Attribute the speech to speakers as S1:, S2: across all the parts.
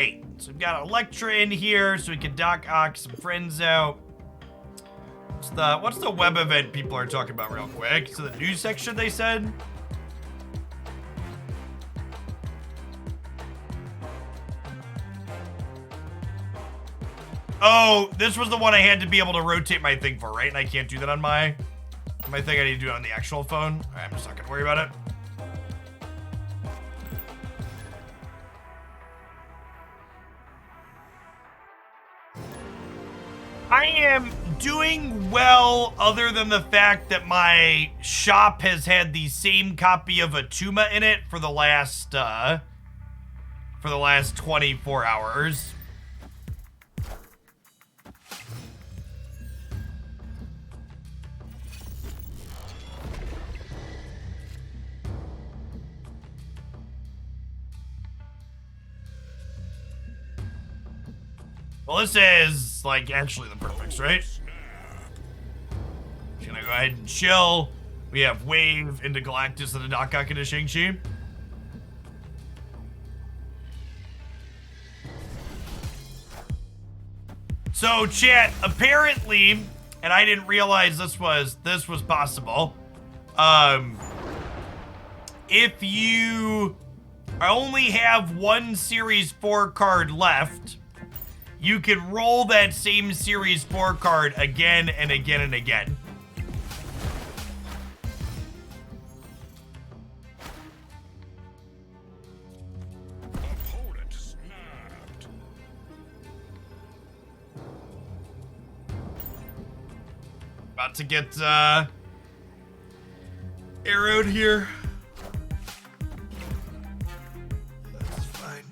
S1: Hey, so we've got Electra in here, so we can Doc-Ock some friends out. What's the web event people are talking about real quick? So the news section, they said? Oh, this was the one I had to be able to rotate my thing for, right? And I can't do that on my thing. I need to do it on the actual phone. All right, I'm just not gonna worry about it. I am doing well, other than the fact that my shop has had the same copy of Atuma in it for the last 24 hours. Well, this is, like, actually the perfects, right? Just gonna go ahead and chill. We have Wave into Galactus and a Doc-Ock into Shang-Chi. So, chat, apparently, and I didn't realize this was possible, if you only have one Series 4 card left, you can roll that same Series 4 card again and again and again.
S2: Opponent snapped.
S1: About to get arrowed here. That's fine.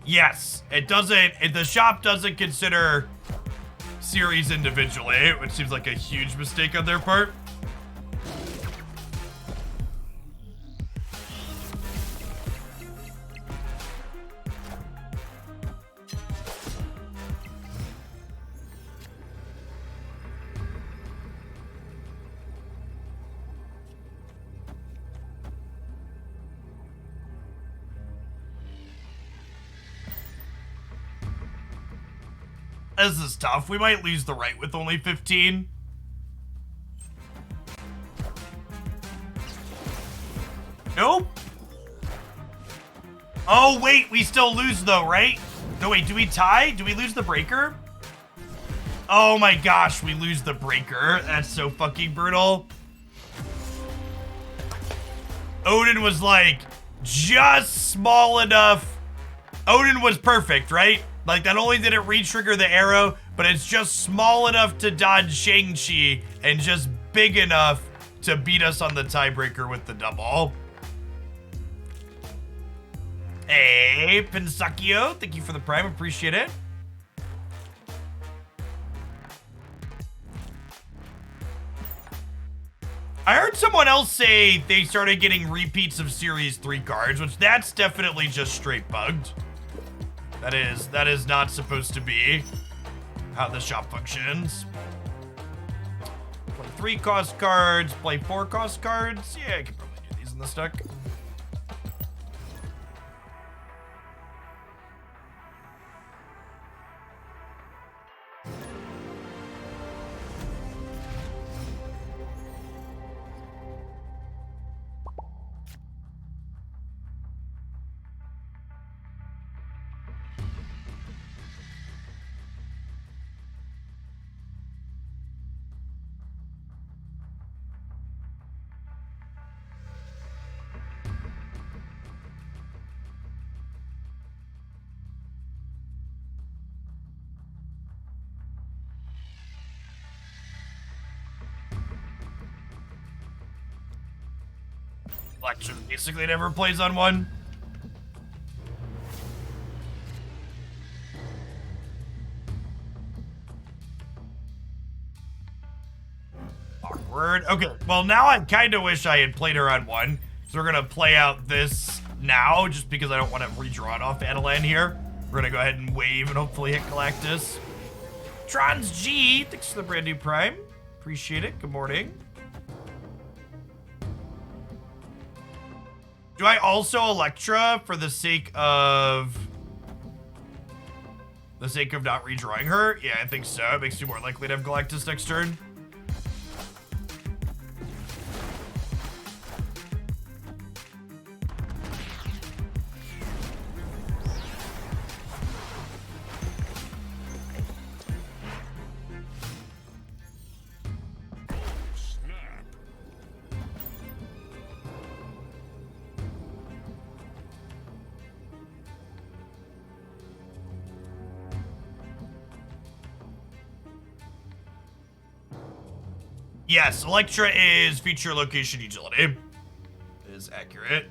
S1: Yes, it doesn't. The shop doesn't consider series individually, which seems like a huge mistake on their part. This is tough. We might lose the right with only 15. Nope. Oh, wait. We still lose, though, right? No, wait. Do we tie? Do we lose the breaker? Oh, my gosh. We lose the breaker. That's so fucking brutal. Odin was, like, just small enough. Odin was perfect, right? Like, not only did it re-trigger the arrow, but it's just small enough to dodge Shang-Chi and just big enough to beat us on the tiebreaker with the double. Hey, Pensacchio, thank you for the prime, appreciate it. I heard someone else say they started getting repeats of Series 3 cards, which that's definitely just straight bugged. That is not supposed to be how the shop functions. Play 3 cost cards, play 4 cost cards. Yeah, I could probably do these in this deck. Electra basically never plays on one. Awkward. Okay, well now I kind of wish I had played her on one. So we're gonna play out this now, just because I don't want to redraw it off Adelan here. We're gonna go ahead and wave and hopefully hit Galactus. Trons G, thanks for the brand new Prime. Appreciate it. Good morning. Do I also Electra for the sake of not redrawing her? Yeah, I think so. It makes you more likely to have Galactus next turn. Yes, Electra is feature location utility. Is accurate.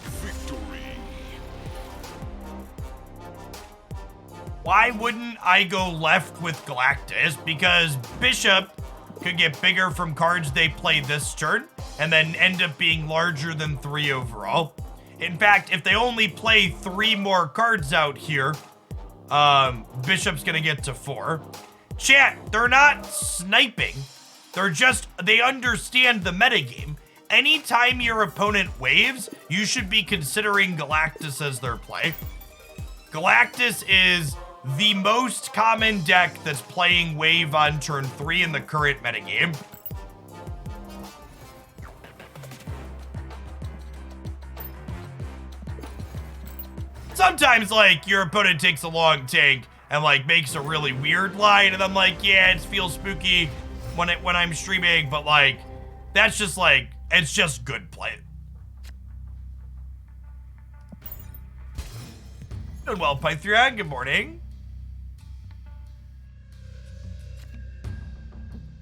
S2: Victory.
S1: Why wouldn't I go left with Galactus? Because Bishop could get bigger from cards they play this turn and then end up being larger than 3 overall. In fact, if they only play 3 more cards out here, Bishop's gonna get to 4. Chat, they're not sniping. They understand the metagame. Anytime your opponent waves, you should be considering Galactus as their play. Galactus is the most common deck that's playing wave on turn 3 in the current metagame. Sometimes, like, your opponent takes a long tank and, like, makes a really weird line, and I'm like, yeah, it feels spooky when I'm streaming, but, like, that's just, like, it's just good play. Doing well, Python. Good morning.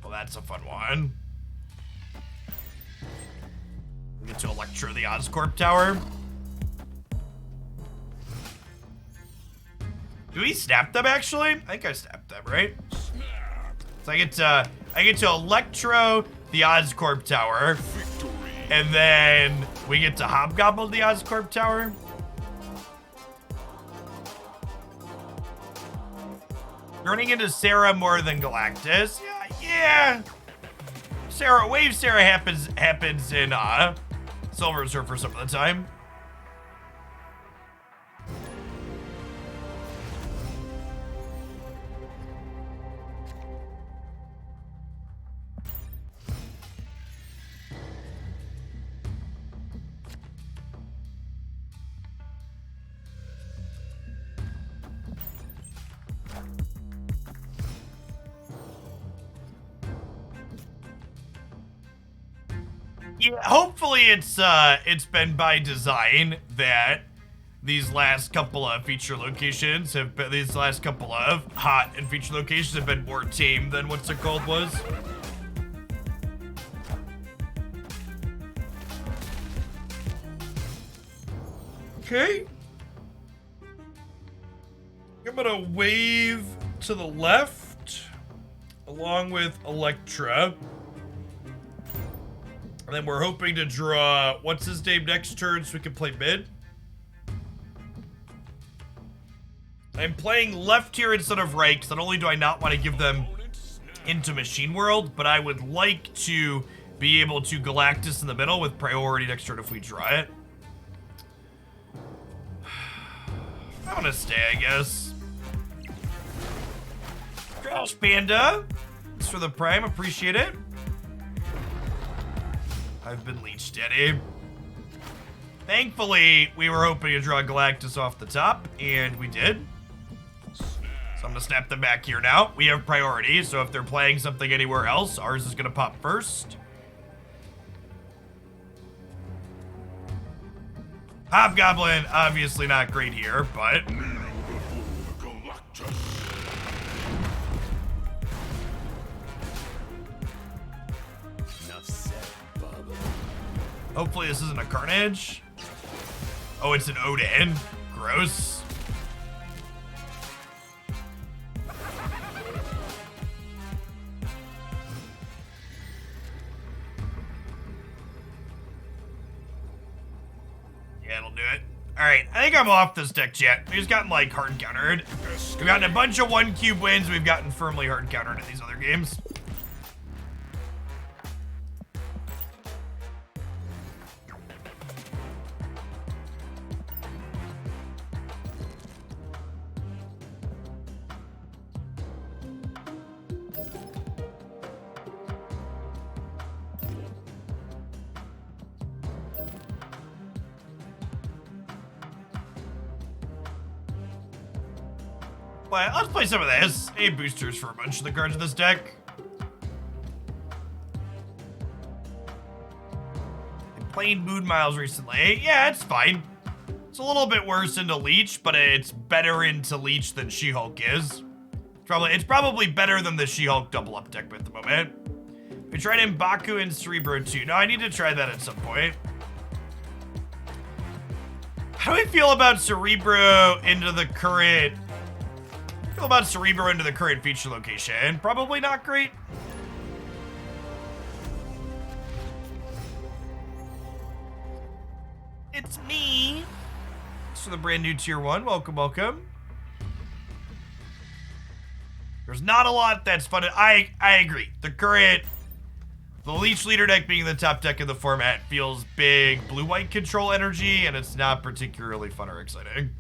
S1: Well, that's a fun one. We get to Electra the Oscorp Tower. Do we snap them, actually? I think I snapped them, right? So I get to Electro the Oscorp Tower.
S2: Victory.
S1: And then we get to Hobgoblin the Oscorp Tower. Turning into Sarah more than Galactus. Yeah. Wave Sarah happens in Silver Surfer some of the time. Yeah, hopefully it's been by design that these last couple of feature locations have been, these last couple of hot and feature locations have been more tame than what's it called was. Okay. I'm gonna wave to the left along with Electra. And then we're hoping to draw what's his name next turn so we can play mid. I'm playing left here instead of right because not only do I not want to give them into Machine World, but I would like to be able to Galactus in the middle with priority next turn if we draw it. I want to stay, I guess. Crash Panda. Thanks for the Prime. Appreciate it. I've been leeched, Eddie. Thankfully, we were hoping to draw Galactus off the top, and we did. So I'm gonna snap them back here now. We have priority, so if they're playing something anywhere else, ours is gonna pop first. Hobgoblin, obviously not great here, but... Hopefully this isn't a Carnage. Oh, it's an Odin. Gross. Yeah, it'll do it. Alright, I think I'm off this deck, chat. We've just gotten, like, hard countered. We've gotten a bunch of 1-cube wins. We've gotten firmly hard countered in these other games. Well, let's play some of this. 8 boosters for a bunch of the cards in this deck. I played Moon Miles recently. Yeah, it's fine. It's a little bit worse into Leech, but it's better into Leech than She-Hulk is. It's probably better than the She-Hulk double up deck at the moment. We tried M'Baku and Cerebro too. No, I need to try that at some point. How do I feel about Cerebro into the current... Feel about Cerebro into the current feature location? Probably not great. It's me. Thanks for the brand new tier 1. Welcome, welcome. There's not a lot that's fun. I agree. The Leech Leader deck being the top deck of the format feels big blue-white control energy, and it's not particularly fun or exciting.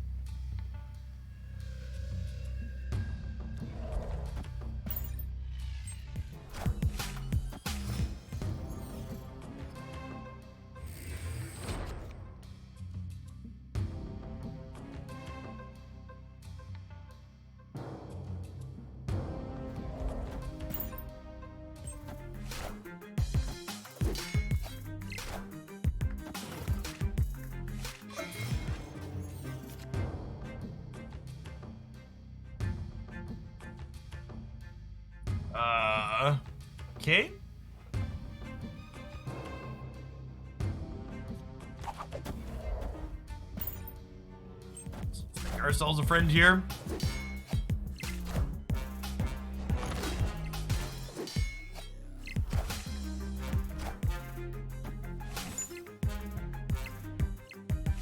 S1: Okay. Let's make ourselves a friend here.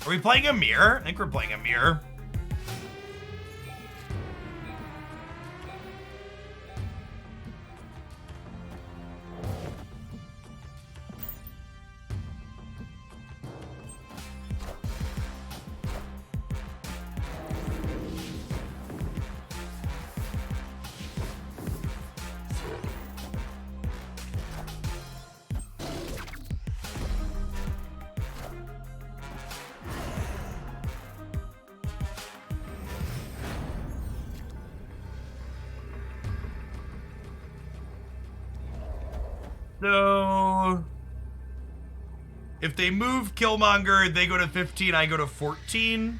S1: Are we playing a mirror? I think we're playing a mirror. So, if they move Killmonger, they go to 15, I go to 14.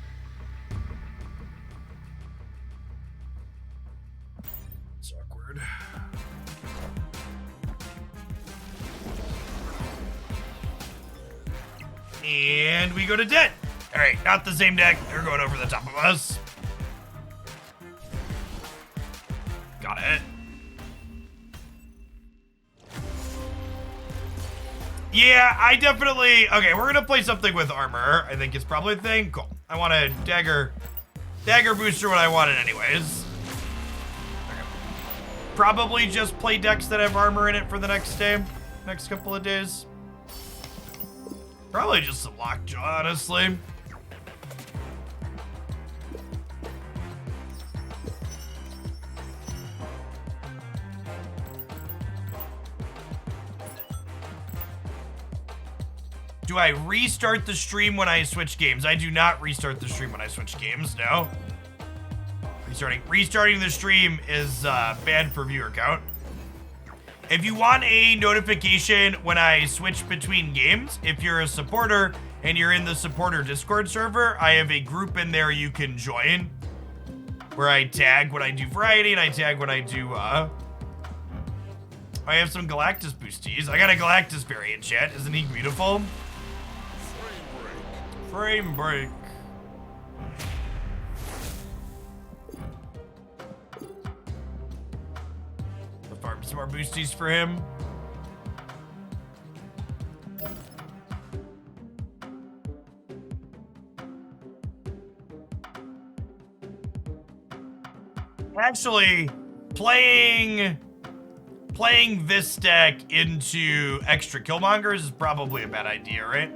S1: It's awkward. And we go to dead. All right, not the same deck. They're going over the top of us. Got it. Yeah, I definitely... Okay, we're gonna play something with armor. I think it's probably a thing. Cool. I want a dagger booster when I want it anyways. Okay. Probably just play decks that have armor in it for the next couple of days. Probably just some lockjaw, honestly. Do I restart the stream when I switch games? I do not restart the stream when I switch games, no. Restarting the stream is bad for viewer count. If you want a notification when I switch between games, if you're a supporter and you're in the supporter Discord server, I have a group in there you can join where I tag when I do variety and I tag when I do, I have some Galactus boosties. I got a Galactus variant, chat. Isn't he beautiful? Frame break. I'll farm some more boosties for him. Actually, playing this deck into extra Killmongers is probably a bad idea, right?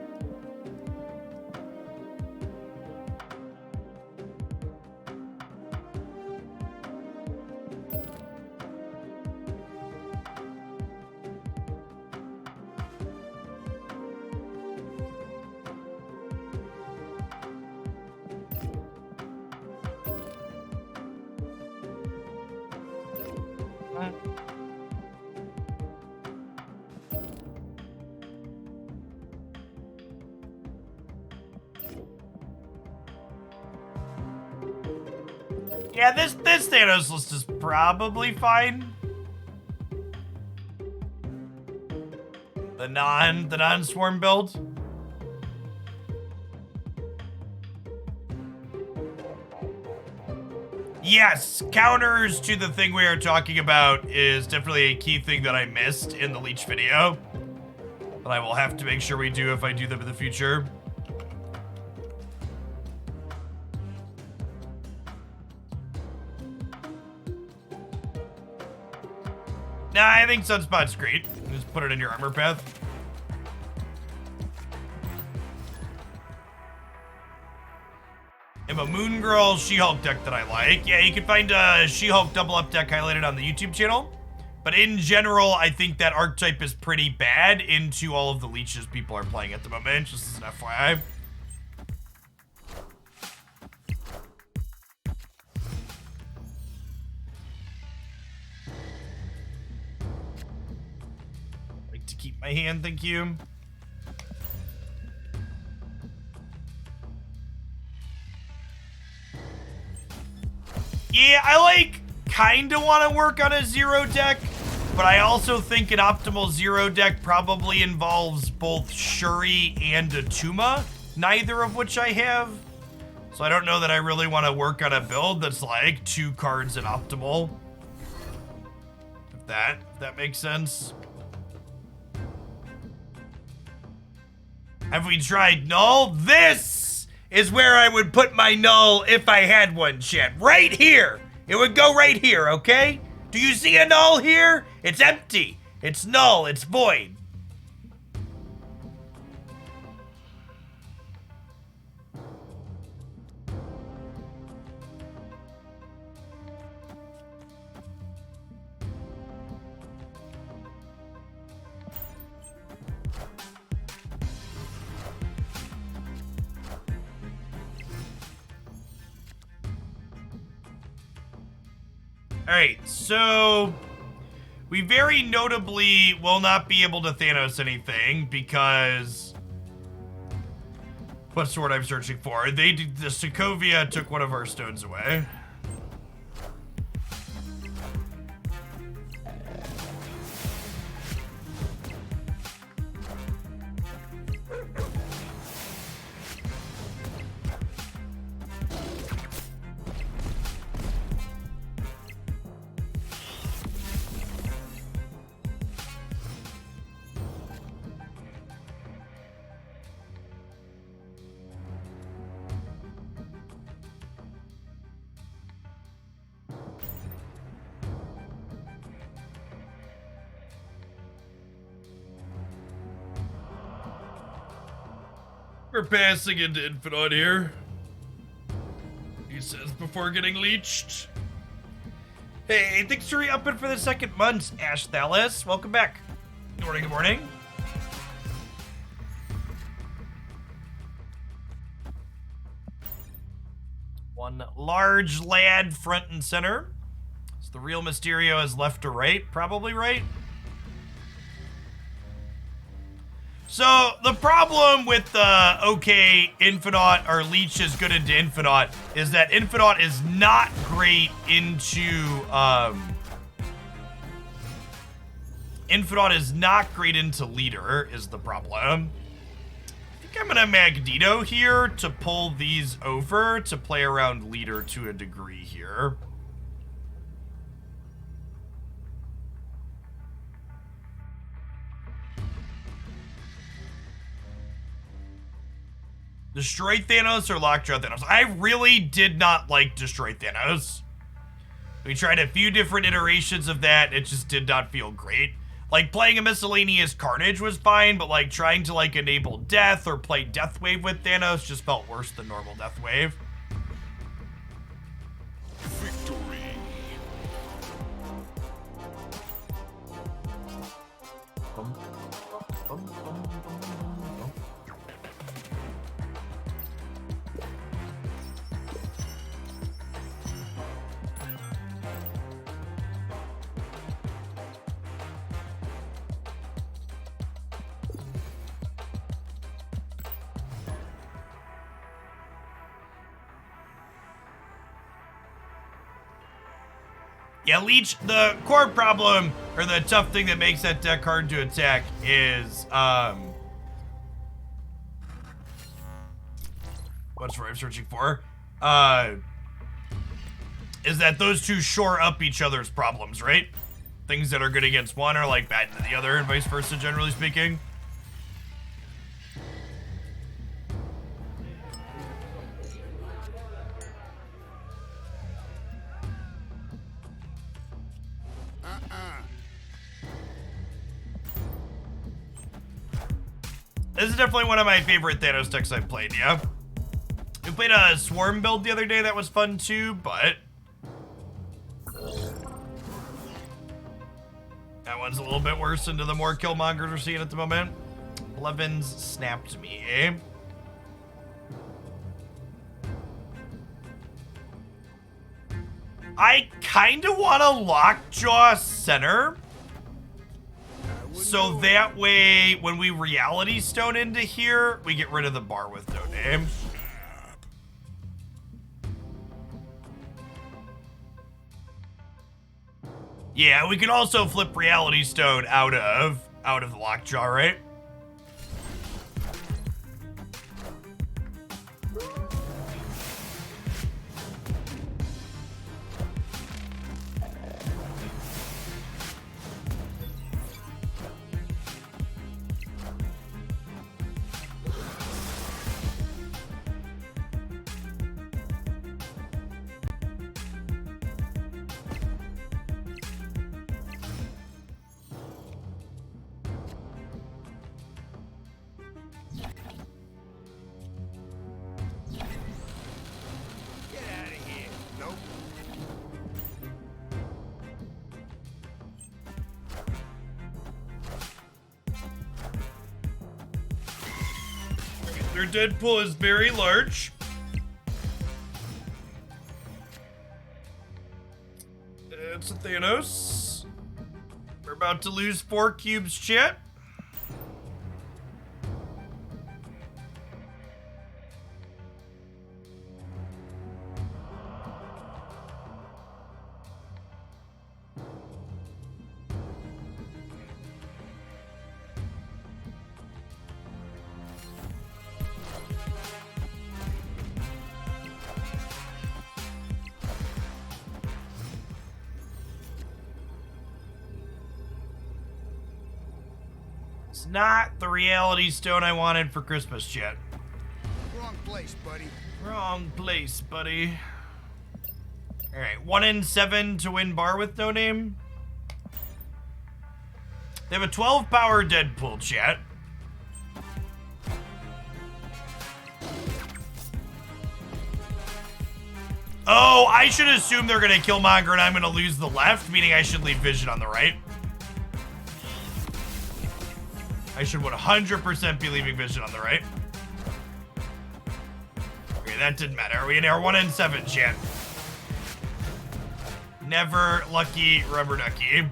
S1: Yeah, this Thanos list is probably fine. The non-swarm build. Yes, counters to the thing we are talking about is definitely a key thing that I missed in the Leech video. But I will have to make sure we do if I do them in the future. Nah, I think Sunspot's great. Just put it in your armor path. I have a Moon Girl She-Hulk deck that I like. Yeah, you can find a She-Hulk double up deck highlighted on the YouTube channel. But in general, I think that archetype is pretty bad into all of the leeches people are playing at the moment, just as an FYI. Like to keep my hand, thank you. Yeah, I kinda want to work on a zero deck, but I also think an optimal zero deck probably involves both Shuri and a Tuma, neither of which I have. So I don't know that I really want to work on a build that's like 2 cards in optimal. If that makes sense. Have we tried Null? This is where I would put my Null if I had one, chat. Right here. It would go right here, okay? Do you see a Null here? It's empty. It's null. It's void. Alright, so we very notably will not be able to Thanos anything because what's the word I'm searching for? The Sokovia took one of our stones away. We're passing into Infinite here. He says before getting leeched. Hey, thanks for re-upping for the 2nd month, Ash Thalis. Welcome back. Good morning, good morning. One large lad front and center. So the real Mysterio is left to right, probably right. So, the problem with the, okay, Infinite, or Leech is good into Infinite, is that Infinite is not great into, Infinite is not great into Leader, is the problem. I think I'm gonna Magneto here to pull these over to play around Leader to a degree here. Destroy Thanos or Lockjaw Thanos? I really did not like Destroy Thanos. We tried a few different iterations of that. It just did not feel great. Like, playing a miscellaneous Carnage was fine, but, like, trying to, like, enable Death or play Death Wave with Thanos just felt worse than normal Death Wave.
S2: Victory.
S1: Yeah, Leech, the core problem, or the tough thing that makes that deck hard to attack is, what's the word I'm searching for? Is that those two shore up each other's problems, right? Things that are good against one are, like, bad to the other, and vice versa, generally speaking. This is definitely one of my favorite Thanos decks I've played, yeah? We played a Swarm build the other day that was fun too, but... that one's a little bit worse into the more Killmongers we're seeing at the moment. Blevins snapped me, eh? I kinda want a Lockjaw center. So that way, when we Reality Stone into here, we get rid of the bar with no name. Yeah, we can also flip Reality Stone out of the Lockjaw, right? Their Deadpool is very large. It's a Thanos. We're about to lose 4 cubes, chat. It's not the Reality Stone I wanted for Christmas yet.
S2: Wrong place, buddy.
S1: Wrong place, buddy. Alright, 1 in 7 to win bar with no name. They have a 12 power Deadpool, chat. Oh, I should assume they're gonna Killmonger and I'm gonna lose the left, meaning I should leave Vision on the right. I should 100% be leaving Vision on the right. Okay, that didn't matter. Are we in our 1 in 7, chat? Never lucky rubber ducky.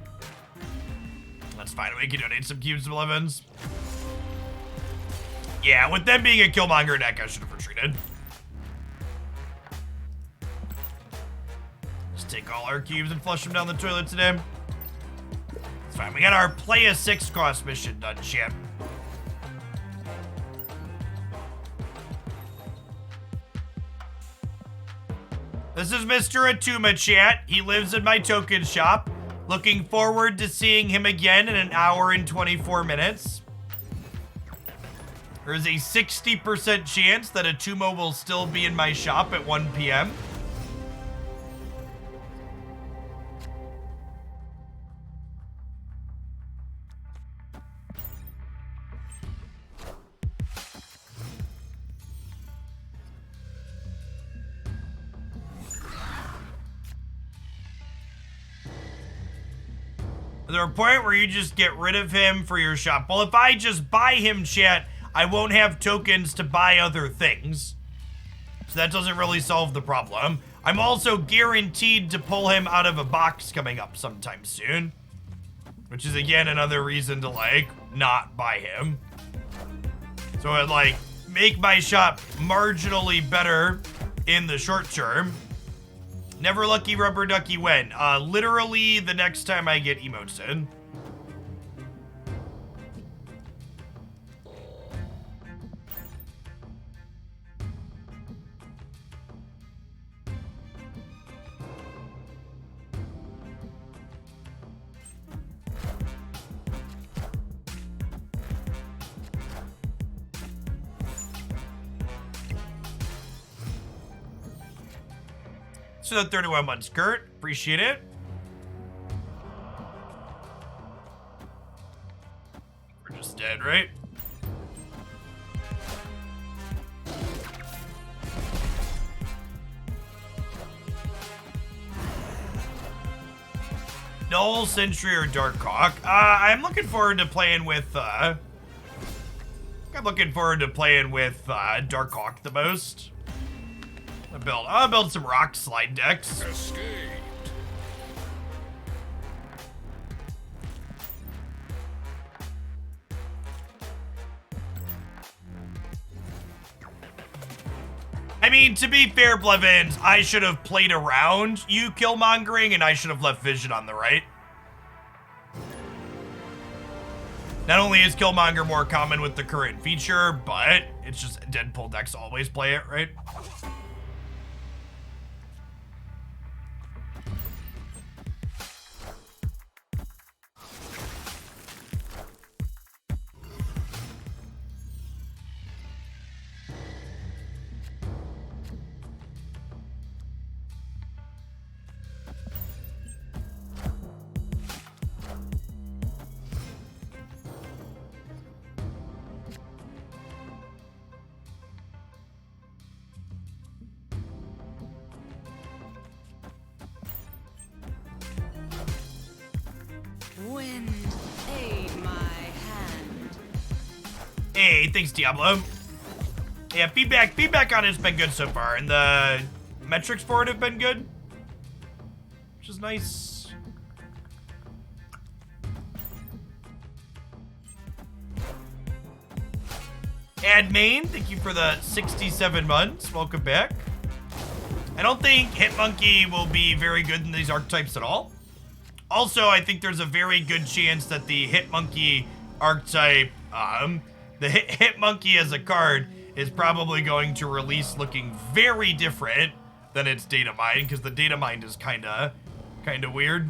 S1: That's fine. We can donate some cubes to 11s. Yeah, with them being a Killmonger deck, I should have retreated. Just take all our cubes and flush them down the toilet today. It's fine. We got our play a 6 cost mission done, chat. This is Mr. Atuma, chat. He lives in my token shop. Looking forward to seeing him again in an hour and 24 minutes. There is a 60% chance that Atuma will still be in my shop at 1 p.m. Is there a point where you just get rid of him for your shop? Well, if I just buy him, chat, I won't have tokens to buy other things. So that doesn't really solve the problem. I'm also guaranteed to pull him out of a box coming up sometime soon. Which is, again, another reason to, like, not buy him. So it, like, make my shop marginally better in the short term. Never lucky rubber ducky when? Literally the next time I get emotes in. So the 31 months, Kurt. Appreciate it. We're just dead, right? Null, Sentry, or Darkhawk. I'm looking forward to playing with, Darkhawk the most. I'll build some rock slide decks.
S2: Escaped.
S1: I mean, to be fair, Blevins, I should have played around you killmongering and I should have left Vision on the right. Not only is Killmonger more common with the current feature, but it's just Deadpool decks always play it, right?
S3: Wind, aid my hand.
S1: Hey, thanks, Diablo. Yeah, feedback on it's been good so far, and the metrics for it have been good, which is nice. Admain, thank you for the 67 months. Welcome back. I don't think Hitmonkey will be very good in these archetypes at all. Also, I think there's a very good chance that the Hitmonkey archetype, the Hitmonkey as a card is probably going to release looking very different than its data mine, because the data mine is kinda weird.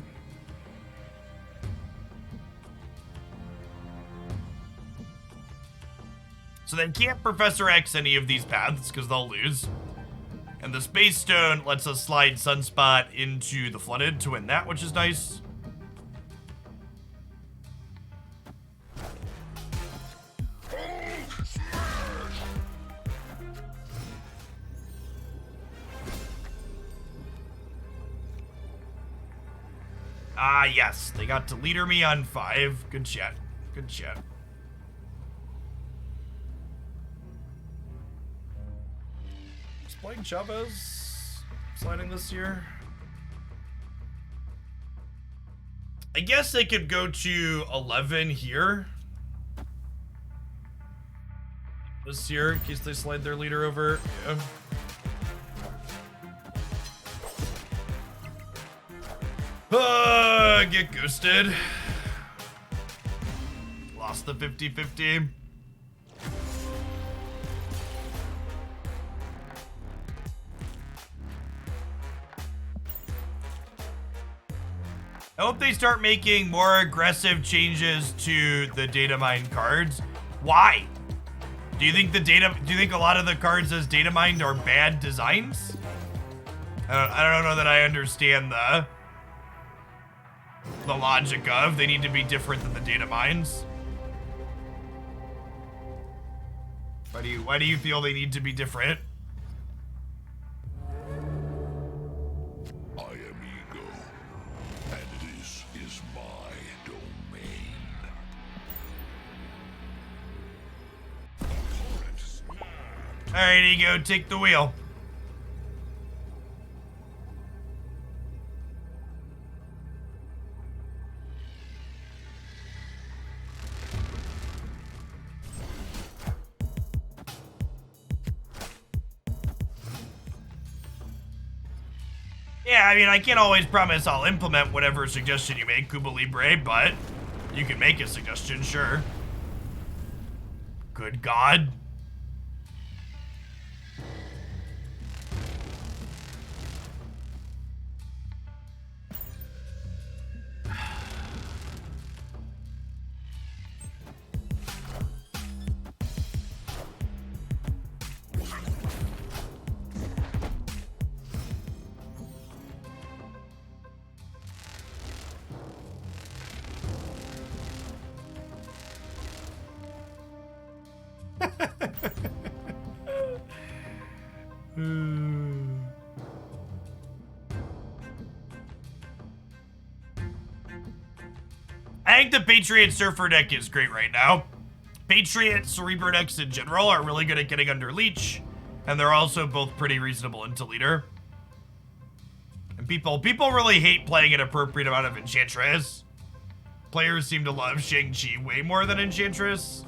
S1: So they can't Professor X any of these paths because they'll lose. And the Space Stone lets us slide Sunspot into the Flooded to win that, which is nice. Ah, yes. They got to leader me on 5. Good chat. Good chat. Is playing Chavez sliding this year? I guess they could go to 11 here this year in case they slide their leader over. Yeah. Get ghosted. Lost the 50-50. I hope they start making more aggressive changes to the data mine cards. Why? Do you think a lot of the cards as data mined are bad designs? I don't know that I understand the logic of they need to be different than the data mines. Why do you feel they need to be different?
S2: I am ego, and this is my domain.
S1: Alright, Ego, take the wheel. Yeah, I mean, I can't always promise I'll implement whatever suggestion you make, Cuba Libre, but you can make a suggestion, sure. Good God. I think the Patriot Surfer deck is great right now. Patriot Cerebro decks in general are really good at getting under Leech, and they're also both pretty reasonable into leader. And people really hate playing an appropriate amount of Enchantress. Players seem to love Shang-Chi way more than Enchantress.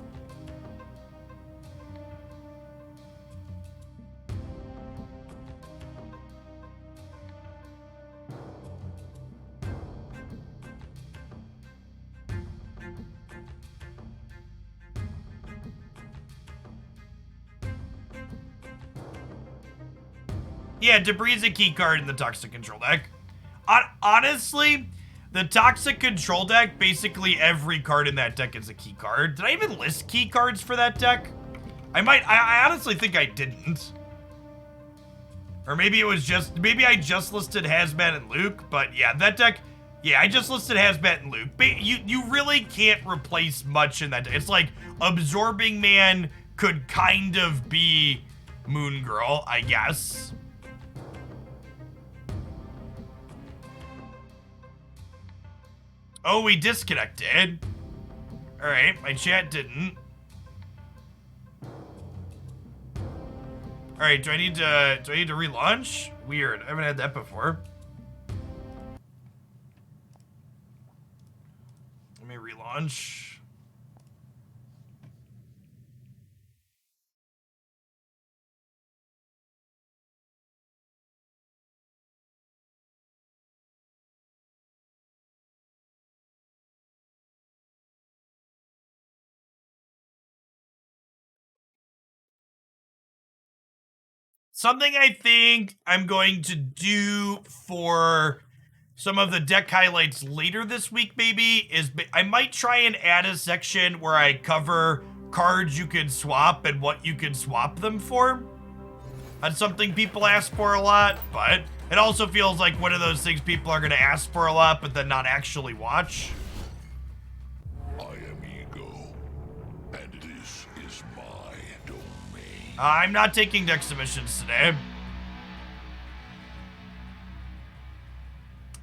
S1: Yeah, Debris is a key card in the Toxic Control deck. Honestly, the Toxic Control deck, basically every card in that deck is a key card. Did I even list key cards for that deck? I honestly think I didn't. Or maybe it was just, maybe I just listed Hazmat and Luke, but yeah, that deck, yeah, I just listed Hazmat and Luke. But you really can't replace much in that deck. It's like Absorbing Man could kind of be Moon Girl, I guess. Oh, we disconnected. All right, my chat didn't. All right, do I need to relaunch? Weird, I haven't had that before. Let me relaunch. Something I think I'm going to do for some of the deck highlights later this week, maybe, is I might try and add a section where I cover cards you can swap and what you can swap them for. That's something people ask for a lot, but it also feels like one of those things people are going to ask for a lot, but then not actually watch.
S2: I am Ego, and this is my domain.
S1: I'm not taking deck submissions today.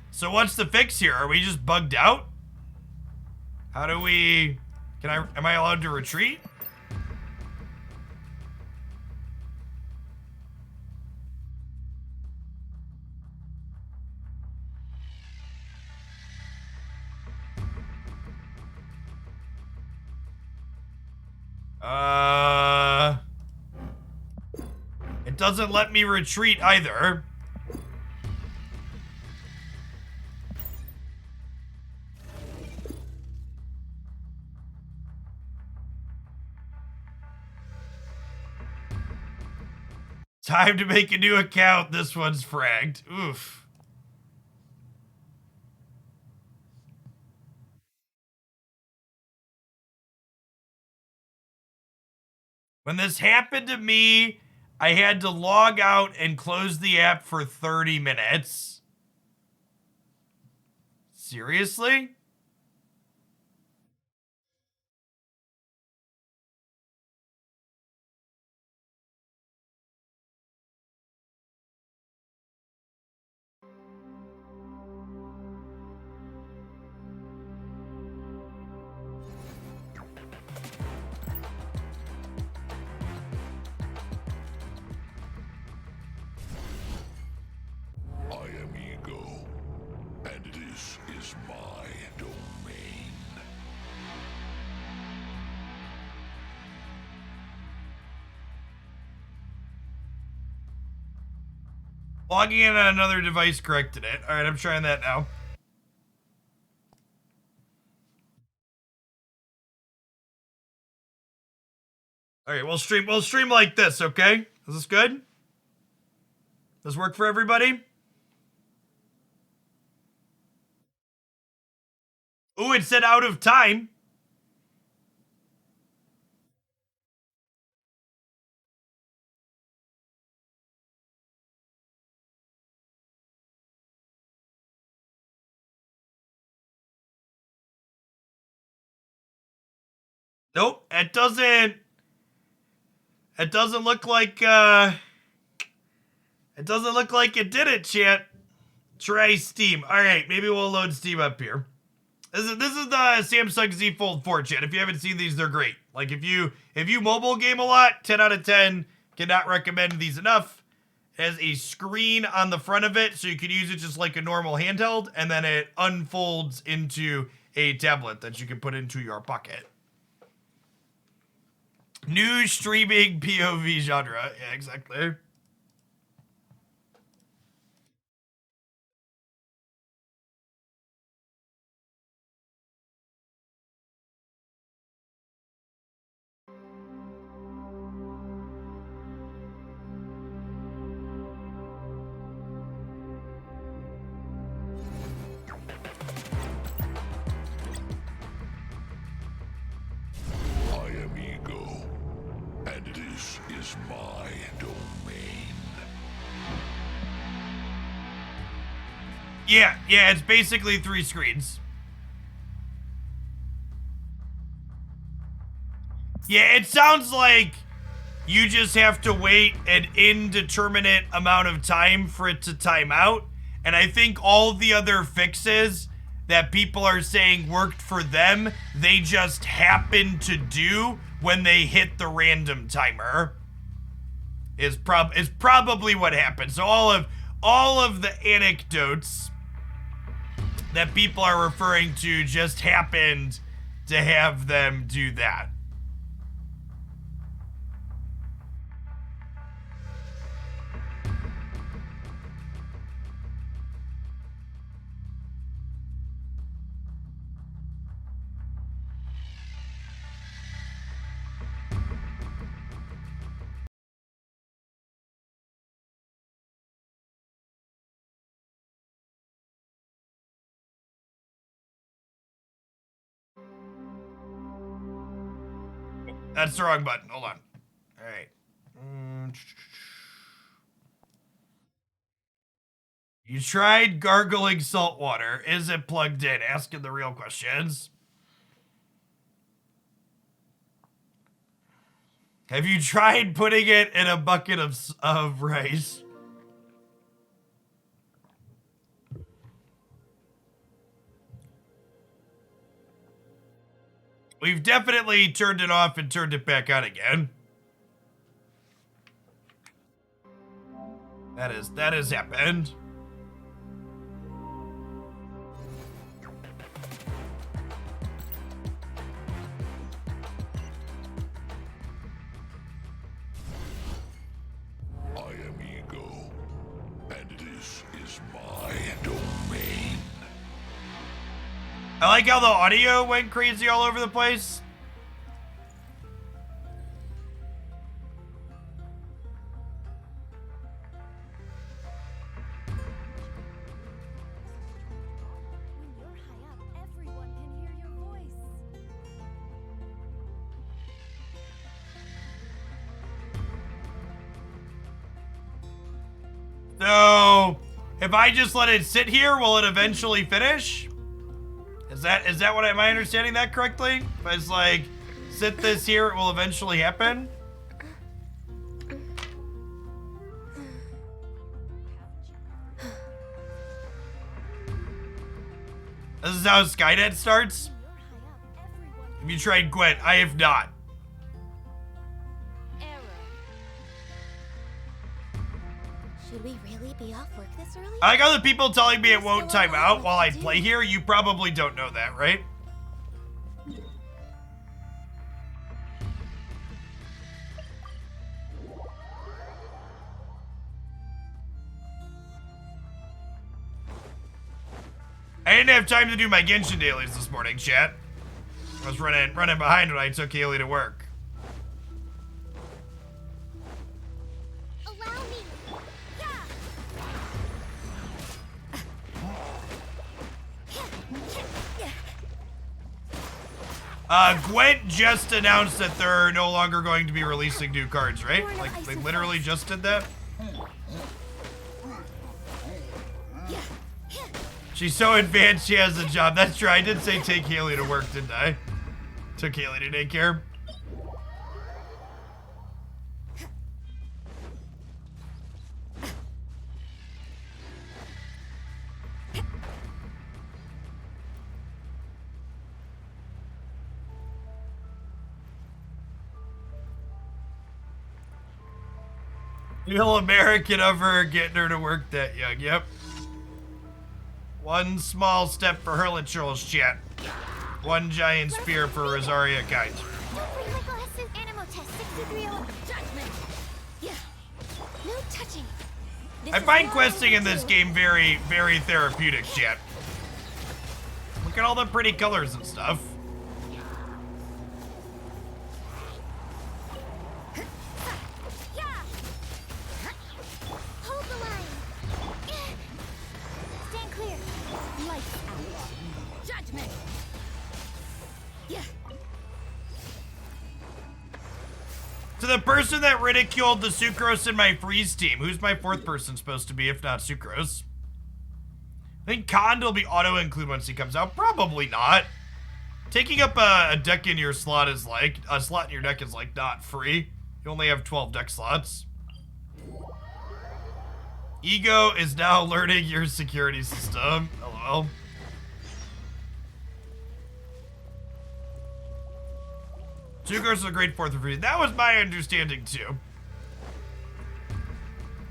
S1: So what's the fix here? Are we just bugged out? How do we... am I allowed to retreat? It doesn't let me retreat either. Time to make a new account. This one's fragged. Oof. When this happened to me, I had to log out and close the app for 30 minutes. Seriously? Logging in on another device corrected it. All right, I'm trying that now. All right, we'll stream like this, okay? Is this good? Does this work for everybody? Ooh, it said out of time. Nope, it doesn't look like it doesn't look like it did it, chat. Try Steam. All right, maybe we'll load Steam up here. This is the Samsung Z Fold 4, chat. If you haven't seen these, they're great. Like if you mobile game a lot, 10 out of 10. Cannot recommend these enough. It has a screen on the front of it, so you can use it just like a normal handheld, and then it unfolds into a tablet that you can put into your pocket. New streaming POV genre. Yeah, exactly.
S2: I am ego, and this is my domain.
S1: Yeah, it's basically 3 screens. Yeah, it sounds like you just have to wait an indeterminate amount of time for it to time out. And I think all the other fixes that people are saying worked for them, they just happen to do when they hit the random timer. Is probably what happened. So all of the anecdotes that people are referring to just happened to have them do that. That's the wrong button. Hold on. All right. You tried gargling salt water. Is it plugged in? Asking the real questions. Have you tried putting it in a bucket of rice? We've definitely turned it off and turned it back on again. That has happened.
S2: I am ego, and this is my domain.
S1: I like how the audio went crazy all over the place.
S4: When you're high up, everyone can hear your voice.
S1: So, if I just let it sit here, will it eventually finish? Is that what am I understanding that correctly? If I just like sit this here, it will eventually happen? This is how Skynet starts? Have you tried Gwent? I have not.
S4: Error. Should we really be off work this early?
S1: I like how the people telling me it won't time out while I play here. You probably don't know that, right? I didn't have time to do my Genshin dailies this morning, chat. I was running behind when I took Haley to work.
S4: Allow me.
S1: Gwent just announced that they're no longer going to be releasing new cards, right? Like, they literally just did that? She's so advanced she has a job. That's true. I did say take Haley to work, didn't I? Took Haley to daycare. Real American of her getting her to work that young. Yep. One small step for Hurlitchurl's chat. One giant spear for Rosaria kind.
S4: Don't bring my glasses. Animal test 6301. Judgment. Yeah. No touching. This
S1: I
S4: is
S1: find
S4: all
S1: questing
S4: I
S1: in this
S4: do.
S1: game very, very therapeutic, chat. Look at all the pretty colors and stuff.
S4: Yeah. Hold the line. Stand clear. Lights out. Judgment. Yeah.
S1: To the person that ridiculed the Sucrose in my freeze team, who's my fourth person supposed to be if not Sucrose? I think Kond will be auto-include once he comes out. Probably not. Taking up a deck in your slot is like, a slot in your deck is like not free. You only have 12 deck slots. Ego is now learning your security system. LOL. Sucrose is a great fourth of free. That was my understanding too.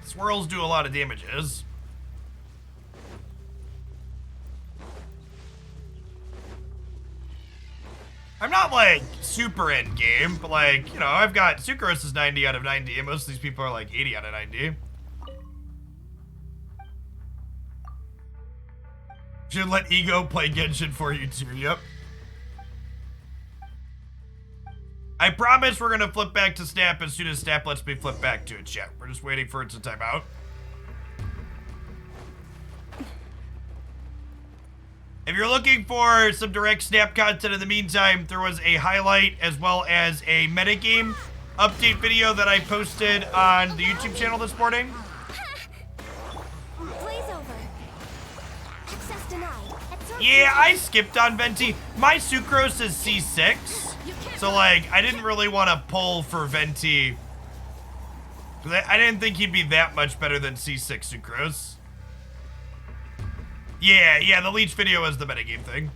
S1: Swirls do a lot of damages. I'm not like super end game, but like, you know, I've got Sucrose is 90 out of 90, and most of these people are like 80 out of 90. Should let Ego play Genshin for you too, yep. I promise we're gonna flip back to Snap as soon as Snap lets me flip back to it, chat. We're just waiting for it to time out. If you're looking for some direct Snap content in the meantime, there was a highlight as well as a metagame update video that I posted on the YouTube channel this morning.
S4: Blaze over. Access denied. Absorption
S1: Yeah, I skipped on Venti. My Sucrose is C6. So, like, I didn't really want to pull for Venti. I didn't think he'd be that much better than C6 Sucrose. Yeah, the Leech video was the metagame thing.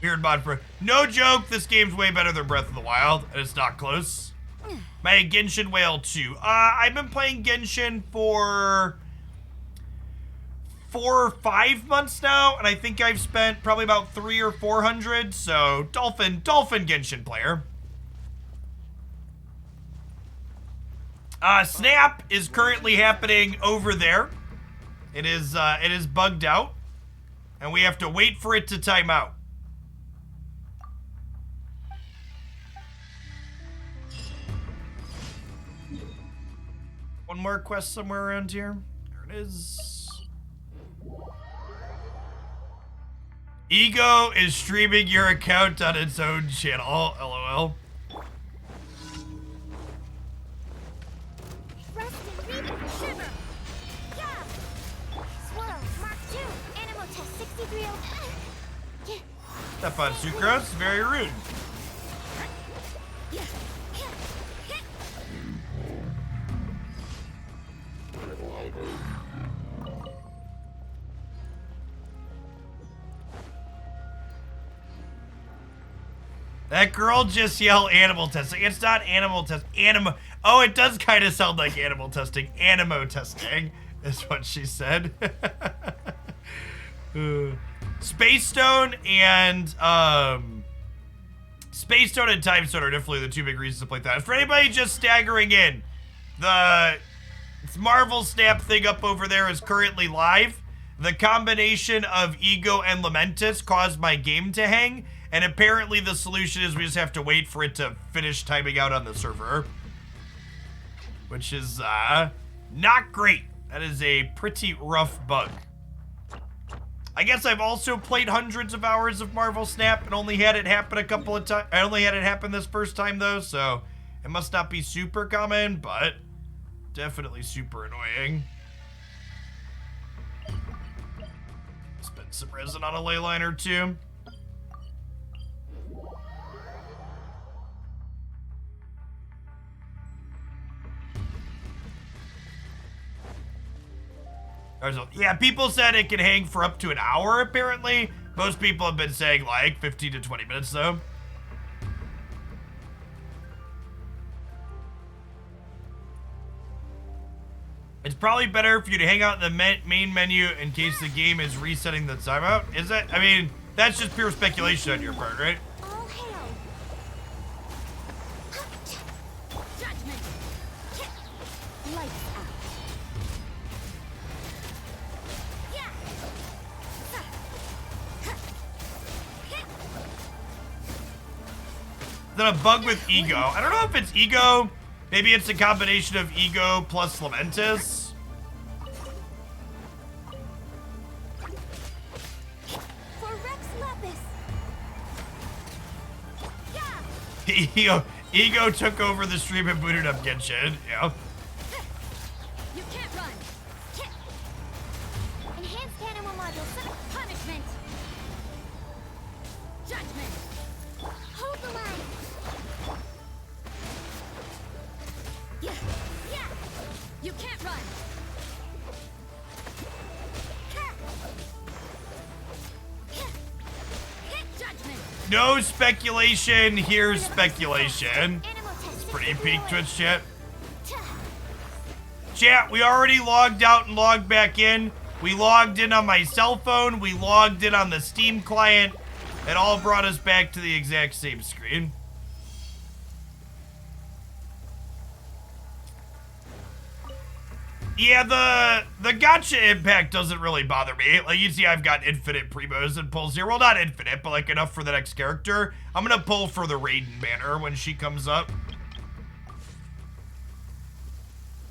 S1: Weird mod for... No joke, this game's way better than Breath of the Wild, and it's not close. My Genshin Whale 2. I've been playing Genshin for 4 or 5 months now, and I think I've spent probably about 300 or 400, so Dolphin Genshin player. Snap is currently happening over there. It is bugged out, and we have to wait for it to time out. One more quest somewhere around here. There it is. Ego is streaming your account on its own channel. LOL.
S4: Rest and read it. Shiver. Yeah. Swirl. Mark 2. Animal test 6301.
S1: Step on Sucrose. Very rude.
S4: Yeah.
S1: That girl just yelled animal testing. It's not animal test. Animo. Oh, it does kind of sound like animal testing. Animo testing is what she said. Space Stone and Space Stone and Time Stone are definitely the two big reasons to play that. For anybody just staggering in, the Marvel Snap thing up over there is currently live. The combination of Ego and Lamentus caused my game to hang, and apparently the solution is we just have to wait for it to finish timing out on the server. Which is, not great. That is a pretty rough bug. I guess I've also played hundreds of hours of Marvel Snap and only had it happen a couple of times. I only had it happen this first time, though, so it must not be super common, but definitely super annoying. Spend some resin on a ley line or two. Yeah, people said it can hang for up to an hour, apparently. Most people have been saying, like, 15 to 20 minutes, though. It's probably better for you to hang out in the main menu in case the game is resetting the timeout. Is it? I mean, that's just pure speculation on your part, right?
S4: All hail.
S3: Judgment.
S4: Lights out. Yeah.
S1: Then a bug with Ego. I don't know if it's Ego. Maybe it's a combination of Ego plus Lamentus.
S4: For Rex Lapis.
S1: Yeah. Ego took over the stream and booted up Genshin. Yeah.
S3: You can't run.
S4: Enhanced animal module.
S3: Punishment. Judgment.
S4: Hold the line.
S3: Yeah. You can't run. Judgment.
S1: No speculation. Here's speculation.
S4: Animal test.
S1: Pretty peak Twitch chat. Chat, we already logged out and logged back in. We logged in on my cell phone. We logged in on the Steam client. It all brought us back to the exact same screen. Yeah, the gacha impact doesn't really bother me. Like, you see I've got infinite primos and pulls here. Well, not infinite, but like enough for the next character. I'm gonna pull for the Raiden banner when she comes up.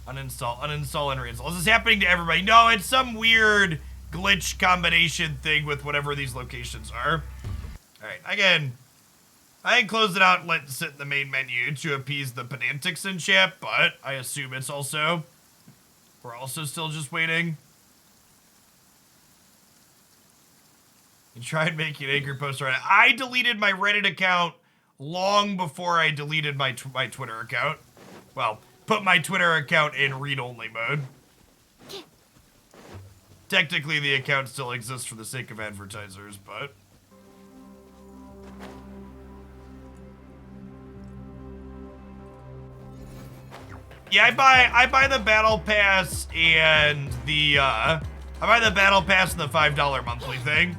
S1: Uninstall, and reinstall. This is happening to everybody. No, it's some weird glitch combination thing with whatever these locations are. Alright, I can close it out and let it sit in the main menu to appease the Penantics in chat, but I assume it's also... We're also still just waiting. You tried making an angry post on Reddit. I deleted my Reddit account long before I deleted my Twitter account. Well, put my Twitter account in read-only mode. Technically, the account still exists for the sake of advertisers, but... Yeah, I buy the battle pass and the I buy the battle pass and the $5 monthly thing.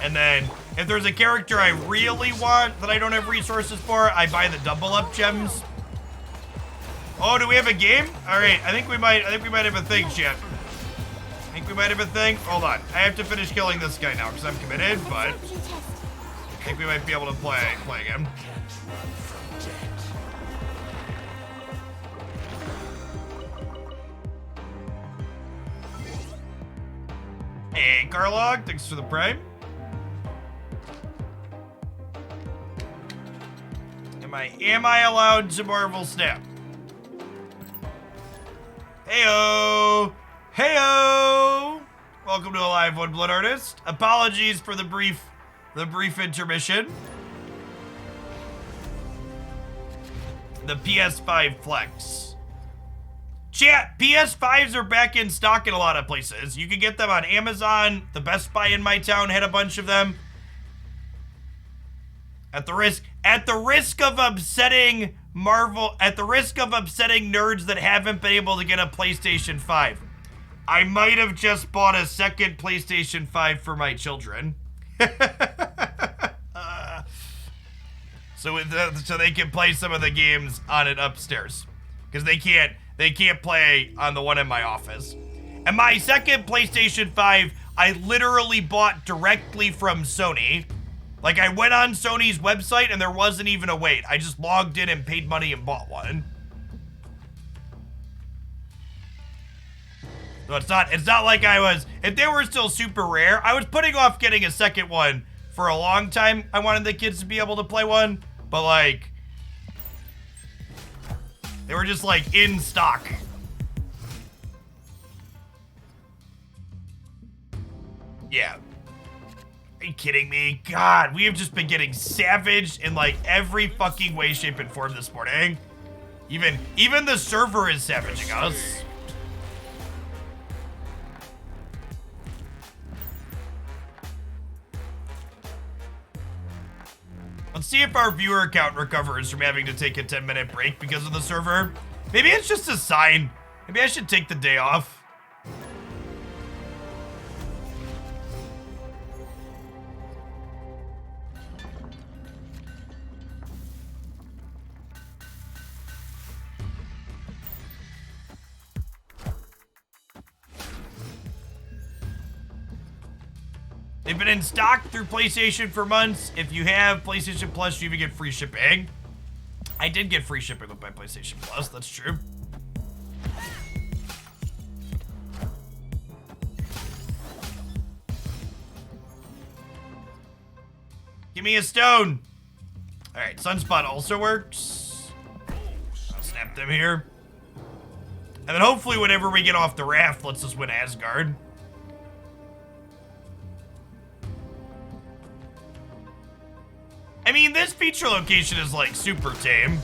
S1: And then if there's a character I really want that I don't have resources for, I buy the double up gems. Oh, do we have a game? All right, I think we might have a thing, chat. I think we might have a thing. Hold on, I have to finish killing this guy now because I'm committed, but I think we might be able to play again. Hey, Carlog, thanks for the prime. Am I allowed to Marvel Snap? Heyo! Heyo! Welcome to a live One Blood Artist. Apologies for the brief intermission. The PS5 Flex. Chat, PS5s are back in stock in a lot of places. You can get them on Amazon. The Best Buy in my town had a bunch of them. At the risk of upsetting nerds that haven't been able to get a PlayStation 5, I might have just bought a second PlayStation 5 for my children. So they can play some of the games on it upstairs. Because they can't They can't play on the one in my office. And my second PlayStation 5, I literally bought directly from Sony. Like, I went on Sony's website and there wasn't even a wait. I just logged in and paid money and bought one. So it's not like I was, if they were still super rare, I was putting off getting a second one for a long time. I wanted the kids to be able to play one, but like, they were just like in stock. Yeah. Are you kidding me? God, we have just been getting savaged in like every fucking way, shape, and form this morning. Even the server is savaging us. Let's see if our viewer count recovers from having to take a 10-minute break because of the server. Maybe it's just a sign. Maybe I should take the day off. They've been in stock through PlayStation for months. If you have PlayStation Plus, you even get free shipping. I did get free shipping with my PlayStation Plus, that's true. Give me a stone. All right, Sunspot also works. I'll snap them here. And then hopefully whenever we get off the raft, lets us win Asgard. I mean, this feature location is like super tame.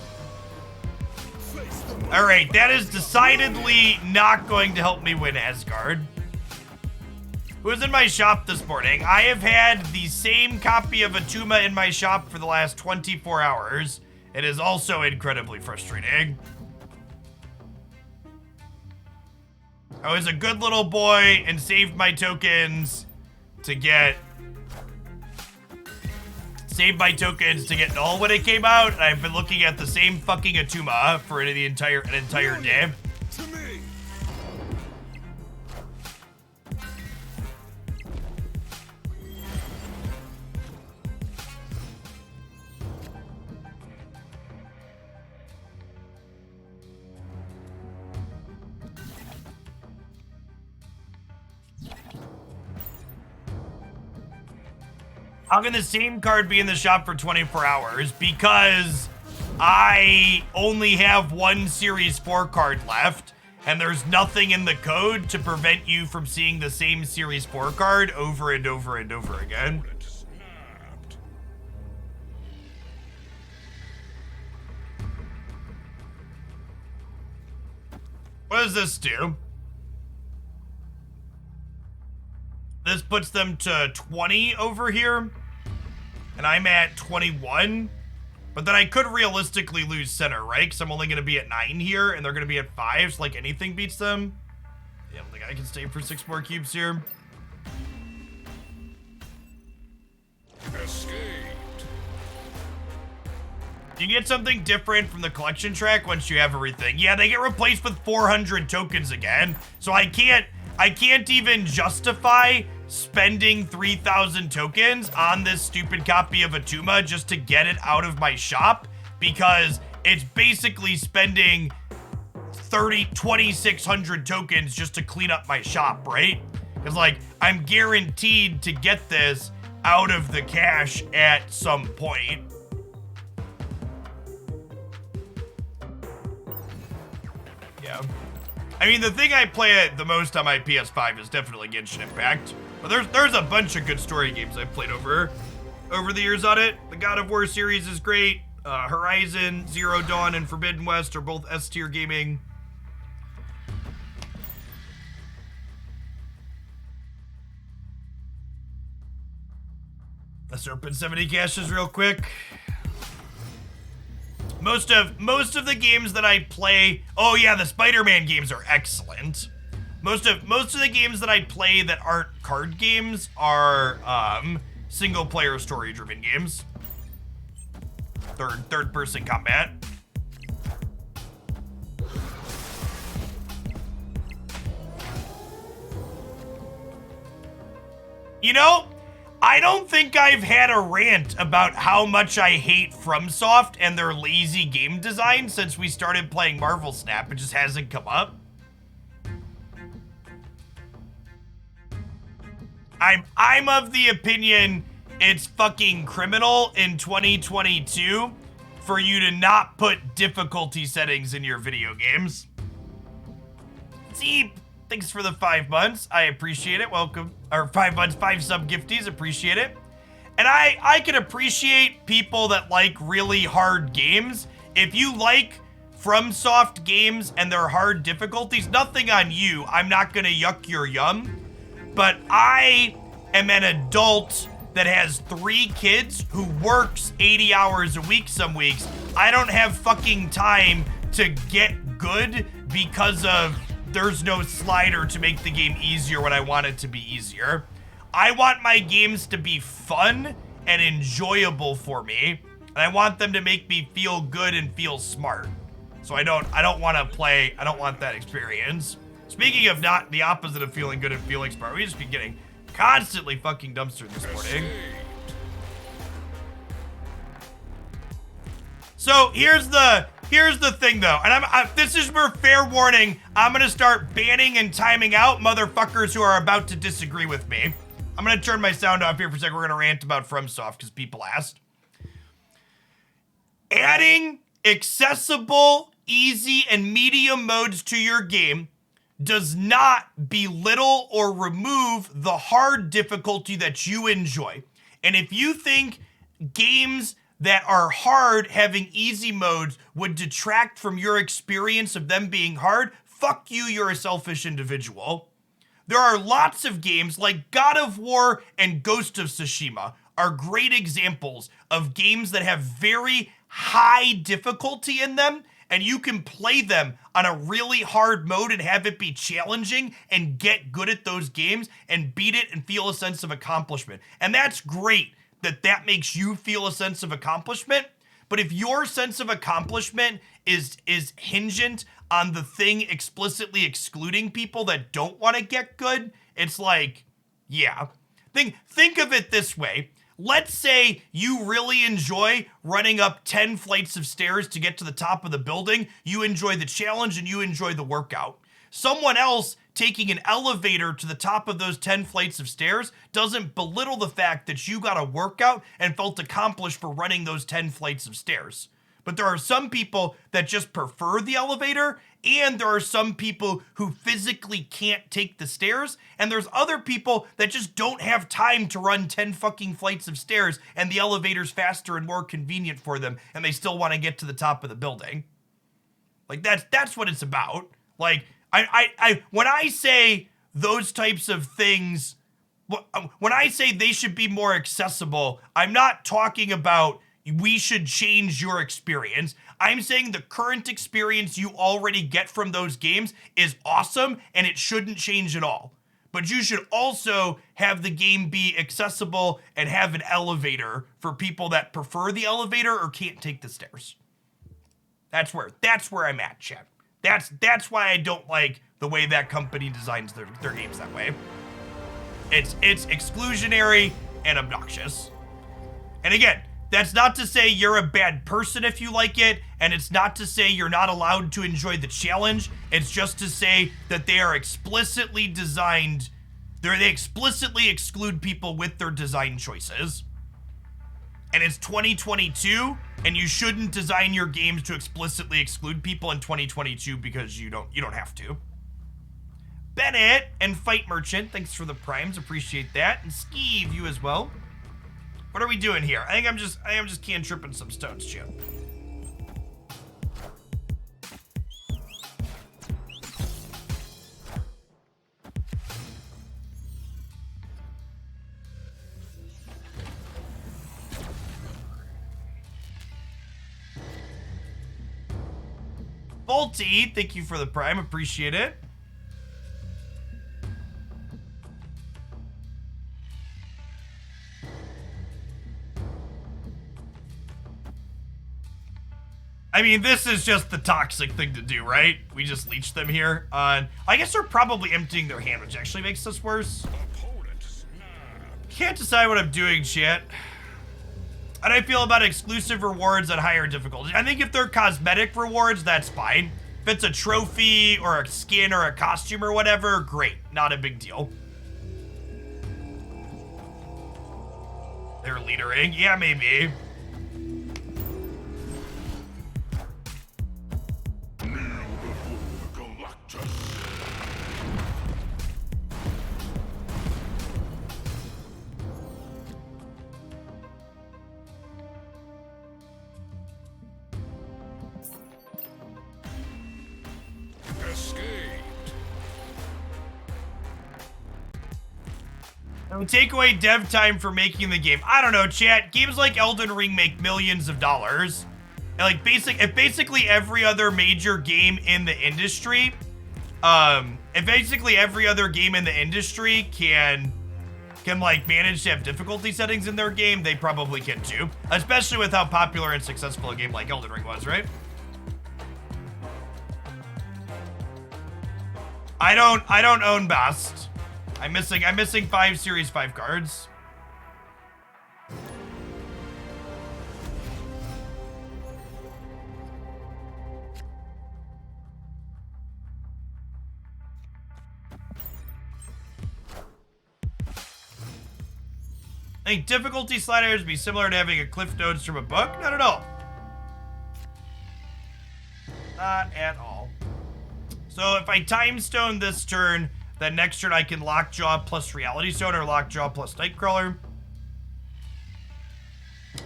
S1: All right, that is decidedly not going to help me win Asgard. Who was in my shop this morning? I have had the same copy of Atuma in my shop for the last 24 hours. It is also incredibly frustrating. I was a good little boy and saved my tokens to get Knull when it came out, and I've been looking at the same fucking Atuma for an entire day.
S2: To me.
S1: How can the same card be in the shop for 24 hours? Because I only have one Series 4 card left, and there's nothing in the code to prevent you from seeing the same Series 4 card over and over and over again.
S2: Snapped.
S1: What does this do? This puts them to 20 over here, and I'm at 21. But then I could realistically lose center, right? Because I'm only going to be at 9 here, and they're going to be at 5, so like anything beats them. Yeah, I don't think I can stay for 6 more cubes here.
S2: Escaped.
S1: You get something different from the collection track once you have everything. Yeah, they get replaced with 400 tokens again, so I can't even justify spending 3,000 tokens on this stupid copy of Atuma just to get it out of my shop, because it's basically spending 2,600 tokens just to clean up my shop, right? Because like, I'm guaranteed to get this out of the cache at some point. Yeah. I mean, the thing I play the most on my PS5 is definitely Genshin Impact. But there's a bunch of good story games I've played over the years on it. The God of War series is great. Horizon, Zero Dawn, and Forbidden West are both S-tier gaming. Let's open 70 caches real quick. Most of the games that I play, oh yeah, the Spider-Man games are excellent. Most of the games that I play that aren't card games are single player story driven games. Third person combat. You know, I don't think I've had a rant about how much I hate FromSoft and their lazy game design since we started playing Marvel Snap. It just hasn't come up. I'm of the opinion it's fucking criminal in 2022 for you to not put difficulty settings in your video games. See, thanks for the 5 months. I appreciate it. Welcome. Or 5 months, 5 sub gifties. Appreciate it. And I can appreciate people that like really hard games. If you like FromSoft games and their hard difficulties, nothing on you. I'm not gonna yuck your yum. But I am an adult that has 3 kids who works 80 hours a week some weeks. I don't have fucking time to get good because of there's no slider to make the game easier when I want it to be easier. I want my games to be fun and enjoyable for me, and I want them to make me feel good and feel smart. So I don't want to play, I don't want that experience. Speaking of not the opposite of feeling good and feeling smart, we just been getting constantly fucking dumpstered this morning. So here's the thing though, and this is where, fair warning, I'm gonna start banning and timing out motherfuckers who are about to disagree with me. I'm gonna turn my sound off here for a second. We're gonna rant about FromSoft because people asked. Adding accessible, easy, and medium modes to your game does not belittle or remove the hard difficulty that you enjoy. And if you think games that are hard having easy modes would detract from your experience of them being hard, fuck you, you're a selfish individual. There are lots of games like God of War and Ghost of Tsushima are great examples of games that have very high difficulty in them, and you can play them on a really hard mode and have it be challenging and get good at those games and beat it and feel a sense of accomplishment. And that's great that makes you feel a sense of accomplishment. But if your sense of accomplishment is hingent on the thing explicitly excluding people that don't want to get good, it's like, yeah. Think of it this way. Let's say you really enjoy running up 10 flights of stairs to get to the top of the building. You enjoy the challenge and you enjoy the workout. Someone else taking an elevator to the top of those 10 flights of stairs doesn't belittle the fact that you got a workout and felt accomplished for running those 10 flights of stairs. But there are some people that just prefer the elevator, and there are some people who physically can't take the stairs, and there's other people that just don't have time to run 10 fucking flights of stairs, and the elevator's faster and more convenient for them, and they still want to get to the top of the building. Like, that's what it's about. Like, when I say those types of things, when I say they should be more accessible, I'm not talking about we should change your experience. I'm saying the current experience you already get from those games is awesome and it shouldn't change at all. But you should also have the game be accessible and have an elevator for people that prefer the elevator or can't take the stairs. That's where I'm at, chat. That's why I don't like the way that company designs their games that way. It's exclusionary and obnoxious. And again, that's not to say you're a bad person if you like it, and it's not to say you're not allowed to enjoy the challenge. It's just to say that they are explicitly designed, they explicitly exclude people with their design choices. And it's 2022, and you shouldn't design your games to explicitly exclude people in 2022 because you don't have to. Bennett and Fight Merchant, thanks for the primes, appreciate that. And Skeeve, you as well. What are we doing here? I am just cantripping some stones, Jim. Bolty, thank you for the prime, appreciate it. I mean, this is just the toxic thing to do, right? We just leech them here on... I guess they're probably emptying their hand, which actually makes this worse.
S2: Opponent snapped.
S1: Can't decide what I'm doing, chat. How do I feel about exclusive rewards at higher difficulty? I think if they're cosmetic rewards, that's fine. If it's a trophy or a skin or a costume or whatever, great. Not a big deal. They're leadering. Yeah, maybe.
S2: Kneel before Galactus.
S1: Take away dev time for making the game. I don't know, chat. Games like Elden Ring make millions of dollars. And like basically every other major game in the industry, if basically every other game in the industry can like manage to have difficulty settings in their game, they probably can too. Especially with how popular and successful a game like Elden Ring was, right? I don't own Bast. I'm missing 5 Series 5 cards. I think difficulty sliders would be similar to having a cliff notes from a book. Not at all. Not at all. So if I time stone this turn, then next turn I can Lockjaw plus Reality Stone or Lockjaw plus Nightcrawler.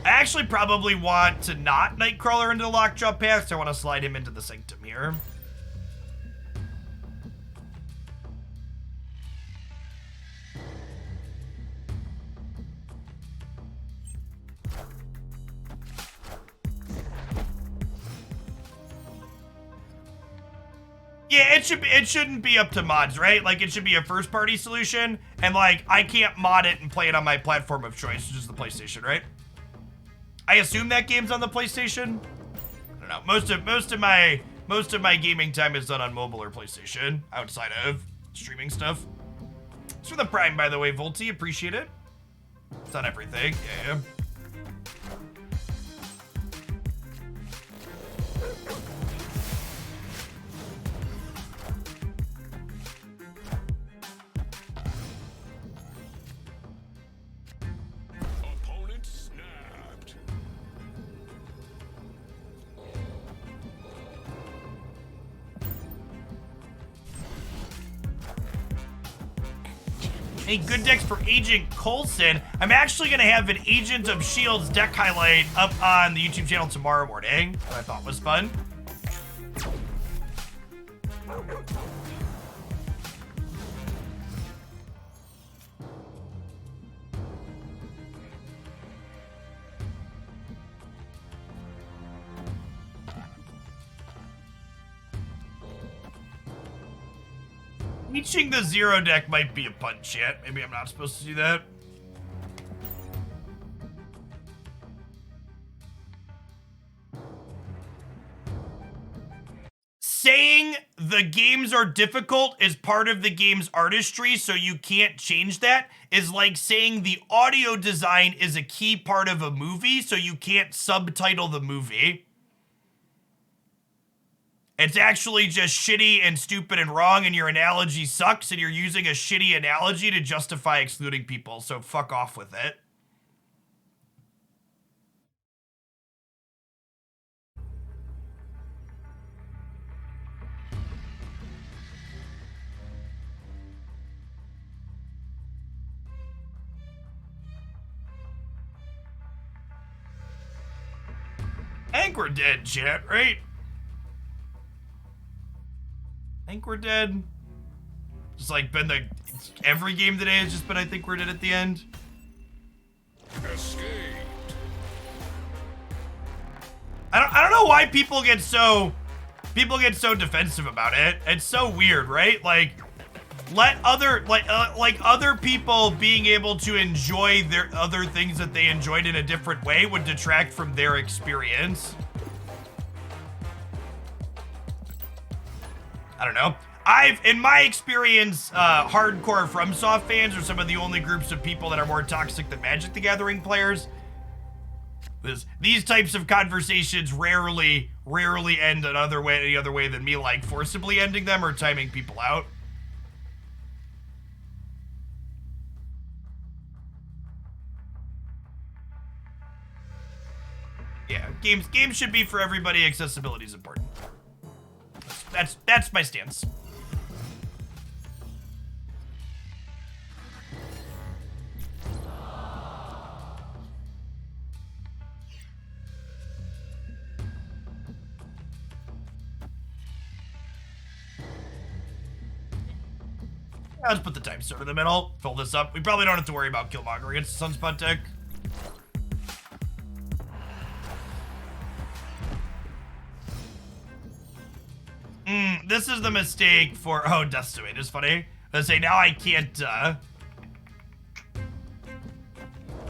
S1: I actually probably want to not Nightcrawler into the Lockjaw path, so I want to slide him into the Sanctum here. Yeah, it shouldn't be up to mods, right? Like, it should be a first-party solution, and like, I can't mod it and play it on my platform of choice, which is the PlayStation, right? I assume that game's on the PlayStation. I don't know. Most of my gaming time is done on mobile or PlayStation, outside of streaming stuff. Thanks for the Prime, by the way, Volty. Appreciate it. It's on everything. Yeah.
S2: Opponent snapped.
S1: Hey, good decks for Agent Coulson. I'm actually going to have an Agent of Shields deck highlight up on the YouTube channel tomorrow morning, that I thought was fun. Reaching the zero deck might be a punch yet. Maybe I'm not supposed to do that. Saying the games are difficult is part of the game's artistry, so you can't change that, is like saying the audio design is a key part of a movie, so you can't subtitle the movie. It's actually just shitty and stupid and wrong, and your analogy sucks, and you're using a shitty analogy to justify excluding people, so fuck off with it. I think we're dead, chat, right? I think we're dead. Just like been the every game today has just been I think we're dead at the end.
S2: Escaped.
S1: I don't know why people get so defensive about it. It's so weird, right? Like let other other people being able to enjoy their other things that they enjoyed in a different way would detract from their experience. I don't know. in my experience, hardcore FromSoft fans are some of the only groups of people that are more toxic than Magic the Gathering players. These types of conversations rarely end any other way than me, like, forcibly ending them or timing people out. Yeah, games should be for everybody. Accessibility is important. That's my stance. Let's put the time stone in the middle. Fill this up. We probably don't have to worry about Killmonger against the Sunspot deck. This is the mistake for... Oh, Death's Domain is funny. I say, now I can't,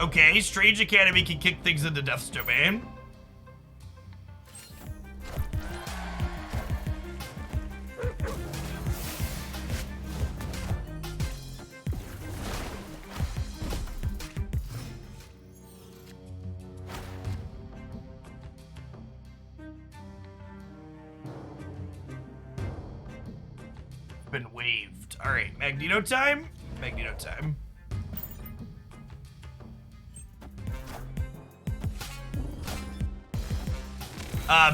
S1: Okay, Strange Academy can kick things into Death's Domain. Been waived. All right, Magneto time. Magneto time.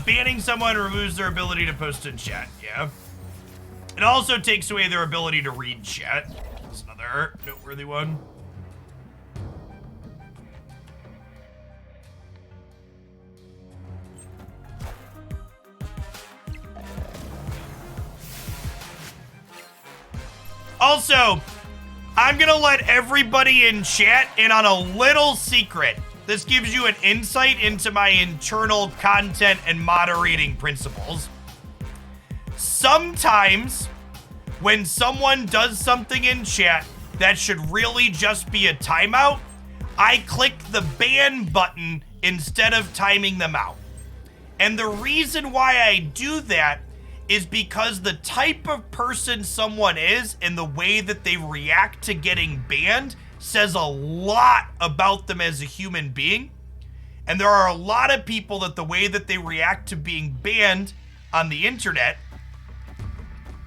S1: Banning someone removes their ability to post in chat. Yeah. It also takes away their ability to read chat. That's another noteworthy one. Also, I'm gonna let everybody in chat in on a little secret. This gives you an insight into my internal content and moderating principles. Sometimes, when someone does something in chat that should really just be a timeout, I click the ban button instead of timing them out. And the reason why I do that is because the type of person someone is and the way that they react to getting banned says a lot about them as a human being. And there are a lot of people that the way that they react to being banned on the internet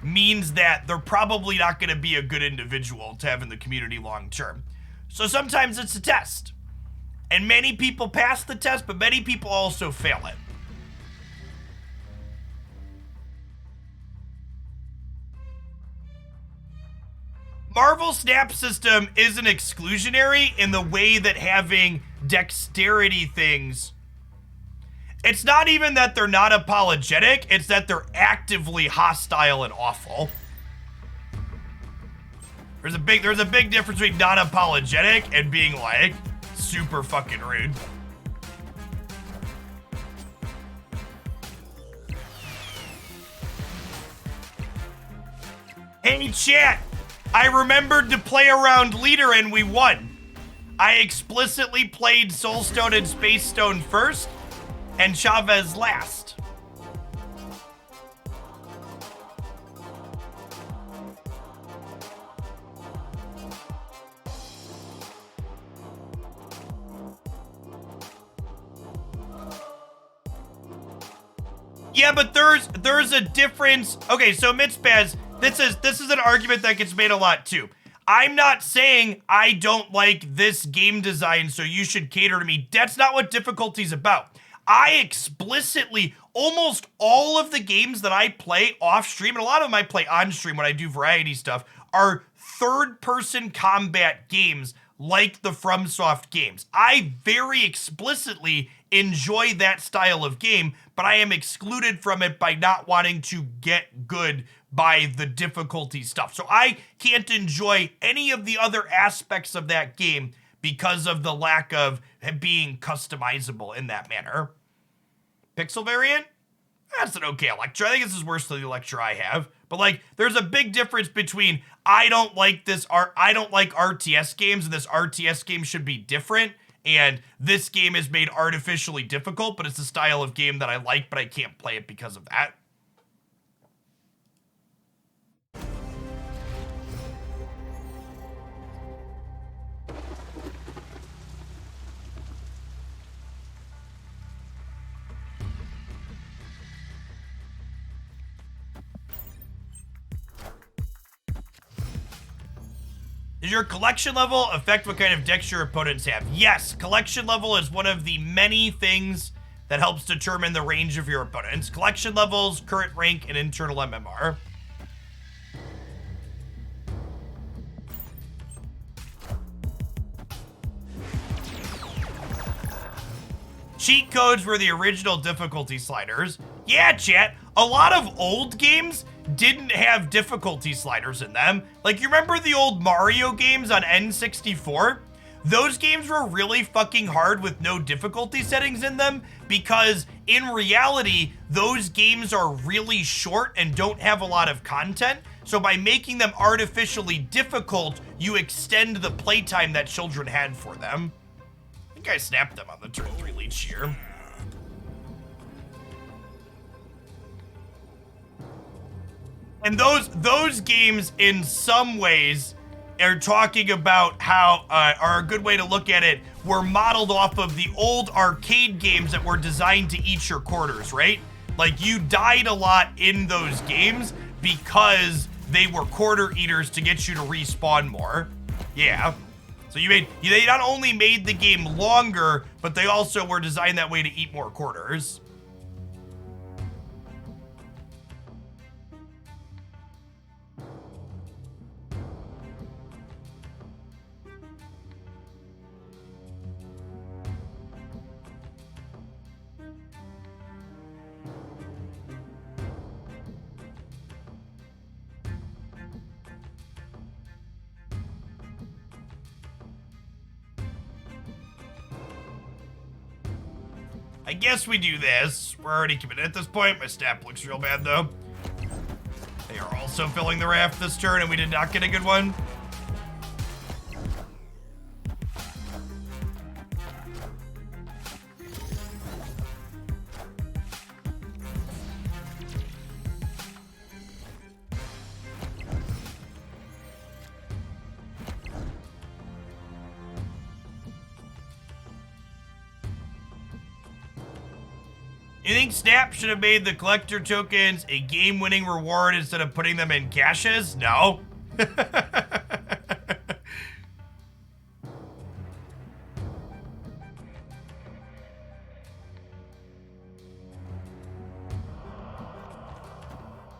S1: means that they're probably not going to be a good individual to have in the community long term. So sometimes it's a test. And many people pass the test, but many people also fail it. Marvel Snap System isn't exclusionary in the way that having dexterity things... It's not even that they're not apologetic, it's that they're actively hostile and awful. There's a big difference between not apologetic and being like super fucking rude. Hey chat, I remembered to play around leader and we won. I explicitly played Soulstone and Space Stone first and Chavez last. Yeah, but there's a difference. Okay, so Mitzbaz, this is an argument that gets made a lot too. I'm not saying I don't like this game design, so you should cater to me. That's not what difficulty's about. I explicitly, almost all of the games that I play off stream, and a lot of them I play on stream when I do variety stuff, are third-person combat games like the FromSoft games. I very explicitly enjoy that style of game, but I am excluded from it by not wanting to get good by the difficulty stuff. So I can't enjoy any of the other aspects of that game because of the lack of being customizable in that manner. Pixel variant? That's an okay Electra. I think this is worse than the Electra I have. But like, there's a big difference between I don't like RTS games and this RTS game should be different, and this game is made artificially difficult, but it's a style of game that I like, but I can't play it because of that. Does your collection level affect what kind of decks your opponents have? Yes, collection level is one of the many things that helps determine the range of your opponents. Collection levels, current rank, and internal MMR. Cheat codes were the original difficulty sliders. Yeah, chat. A lot of old games didn't have difficulty sliders in them. Like, you remember the old Mario games on N64? Those games were really fucking hard with no difficulty settings in them because, in reality, those games are really short and don't have a lot of content. So by making them artificially difficult, you extend the playtime that children had for them. I think I snapped them on the turn 3 leech here. And those games, in some ways, are talking about how, are a good way to look at it, were modeled off of the old arcade games that were designed to eat your quarters, right? Like, you died a lot in those games because they were quarter eaters to get you to respawn more. Yeah. So they not only made the game longer, but they also were designed that way to eat more quarters. I guess we do this. We're already committed at this point. My snap looks real bad, though. They are also filling the raft this turn, and we did not get a good one. You think Snap should have made the collector tokens a game-winning reward instead of putting them in caches? No.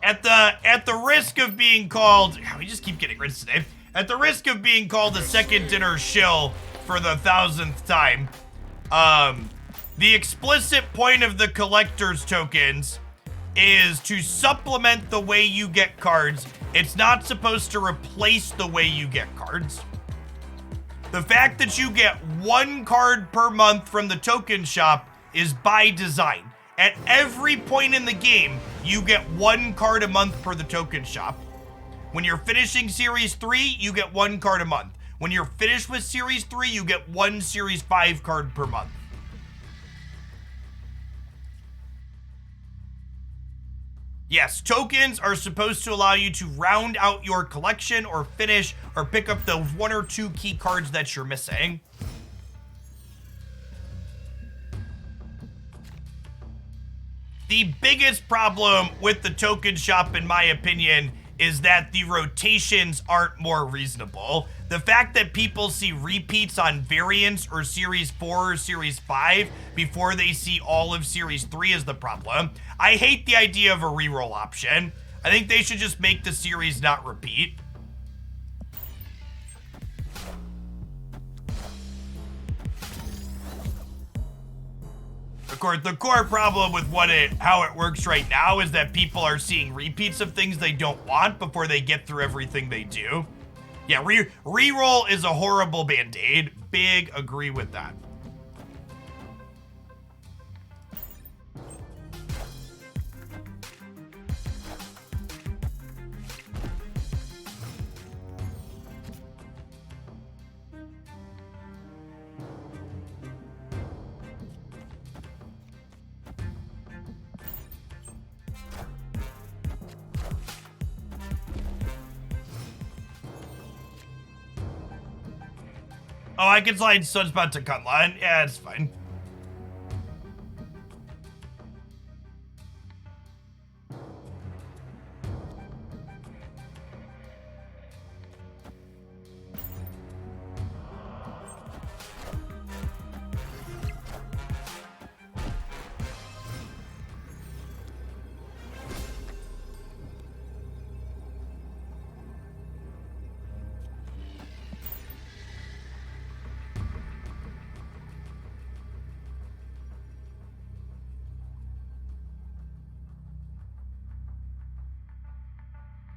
S1: At the risk of being called, we just keep getting rid today. At the risk of being called the second dinner shill for the 1000th time, the explicit point of the collector's tokens is to supplement the way you get cards. It's not supposed to replace the way you get cards. The fact that you get 1 card per month from the token shop is by design. At every point in the game, you get 1 card a month per the token shop. When you're finishing Series 3, you get 1 card a month. When you're finished with Series 3, you get 1 Series 5 card per month. Yes, tokens are supposed to allow you to round out your collection or finish or pick up the 1 or 2 key cards that you're missing. The biggest problem with the token shop, in my opinion, is that the rotations aren't more reasonable. The fact that people see repeats on variants or Series 4 or Series 5 before they see all of Series 3 is the problem. I hate the idea of a reroll option. I think they should just make the series not repeat. Of course, the core problem with how it works right now is that people are seeing repeats of things they don't want before they get through everything they do. Yeah, reroll is a horrible band-aid. Big agree with that. Oh, I can slide Sunspot to Cutline. Yeah, it's fine.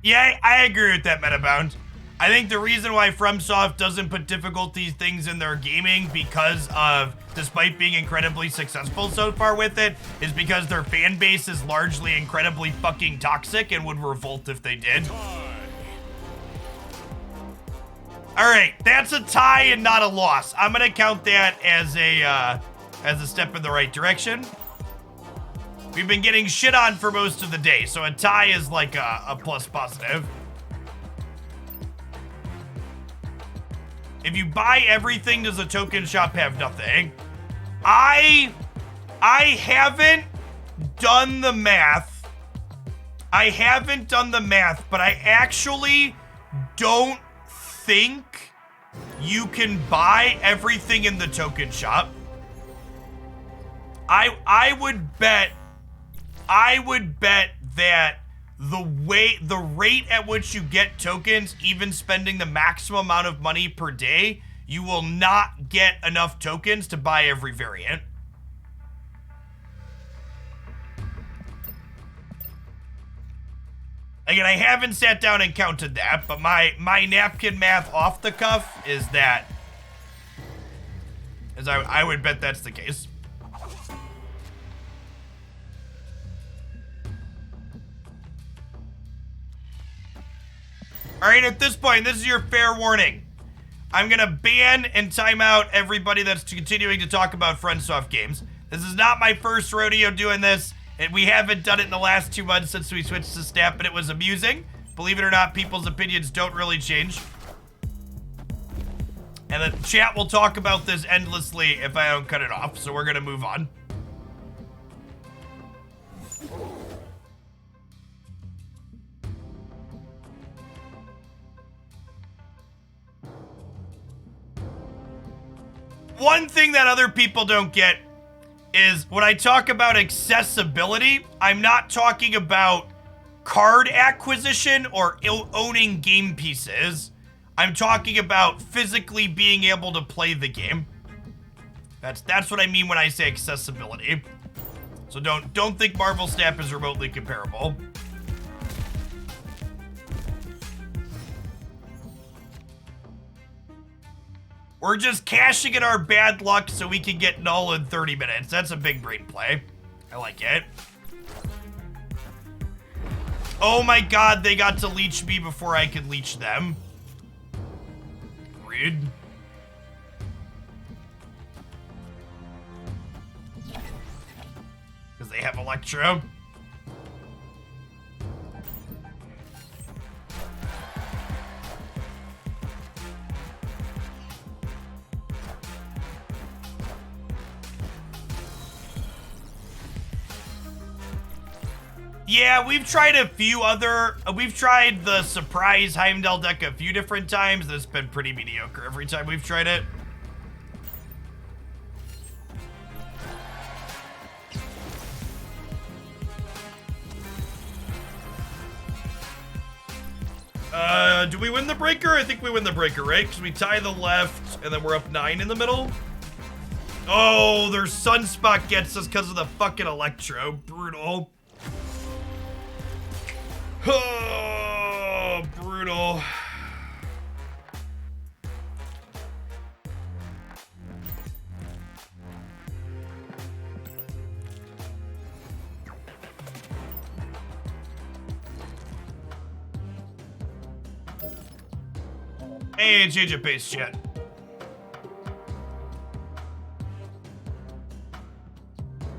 S1: Yeah, I agree with that, Metabound. I think the reason why FromSoft doesn't put difficulty things in their gaming because of, despite being incredibly successful so far with it, is because their fan base is largely incredibly fucking toxic and would revolt if they did. All right, that's a tie and not a loss. I'm gonna count that as a step in the right direction. We've been getting shit on for most of the day, so a tie is like a plus positive. If you buy everything, does the token shop have nothing? I haven't done the math. I haven't done the math, but I actually don't think you can buy everything in the token shop. I would bet that the rate at which you get tokens, even spending the maximum amount of money per day, you will not get enough tokens to buy every variant. Again, I haven't sat down and counted that, but my napkin math off the cuff is that, I would bet that's the case. All right, at this point, this is your fair warning. I'm gonna ban and time out everybody that's continuing to talk about FromSoft games. This is not my first rodeo doing this, and we haven't done it in the last 2 months since we switched to Snap, but it was amusing. Believe it or not, people's opinions don't really change. And the chat will talk about this endlessly if I don't cut it off, so we're gonna move on. One thing that other people don't get is when I talk about accessibility, I'm not talking about card acquisition or owning game pieces. I'm talking about physically being able to play the game. That's what I mean when I say accessibility. So don't think Marvel Snap is remotely comparable. We're just cashing in our bad luck so we can get Null in 30 minutes. That's a big brain play. I like it. Oh my god, they got to leech me before I could leech them. Rude. Because they have Electro. Yeah, we've tried we've tried the surprise Heimdall deck a few different times. It's been pretty mediocre every time we've tried it. Do we win the breaker? I think we win the breaker, right? Because we tie the left, and then we're up 9 in the middle. Oh, their Sunspot gets us because of the fucking Electro. Brutal. Oh, brutal. Hey, change of pace, chat.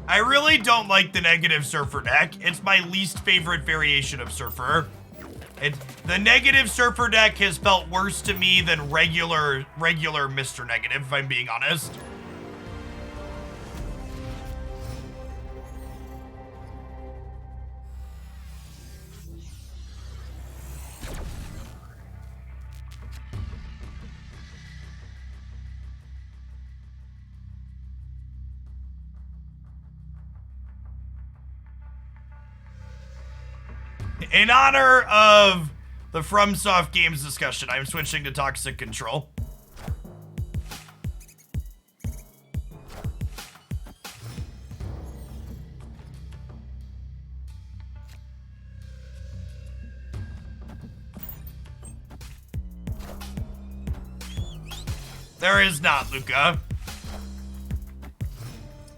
S1: I really don't like the negative Surfer deck. It's my least favorite variation of Surfer. The negative Surfer deck has felt worse to me than regular Mr. Negative, if I'm being honest. In honor of the FromSoft games discussion, I'm switching to Toxic Control. There is not, Luca.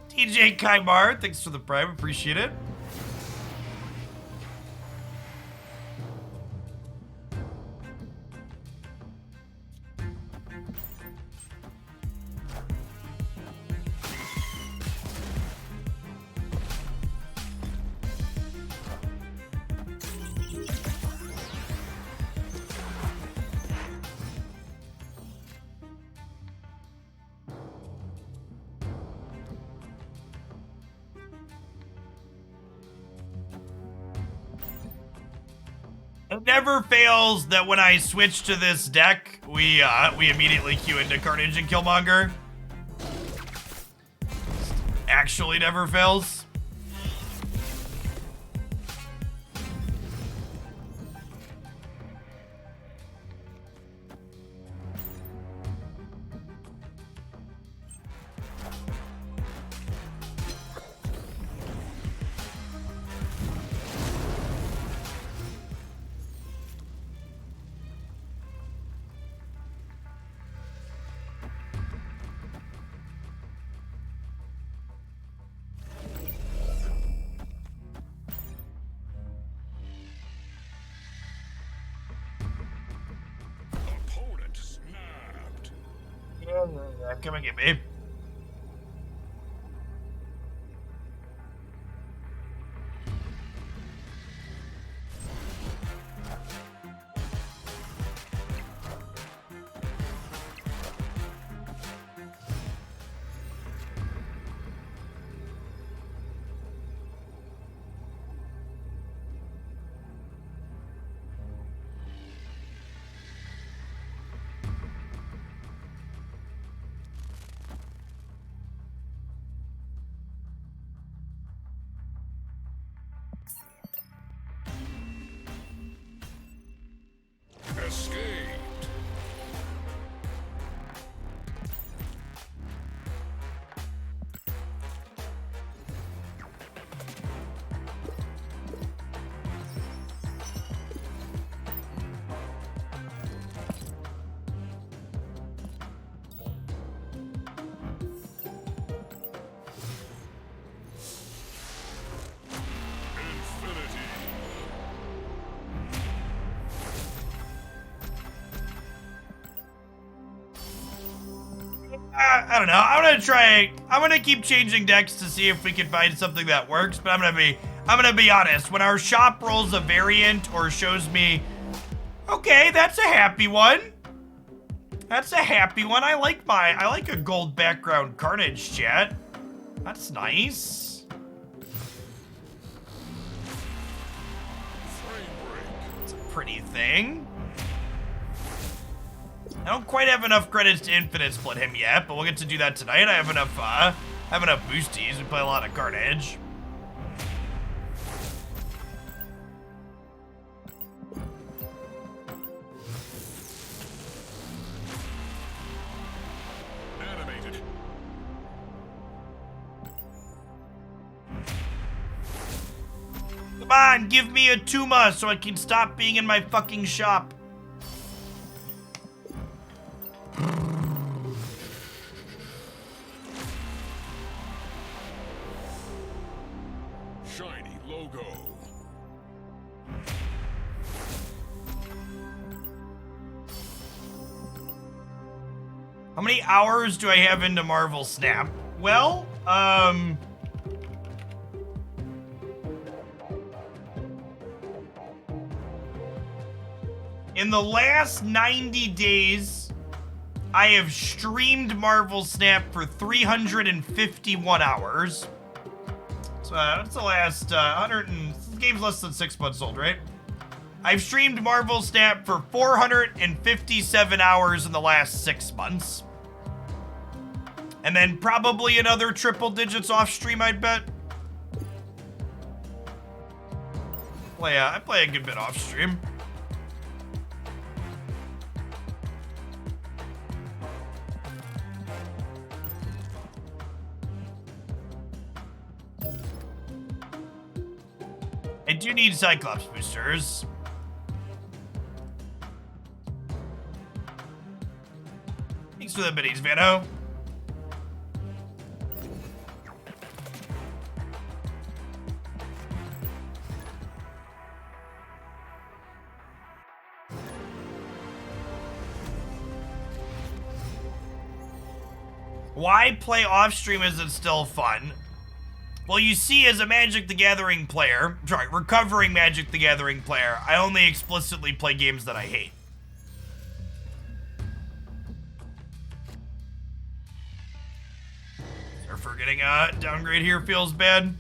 S1: TJ Kaimar, thanks for the prime. Appreciate it. It never fails that when I switch to this deck, we immediately queue into Carnage and Killmonger. Actually never fails.
S2: Opponent snapped.
S1: Come and get me.
S2: Escaped. Infinity.
S1: I don't know. I'm gonna keep changing decks to see if we can find something that works, but I'm gonna be honest. When our shop rolls a variant or shows me, okay, that's a happy one. That's a happy one. I like a gold background Carnage, chat. That's nice.
S2: Frame break.
S1: It's a pretty thing. I don't quite have enough credits to infinite split him yet, but we'll get to do that tonight. I have enough boosties. We play a lot of Carnage.
S2: Animated.
S1: Come on, give me a Tuma so I can stop being in my fucking shop.
S2: Shiny logo.
S1: How many hours do I have into Marvel Snap? Well, in the last 90 days, I have streamed Marvel Snap for 351 hours. So that's the last 100 and the game's less than 6 months old, right? I've streamed Marvel Snap for 457 hours in the last 6 months. And then probably another triple digits off stream, I'd bet. I play a good bit off stream. I do need Cyclops boosters. Thanks for the minis, Vano. Why play off stream? Is it still fun? Well, you see, as a Magic the Gathering player, recovering Magic the Gathering player, I only explicitly play games that I hate. Surfer getting a downgrade here feels bad.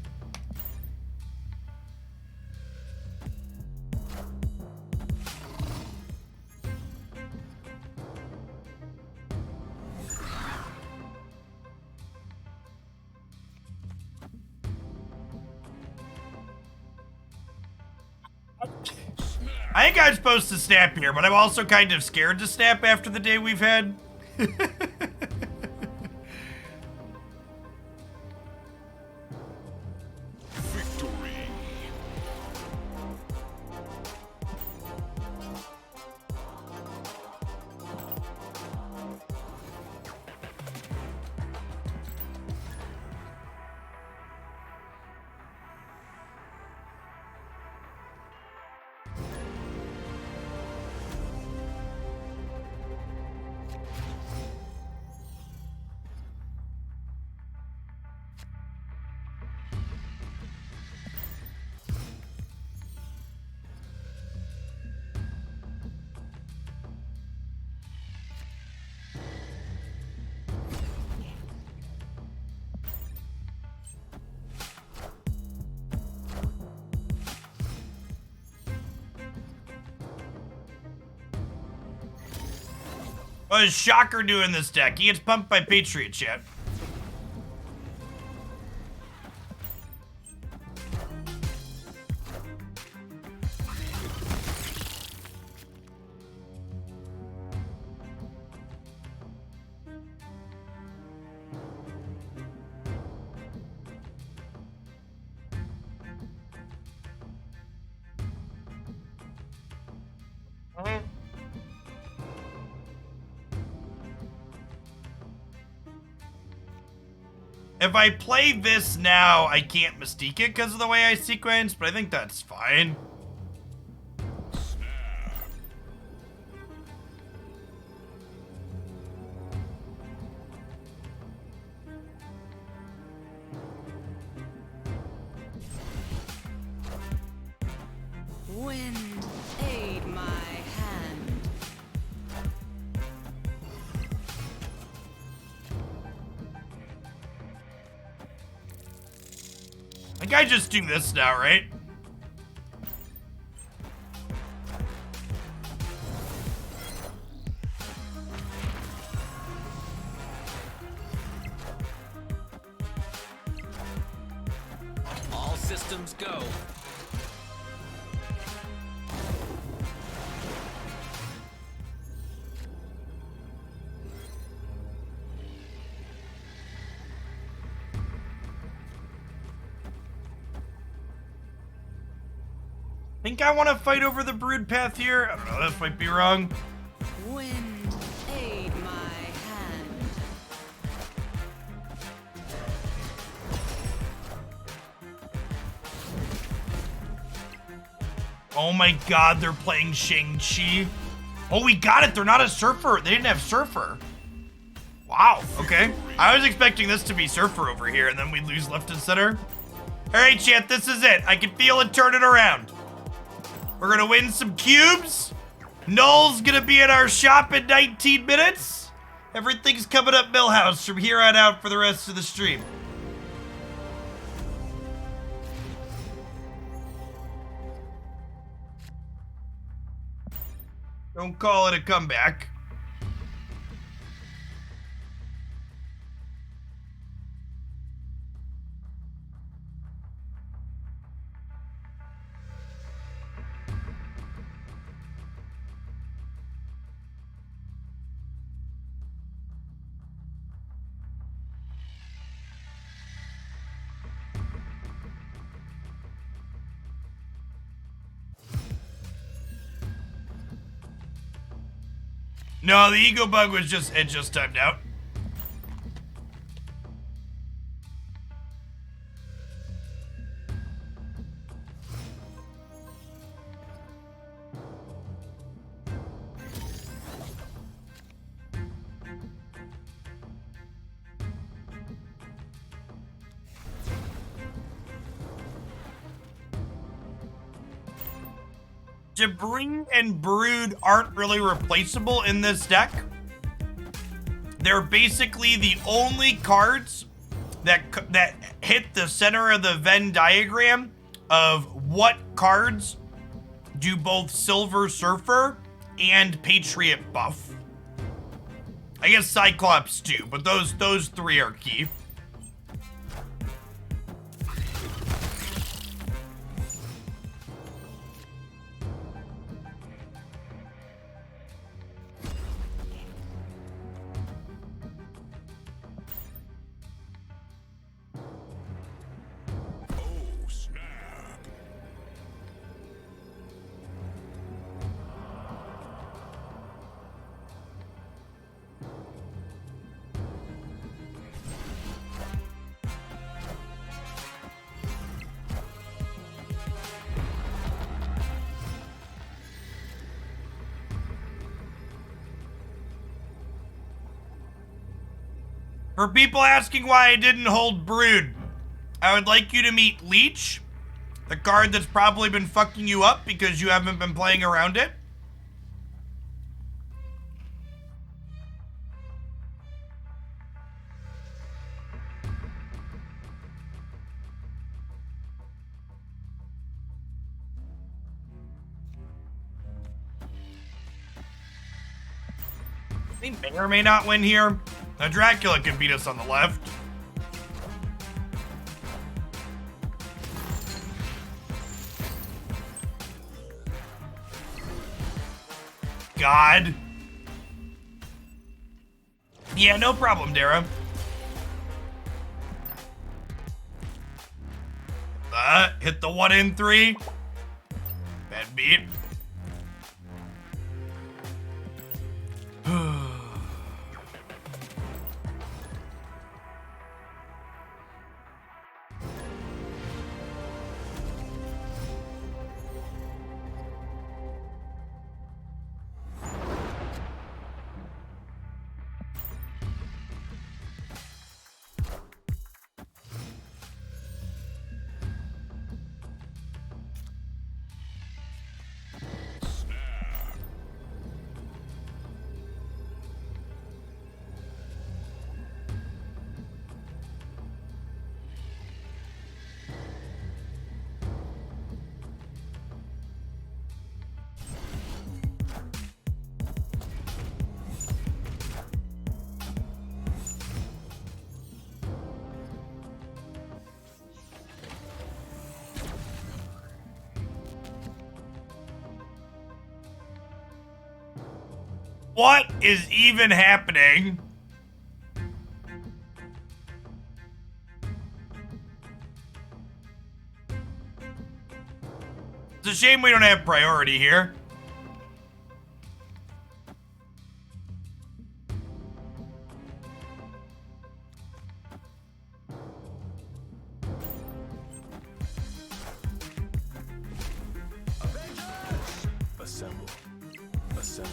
S1: I think I'm supposed to snap here, but I'm also kind of scared to snap after the day we've had.
S2: Victory.
S1: What is Shocker doing this deck? He gets pumped by Patriot chat. If I play this now, I can't Mystique it because of the way I sequence, but I think that's fine.
S5: Wind, aid my hand.
S1: I think I just do this now, right?
S6: All systems go.
S1: Think I want to fight over the Brood Path here? I don't know, this might be wrong.
S5: Wind, aid my hand.
S1: Oh my god, they're playing Shang-Chi. Oh, we got it. They're not a Surfer. They didn't have Surfer. Wow, okay. I was expecting this to be Surfer over here, and then we lose left and center. All right, chat, this is it. I can feel it turning around. We're gonna win some cubes. Null's gonna be at our shop in 19 minutes. Everything's coming up Millhouse from here on out for the rest of the stream. Don't call it a comeback. No, the ego bug was just, it just timed out. Debris and Brood aren't really replaceable in this deck. They're basically the only cards that hit the center of the Venn diagram of what cards do both Silver Surfer and Patriot buff. I guess Cyclops too, but those three are key. For people asking why I didn't hold Brood, I would like you to meet Leech, the card that's probably been fucking you up because you haven't been playing around it. He may or may not win here. Now Dracula can beat us on the left. God. Yeah, no problem, Dara. Hit the 1 in 3. Bad beat. What is even happening? It's a shame we don't have priority here.
S7: Assemble. Assemble.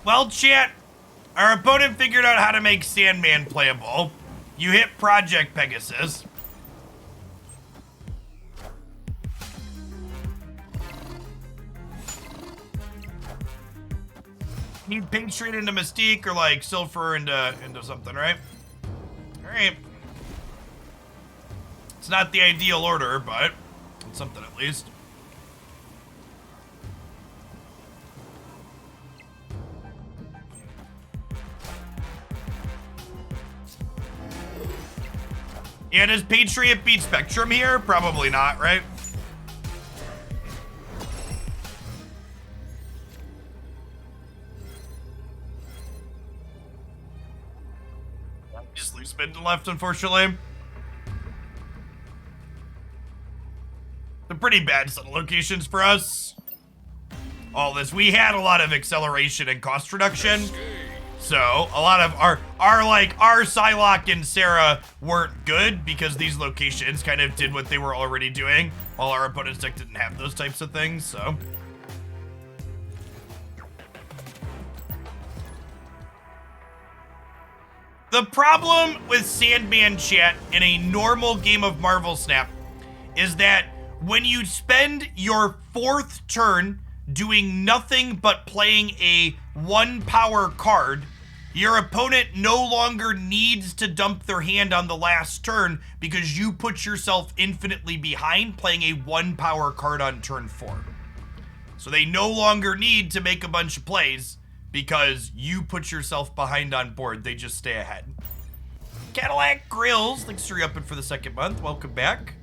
S1: Well, chat, our opponent figured out how to make Sandman playable. You hit Project Pegasus. Need pink straight into Mystique or like Silver into something, right? All right. It's not the ideal order, but it's something at least. Yeah, does Patriot beat Spectrum here? Probably not, right? Minden left, unfortunately. They're pretty bad set of locations for us. All this, we had a lot of acceleration and cost reduction. So a lot of our Psylocke and Sarah weren't good because these locations kind of did what they were already doing, while our opponent's deck didn't have those types of things, so. The problem with Sandman chat in a normal game of Marvel Snap is that when you spend your 4th turn doing nothing but playing a 1 power card, your opponent no longer needs to dump their hand on the last turn because you put yourself infinitely behind playing a 1 power card on turn 4. So they no longer need to make a bunch of plays because you put yourself behind on board. They just stay ahead. Cadillac Grills, thanks for re-upping for the 2nd month. Welcome back.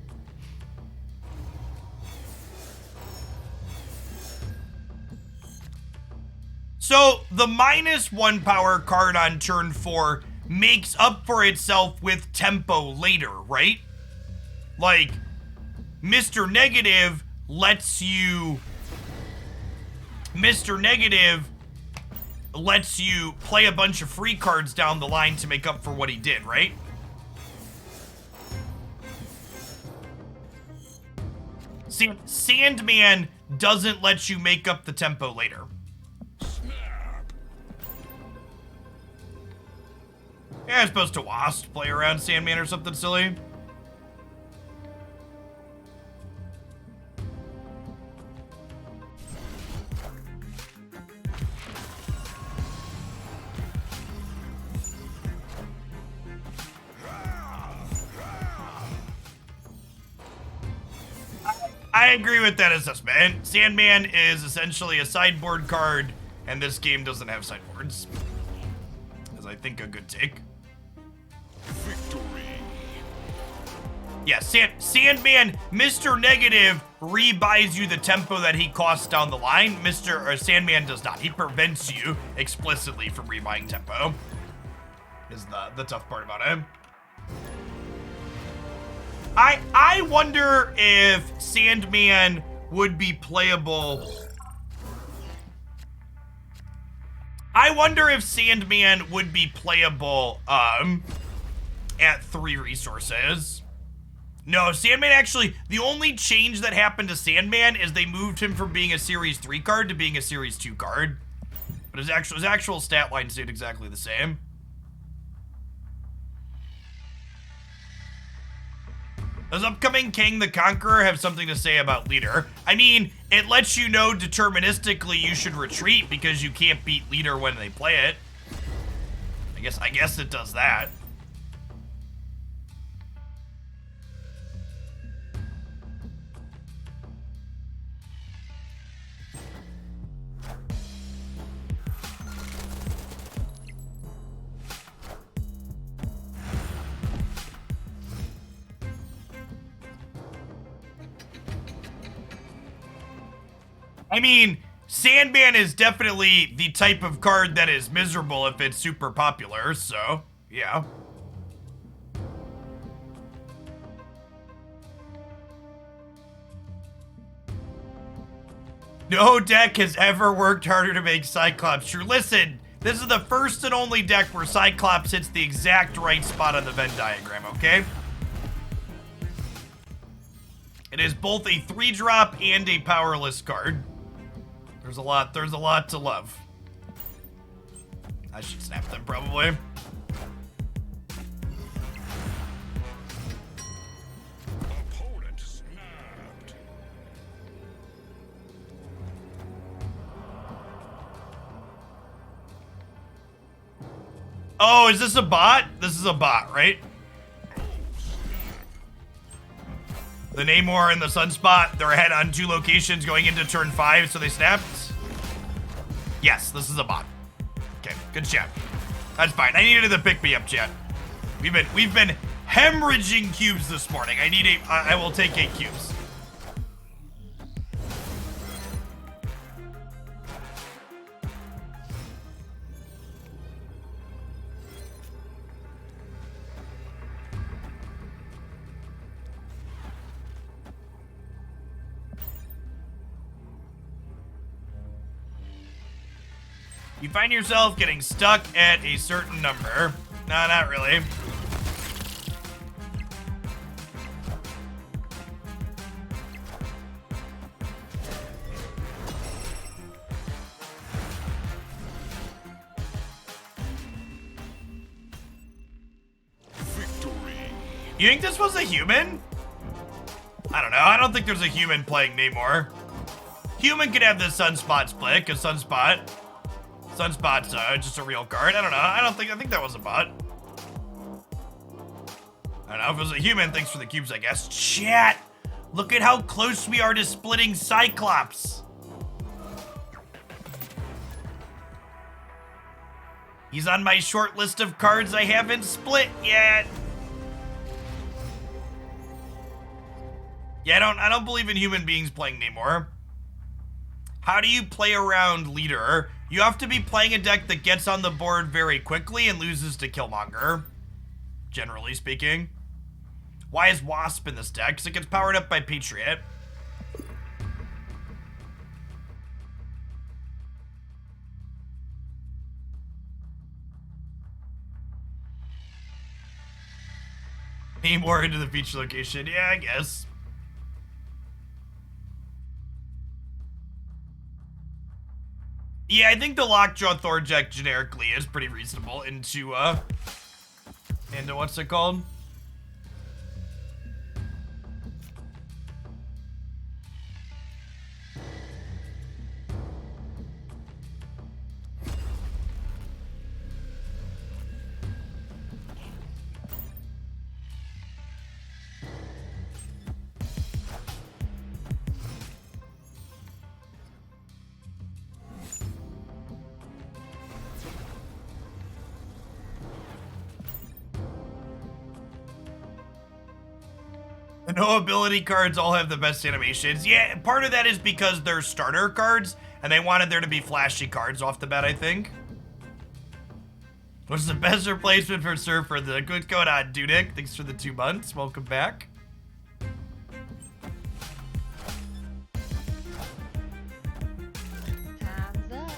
S1: So the -1 power card on turn 4 makes up for itself with tempo later, right? Like, Mr. Negative lets you play a bunch of free cards down the line to make up for what he did, right? Sandman doesn't let you make up the tempo later. Yeah, I'm supposed to Wasp play around Sandman or something silly. I agree with that assessment. Sandman is essentially a sideboard card, and this game doesn't have sideboards. As I think a good take.
S2: Victory.
S1: Yeah, Sandman, Mr. Negative rebuys you the tempo that he costs down the line. Sandman does not. He prevents you explicitly from rebuying tempo. Is the tough part about him. I wonder if Sandman would be playable. I wonder if Sandman would be playable at 3 resources. No, Sandman actually, the only change that happened to Sandman is they moved him from being a Series 3 card to being a Series 2 card. But his actual stat line stayed exactly the same. Does upcoming King the Conqueror have something to say about Leader? I mean, it lets you know deterministically you should retreat because you can't beat Leader when they play it. I guess it does that. I mean, Sandman is definitely the type of card that is miserable if it's super popular, so, yeah. No deck has ever worked harder to make Cyclops true. Listen, this is the first and only deck where Cyclops hits the exact right spot on the Venn diagram, okay? It is both a 3-drop and a powerless card. There's a lot to love. I should snap them probably.
S2: Opponent snapped.
S1: Oh, is this a bot? This is a bot, right? The Namor and the Sunspot, they're ahead on 2 locations going into turn 5, so they snapped. Yes, this is a bot. Okay, good chat. That's fine. I needed the pick-me-up chat. We've been hemorrhaging cubes this morning. I will take 8 cubes. You find yourself getting stuck at a certain number. No, not really. You think this was a human? I don't know. I don't think there's a human playing Namor. Human could have this Sunspot split, because Sunspot's just a real card. I don't know. I think that was a bot. I don't know. If it was a human, thanks for the cubes, I guess. Chat! Look at how close we are to splitting Cyclops. He's on my short list of cards I haven't split yet. Yeah, I don't believe in human beings playing Namor. How do you play around leader? You have to be playing a deck that gets on the board very quickly and loses to Killmonger, generally speaking. Why is Wasp in this deck? Because it gets powered up by Patriot. Namor into the feature location. Yeah, I guess. Yeah, I think the Lockjaw Thor deck generically is pretty reasonable into what's it called? The no ability cards all have the best animations. Yeah, part of that is because they're starter cards, and they wanted there to be flashy cards off the bat, I think. What's the best replacement for Surfer? The good going on, Dudek. Thanks for the 2 months. Welcome back.
S8: Time's up.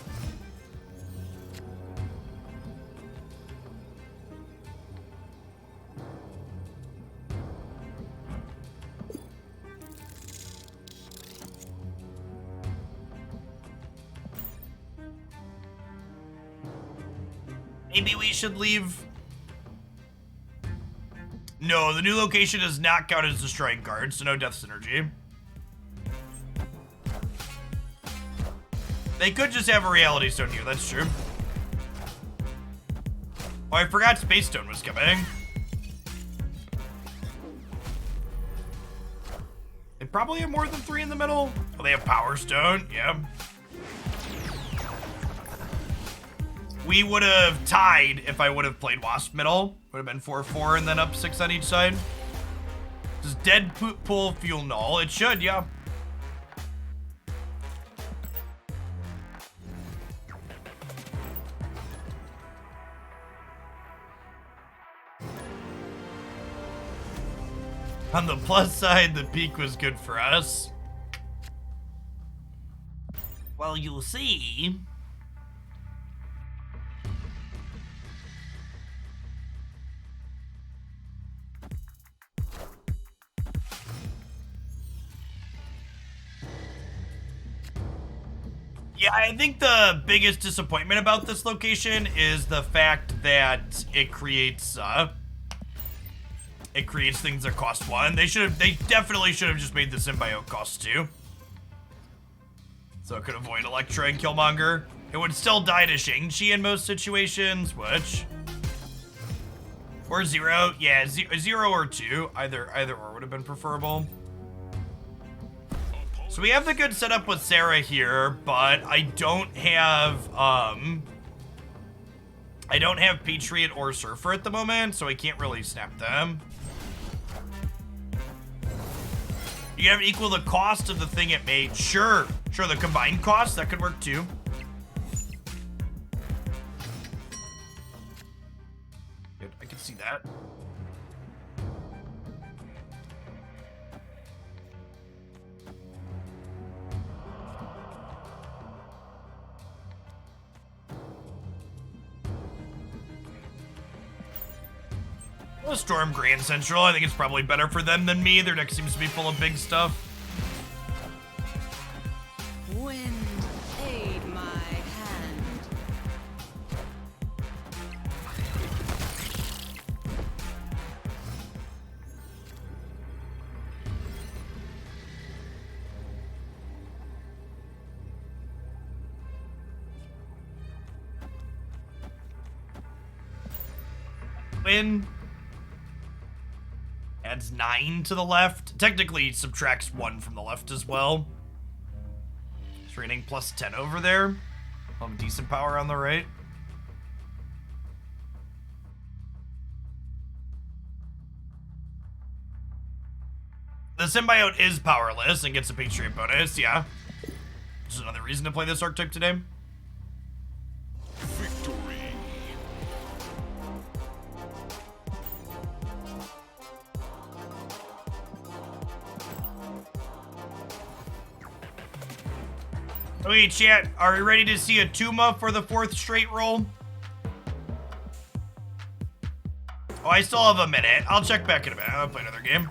S1: Maybe we should leave. No, the new location does not count as destroying cards, so no death synergy. They could just have a reality stone here, that's true. Oh, I forgot Space Stone was coming. They probably have more than 3 in the middle. Oh, they have Power Stone, yeah. We would have tied if I would have played Wasp middle. Would have been 4-4 and then up 6 on each side. Does Deadpool fuel Null? It should, yeah. On the plus side, the peak was good for us. Well, you'll see. Yeah, I think the biggest disappointment about this location is the fact that it creates things that cost 1. They definitely should have just made the symbiote cost 2. So it could avoid Elektra and Killmonger. It would still die to Shang-Chi in most situations, which... Or 0. Yeah, 0 or 2. Either or would have been preferable. So we have the good setup with Sarah here, but I don't have Patriot or Surfer at the moment, so I can't really snap them. You have to equal the cost of the thing it made. Sure, the combined cost, that could work too. Good, I can see that. A Storm Grand Central. I think it's probably better for them than me. Their deck seems to be full of big stuff.
S5: Wind, aid my hand.
S1: Win. Adds 9 to the left. Technically subtracts 1 from the left as well. Training plus 10 over there. Have decent power on the right. The symbiote is powerless and gets a Patriot bonus, yeah. Which is another reason to play this archetype today.
S2: Victory.
S1: Okay, chat, are we ready to see a Tuma for the 4th straight roll? Oh, I still have a minute. I'll check back in a minute. I'll play another game.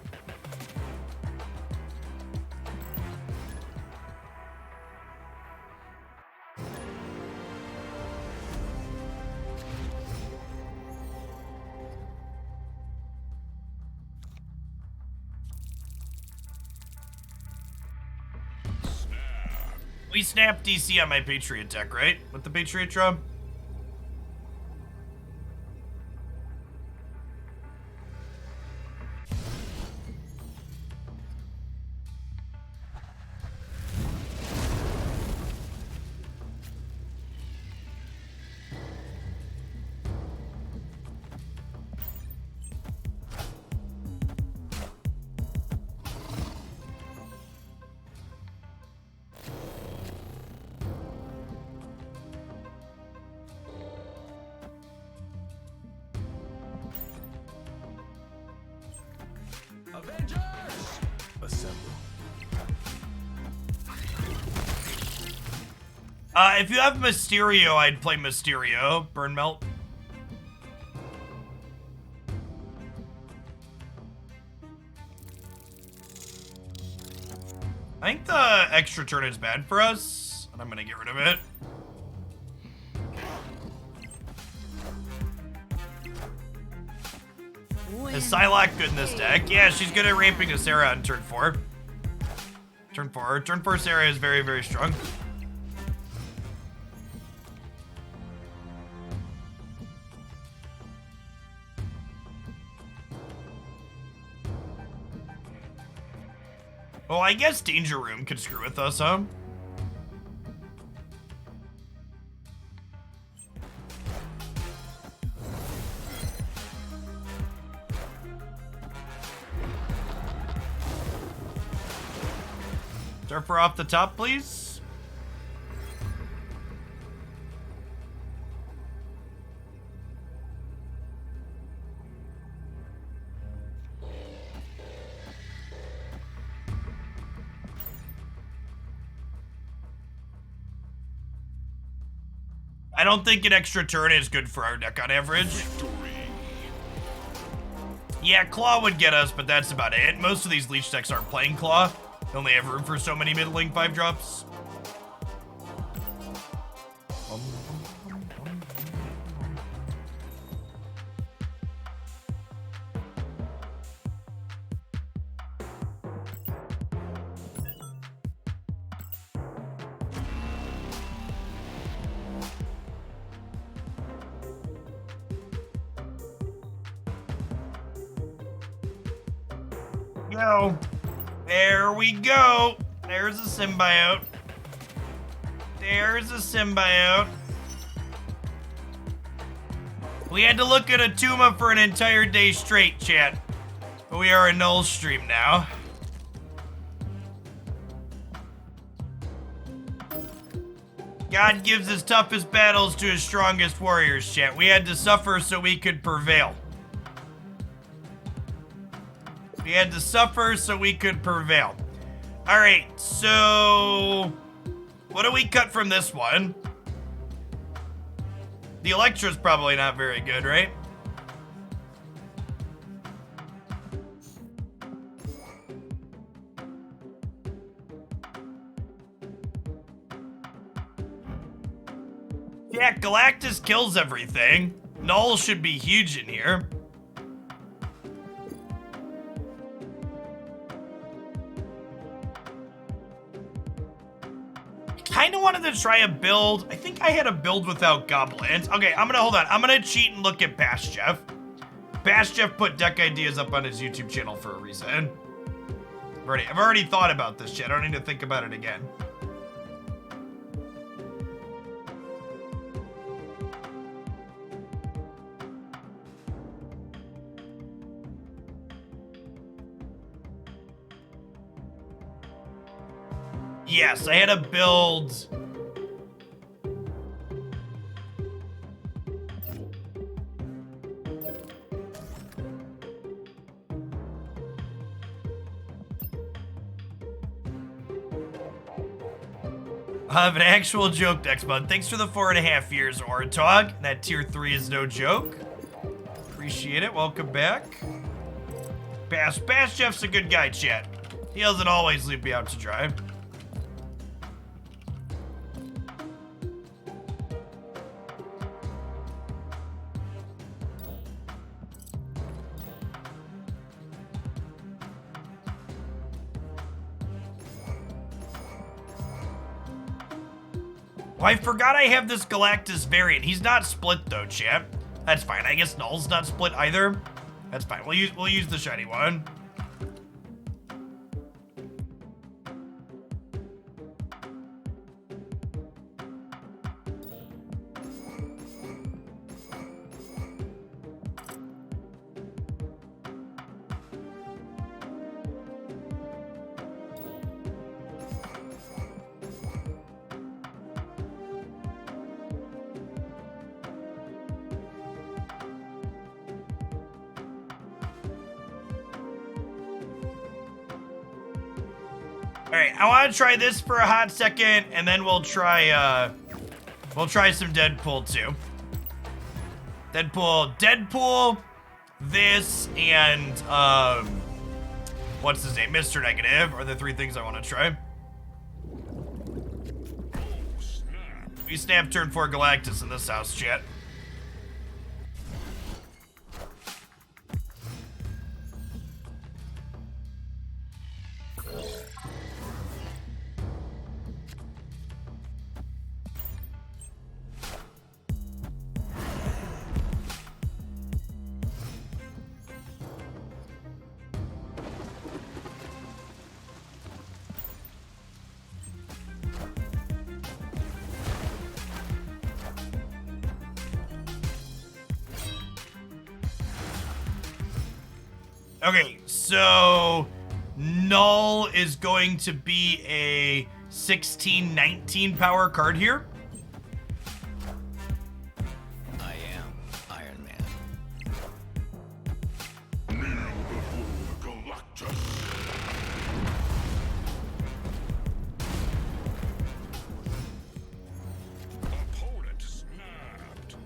S1: We snapped DC on my Patriot deck, right? With the Patriot draw?
S7: Assemble.
S1: If you have Mysterio, I'd play Mysterio. Burn Melt. I think the extra turn is bad for us, and I'm gonna get rid of it. Is Psylocke good in this deck? Yeah, she's good at raping to Sarah on turn 4. Turn 4. Turn 4 Sarah is very, very strong. Well, I guess Danger Room could screw with us, huh? Surfer off the top, please. I don't think an extra turn is good for our deck on average. Yeah, Claw would get us, but that's about it. Most of these Leech decks aren't playing Claw. They only have room for so many middling 5-drops. Go. There we go. There's a symbiote. There's a symbiote. We had to look at a Tuma for an entire day straight, chat. But we are a Null stream now. God gives his toughest battles to his strongest warriors, chat. We had to suffer so we could prevail. We had to suffer so we could prevail. All right, so what do we cut from this one? The Electra's probably not very good, right? Yeah, Galactus kills everything. Null should be huge in here. Kind of wanted to try a build. I think I had a build without goblins. Okay, hold on. I'm gonna cheat and look at Bash Jeff. Bash Jeff put deck ideas up on his YouTube channel for a reason. I've already thought about this shit. I don't need to think about it again. Yes, I had a build. I have an actual joke next month. Thanks for the 4.5 years, Oratog. That tier 3 is no joke. Appreciate it. Welcome back. Bash Jeff's a good guy, chat. He doesn't always leave me out to dry. Oh, I forgot I have this Galactus variant. He's not split though, chat. That's fine. I guess Null's not split either. That's fine. We'll use the shiny one. Alright, I want to try this for a hot second, and then we'll try some Deadpool too. Deadpool, this, and, what's his name? Mr. Negative are the 3 things I want to try. We snap turn 4 Galactus in this house, chat. Okay, so Null is going to be a 16-19 power card here.
S6: I am Iron Man.
S2: Kneel before Galactus. Opponent snapped.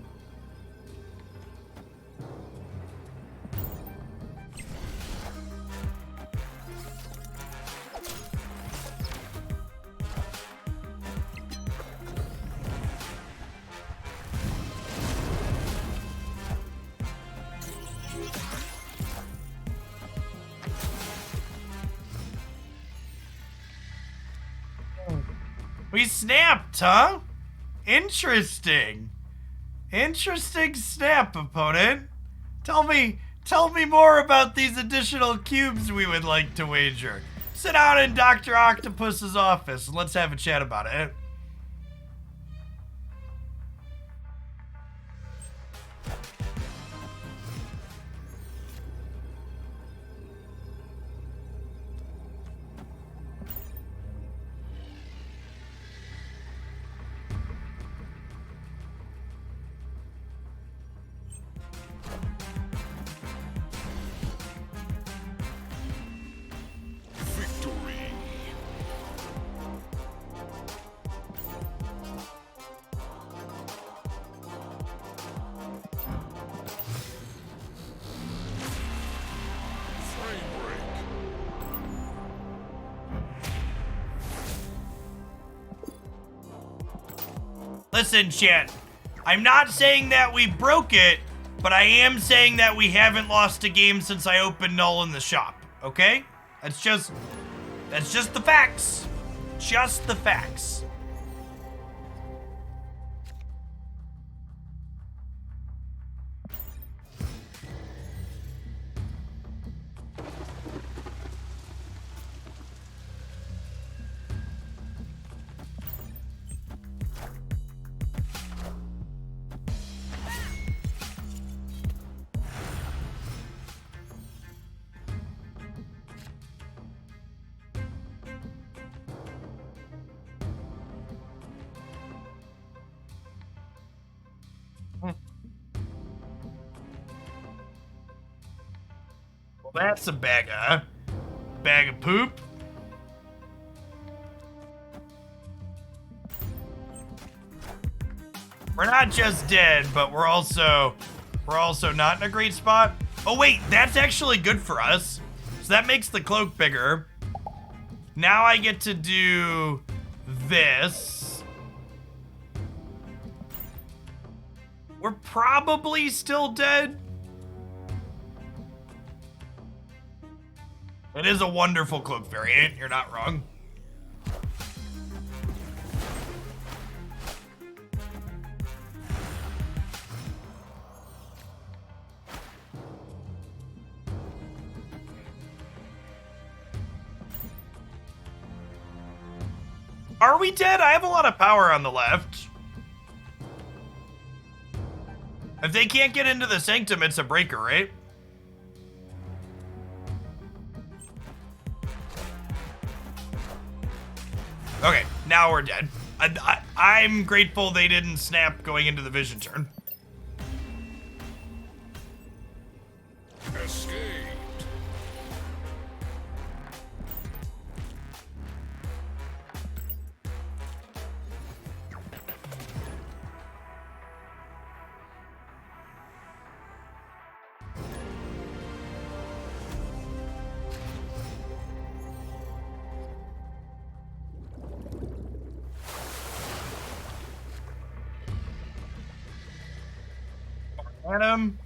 S1: We snapped, huh? Interesting. Interesting snap, opponent. Tell me more about these additional cubes we would like to wager. Sit down in Dr. Octopus's office and let's have a chat about it.
S2: Victory. Frame break.
S1: Listen, chat. I'm not saying that we broke it, but I am saying that we haven't lost a game since I opened Null in the shop, okay? That's just the facts. Just the facts. Well, that's a bag of poop. We're not just dead, but we're also not in a great spot. Oh wait, that's actually good for us. So that makes the cloak bigger. Now I get to do this. We're probably still dead. It is a wonderful cloak variant, you're not wrong. Are we dead? I have a lot of power on the left. If they can't get into the sanctum, it's a breaker, right? Okay, now we're dead. I'm grateful they didn't snap going into the vision turn.
S2: Escaped.
S1: Adam.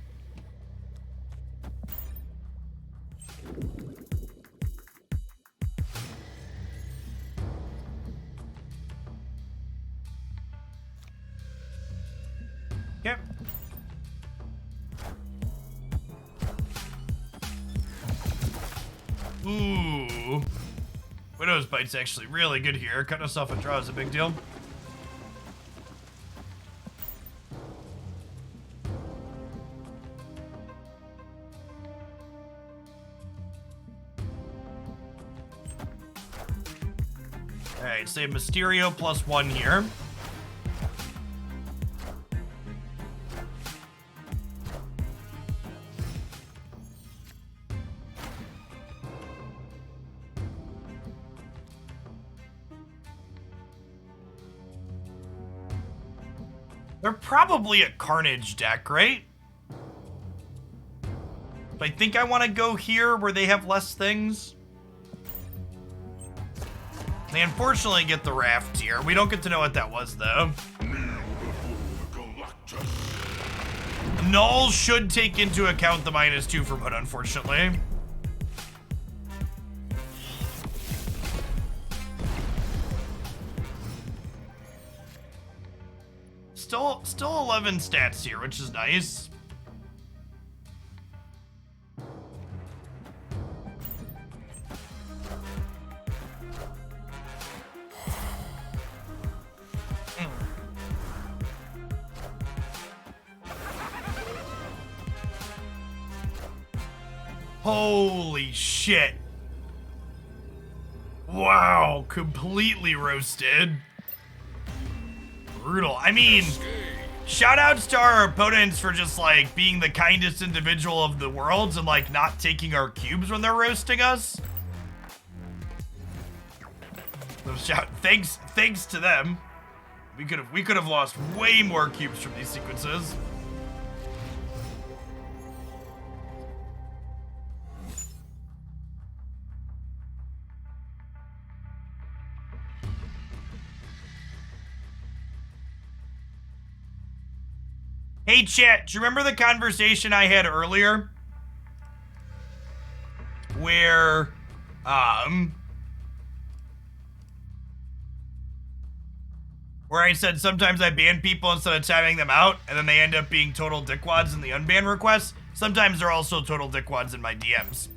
S1: Yep. Ooh. Widow's Bite's actually really good here. Cutting us off a draw is a big deal. Alright, say Mysterio +1 here. They're probably a Carnage deck, right? But I think I want to go here where they have less things. They unfortunately get the raft here. We don't get to know what that was, though.
S2: Kneel before Galactus.
S1: Null should take into account the -2 from Hood, unfortunately. Still 11 stats here, which is nice. Holy shit. Wow, completely roasted. Brutal. I mean, shout outs to our opponents for just like being the kindest individual of the worlds and like not taking our cubes when they're roasting us. So thanks to them. We could have lost way more cubes from these sequences. Hey, chat, do you remember the conversation I had earlier? Where, where I said sometimes I ban people instead of timing them out, and then they end up being total dickwads in the unban requests. Sometimes they're also total dickwads in my DMs.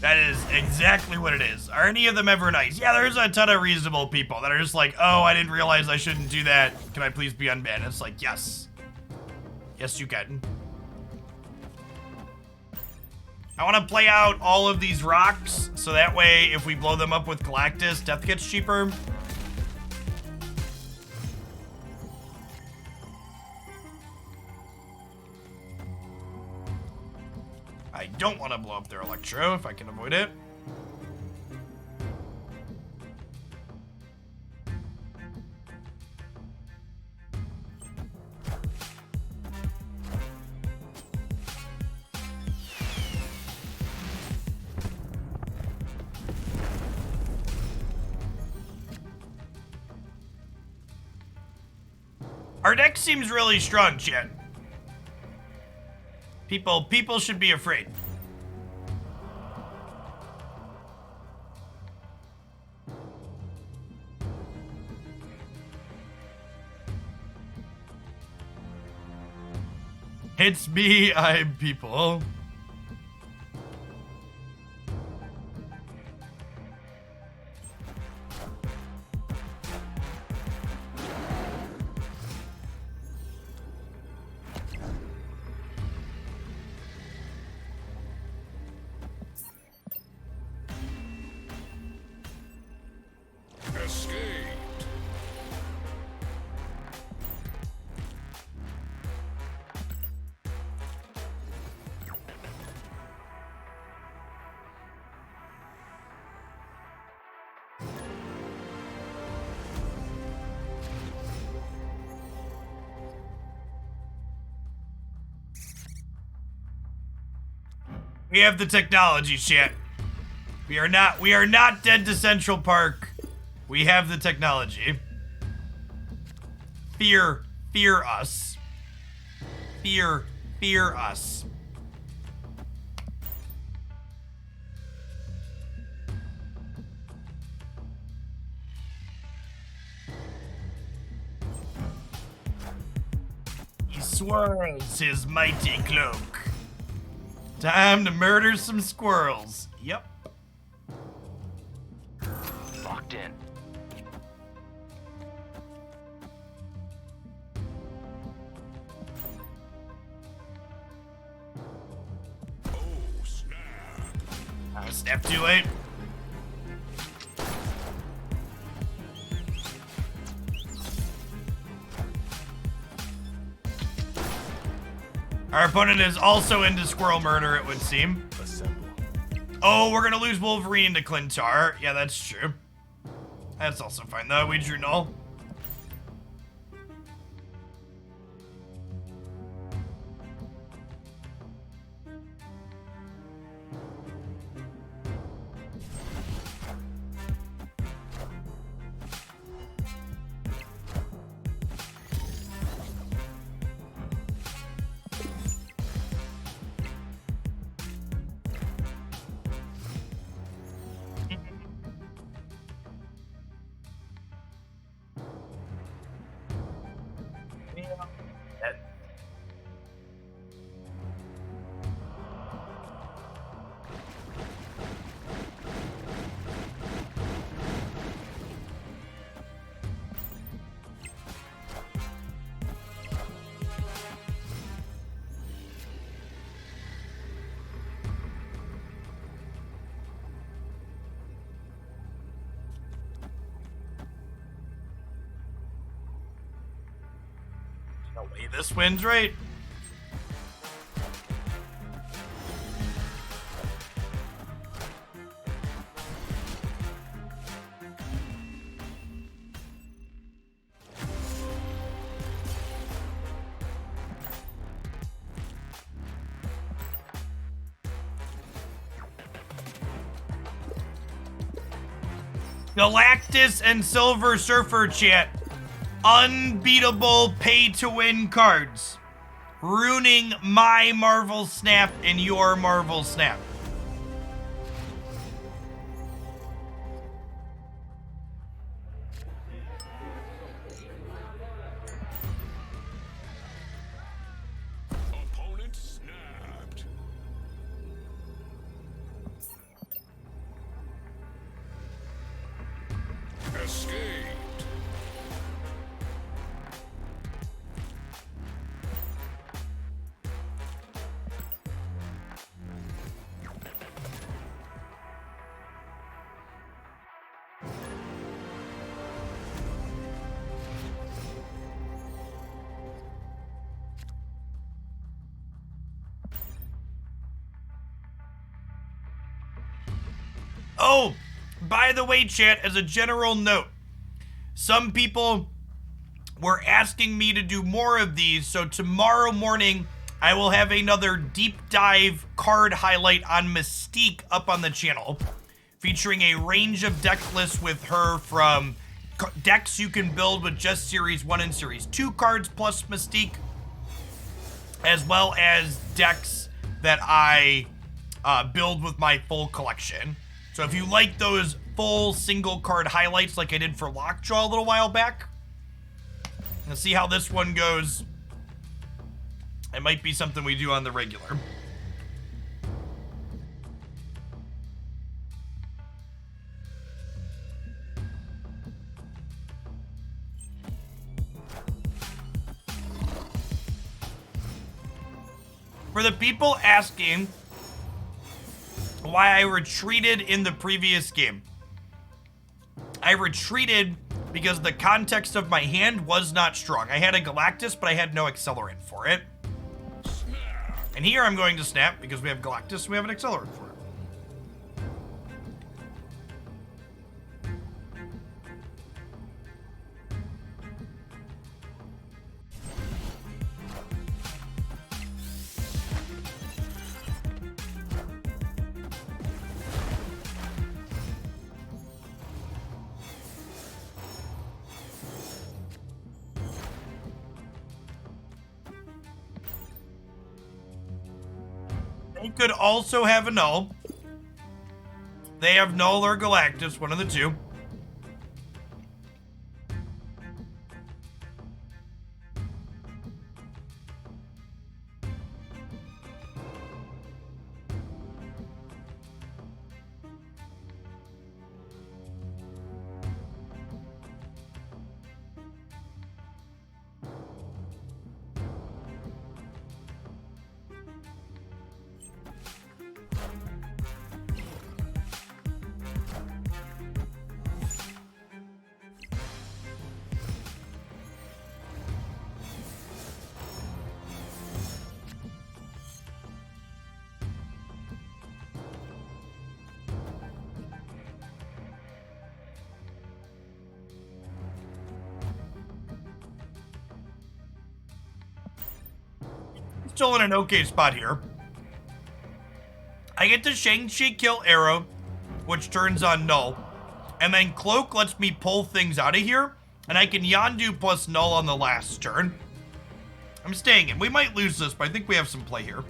S1: That is exactly what it is. Are any of them ever nice? Yeah, there's a ton of reasonable people that are just like, oh, I didn't realize I shouldn't do that. Can I please be unbanned? It's like, yes. Yes, you can. I want to play out all of these rocks, so that way, if we blow them up with Galactus, death gets cheaper. I don't want to blow up their Electro if I can avoid it. Our deck seems really strong, chat. People should be afraid. It's me, I'm people.
S2: Escaped.
S1: We have the technology, chat. We are not dead to Central Park. We have the technology. Fear us. Fear us. He swirls his mighty cloak. Time to murder some squirrels. Yep.
S8: Locked in.
S2: Oh, snap.
S1: Snap too late. Our opponent is also into squirrel murder, it would seem.
S7: Assemble.
S1: Oh, we're gonna lose Wolverine to Clintar. Yeah, that's true. That's also fine, though. We drew Null. No way this wins, right? Galactus and Silver Surfer chat. Unbeatable pay-to-win cards. Ruining my Marvel Snap and your Marvel Snap.
S2: Opponent snapped. Escaped.
S1: Oh, by the way, chat, as a general note, some people were asking me to do more of these, so tomorrow morning I will have another deep dive card highlight on Mystique up on the channel, featuring a range of deck lists with her from decks you can build with just Series 1 and Series 2 cards plus Mystique, as well as decks that I build with my full collection. So if you like those full single card highlights like I did for Lockjaw a little while back, and see how this one goes, it might be something we do on the regular. For the people asking why I retreated in the previous game, I retreated because the context of my hand was not strong. I had a Galactus, but I had no accelerant for it. And here I'm going to snap because we have Galactus and we have an accelerant for it. They could also have a Null. They have Null or Galactus, one of the two. Still in an okay spot here. I get to Shang-Chi kill Arrow, which turns on Null. And then Cloak lets me pull things out of here. And I can Yondu plus Null on the last turn. I'm staying in. We might lose this, but I think we have some play here.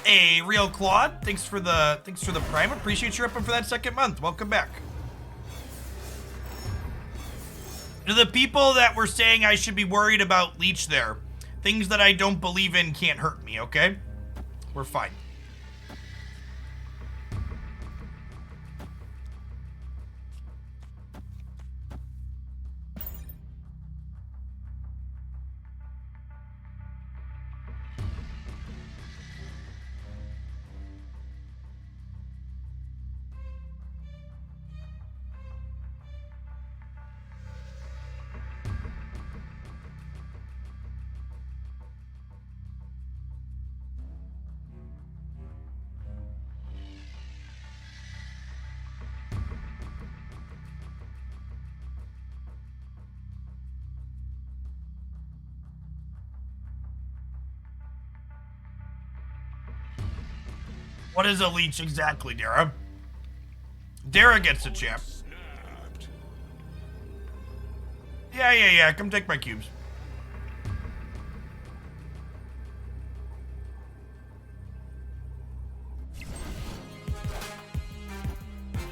S1: Hey, Real Claude, thanks for the prime. Appreciate you up for that second month. Welcome back. To the people that were saying I should be worried about Leech there, things that I don't believe in can't hurt me, okay? We're fine. What is a leech exactly, Dara? Dara gets a champ.
S2: Snapped.
S1: Yeah. Come take my cubes.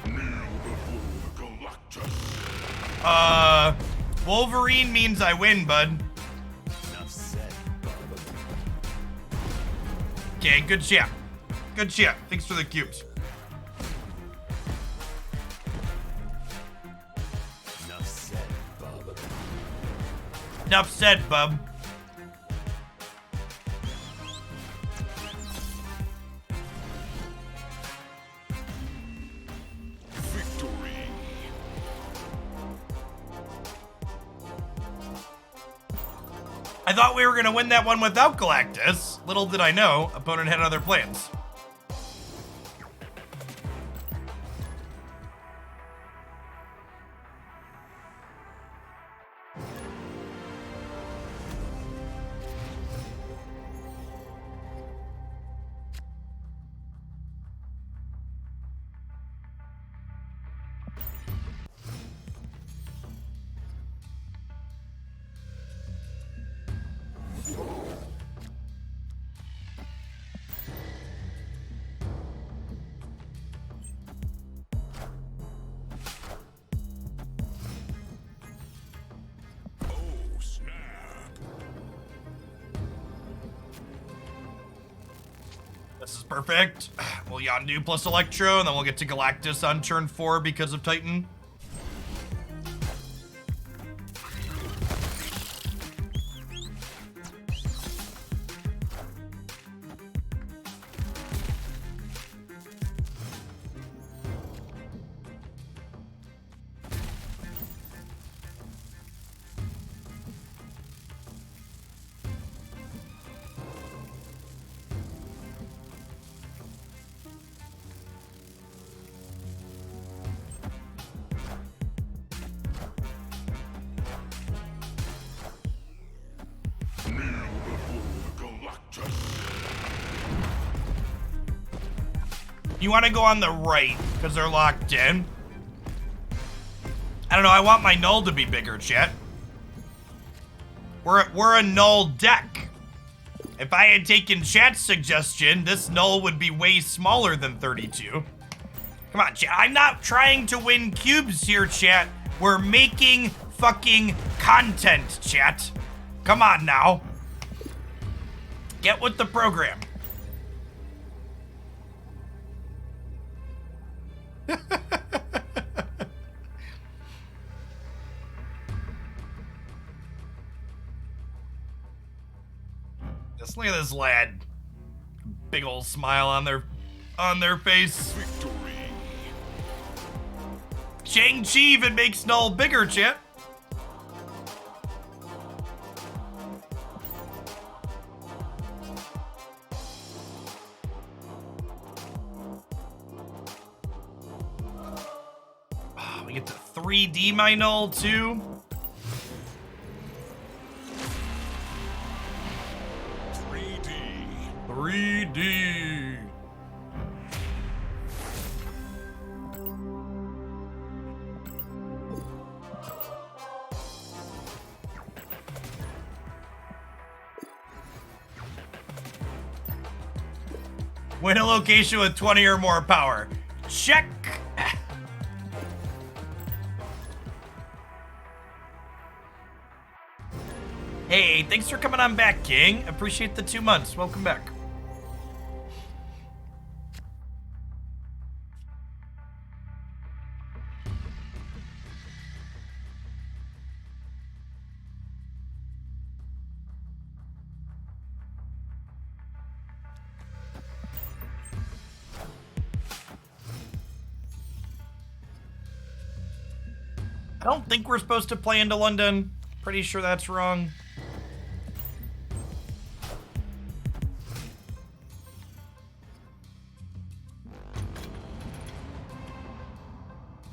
S2: Kneel before Galactus.
S1: Wolverine means I win, bud.
S7: Enough said, Bub.
S1: Okay, good champ. Good champ. Thanks for the cubes.
S7: Enough said, Bub.
S1: Enough said, bub.
S2: Victory.
S1: I thought we were gonna win that one without Galactus. Little did I know, opponent had other plans.
S2: Oh, snap.
S1: This is perfect. We'll Yondu plus Electro, and then we'll get to Galactus on turn 4 because of Titan.
S2: Kneel before Galactus.
S1: You want to go on the right because they're locked in. I don't know. I want my null to be bigger, chat. We're a null deck. If I had taken chat's suggestion, this null would be way smaller than 32. Come on, chat. I'm not trying to win cubes here, chat. We're making fucking content, chat. Come on now. Get with the program. Just look at this lad. Big old smile on their face.
S2: Victory.
S1: Shang-Chi even makes Null bigger, chat. We get to 3D my Null too. 3D. Win a location with 20 or more power. Check. Hey, thanks for coming on back, King. Appreciate the 2 months. Welcome back. I don't think we're supposed to play into London. Pretty sure that's wrong.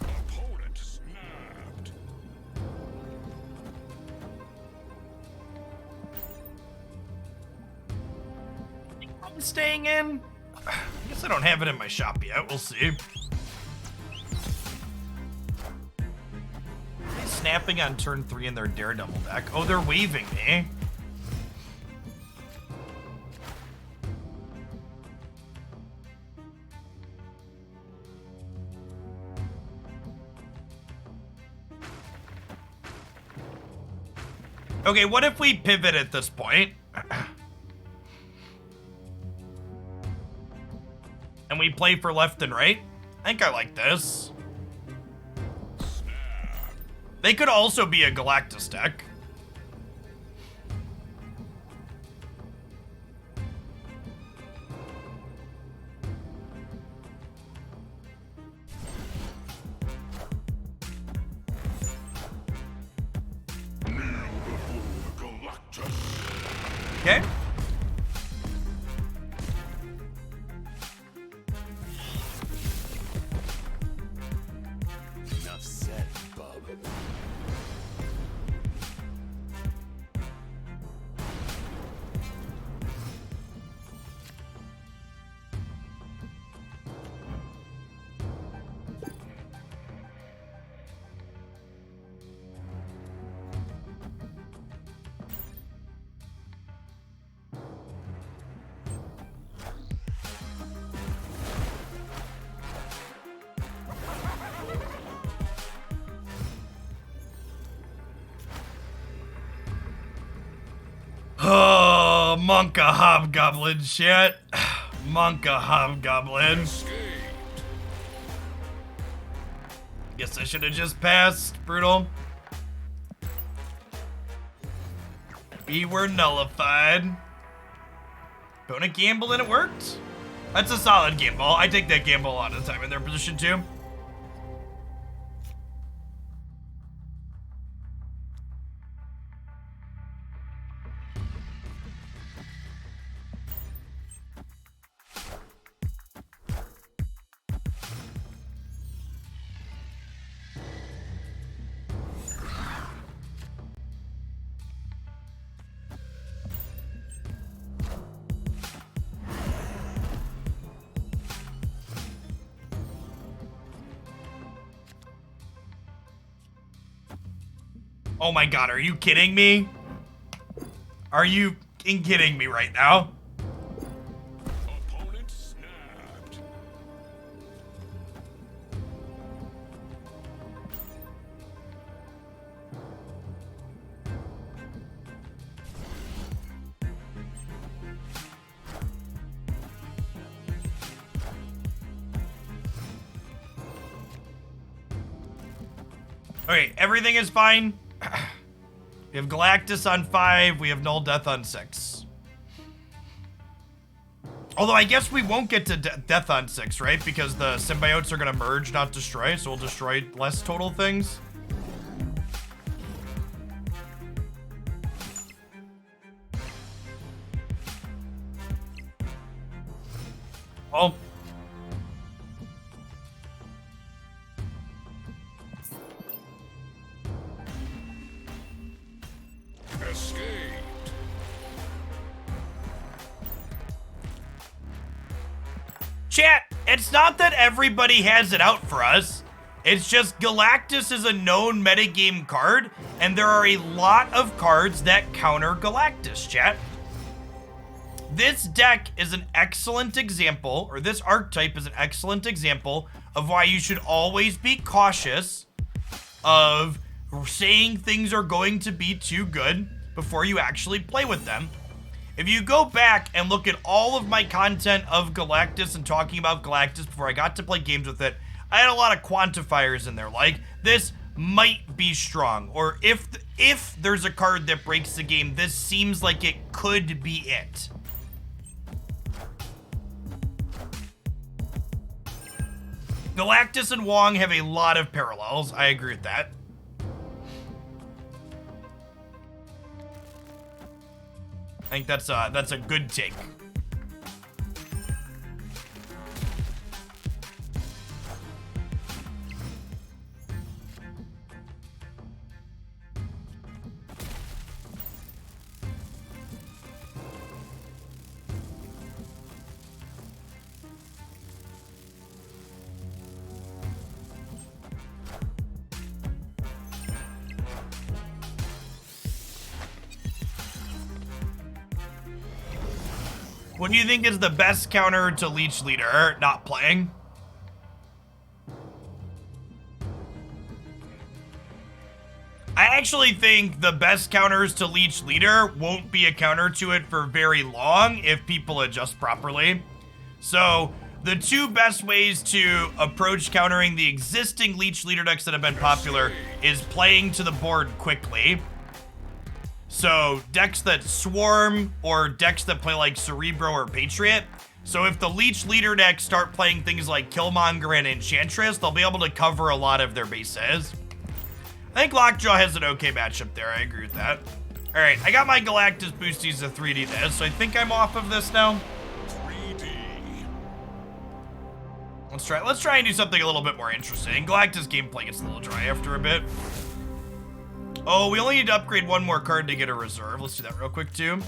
S2: Opponent snapped.
S1: I'm staying in. I guess guess I don't have it in my shop yet. We'll see. Snapping on turn 3 in their Daredevil deck. Oh, they're waving me. Okay, what if we pivot at this point? And we play for left and right? I think I like this. They could also be a Galactus deck. Okay.
S7: Enough said, bub.
S1: Oh, Monka Hobgoblin shit. Monka Hobgoblin. Guess I should have just passed. Brutal. We were nullified. Opponent gamble and it worked. That's a solid gamble. I take that gamble a lot of the time in their position too. Oh my god, are you kidding me? Are you kidding me right now?
S2: Opponent snapped.
S1: Okay, everything is fine. We have Galactus on 5, we have Null Death on 6. Although I guess we won't get to Death on 6, right? Because the symbiotes are gonna merge, not destroy, so we'll destroy less total things. Well,
S2: Escaped.
S1: chat, it's not that everybody has it out for us. It's just Galactus is a known metagame card, and there are a lot of cards that counter Galactus, chat. This deck is an excellent example, or this archetype is an excellent example of why you should always be cautious of saying things are going to be too good before you actually play with them. If you go back and look at all of my content of Galactus and talking about Galactus before I got to play games with it, I had a lot of quantifiers in there, like, this might be strong, or if there's a card that breaks the game, this seems like it could be it. Galactus and Wong have a lot of parallels. I agree with that. I think that's a good take. What do you think is the best counter to Leech Leader? Not playing. I actually think the best counters to Leech Leader won't be a counter to it for very long if people adjust properly. So, the two best ways to approach countering the existing Leech Leader decks that have been popular is playing to the board quickly. So, decks that swarm or decks that play like Cerebro or Patriot. So if the Leech Leader decks start playing things like Killmonger and Enchantress, they'll be able to cover a lot of their bases. I think Lockjaw has an okay matchup there. I agree with that. All right, I got my Galactus boosties to 3D this, so I think I'm off of this now.
S2: 3D.
S1: Let's try and do something a little bit more interesting. Galactus gameplay gets a little dry after a bit. Oh, we only need to upgrade one more card to get a reserve. Let's do that real quick too.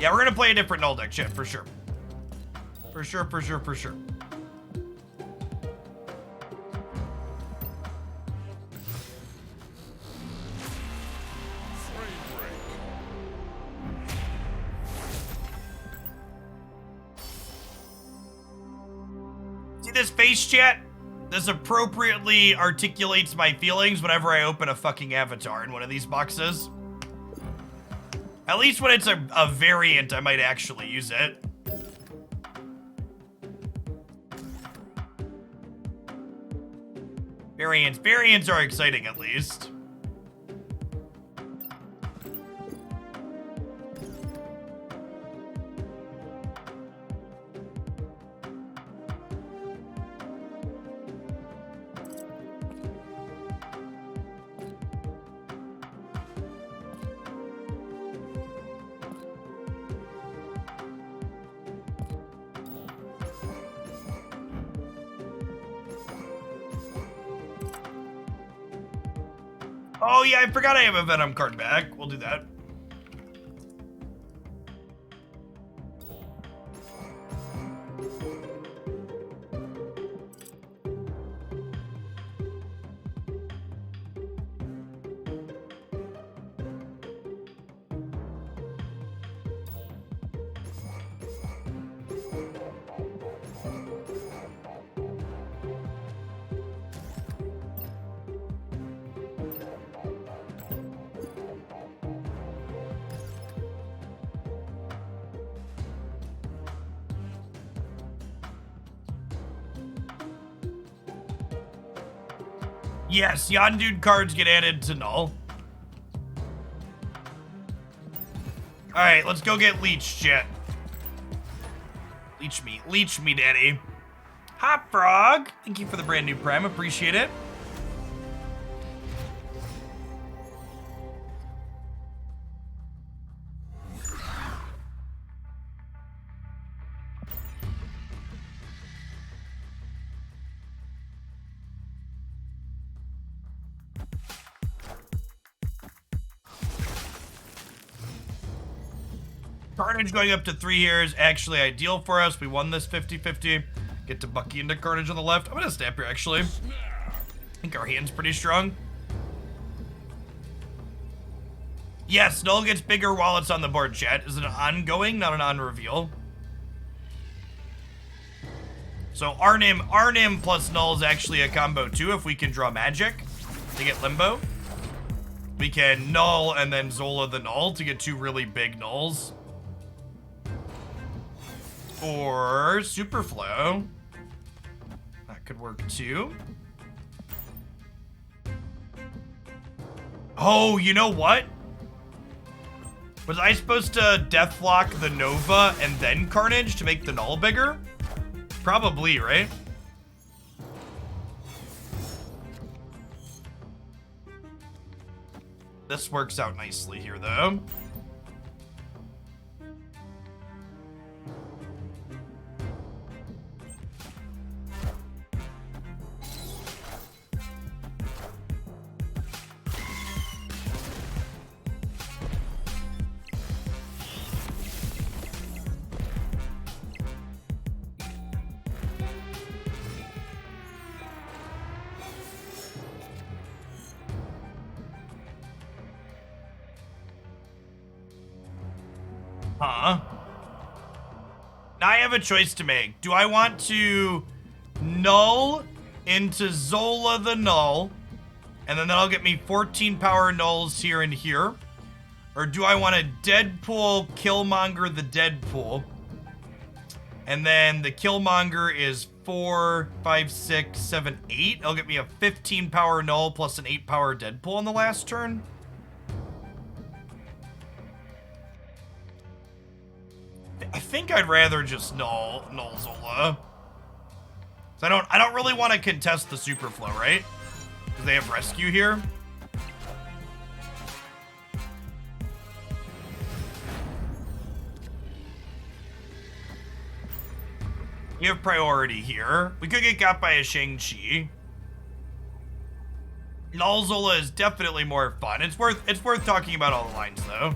S1: Yeah, we're gonna play a different Null deck, chat, for sure. For sure. See this face, chat? This appropriately articulates my feelings whenever I open a fucking avatar in one of these boxes. At least when it's a variant, I might actually use it. Variants are exciting, at least. Oh yeah, I forgot I have a Venom card back. We'll do that. Yes, Yondude cards get added to Null. Alright, let's go get Leech, chat. Leech me, daddy. Hop Frog, thank you for the brand new Prime, appreciate it. Carnage going up to 3 here is actually ideal for us. We won this 50-50. Get to Bucky into Carnage on the left. I'm gonna snap here, actually. I think our hand's pretty strong. Yes, Null gets bigger while it's on the board, chat. Is it an ongoing, not an on-reveal? So Arnim plus Null is actually a combo too if we can draw magic to get Limbo. We can Null and then Zola the Null to get 2 really big Nulls. Or Superflow. That could work too. Oh, you know what? Was I supposed to Deathlock the Nova and then Carnage to make the Null bigger? Probably, right? This works out nicely here, though. Huh? Now I have a choice to make. Do I want to null into Zola the Null, and then that'll get me 14 power nulls here and here? Or do I want to Deadpool Killmonger the Deadpool? And then the Killmonger is 4, 5, 6, 7, 8. It'll get me a 15 power null plus an 8 power Deadpool on the last turn. I think I'd rather just null Zola. So I don't really want to contest the Superflow, right? Because they have rescue here. We have priority here. We could get got by a Shang-Chi. Null Zola is definitely more fun. It's worth talking about all the lines though.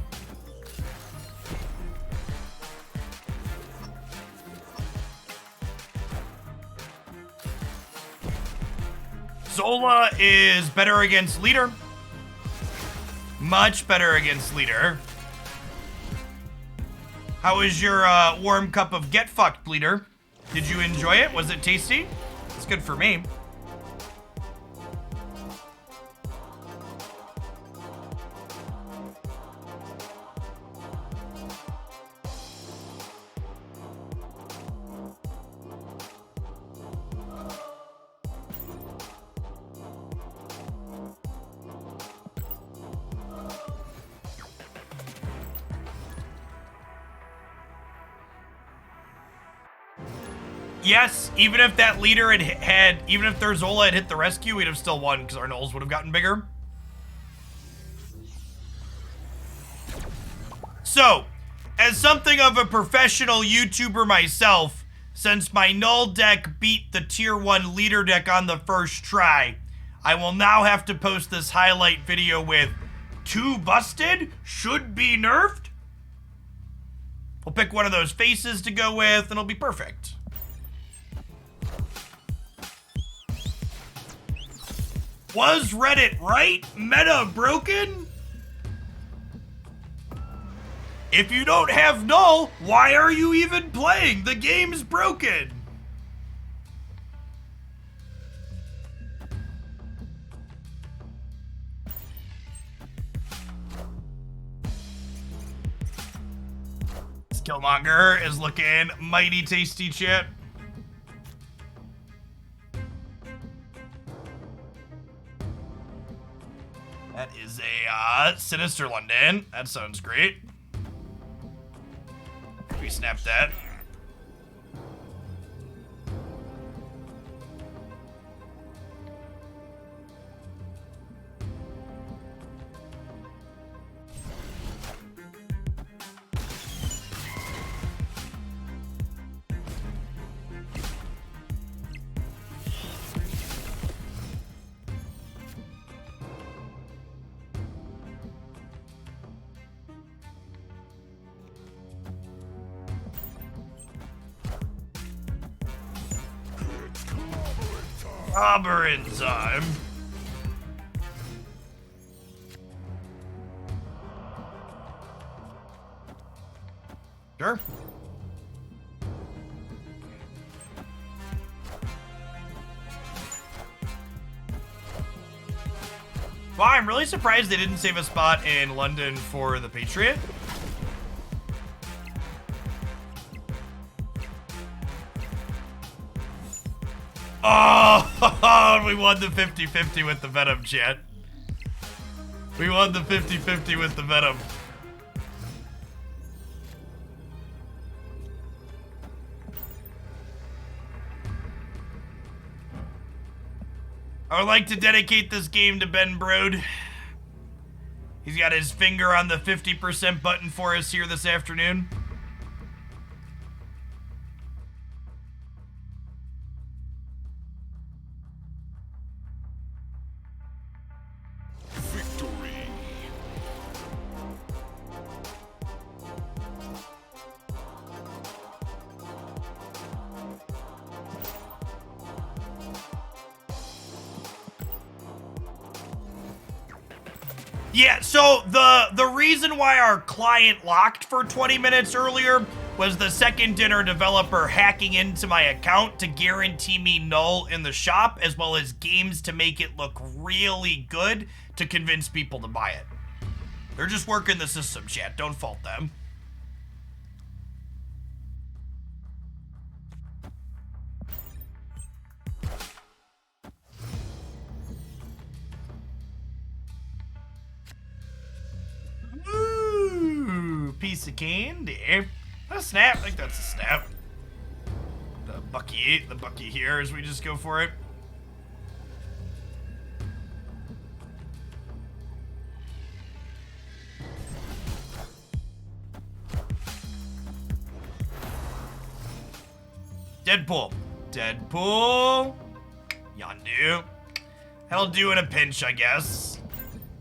S1: Zola is better against leader. Much better against leader. How was your warm cup of get fucked, leader? Did you enjoy it? Was it tasty? It's good for me. Yes, even if that leader even if their Zola had hit the rescue, we'd have still won because our nulls would have gotten bigger. So, as something of a professional YouTuber myself, since my null deck beat the tier 1 leader deck on the first try, I will now have to post this highlight video with 2 busted, should be nerfed. We'll pick one of those faces to go with and it'll be perfect. Was Reddit right? Meta broken? If you don't have null, why are you even playing? The game's broken. This Killmonger is looking mighty tasty, chat. That is a Sinister London. That sounds great. We snap that. Clobbering time. Sure. Wow, I'm really surprised they didn't save a spot in London for the Patriot. Oh, we won the 50-50 with the Venom, chat. We won the 50-50 with the Venom. I would like to dedicate this game to Ben Brode. He's got his finger on the 50% button for us here this afternoon. Yeah, so the reason why our client locked for 20 minutes earlier was the second dinner developer hacking into my account to guarantee me null in the shop, as well as games to make it look really good to convince people to buy it. They're just working the system, chat. Don't fault them. Ooh, piece of candy. A snap. I think that's a snap. The Bucky here as we just go for it. Deadpool. Yondu. That'll do in a pinch, I guess.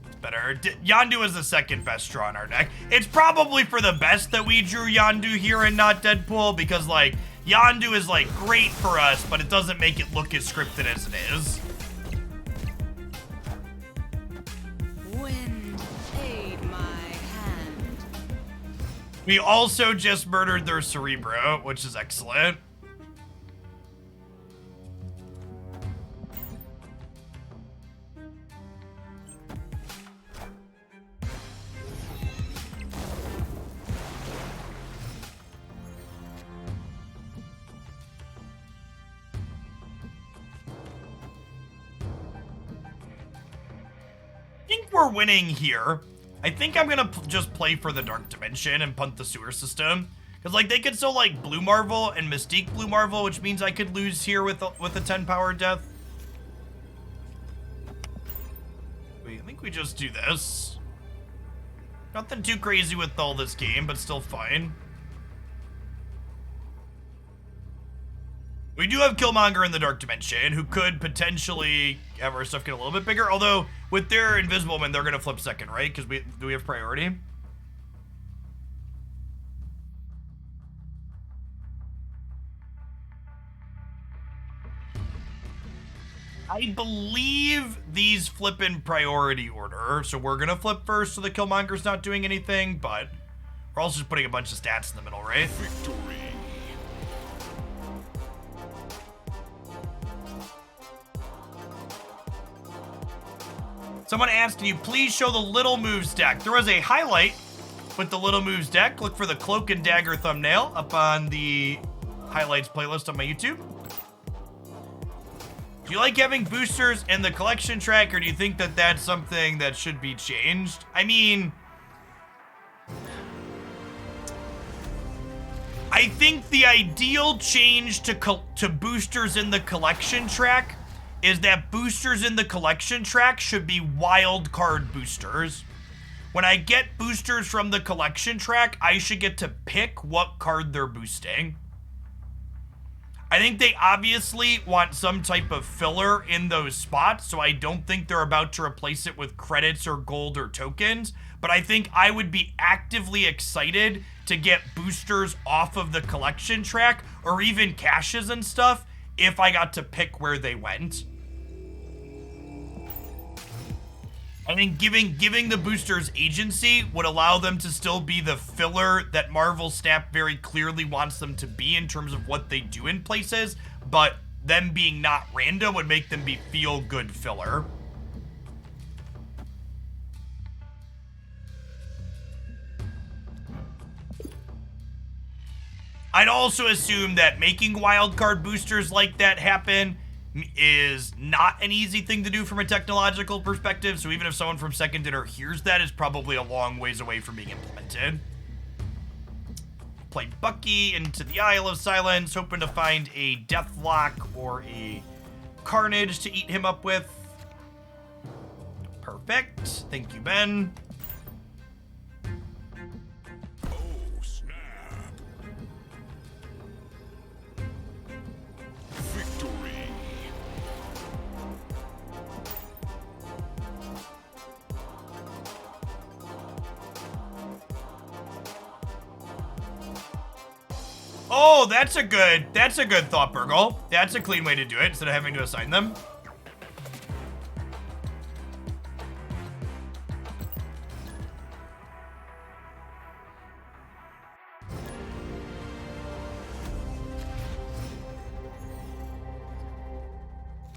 S1: It's better. Yondu is the second best draw in our deck. It's probably for the best that we drew Yondu here and not Deadpool, because, like, Yondu is, like, great for us, but it doesn't make it look as scripted as it is.
S5: Wind, aid my hand.
S1: We also just murdered their Cerebro, which is excellent. I think we're winning here. I think I'm gonna just play for the Dark Dimension and punt the sewer system. Because, like, they could still, like, Blue Marvel and Mystique Blue Marvel, which means I could lose here with a 10 power death. Wait, I think we just do this. Nothing too crazy with all this game, but still fine. We do have Killmonger in the Dark Dimension, who could potentially have our stuff get a little bit bigger. Although, with their Invisible Man, they're going to flip second, right? Because do we have priority? I believe these flip in priority order. So we're going to flip first so the Killmonger's not doing anything. But we're also just putting a bunch of stats in the middle, right?
S2: Victory.
S1: Someone asked, can you please show the Little Moves deck? There was a highlight with the Little Moves deck. Look for the Cloak and Dagger thumbnail up on the highlights playlist on my YouTube. Do you like having boosters in the collection track, or do you think that that's something that should be changed? I mean, I think the ideal change to boosters in the collection track is that boosters in the collection track should be wild card boosters. When I get boosters from the collection track, I should get to pick what card they're boosting. I think they obviously want some type of filler in those spots, so I don't think they're about to replace it with credits or gold or tokens, but I think I would be actively excited to get boosters off of the collection track, or even caches and stuff, if I got to pick where they went. I think giving the boosters agency would allow them to still be the filler that Marvel Snap very clearly wants them to be in terms of what they do in places, but them being not random would make them be feel-good filler. I'd also assume that making wildcard boosters like that happen is not an easy thing to do from a technological perspective, so even if someone from Second Dinner hears that, it's probably a long ways away from being implemented. Play Bucky into the Isle of Silence, hoping to find a Deathlock or a Carnage to eat him up with. Perfect. Thank you, Ben.
S2: Oh, snap. Victory.
S1: Oh, that's a good thought, Burgle. That's a clean way to do it instead of having to assign them.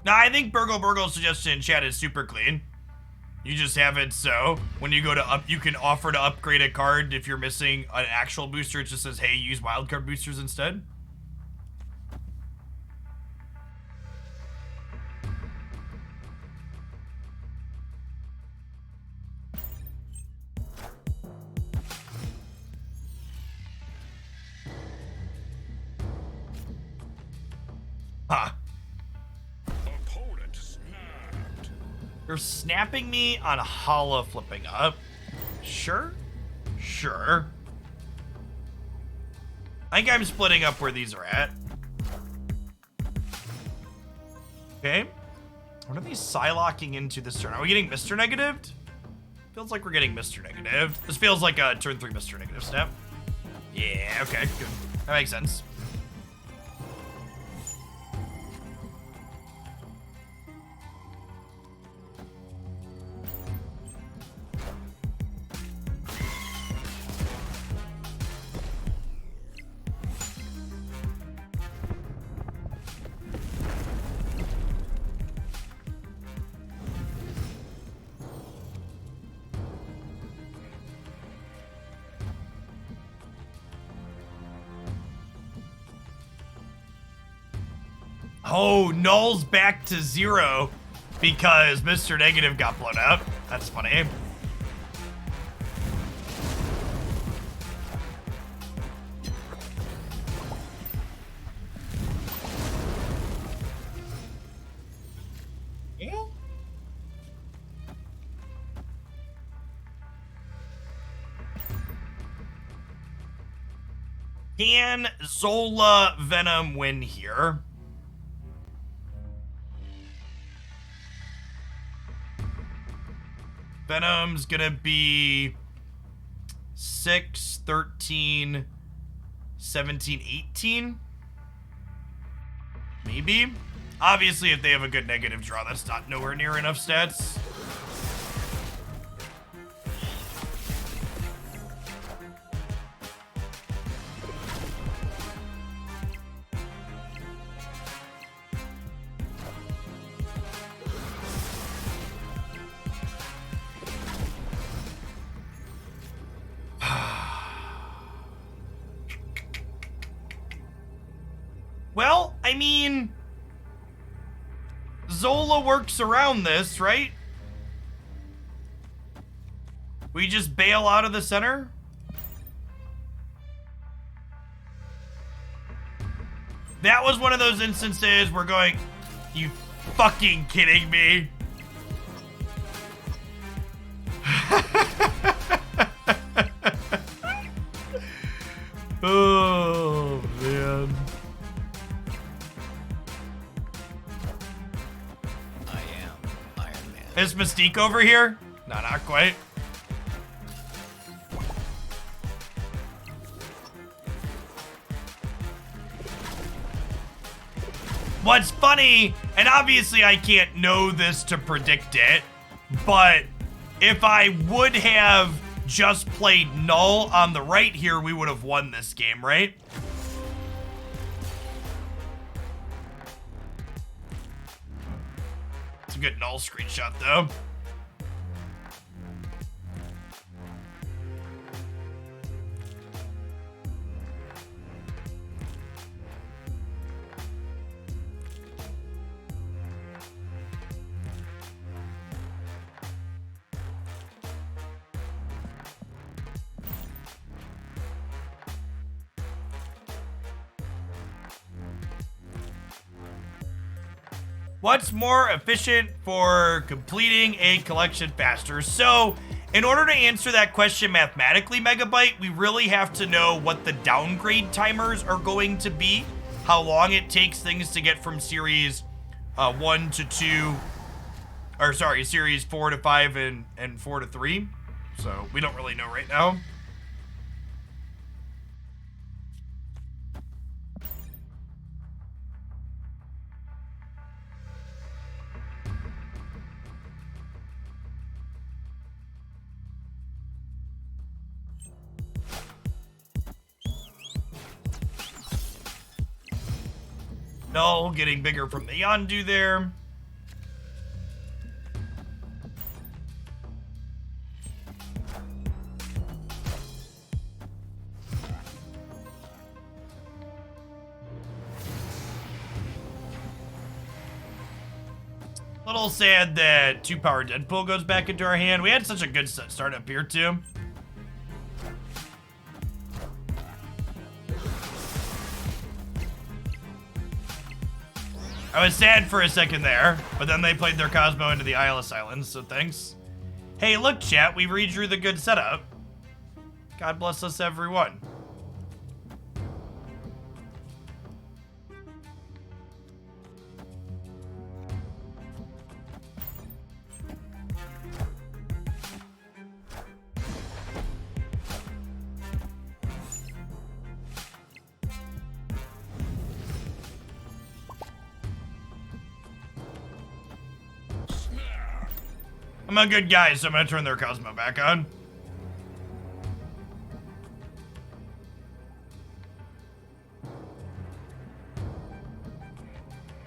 S1: Now, I think Burgle's suggestion in chat is super clean. You just have it so when you go to you can offer to upgrade a card if you're missing an actual booster. It just says, hey, use wildcard boosters instead. Huh.
S2: Opponent snapped.
S1: You're snapping me on Hala flipping up. Sure. Sure. I think I'm splitting up where these are at. Okay. What are these Psylocking into this turn? Are we getting Mr. Negatived? Feels like we're getting Mr. Negatived. This feels like a turn 3 Mr. Negative snap. Yeah, okay, good. That makes sense. Oh, Null's back to 0 because Mr. Negative got blown up. That's funny. Yeah. Can Zola Venom win here? Venom's gonna be 6, 13, 17, 18. Maybe. Obviously, if they have a good negative draw, that's not nowhere near enough stats. Well, I mean, Zola works around this, right? We just bail out of the center? That was one of those instances we're going, you fucking kidding me? Oh, man. Is Mystique over here? No, not quite. What's funny, and obviously I can't know this to predict it, but if I would have just played Null on the right here, we would have won this game, right? It's a good Null screenshot, though. What's more efficient for completing a collection faster? So, in order to answer that question mathematically, Megabyte, we really have to know what the downgrade timers are going to be, how long it takes things to get from series 1 to 2, or sorry, series 4 to 5 and 4 to 3. So, we don't really know right now. Null getting bigger from the Yondu there. little sad that 2-power Deadpool goes back into our hand. We had such a good start up here, too. I was sad for a second there, but then they played their Cosmo into the Isle of Silence, so thanks. Hey, look, chat, we redrew the good setup. God bless us, everyone. I'm a good guy, so I'm gonna turn their Cosmo back on.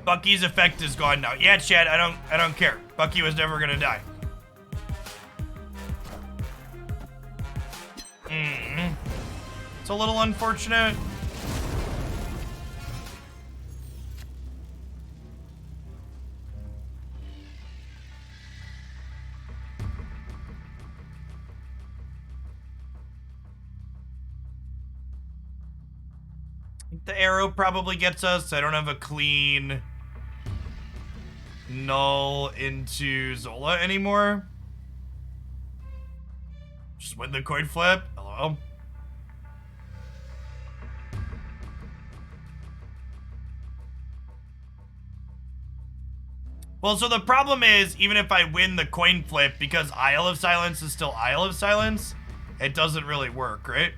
S1: Bucky's effect is gone now. Yeah, Chad, I don't care. Bucky was never gonna die. It's a little unfortunate. The arrow probably gets us. I don't have a clean Null into Zola anymore. Just win the coin flip. Hello. Well, so the problem is, even if I win the coin flip, because Isle of Silence is still Isle of Silence, it doesn't really work, right?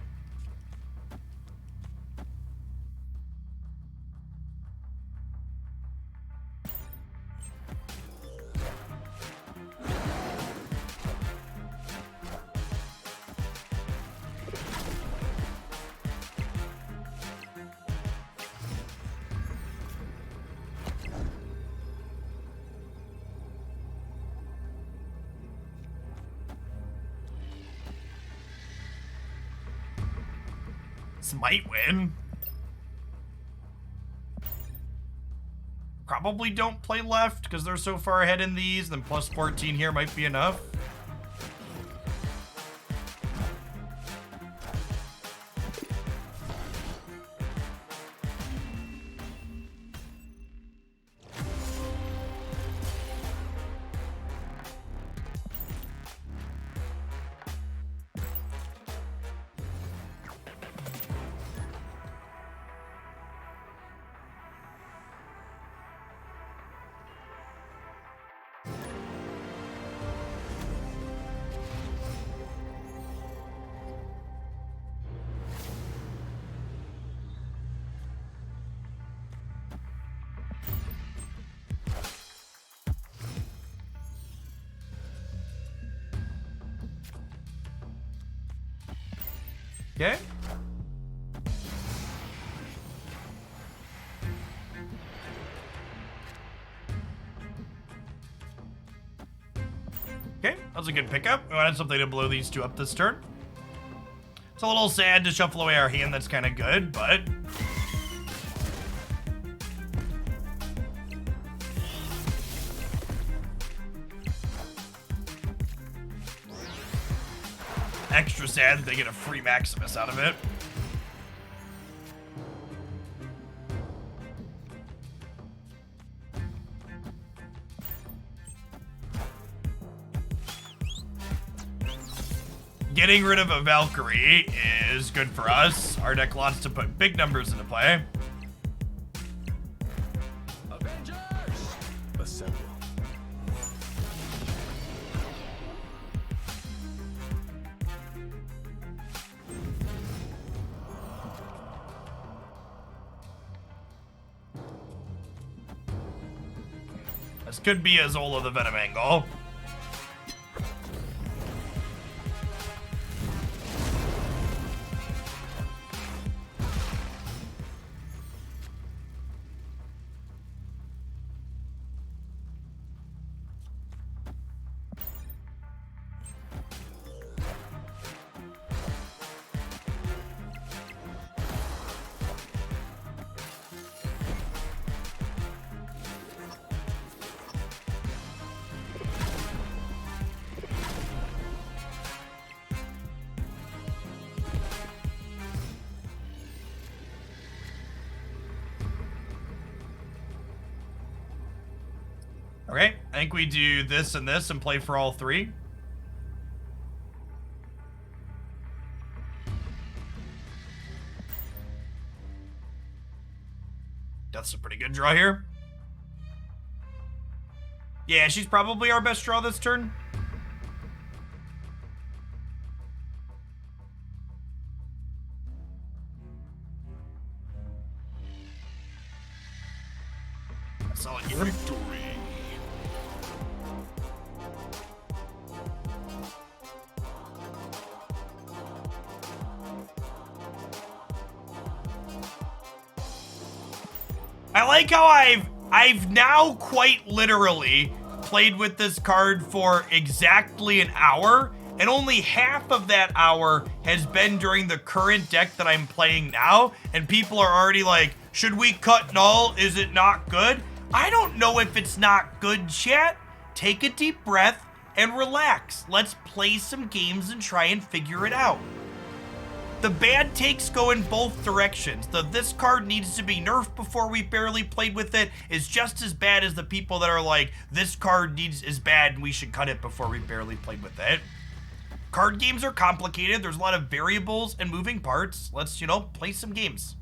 S1: This might win. Probably don't play left because they're so far ahead in these. Then plus 14 here might be enough. Okay. Okay, that was a good pickup. We wanted something to blow these two up this turn. It's a little sad to shuffle away our hand that's kind of good, but... extra sad that they get a free Maximus out of it. Getting rid of a Valkyrie is good for us. Our deck wants to put big numbers into play.
S7: Avengers! Assemble.
S1: This could be a Zola the Venom angle. Okay, I think we do this and this and play for all three. That's a pretty good draw here. Yeah, she's probably our best draw this turn. Solid game.
S2: Victory.
S1: I like how I've now quite literally played with this card for exactly an hour, and only half of that hour has been during the current deck that I'm playing now, and people are already like, should we cut Null? Is it not good? I don't know if it's not good, chat. Take a deep breath and relax. Let's play some games and try and figure it out. The bad takes go in both directions. This card needs to be nerfed before we barely played with it is just as bad as the people that are like, this card is bad and we should cut it before we barely played with it. Card games are complicated. There's a lot of variables and moving parts. Let's, play some games.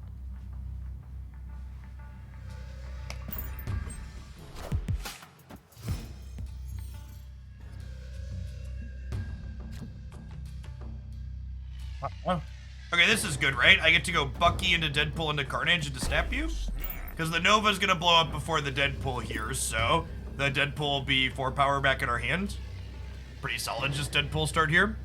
S1: Okay, this is good, right? I get to go Bucky into Deadpool into Carnage into Snap You? Because the Nova's gonna blow up before the Deadpool here, so the Deadpool will be 4 power back in our hand. Pretty solid, just Deadpool start here.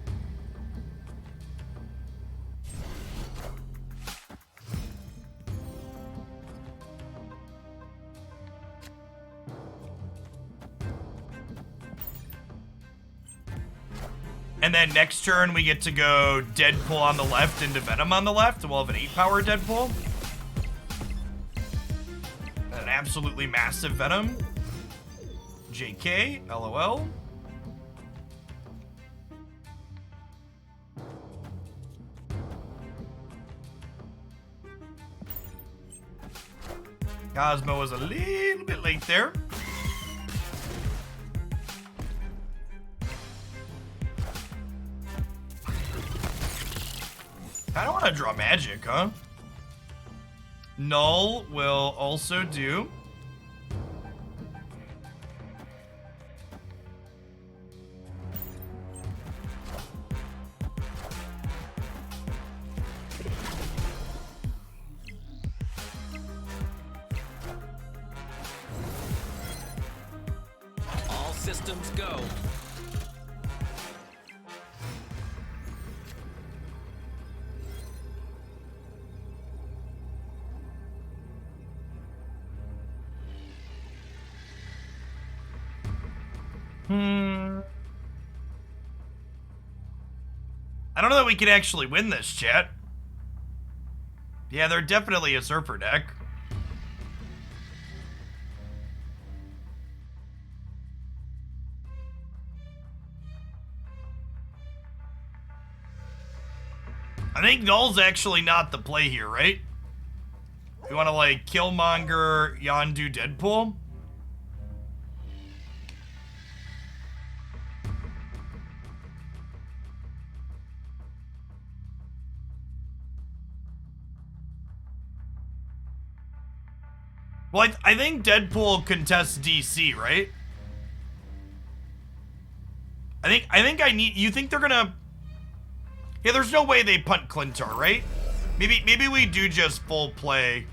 S1: And then next turn, we get to go Deadpool on the left into Venom on the left, and we'll have an 8-power Deadpool. An absolutely massive Venom. JK, LOL. Cosmo was a little bit late there. I don't want to draw magic, huh? Null will also do.
S6: All systems go.
S1: I don't know that we can actually win this, chat. Yeah, they're definitely a surfer deck. I think Null's actually not the play here, right? We want to, like, Killmonger, Yondu, Deadpool? Well, I think Deadpool contests DC, right? I think I need. You think they're gonna? Yeah, there's no way they punt Clintar, right? Maybe we do just full play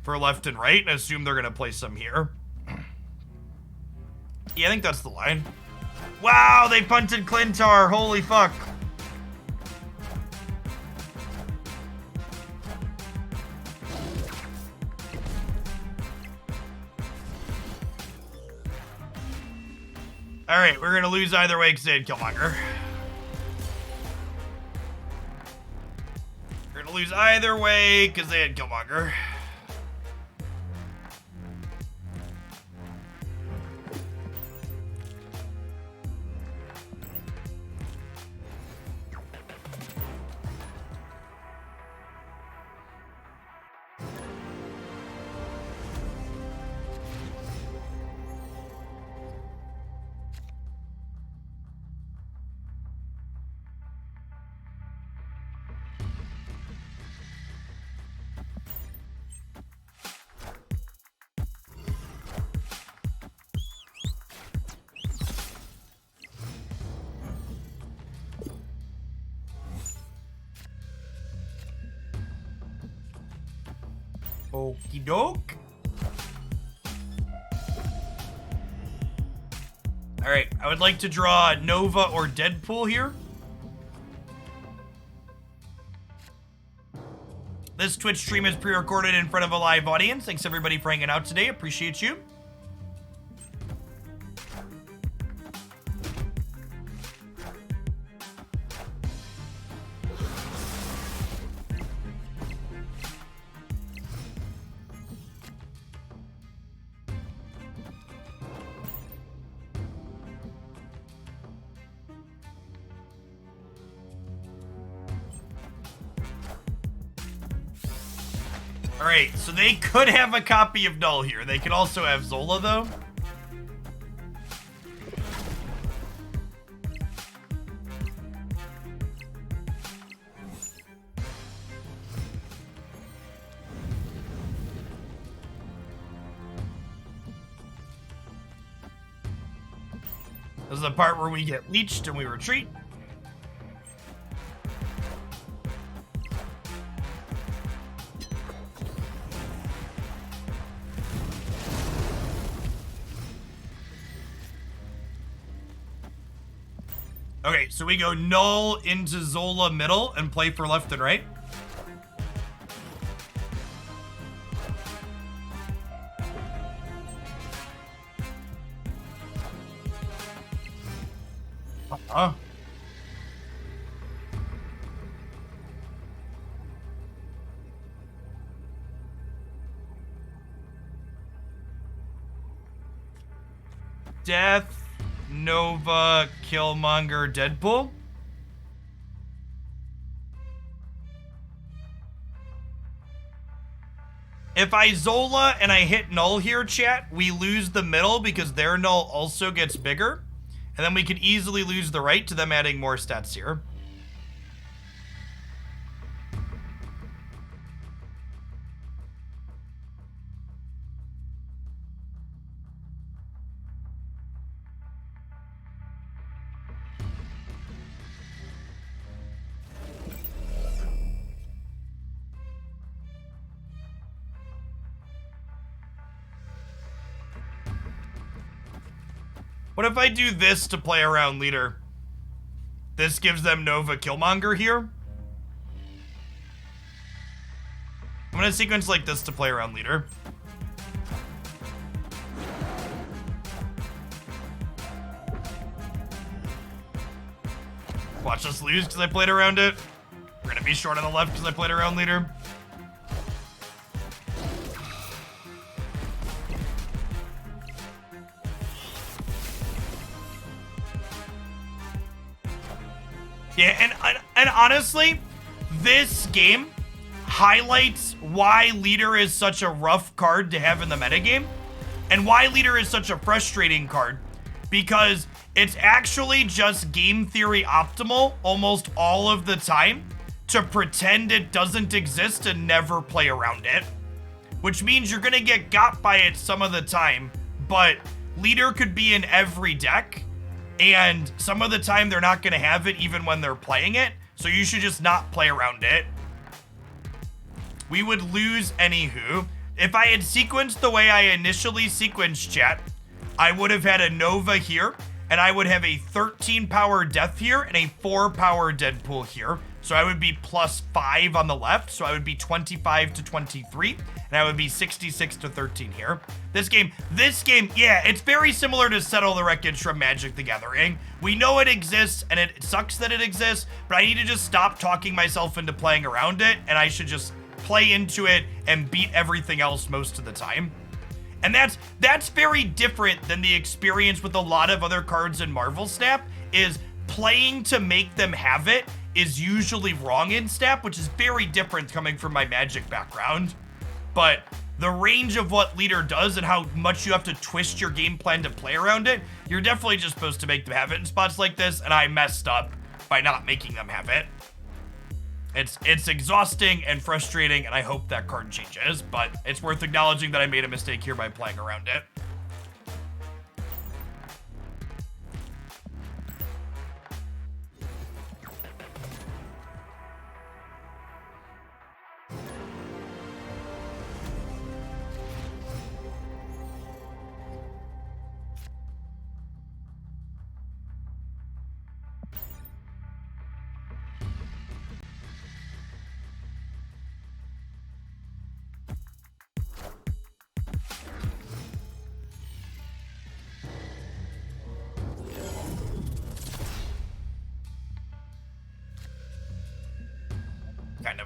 S1: for left and right and assume they're gonna play some here. Yeah, I think that's the line. Wow, they punted Clintar. Holy fuck. All right, we're gonna lose either way because they had Killmonger. We're gonna lose either way because they had Killmonger. Okie doke. Alright, I would like to draw Nova or Deadpool here. This Twitch stream is pre-recorded in front of a live audience. Thanks everybody for hanging out today. Appreciate you. Alright, so they could have a copy of Null here. They could also have Zola, though. This is the part where we get leeched and we retreat. Okay, so we go Null into Zola middle and play for left and right. Death. Nova, Killmonger, Deadpool. If I Zola and I hit Null here, chat, we lose the middle because their Null also gets bigger. And then we could easily lose the right to them adding more stats here. What if I do this to play around leader? This gives them Nova Killmonger here. I'm gonna sequence like this to play around leader. Watch us lose because I played around it. We're gonna be short on the left because I played around leader. Yeah, and honestly, this game highlights why leader is such a rough card to have in the metagame, and why leader is such a frustrating card, because it's actually just game theory optimal almost all of the time to pretend it doesn't exist and never play around it, which means you're gonna get got by it some of the time, but leader could be in every deck. And some of the time they're not going to have it even when they're playing it. So you should just not play around it. We would lose anywho. If I had sequenced the way I initially sequenced, chat, I would have had a Nova here. And I would have a 13 power Death here and a 4 power Deadpool here. So I would be +5 on the left. So I would be 25 to 23. And I would be 66 to 13 here. This game, yeah, it's very similar to Settle the Wreckage from Magic the Gathering. We know it exists, and it sucks that it exists, but I need to just stop talking myself into playing around it, and I should just play into it and beat everything else most of the time. And that's very different than the experience with a lot of other cards in Marvel Snap, is playing to make them have it is usually wrong in Snap, which is very different coming from my Magic background. But the range of what leader does and how much you have to twist your game plan to play around it, you're definitely just supposed to make them have it in spots like this, and I messed up by not making them have it. It's exhausting and frustrating, and I hope that card changes, but it's worth acknowledging that I made a mistake here by playing around it.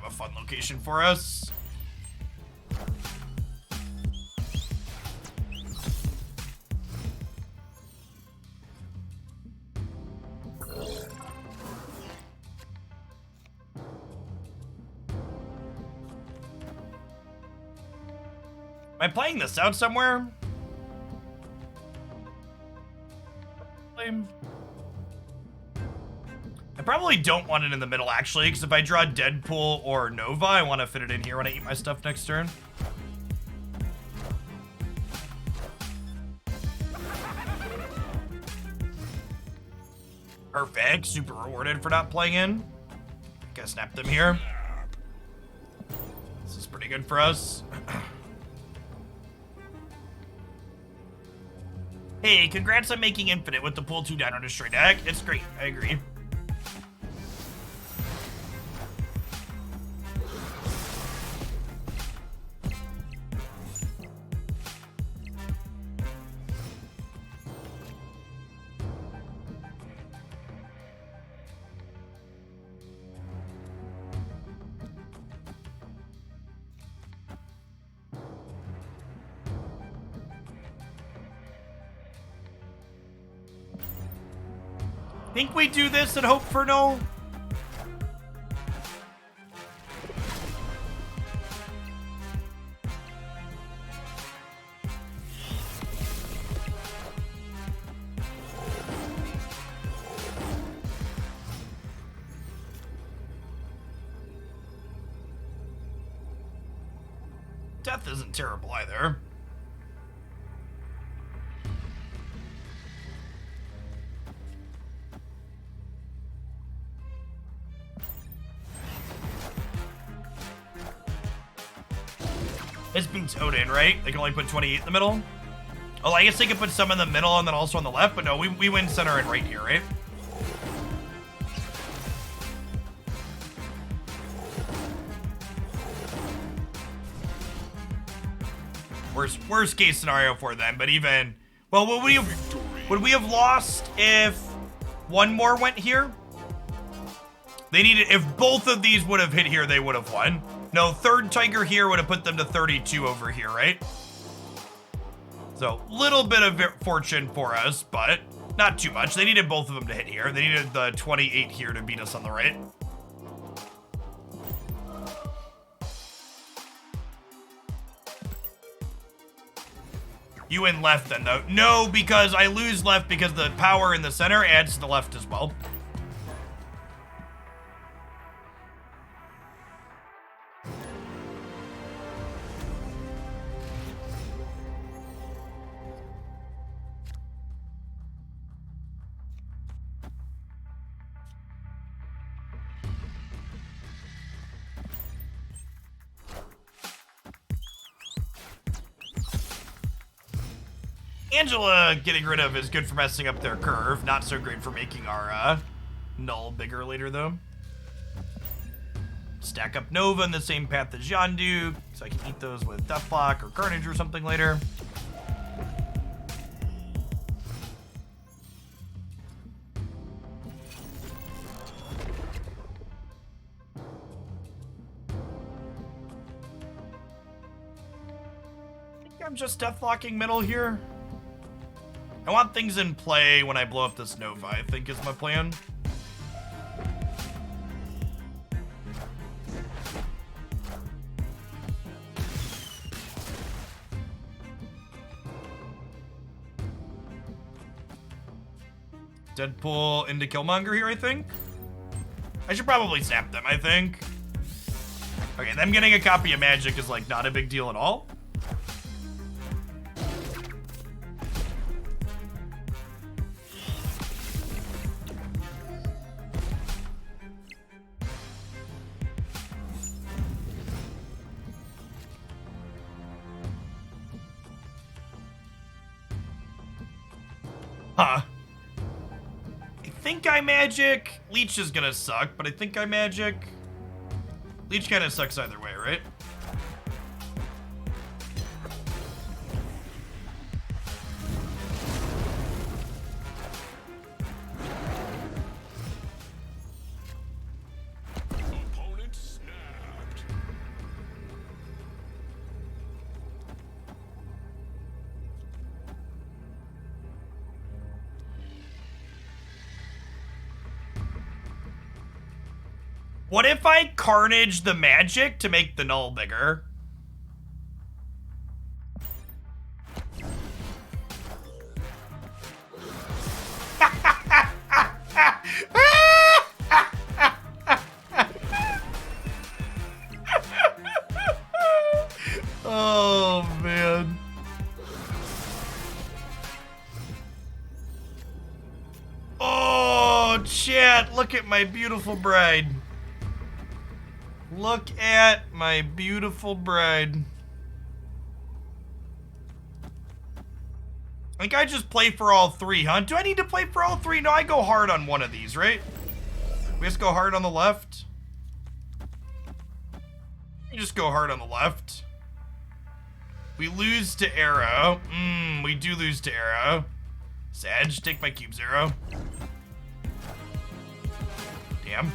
S1: a fun location for us. Am I playing this out somewhere? I probably don't want it in the middle, actually, because if I draw Deadpool or Nova, I want to fit it in here when I eat my stuff next turn. Perfect. Super rewarded for not playing in. Gotta snap them here. This is pretty good for us. Hey, congrats on making Infinite with the pull 2 down on a straight deck. It's great. I agree. Think we do this and hope for no? Death isn't terrible either. This beats Odin, right? They can only put 28 in the middle. Oh, I guess they could put some in the middle and then also on the left, but no, we win center and right here, right? Worst case scenario for them, but even, well, would we have lost if one more went here? They needed, if both of these would have hit here, they would have won. No, third Tiger here would have put them to 32 over here, right? So, little bit of fortune for us, but not too much. They needed both of them to hit here. They needed the 28 here to beat us on the right. You win left then, though. No, because I lose left because the power in the center adds to the left as well. Angela getting rid of is good for messing up their curve. Not so great for making our null bigger later, though. Stack up Nova in the same path as Yondu, so I can eat those with Deathblock or Carnage or something later. I think I'm just Deathblocking middle here. I want things in play when I blow up this Nova, I think is my plan. Deadpool into Killmonger here, I think. I should probably snap them, I think. Okay, them getting a copy of Magic is like not a big deal at all. Huh. I think I magic. Leech is gonna suck, but I think I magic. Leech kind of sucks either way, right?
S2: Opponent snap.
S1: What if I carnage the magic to make the null bigger? Oh, man. Oh, chat, look at my beautiful bride. Look at my beautiful bride. I think I just play for all three, huh? Do I need to play for all three? No, I go hard on one of these, right? We just go hard on the left. You just go hard on the left. We lose to arrow. We do lose to arrow. Sag, take my cube 0. Damn.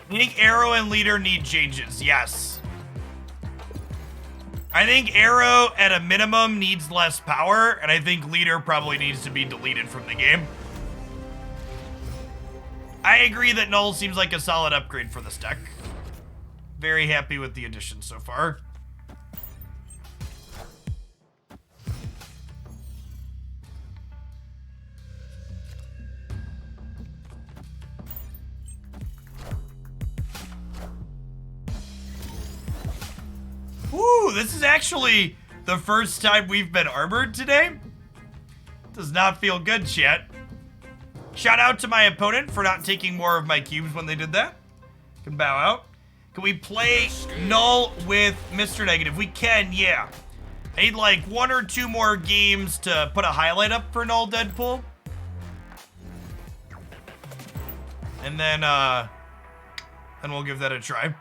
S1: I think Arrow and Leader need changes, yes. I think Arrow, at a minimum, needs less power, and I think Leader probably needs to be deleted from the game. I agree that Null seems like a solid upgrade for this deck. Very happy with the addition so far. Ooh, this is actually the first time we've been armored today. Does not feel good, chat. Shout out to my opponent for not taking more of my cubes when they did that. Can bow out. Can we play Null with Mr. Negative? We can, yeah. I need like 1 or 2 more games to put a highlight up for Null Deadpool. And then we'll give that a try.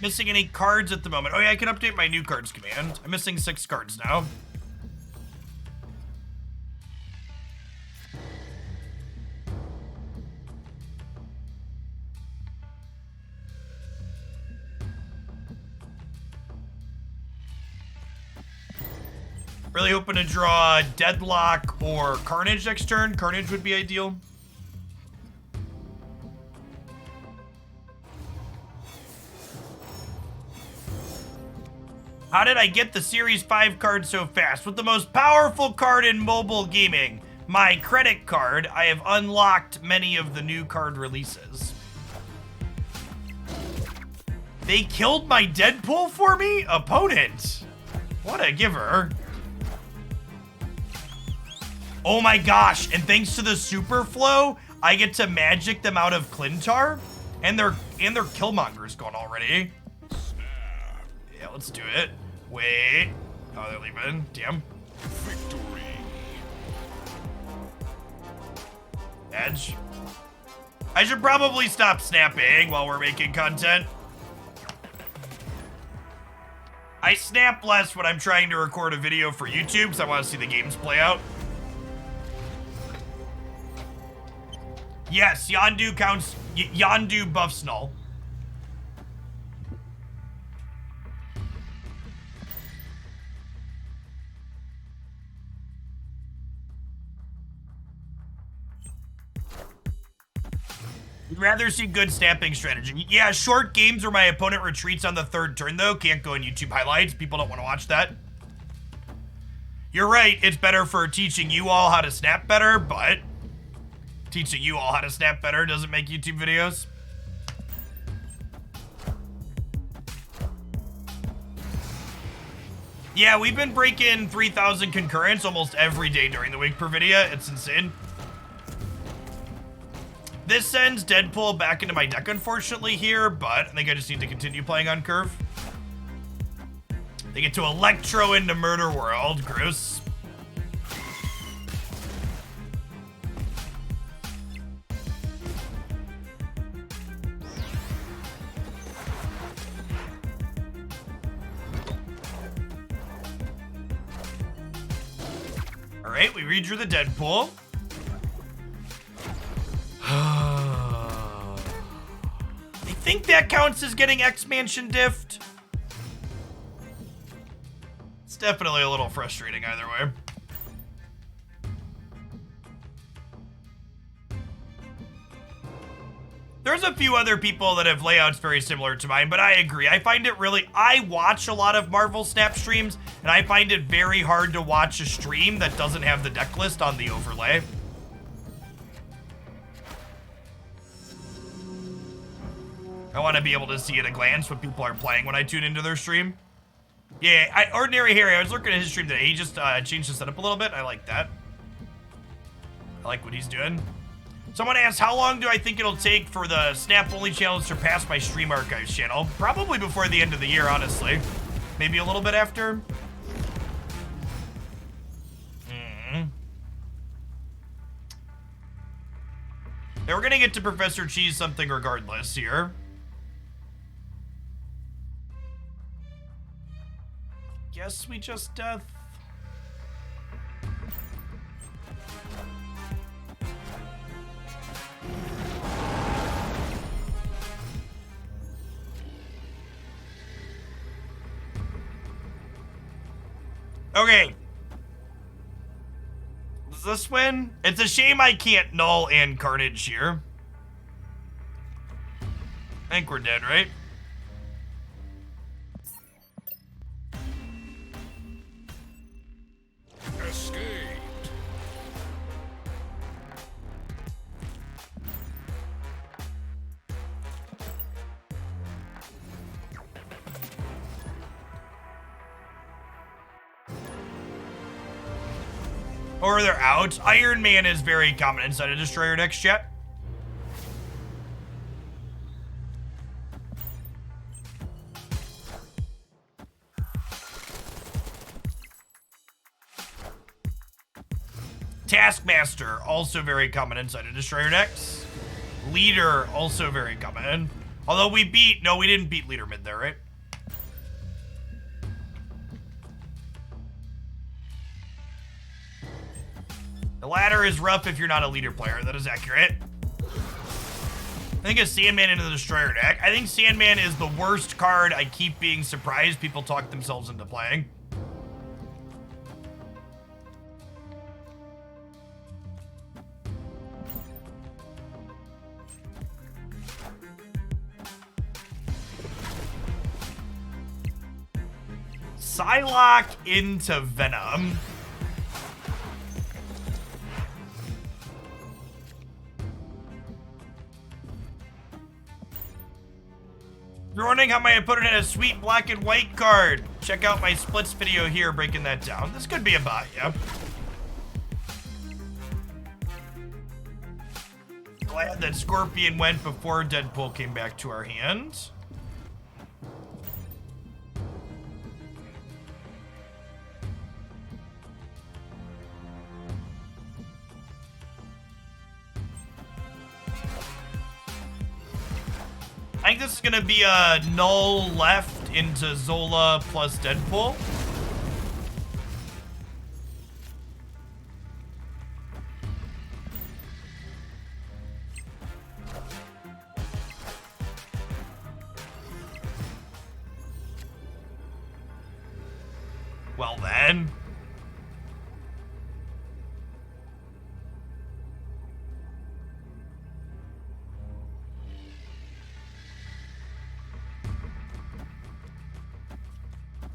S1: Missing any cards at the moment. Oh yeah, I can update my new cards command. I'm missing 6 cards now. Really hoping to draw Deadlock or Carnage next turn. Carnage would be ideal. How did I get the Series 5 card so fast? With the most powerful card in mobile gaming, my credit card, I have unlocked many of the new card releases. They killed my Deadpool for me? Opponent. What a giver. Oh my gosh, and thanks to the Super Flow, I get to magic them out of Clintar, and their Killmonger's gone already. Yeah, let's do it. Wait. Oh, they're leaving. Damn.
S2: Victory.
S1: Edge. I should probably stop snapping while we're making content. I snap less when I'm trying to record a video for YouTube because I want to see the games play out. Yes, Yondu counts. Yondu buffs Null. You'd rather see good snapping strategy. Yeah, short games where my opponent retreats on the 3rd turn, though, can't go in YouTube highlights. People don't want to watch that. You're right, it's better for teaching you all how to snap better, but teaching you all how to snap better doesn't make YouTube videos. Yeah, we've been breaking 3,000 concurrents almost every day during the week per video. It's insane. This sends Deadpool back into my deck, unfortunately, here, but I think I just need to continue playing on curve. They get to Electro into Murder World. Gross. All right, we redrew the Deadpool. I think that counts as getting X-Mansion diffed. It's definitely a little frustrating either way. There's a few other people that have layouts very similar to mine, but I agree. I find it really... I watch a lot of Marvel Snap streams, and I find it very hard to watch a stream that doesn't have the deck list on the overlay. I want to be able to see at a glance what people are playing when I tune into their stream. Yeah, Ordinary Harry, I was looking at his stream today. He just changed the setup a little bit. I like that. I like what he's doing. Someone asked, how long do I think it'll take for the Snap Only channel to surpass my Stream Archives channel? Probably before the end of the year, honestly. Maybe a little bit after. Yeah, we're gonna get to Professor Cheese something regardless here. Guess we just death. Okay. Does this win? It's a shame I can't Null and Carnage here. I think we're dead, right?
S2: Escaped.
S1: Or they're out. Iron Man is very common inside a Destroyer deck, chat. Taskmaster, also very common inside of Destroyer decks. Leader, also very common. Although we beat... No, we didn't beat Leader mid there, right? The ladder is rough if you're not a Leader player. That is accurate. I think a Sandman into the Destroyer deck. I think Sandman is the worst card. I keep being surprised people talk themselves into playing. Psylocke into Venom. If you're wondering how my opponent had a sweet black and white card, check out my splits video here breaking that down. This could be a bot, yeah. Glad that Scorpion went before Deadpool came back to our hand. I think this is gonna be a Null left into Zola plus Deadpool. Well then.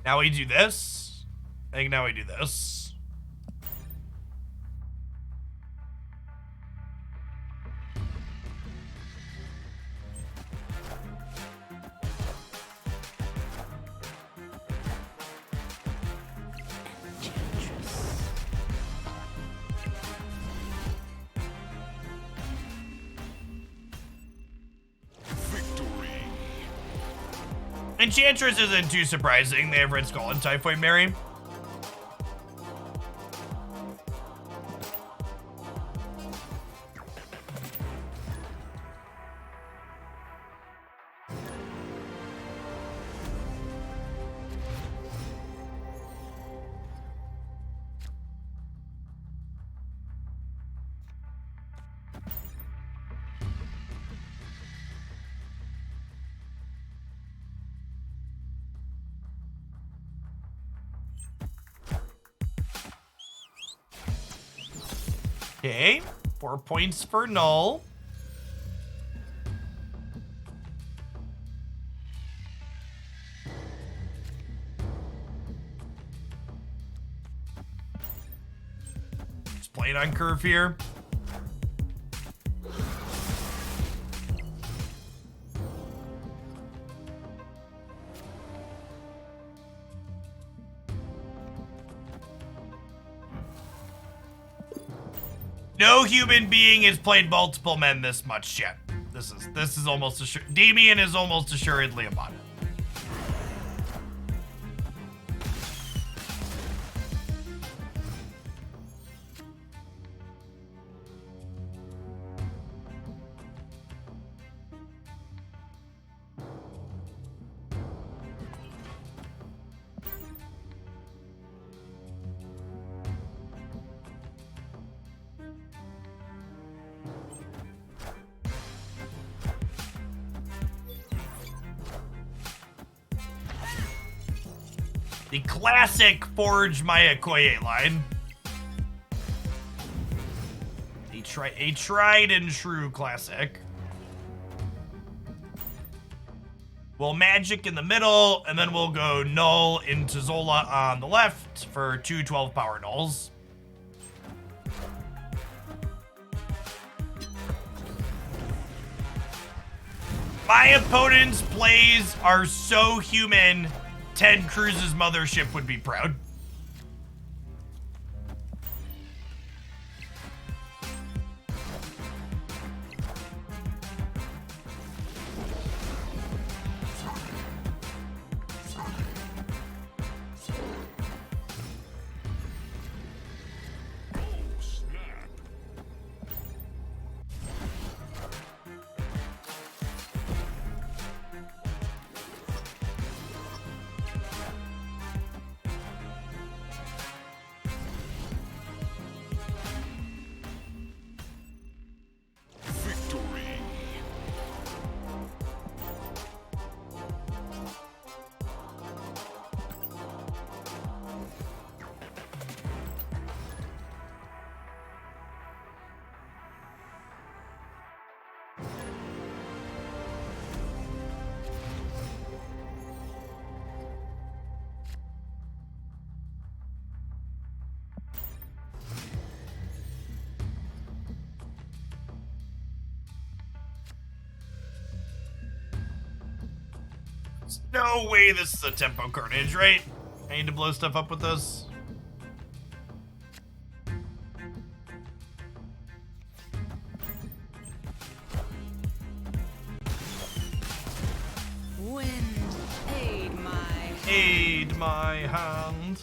S1: Now we do this. I think now we do this.
S2: Victory.
S1: Enchantress isn't too surprising. They have Red Skull and Typhoid Mary. Okay, 4 points for Null. Just playing on curve here. No human being has played multiple men this much yet. This is almost assured. Damien is almost assuredly a bot. The classic Forge Maya Koye line. A tried and true classic. We'll Magic in the middle, and then we'll go Null into Zola on the left for 2 12-power Nulls. My opponent's plays are so human, Ted Cruz's mothership would be proud. There's no way this is a tempo carnage, right? I need to blow stuff up with this.
S5: Wind, aid my hand.
S1: Aid my hand.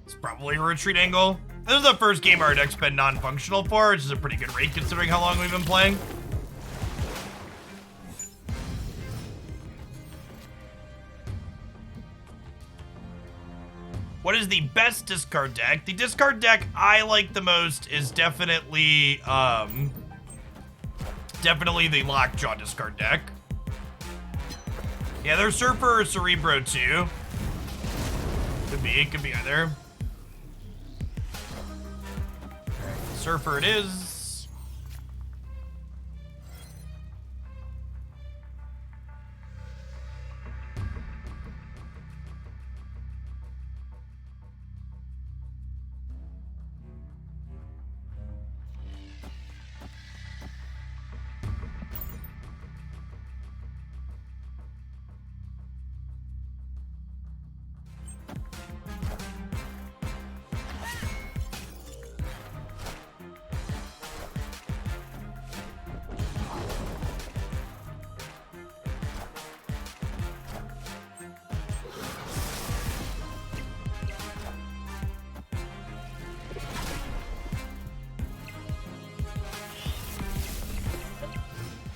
S1: It's probably a retreat angle. This is the first game our deck's been non-functional for, which is a pretty good rate considering how long we've been playing. What is the best discard deck? The discard deck I like the most is definitely the Lockjaw discard deck. Yeah, there's Surfer or Cerebro too. It could be either. Surfer it is.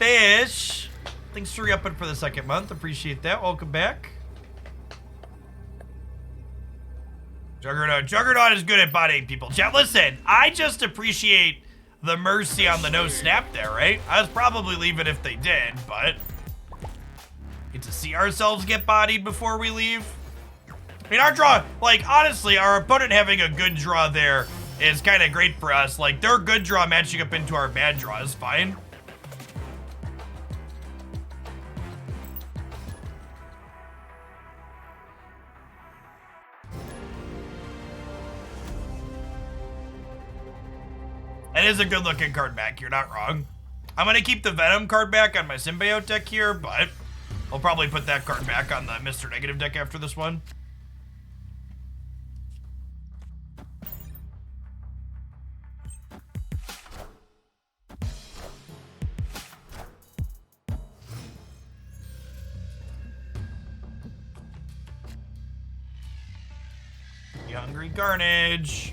S1: Fish. Thanks for re-upping for the 2nd month. Appreciate that. Welcome back. Juggernaut. Juggernaut is good at bodying people. Chat, listen, I just appreciate the mercy on the no snap there, right? I was probably leaving if they did, but get to see ourselves get bodied before we leave. I mean, our draw, like, honestly, our opponent having a good draw there is kind of great for us. Like, their good draw matching up into our bad draw is fine. It is a good-looking card back. You're not wrong. I'm going to keep the Venom card back on my Symbiote deck here, but I'll probably put that card back on the Mr. Negative deck after this one. You hungry Carnage.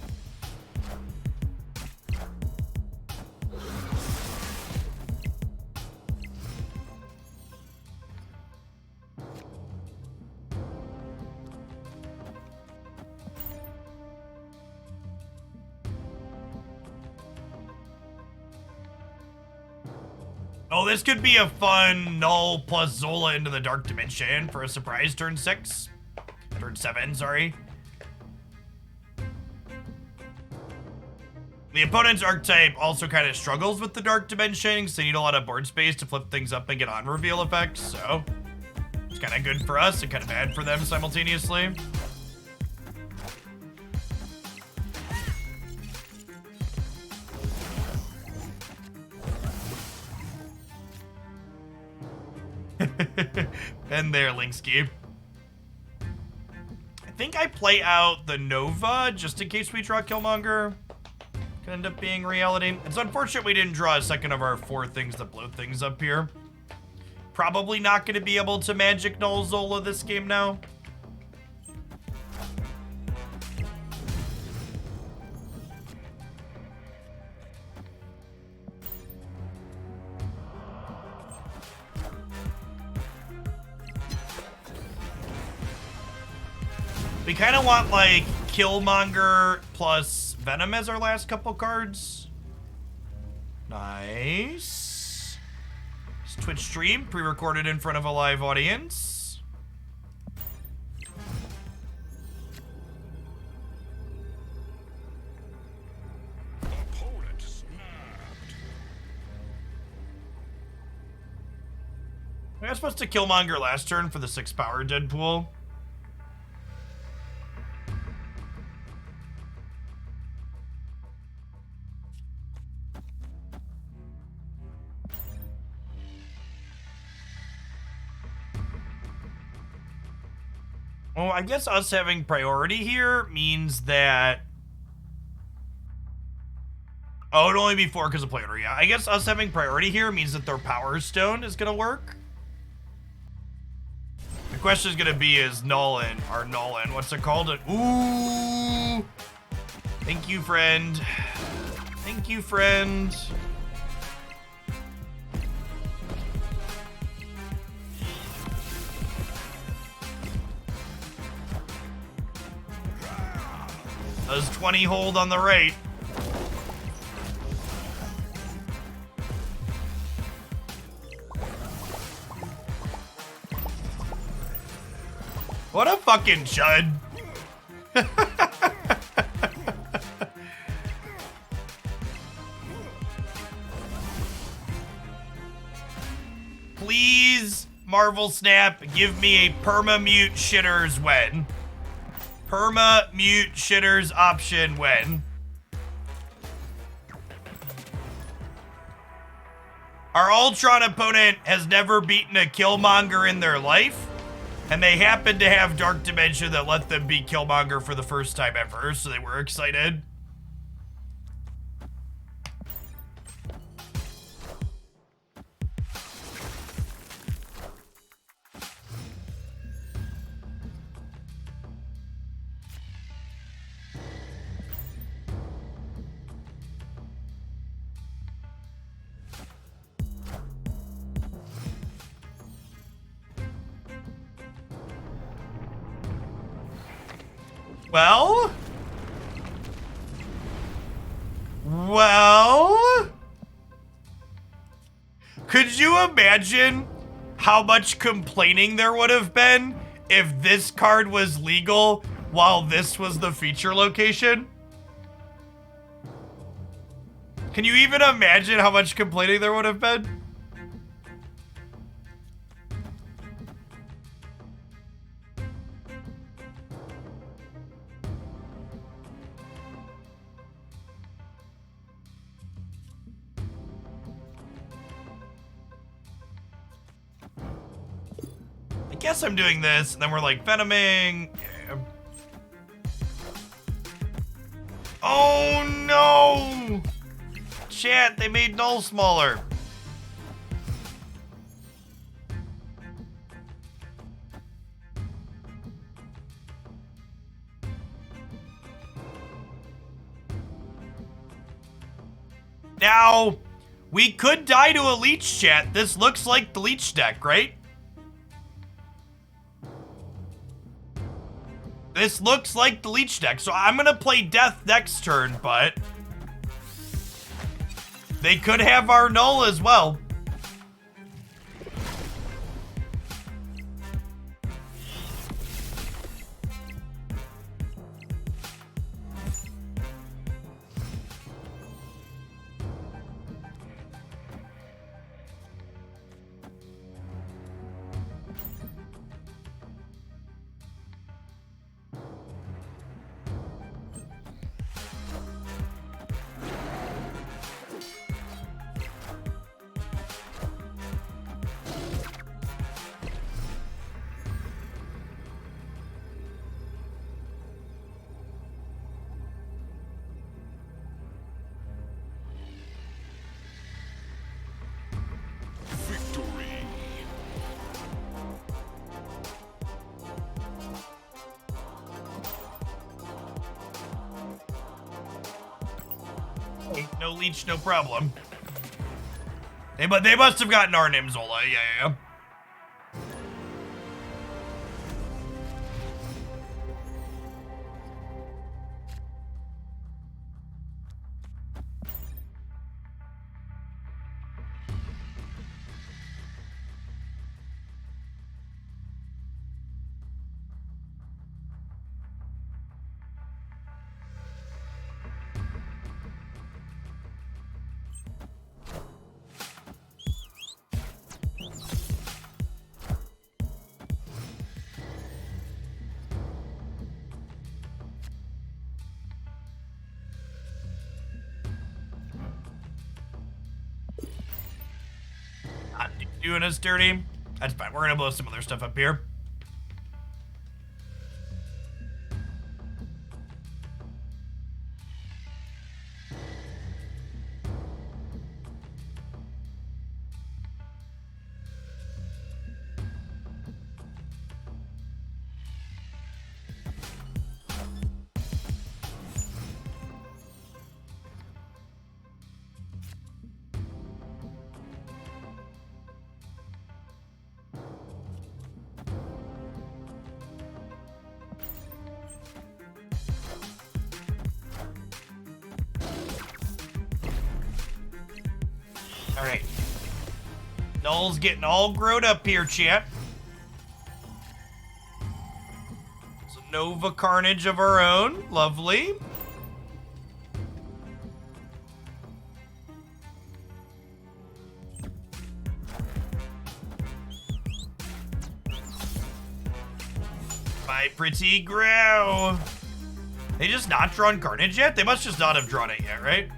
S1: Oh, this could be a fun Null plus Zola into the Dark Dimension for a surprise turn 6. Turn 7, sorry. The opponent's archetype also kind of struggles with the Dark Dimension, so they need a lot of board space to flip things up and get on reveal effects, so it's kind of good for us and kind of bad for them simultaneously. And there, Linksky. I think I play out the Nova just in case we draw Killmonger. Could end up being reality. It's unfortunate we didn't draw a second of our 4 things that blow things up here. Probably not going to be able to Magic Null Zola this game now. We kind of want, like, Killmonger plus Venom as our last couple cards. Nice. It's Twitch stream, pre-recorded in front of a live audience.
S2: Opponent snapped.
S1: I was supposed to Killmonger last turn for the 6 power Deadpool. Well, I guess us having priority here means that... Oh, it'd only be 4 because of player, yeah. I guess us having priority here means that their Power Stone is gonna work. The question is gonna be is Nolan, or Nolan, what's it called? Ooh! Thank you, friend. Thank you, friend. Does 20 hold on the right? What a fucking chud. Please, Marvel Snap, give me a perma-mute shitters when. Perma-mute shitters option when. Our Ultron opponent has never beaten a Killmonger in their life, and they happen to have Dark Dimension that let them beat Killmonger for the first time ever, so they were excited. Well? Well? Could you imagine how much complaining there would have been if this card was legal while this was the feature location? Can you even imagine how much complaining there would have been? I guess I'm doing this, and then we're like venoming. Yeah. Oh no! Chat, they made Null smaller. Now, we could die to a leech, chat. This looks like the leech deck, right? This looks like the leech deck, so I'm gonna play Death next turn, but they could have our Null as well.
S2: Victory.
S1: Hey, no leech, no problem. They must have gotten our name, Zola. Yeah. Not doing us dirty. That's fine. We're gonna blow some other stuff up here. All right. Null's getting all grown up here, chat. It's a Nova Carnage of our own. Lovely. My pretty grow. They just not drawn Carnage yet? They must just not have drawn it yet, right?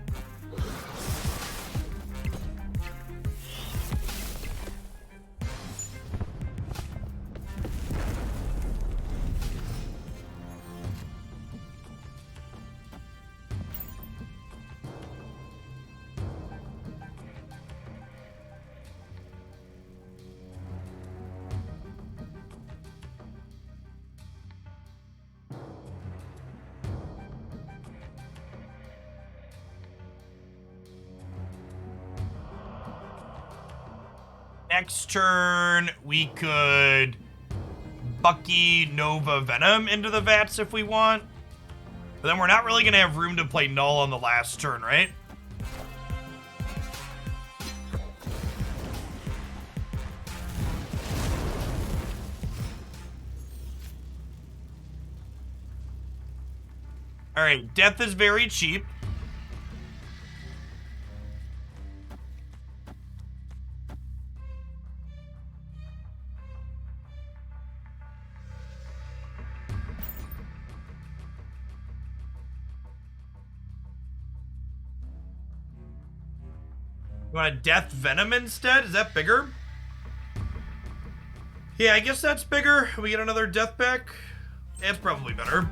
S1: Next turn, we could Bucky Nova Venom into the vats if we want. But then we're not really gonna have room to play Null on the last turn, right? Alright, Death is very cheap. You want a Death Venom instead? Is that bigger? Yeah, I guess that's bigger. We get another Death back. It's probably better.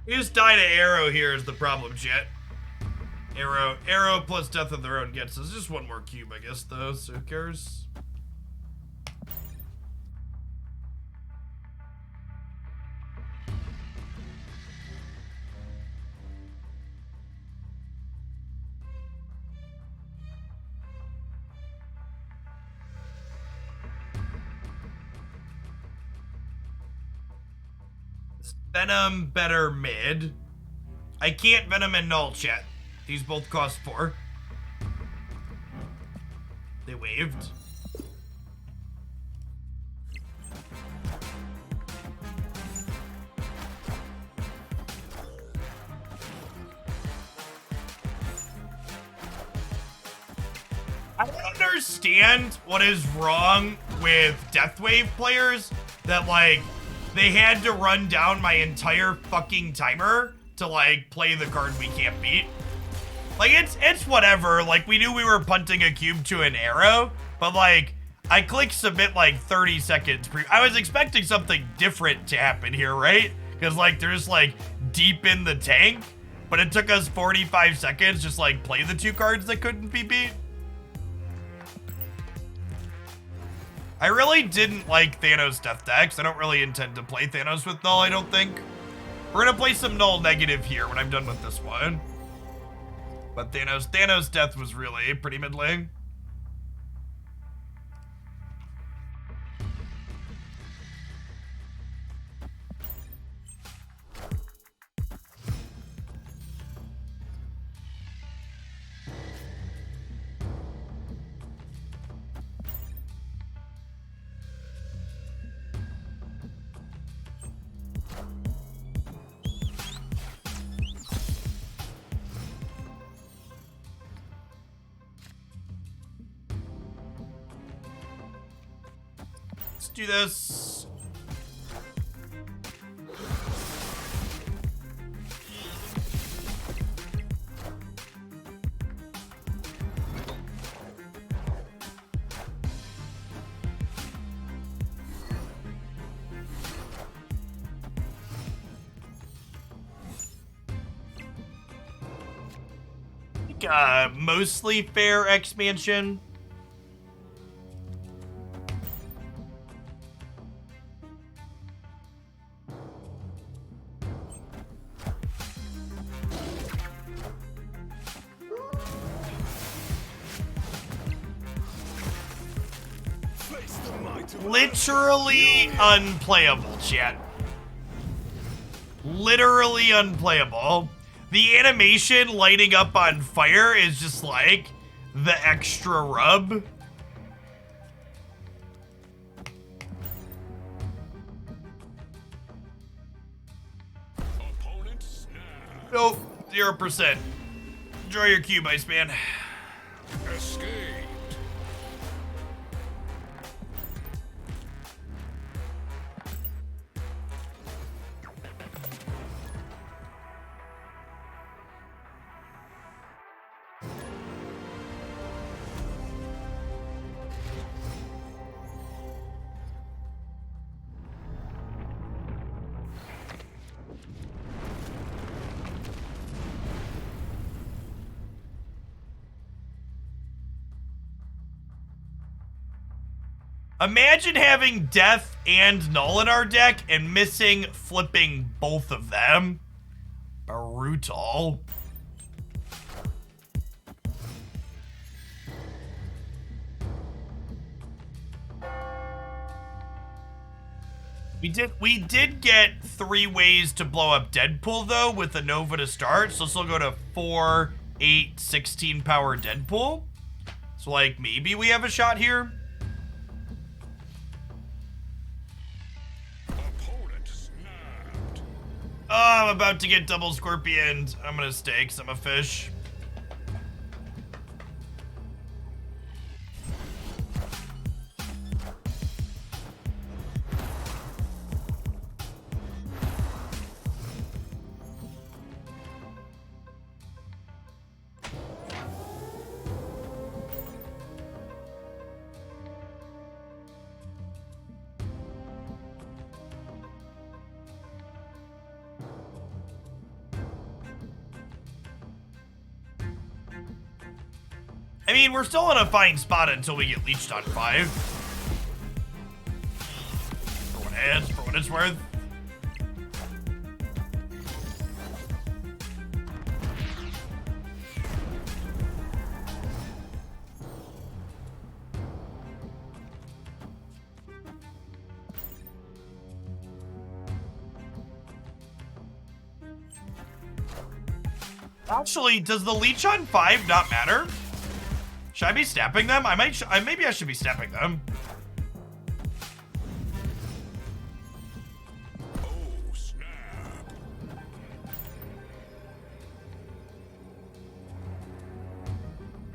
S1: You just die to Arrow here is the problem, Jet. Arrow plus Death of their own gets us just one more cube, I guess, though, so who cares? Venom better mid. I can't Venom and Null, chat. These both cost 4. They waved. I don't understand what is wrong with Deathwave players that, like, they had to run down my entire fucking timer to, like, play the card we can't beat. Like, it's whatever. Like, we knew we were punting a cube to an Arrow, but, like, I clicked submit, like, 30 seconds. I was expecting something different to happen here, right? Because, like, they're just, like, deep in the tank, but it took us 45 seconds just, like, play the 2 cards that couldn't be beat. I really didn't like Thanos Death decks. I don't really intend to play Thanos with Null, I don't think. We're gonna play some Null negative here when I'm done with this one. But Thanos Death was really pretty mid-lane. Let's do this. Mostly fair expansion. Literally unplayable, chat. Literally unplayable. The animation lighting up on fire is just like the extra rub. Nope, 0%. Enjoy your cube, Iceman.
S2: escaped.
S1: Imagine having Death and Null in our deck and missing flipping both of them. Brutal. We did get 3 ways to blow up Deadpool though with the Nova to start, so this will go to 4, 8, 16 power Deadpool. So like maybe we have a shot here.
S2: Opponent snapped.
S1: Oh, I'm about to get double scorpioned. I'm gonna stay because I'm a fish. I mean, we're still in a fine spot until we get leeched on 5. For what it's worth. Actually, does the leech on 5 not matter? Should I be snapping them? Maybe I should be snapping them.
S2: Oh, snap.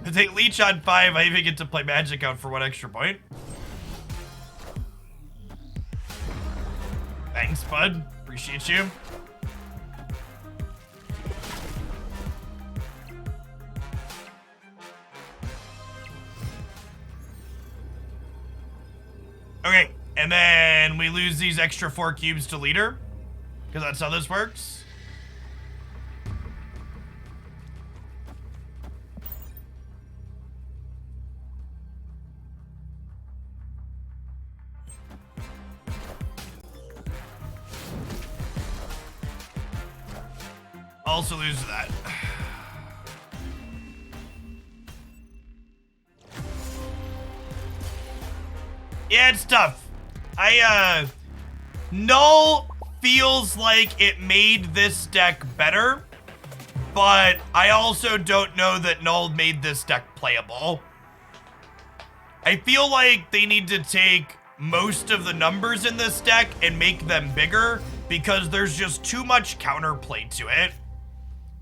S1: To take leech on 5, I even get to play magic out for 1 extra point. Thanks, bud. Appreciate you. Okay, and then we lose these extra 4 cubes to leader, because that's how this works. Also lose that. Yeah, it's tough. Null feels like it made this deck better, but I also don't know that Null made this deck playable. I feel like they need to take most of the numbers in this deck and make them bigger because there's just too much counterplay to it.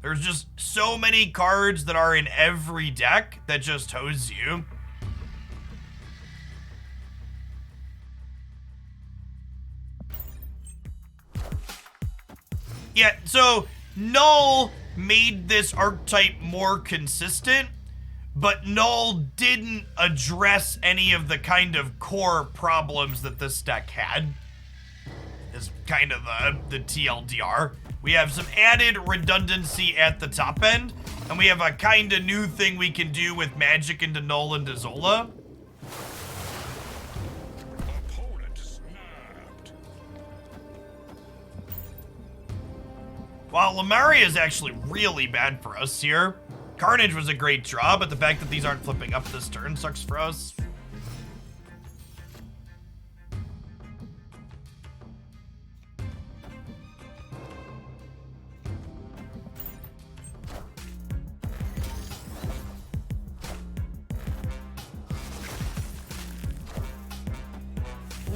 S1: There's just so many cards that are in every deck that just hose you. Yeah, so Null made this archetype more consistent, but Null didn't address any of the kind of core problems that this deck had. Is kind of the TLDR. We have some added redundancy at the top end, and we have a kind of new thing we can do with magic into Null and Zola.
S2: Opponent snapped.
S1: Wow, Lemuria is actually really bad for us here. Carnage was a great draw, but the fact that these aren't flipping up this turn sucks for us.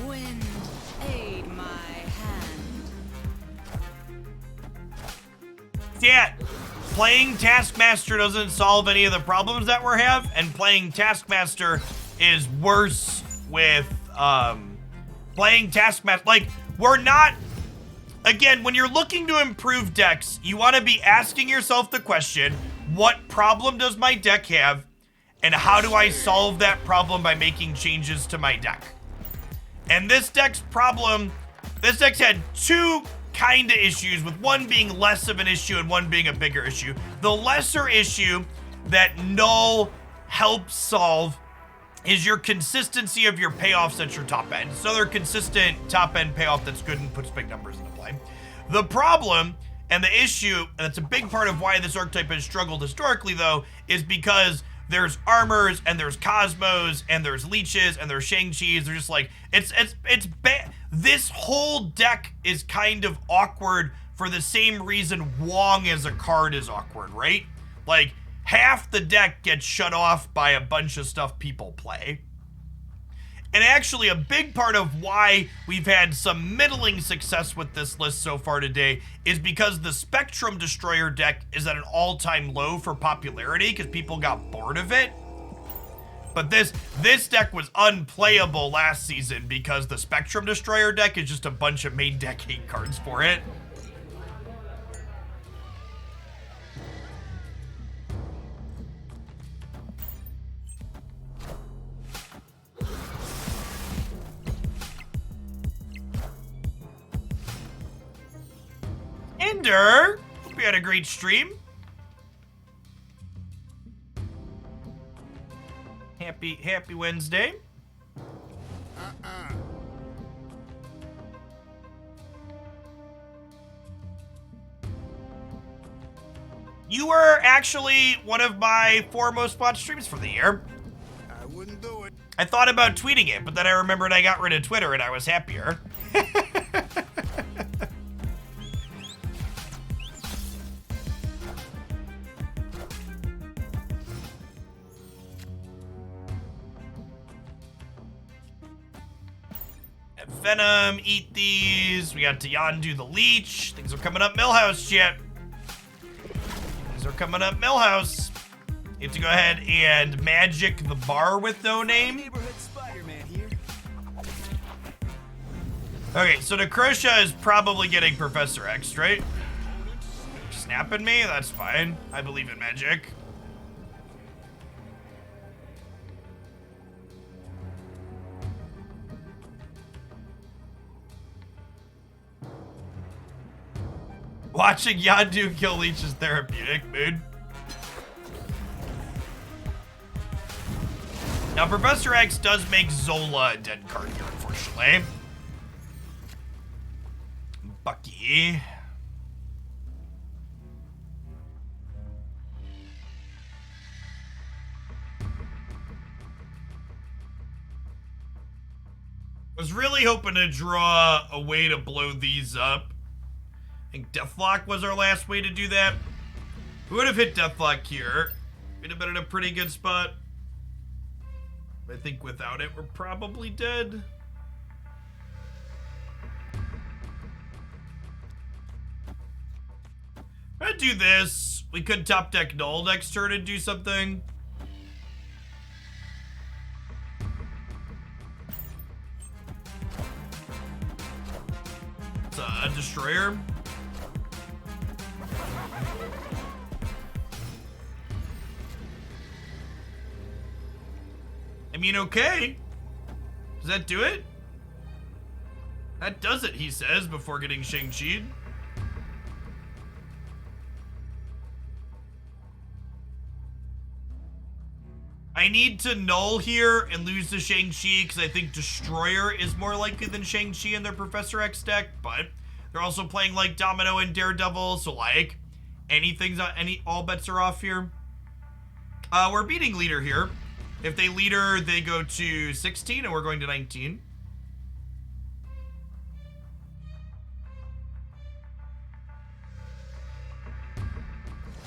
S5: Wind, aid my hand.
S1: Yeah, playing Taskmaster doesn't solve any of the problems that we have, and playing Taskmaster is worse with playing Taskmaster. Like, we're not, again, when you're looking to improve decks, you want to be asking yourself the question, what problem does my deck have, and how do I solve that problem by making changes to my deck? And this deck's problem, this deck's had two kind of issues, with one being less of an issue and one being a bigger issue. The lesser issue that Null helps solve is your consistency of your payoffs at your top end. So they're consistent top end payoff that's good and puts big numbers into play. The problem and the issue, and that's a big part of why this archetype has struggled historically though, is because there's armors and there's Cosmos and there's leeches and there's Shang-Chi's. They're just like, it's bad. This whole deck is kind of awkward for the same reason Wong as a card is awkward, right? Like, half the deck gets shut off by a bunch of stuff people play. And actually, a big part of why we've had some middling success with this list so far today is because the Spectrum Destroyer deck is at an all-time low for popularity because people got bored of it. But this deck was unplayable last season because the Spectrum Destroyer deck is just a bunch of main deck hate cards for it. Ender, hope you had a great stream. Happy Wednesday. You were actually one of my 4 most watched streams for the year.
S2: I wouldn't do it.
S1: I thought about tweeting it, but then I remembered I got rid of Twitter and I was happier. Venom, eat these. We got to Yondu the Leech. Things are coming up Millhouse, chat. Things are coming up Millhouse. You have to go ahead and magic the bar with no name.
S7: Neighborhood Spider-Man here.
S1: Okay, so Necrotia is probably getting Professor X, right? Snapping me? That's fine. I believe in magic. Watching Yondu kill Leech is therapeutic, mood. Now, Professor X does make Zola a dead card here, unfortunately. Bucky. Was really hoping to draw a way to blow these up. I think Deathlock was our last way to do that. We would have hit Deathlock here. We'd have been in a pretty good spot. I think without it, we're probably dead. I'd do this. We could top deck Null next turn and do something. It's a Destroyer. I mean, okay. Does that do it? That does it, he says, before getting Shang-Chi'd. I need to Null here and lose to Shang-Chi because I think Destroyer is more likely than Shang-Chi in their Professor X deck, but they're also playing like Domino and Daredevil, so like all bets are off here. We're beating leader here. If they leader, they go to 16 and we're going to 19.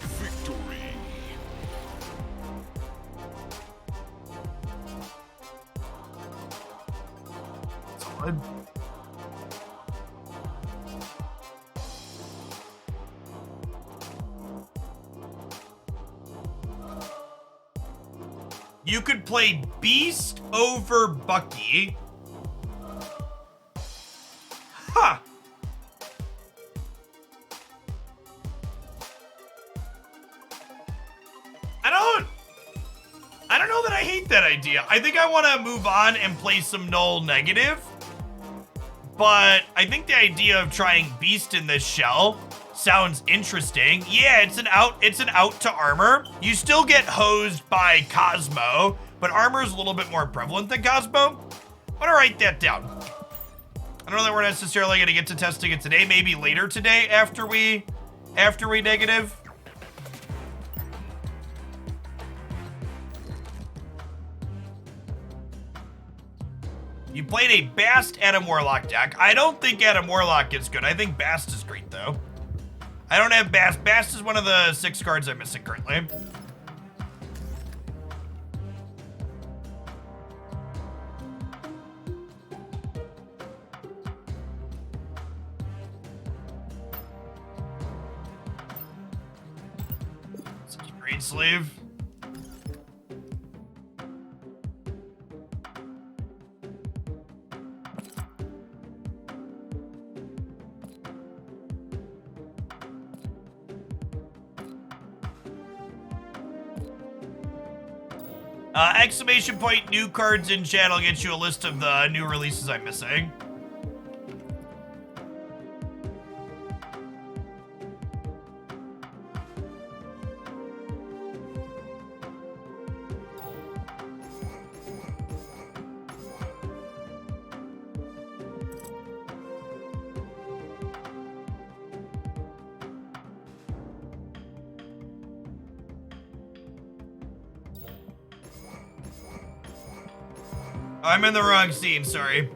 S2: Victory.
S1: Solid. You could play Beast over Bucky. Huh. I don't know that I hate that idea. I think I want to move on and play some Null negative. But I think the idea of trying Beast in this shell sounds interesting. Yeah, it's an out to armor. You still get hosed by Cosmo, but armor is a little bit more prevalent than Cosmo. I'm gonna write that down. I don't know that we're necessarily gonna get to testing it today. Maybe later today after we negative. You played a Bast Adam Warlock deck. I don't think Adam Warlock is good. I think Bast is great, though. I don't have Bast. Bast is one of the 6 cards I'm missing currently. Great Sleeve. Exclamation point, new cards in chat. I'll get you a list of the new releases I'm missing. I'm in the wrong scene, sorry.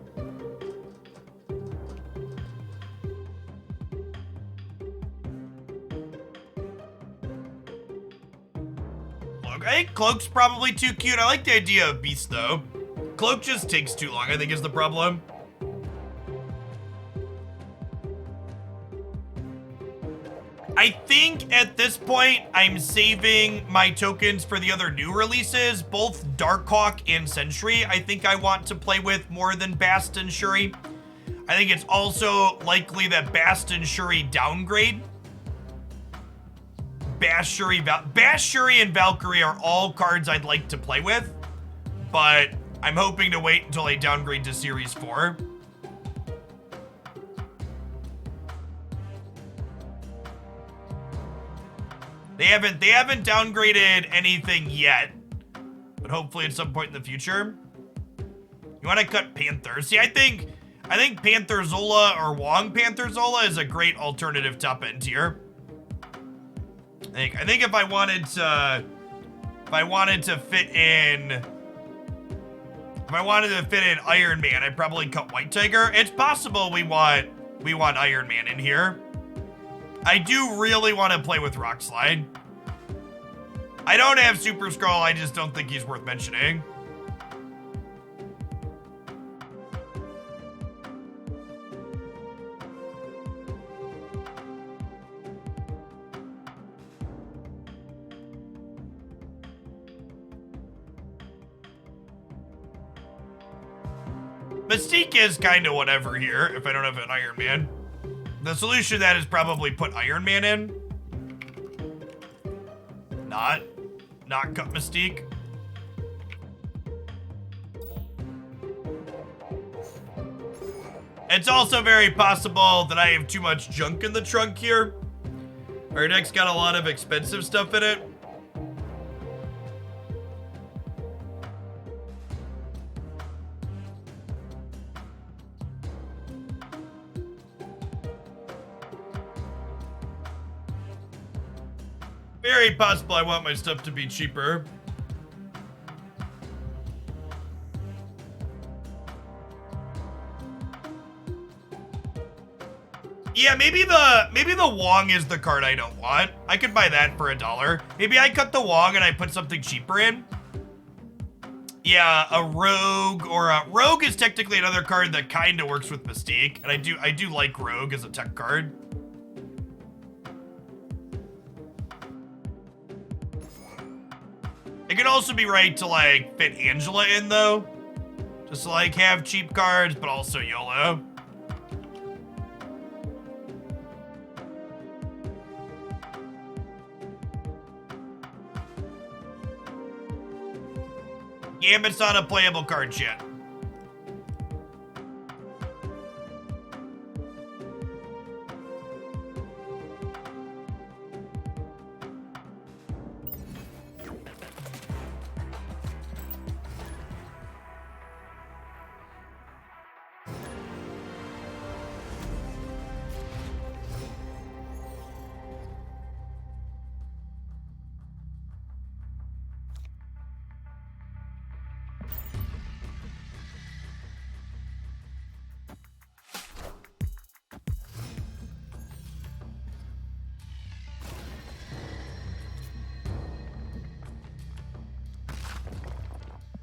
S1: Cloak. I think Cloak's probably too cute. I like the idea of Beast, though. Cloak just takes too long, I think, is the problem. I think at this point, I'm saving my tokens for the other new releases, both Darkhawk and Sentry. I think I want to play with more than Bast and Shuri. I think it's also likely that Bast and Shuri downgrade. Bast, Shuri, and Valkyrie are all cards I'd like to play with, but I'm hoping to wait until they downgrade to Series 4. They haven't downgraded anything yet, but hopefully at some point in the future. You want to cut Panther? See, I think Panther Zola or Wong Panther Zola is a great alternative top end tier. I think if I wanted to fit in Iron Man, I'd probably cut White Tiger. It's possible we want Iron Man in here. I do really want to play with Rock Slide. I don't have Super Skrull, I just don't think he's worth mentioning. Mystique is kind of whatever here if I don't have an Iron Man. The solution to that is probably put Iron Man in. Not cut Mystique. It's also very possible that I have too much junk in the trunk here. Our deck's got a lot of expensive stuff in it. Very possible I want my stuff to be cheaper. Yeah, maybe the Wong is the card I don't want. I could buy that for $1. Maybe I cut the Wong and I put something cheaper in. Yeah, a Rogue Rogue is technically another card that kind of works with Mystique, and I do like Rogue as a tech card. could also be right to, like, fit Angela in, though. Just to, like, have cheap cards, but also YOLO. Gambit's not a playable card yet.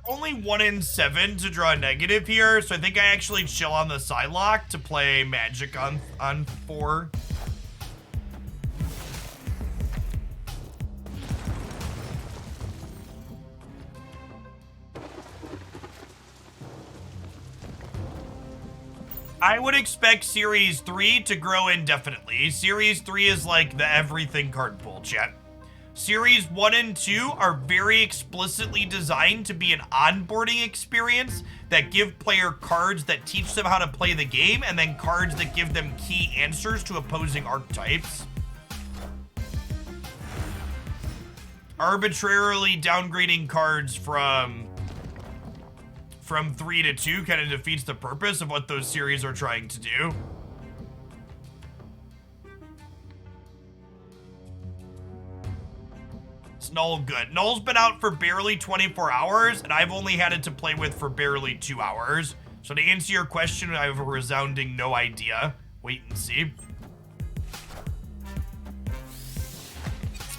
S1: Only 1 in 7 to draw negative here, so I think I actually chill on the Psylocke to play Magic on 4. I would expect Series 3 to grow indefinitely. Series 3 is like the everything card pool, chat. Series 1 and 2 are very explicitly designed to be an onboarding experience that give player cards that teach them how to play the game, and then cards that give them key answers to opposing archetypes. Arbitrarily downgrading cards from 3 to 2 kind of defeats the purpose of what those series are trying to do. Is Null good? Null's been out for barely 24 hours, and I've only had it to play with for barely 2 hours. So to answer your question, I have a resounding no idea. Wait and see.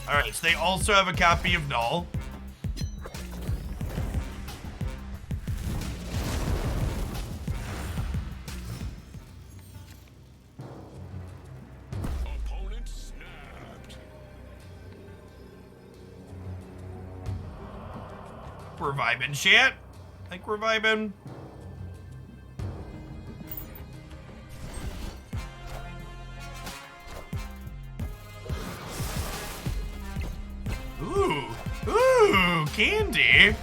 S1: Alright, so they also have a copy of Null.
S2: Opponent snapped.
S1: We're vibing, chat. I think we're vibing. Ooh, candy.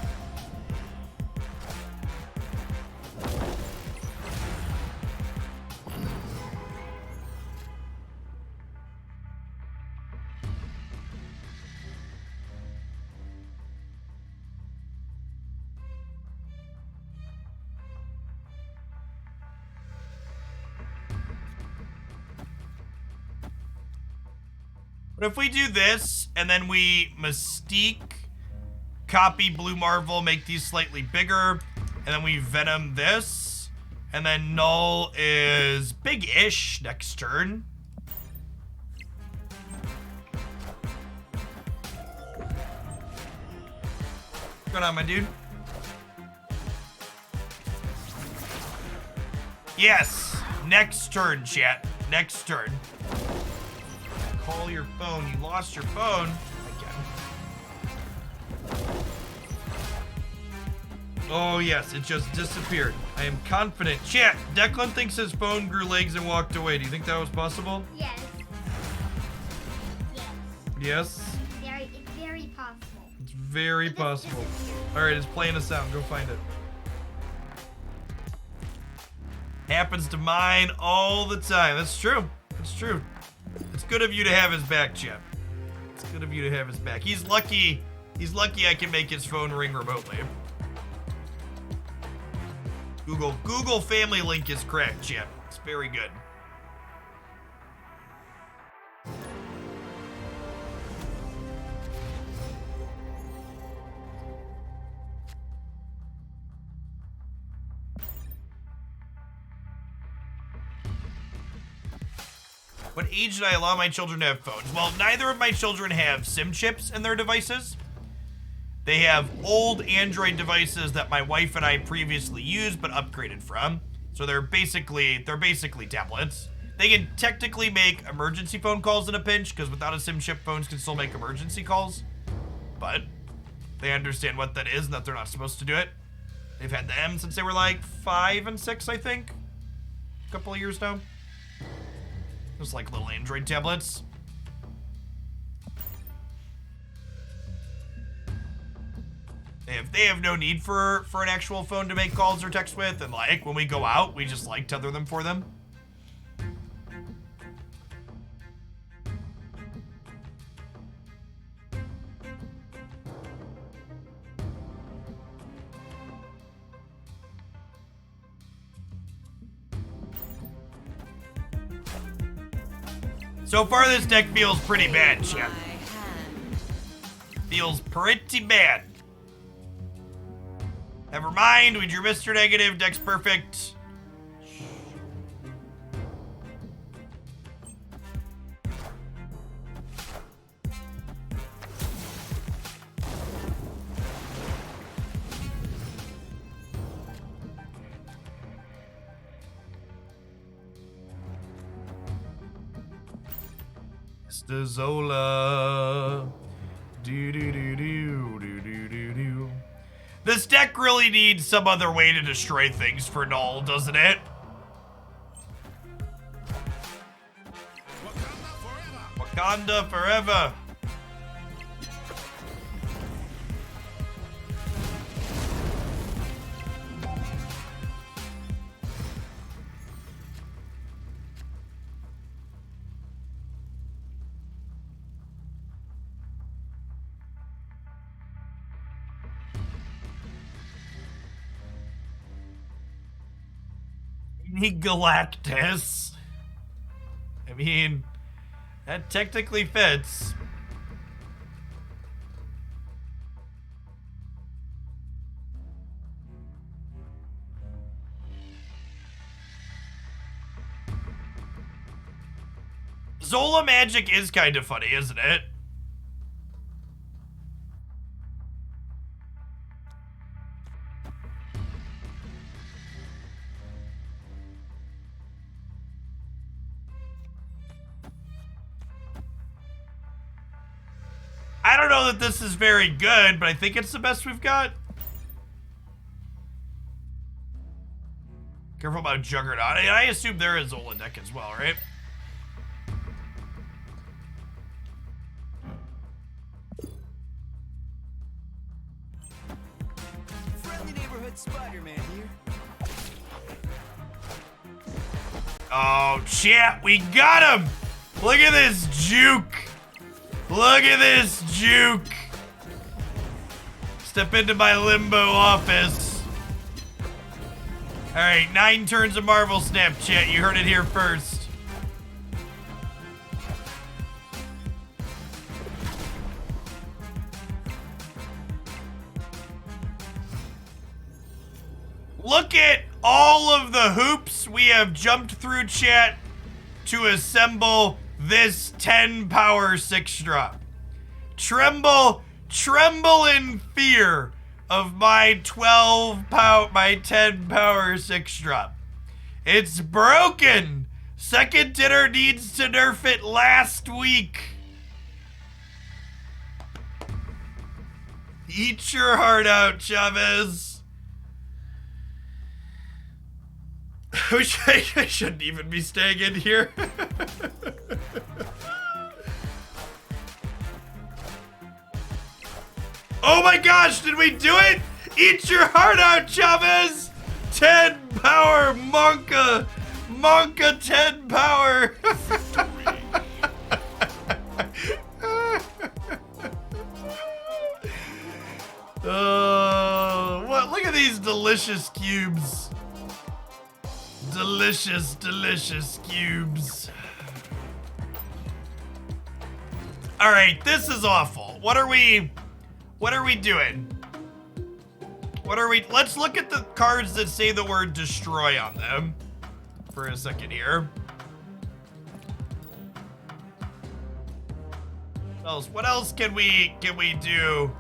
S1: But if we do this, and then we Mystique, copy Blue Marvel, make these slightly bigger, and then we Venom this, and then Null is big-ish next turn. What's going on, my dude? Yes, next turn, chat. Next turn. Call your phone. You lost your phone. Again. Oh, yes. It just disappeared. I am confident. Chat, Declan thinks his phone grew legs and walked away. Do you think that was possible?
S4: Yes.
S1: Yes?
S4: It's very possible.
S1: It's very possible. Alright, it's playing us out. Go find it. Happens to mine all the time. That's true. That's true. It's good of you to have his back, Chip. It's good of you to have his back. He's lucky. He's lucky I can make his phone ring remotely. Google Family Link is correct, Chip. It's very good. What age did I allow my children to have phones? Well, neither of my children have SIM chips in their devices. They have old Android devices that my wife and I previously used but upgraded from. So they're basically tablets. They can technically make emergency phone calls in a pinch, because without a SIM chip, phones can still make emergency calls. But They understand what that is and that they're not supposed to do it. They've had the M since they were like 5 and 6, I think. A couple of years now. Just like little Android tablets. They have no need for an actual phone to make calls or text with, and like when we go out, we just like tether them for them. So far, this deck feels pretty bad, chat. Feels pretty bad. Never mind, we drew Mr. Negative, deck's perfect. Mr. Zola. Do do do do do do do do. This deck really needs some other way to destroy things for Null, doesn't it? Wakanda forever. Galactus. I mean, that technically fits. Zola magic is kind of funny, isn't it? I don't know that this is very good, but I think it's the best we've got. Careful about Juggernaut. I assume there is Zola deck as well, right?
S6: Friendly neighborhood Spider-Man here.
S1: Oh, chat, we got him! Look at this juke! Look at this juke! Step into my limbo office. Alright, 9 turns of Marvel Snap, chat. You heard it here first. Look at all of the hoops we have jumped through, chat, to assemble this 10 power 6 drop. Tremble in fear of my 10 power 6 drop. It's broken. Second Dinner needs to nerf it last week. Eat your heart out, Chavez. I shouldn't even be staying in here. Oh my gosh, did we do it? Eat your heart out, Chavez! 10 power, Monka! Monka 10 power! Oh, what? Look at these delicious cubes. Delicious, delicious cubes. All right, this is awful. What are we doing? Let's look at the cards that say the word destroy on them for a second here. What else can we do?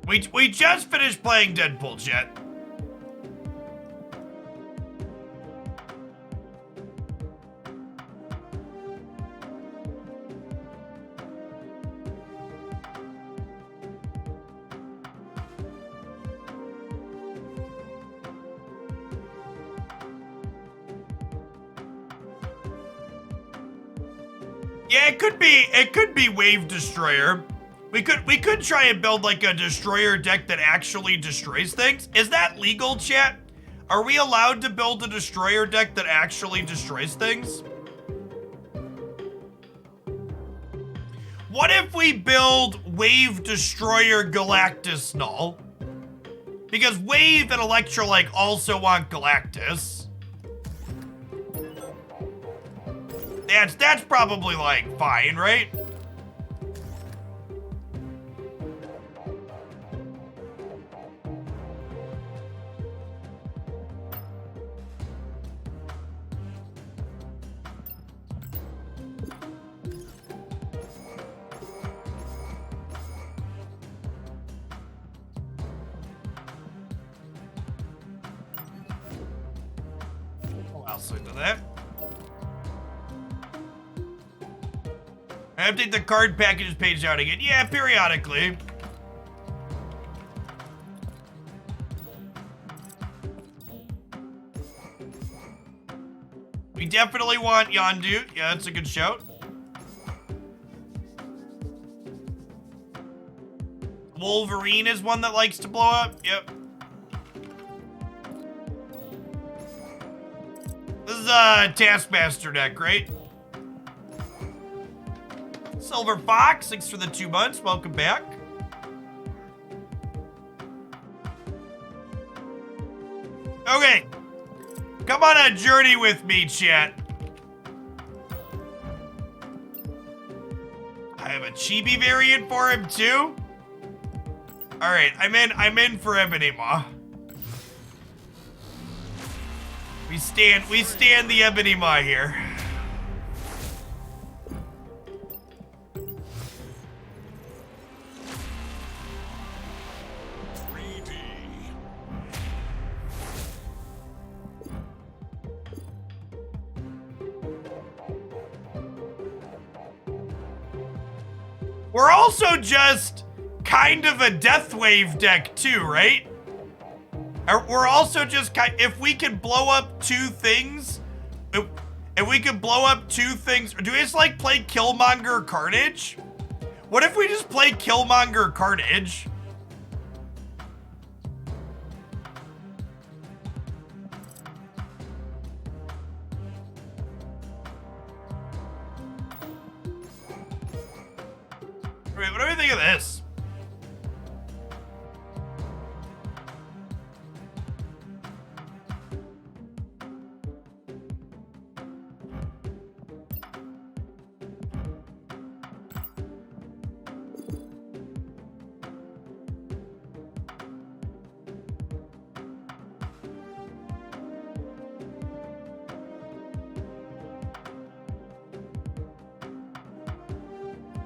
S1: We just finished playing Deadpool, chat. Yeah, it could be Wave Destroyer. We could try and build like a destroyer deck that actually destroys things. Is that legal, chat? Are we allowed to build a destroyer deck that actually destroys things? What if we build Wave Destroyer Galactus Null? Because Wave and Electrolyte also want Galactus. That's probably like fine, right? I'll see to that. I update the card packages page out again. Yeah, periodically. We definitely want Yondu. Yeah, that's a good shout. Wolverine is one that likes to blow up. Yep. This is a Taskmaster deck, right? Silver Fox, thanks for the 2 months. Welcome back. Okay. Come on a journey with me, chat. I have a chibi variant for him too. All right, I'm in for Ebony Maw. We stand the Ebony Maw here. We're also just kind of a Death Wave deck too, right? We're also just if we could blow up 2 things, if we could blow up 2 things, do we just like play Killmonger Carnage? What if we just play Killmonger Carnage? Wait, what do we think of this?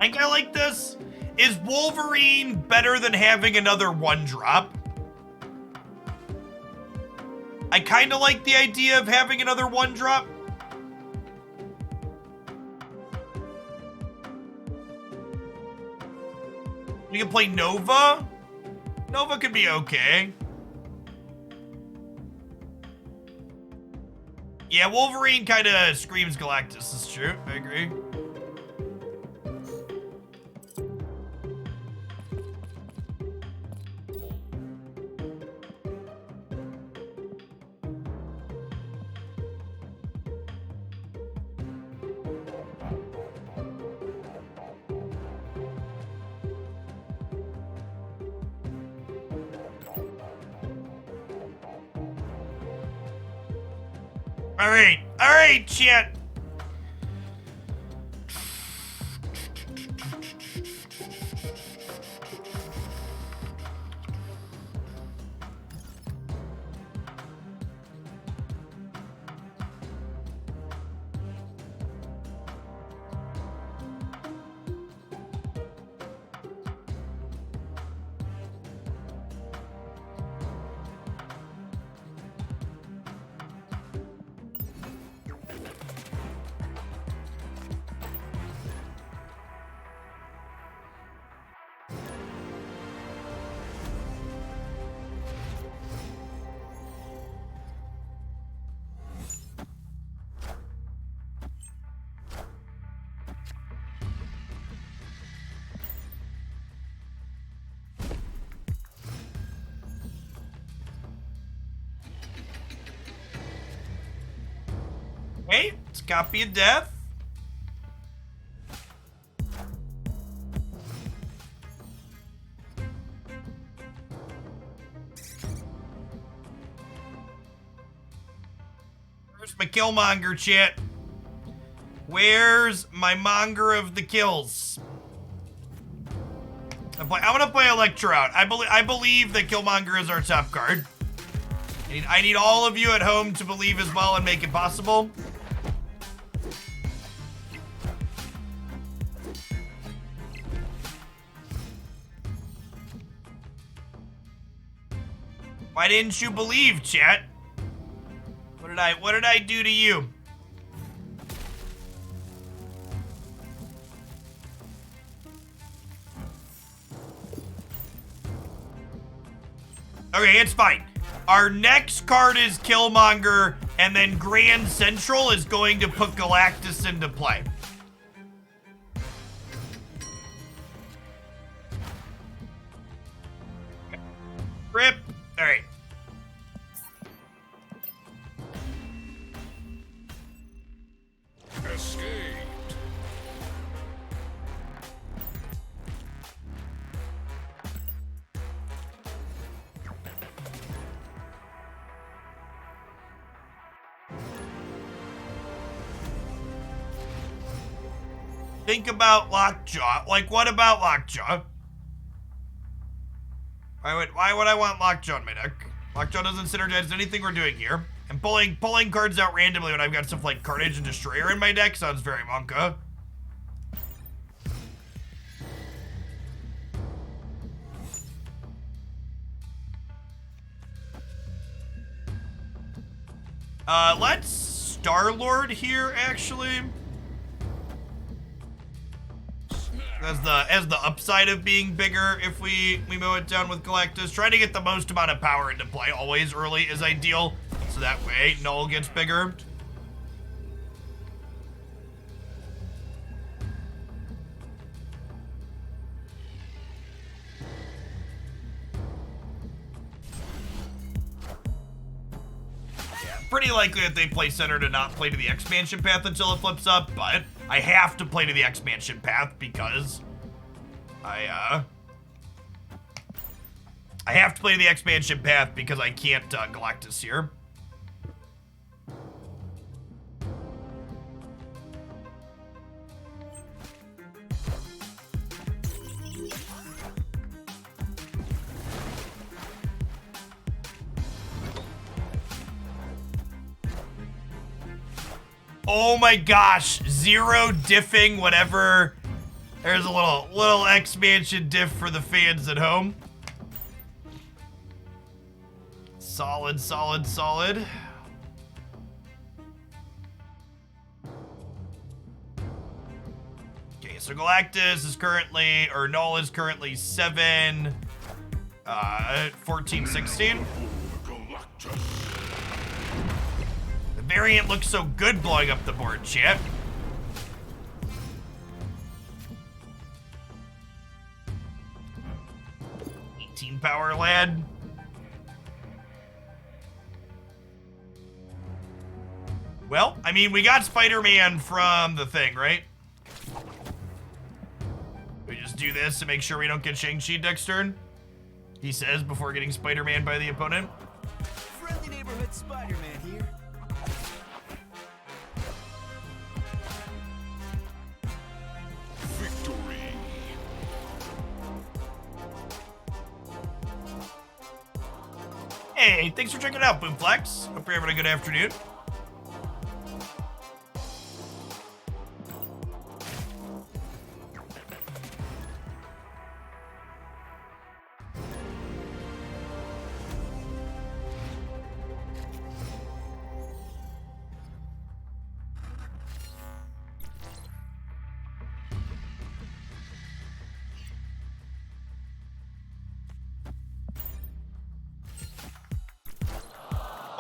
S1: I think I like this. Is Wolverine better than having another 1-drop? I kind of like the idea of having another 1-drop. We can play Nova. Nova could be okay. Yeah, Wolverine kind of screams Galactus. This is true. I agree. All right, chat. Hey, it's a copy of death. Where's my Killmonger, chat? Where's my monger of the kills? I'm gonna play Electra out. I believe that Killmonger is our top card. I need all of you at home to believe as well and make it possible. Why didn't you believe, chat? What did I do to you? Okay, it's fine. Our next card is Killmonger, and then Grand Central is going to put Galactus into play. Rip. All right.
S2: Escaped.
S1: Think about Lockjaw. Like, what about Lockjaw? Why would I want Lockjaw in my deck? Lockjaw doesn't synergize anything we're doing here. And pulling cards out randomly when I've got stuff like Carnage and Destroyer in my deck sounds very Monka. Let's Star-Lord here, actually. As the upside of being bigger if we mow it down with Galactus. Trying to get the most amount of power into play always early is ideal. So that way, Null gets bigger. Pretty likely that they play center to not play to the expansion path until it flips up, but I have to play to the expansion path because I have to play to the expansion path because I can't Galactus here. Oh my gosh, 0 diffing whatever. There's a little expansion diff for the fans at home. Solid, solid, solid. Okay, so Galactus is currently, or Null is currently 7, 14, 16. The variant looks so good blowing up the board, chat. Power, lad. Well, I mean, we got Spider-Man from the thing, right? We just do this to make sure we don't get Shang-Chi next turn. He says before getting Spider-Man by the opponent.
S6: Friendly neighborhood Spider-Man here.
S2: Victory.
S1: Hey, thanks for checking it out, Boomflex. Hope you're having a good afternoon.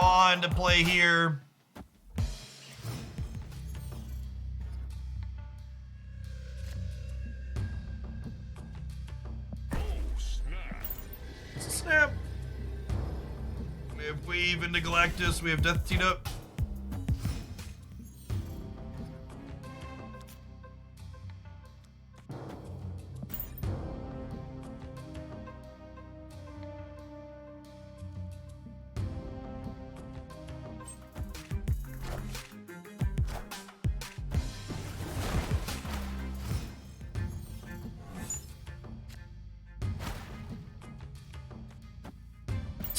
S1: On to play here. It's a snap. We have Wave into Galactus. We have Death teed up.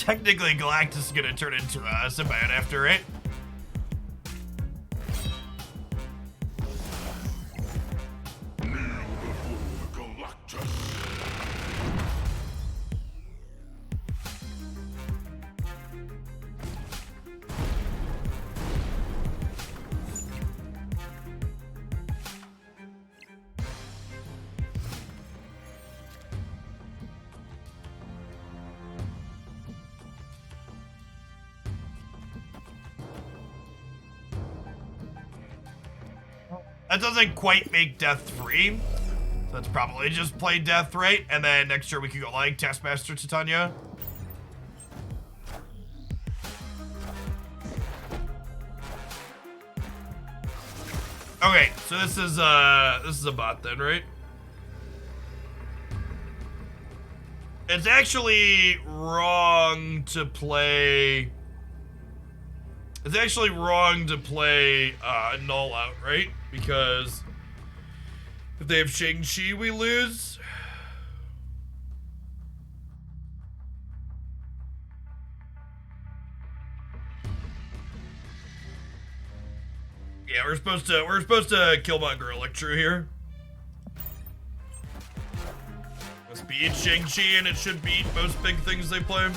S1: Technically, Galactus is gonna turn into a symbiote after, right?
S2: Kneel before Galactus.
S1: That doesn't quite make death 3. So let's probably just play death, right? And then next year we could go like Taskmaster Titania. Okay, so this is a bot then, right? It's actually wrong to play. It's actually wrong to play Null out, right? Because if they have Shang-Chi, we lose. Yeah, we're supposed to Killmonger Electro here. Must beat Shang-Chi, and it should beat most big things they play.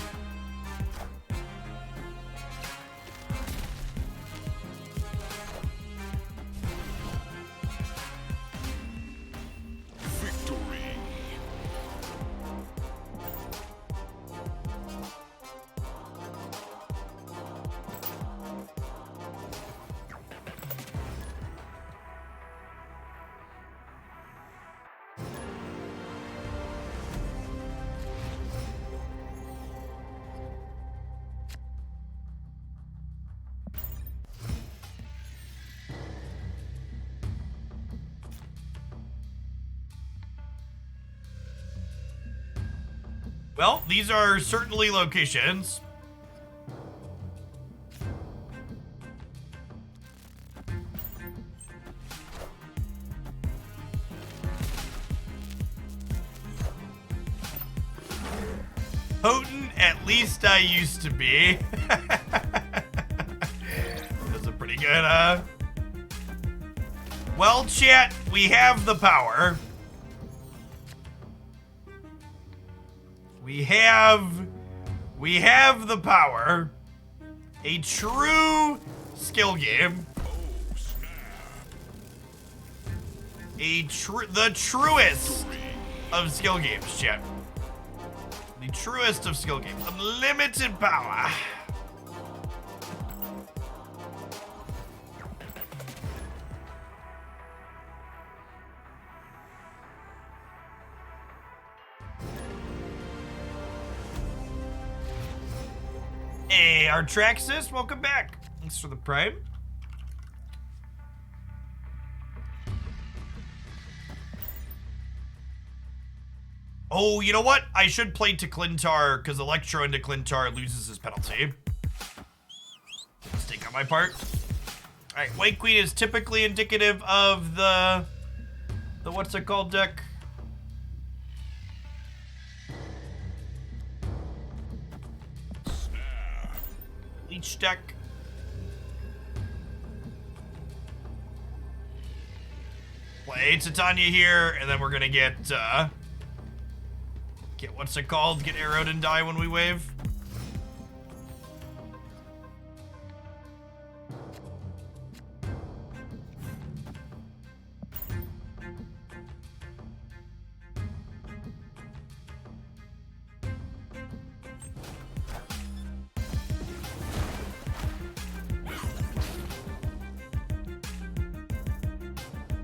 S2: Victory.
S1: Well, these are certainly locations. Potent, at least I used to be. That's a pretty good, Well, chat, we have the power. We have the power. A true skill game.
S2: Oh, snap.
S1: The truest of skill games, chat. The truest of skill games. Unlimited power. Hey, Artraxis, welcome back. Thanks for the prime. Oh, you know what? I should play to Clintar, because Electro into Clintar loses his penalty. Mistake on my part. Alright, White Queen is typically indicative of the what's it called deck? Leech deck. Play Titania here, and then we're gonna get what's it called? Get arrowed and die when we wave.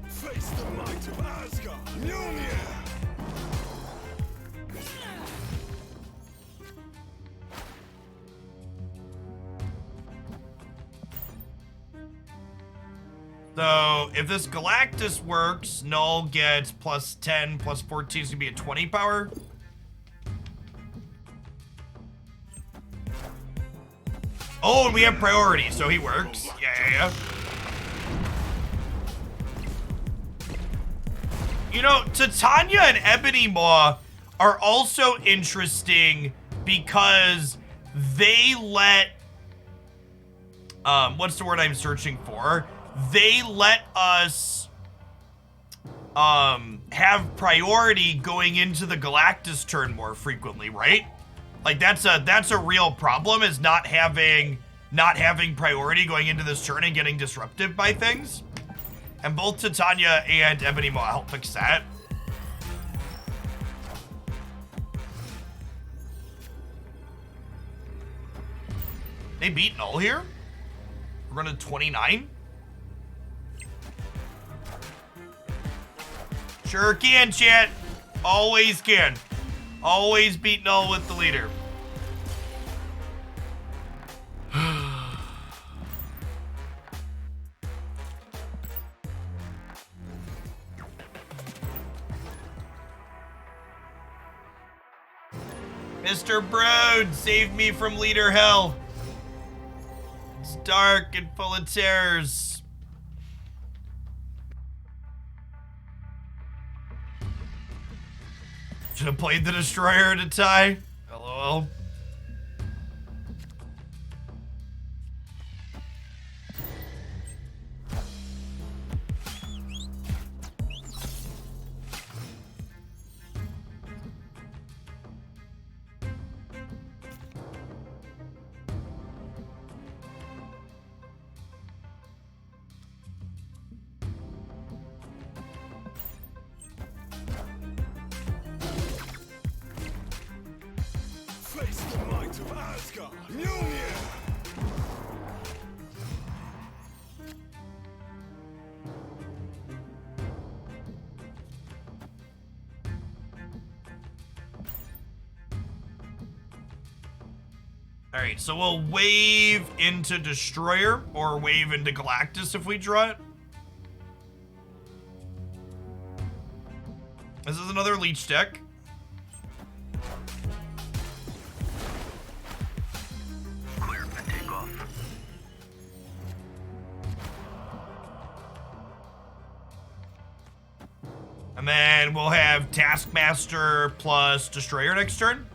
S2: Face the might of Asgard. Mjolnir.
S1: So, if this Galactus works, Null gets plus 10, plus 14 is gonna be a 20 power. Oh, and we have priority, so he works. Yeah. You know, Titania and Ebony Maw are also interesting because they let, what's the word I'm searching for? They let us have priority going into the Galactus turn more frequently, right? Like that's a real problem, is not having priority going into this turn and getting disrupted by things. And both Titania and Ebony Maw help fix that. They beat Null here? We're running 29? Sure can, chat. Always can. Always beat Null with the leader. Mr. Broad, save me from leader hell. It's dark and full of terrors. Should have played the Destroyer to tie. LOL.
S2: Face the might of Asgard! Mjolnir!
S1: All right, so we'll wave into Destroyer or wave into Galactus if we draw it. This is another Leech deck.
S8: Clear for takeoff.
S1: And then we'll have Taskmaster plus Destroyer next turn.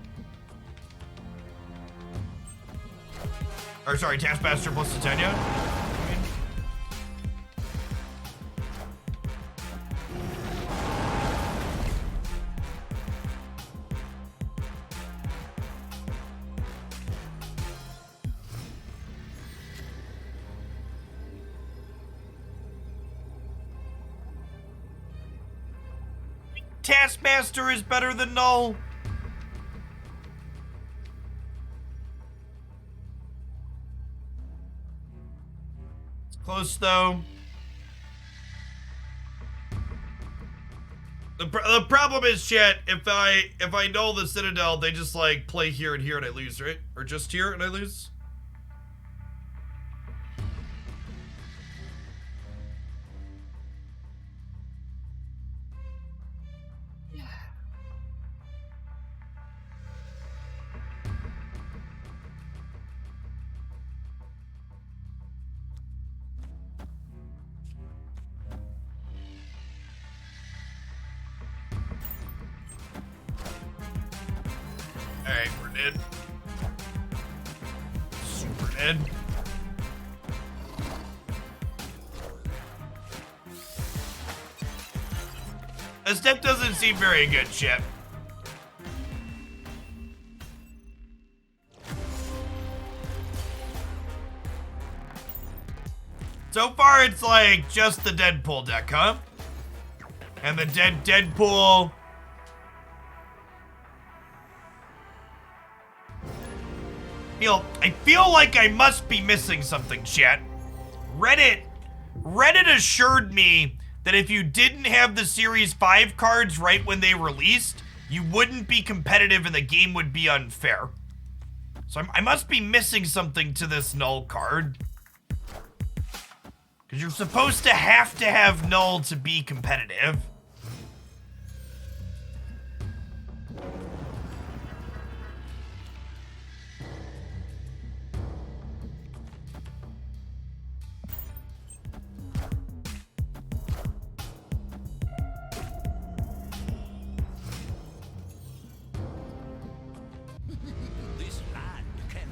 S1: Or sorry, Taskmaster plus Titania. Taskmaster is better than Null. It's close though. The problem is, chat, if I null the Citadel, they just like play here and here and I lose, right? Or just here and I lose? Alright, we're dead. Super dead. This deck doesn't seem very good, chat. So far, it's like just the Deadpool deck, huh? And the Deadpool... I feel like I must be missing something, chat. Reddit assured me that if you didn't have the Series 5 cards right when they released, you wouldn't be competitive and the game would be unfair. So I must be missing something to this Null card. Because you're supposed to have Null to be competitive.
S6: This land can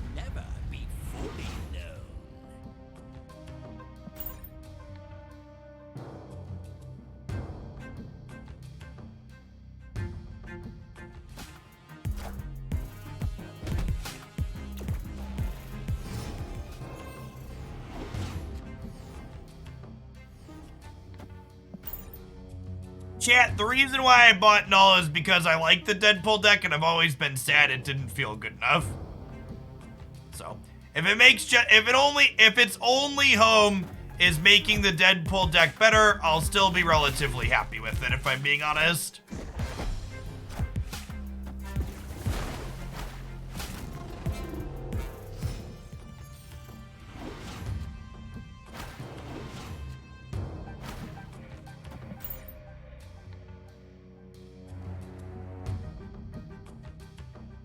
S1: Chat, the reason why I bought Null is because I like the Deadpool deck and I've always been sad it didn't feel good enough. So, if its only home is making the Deadpool deck better, I'll still be relatively happy with it if I'm being honest.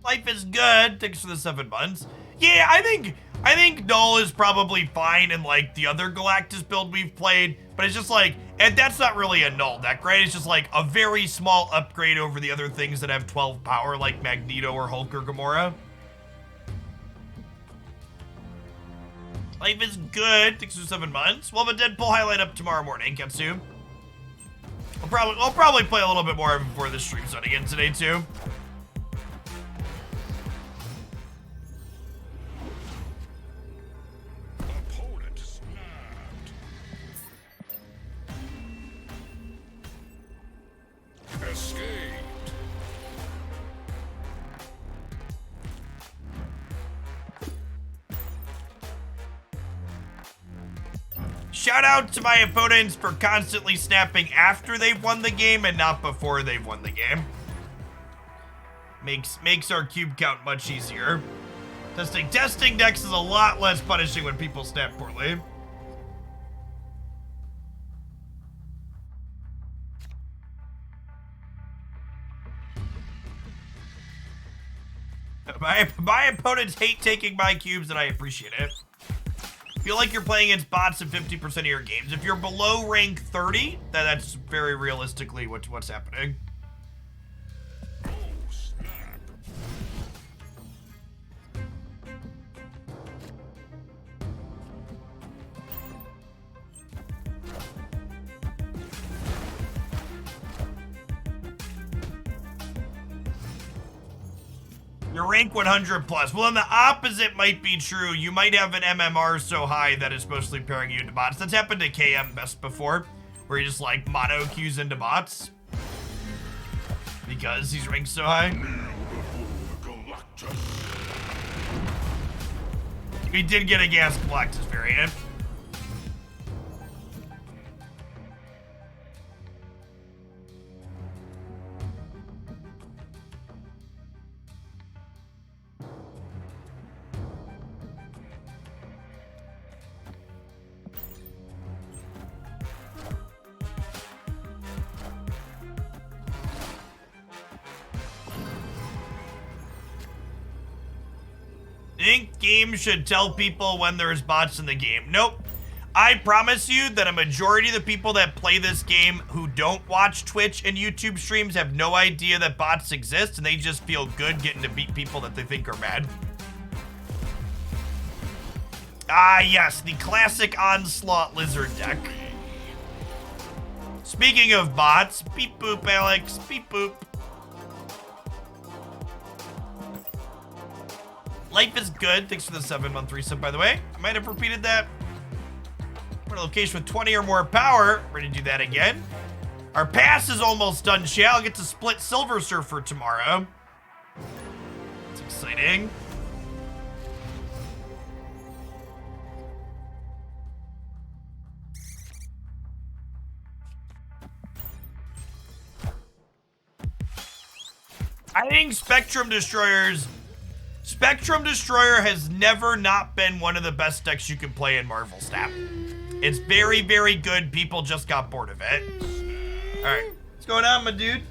S1: Life is good. Thanks for the 7 months. Yeah, I think Null is probably fine in like the other Galactus build we've played, but it's just like, and that's not really a Null deck, right? It's just like a very small upgrade over the other things that have 12 power, like Magneto or Hulk or Gamora. Life is good. Thanks for 7 months. We'll have a Deadpool highlight up tomorrow morning, Ketsu. I'll probably play a little bit more before the stream's done again today too. Shout out to my opponents for constantly snapping after they've won the game and not before they've won the game. Makes our cube count much easier. Testing decks is a lot less punishing when people snap poorly. My opponents hate taking my cubes and I appreciate it. Feel like you're playing against bots in 50% of your games. If you're below rank 30, that's very realistically what's happening.
S2: Oh, snap.
S1: You're rank 100 plus. Well, then the opposite might be true. You might have an MMR so high that it's mostly pairing you into bots. That's happened to KM best before, where he just like mono queues into bots because he's ranked so high. He did get a gas Galactus variant. Think games should tell people when there's bots in the game. Nope. I promise you that a majority of the people that play this game who don't watch Twitch and YouTube streams have no idea that bots exist and they just feel good getting to beat people that they think are mad. Ah, yes, the classic Onslaught Lizard deck. Speaking of bots, beep boop, Alex, beep boop. Life is good. Thanks for the 7-month resub, by the way. I might have repeated that. We're in a location with 20 or more power. Ready to do that again. Our pass is almost done, Shay. I'll get to split Silver Surfer tomorrow. It's exciting. I think Spectrum Destroyer has never not been one of the best decks you can play in Marvel Snap. It's very, very good. People just got bored of it. All right. What's going on, my dude?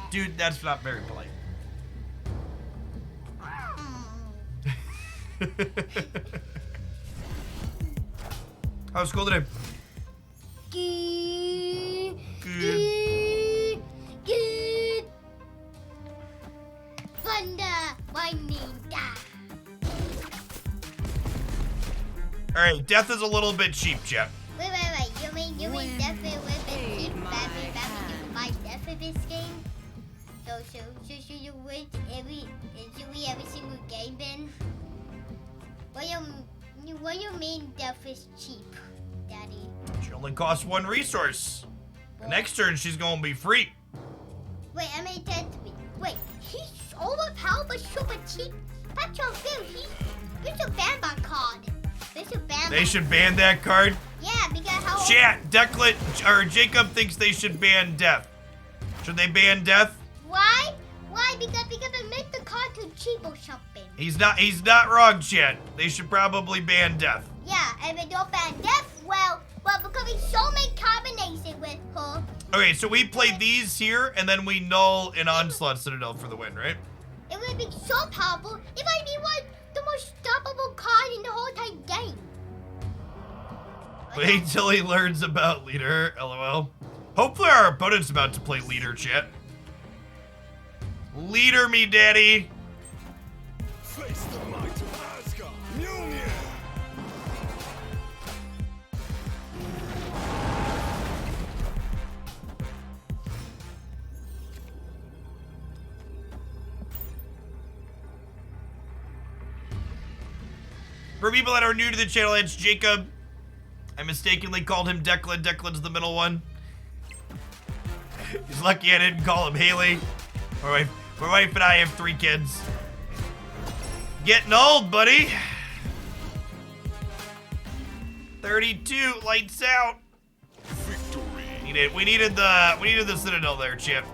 S1: Dude, that's not very polite. How was school today?
S4: Good. Thunder, lightning,
S1: All right, death is a little bit cheap, Jeff.
S4: Wait. You mean death is a little bit cheap? Babby, you buy death in this game? So you win every single game then? What you mean death is cheap, Daddy?
S1: She only costs 1 resource. The next turn, she's gonna be free.
S4: Wait, I made that to me. Wait, he's overpowered but super cheap. That's so good. We should ban that card. They should ban
S1: They should ban that card?
S4: Yeah, because how...
S1: Chat, Declan, or Jacob thinks they should ban death. Should they ban death?
S4: Why? Why? Because it makes the card too cheap or something.
S1: He's not wrong, chat. They should probably ban death.
S4: Yeah, and if they don't ban death, well, because we so many combinations with her.
S1: Okay, so we play these here, and then we null an Onslaught Citadel for the win, right?
S4: It would be so powerful. It might be one the most stoppable card in the whole entire game.
S1: Wait till he learns about leader, lol. Hopefully our opponent's about to play leader, chat. Leader me, daddy.
S2: Face the might of Asgard. Mjolnir.
S1: For people that are new to the channel, it's Jacob. I mistakenly called him Declan. Declan's the middle one. He's lucky I didn't call him Haley. My wife and I have 3 kids. Getting old, buddy. 32, lights out.
S2: Victory.
S1: We needed the Citadel there, Chip.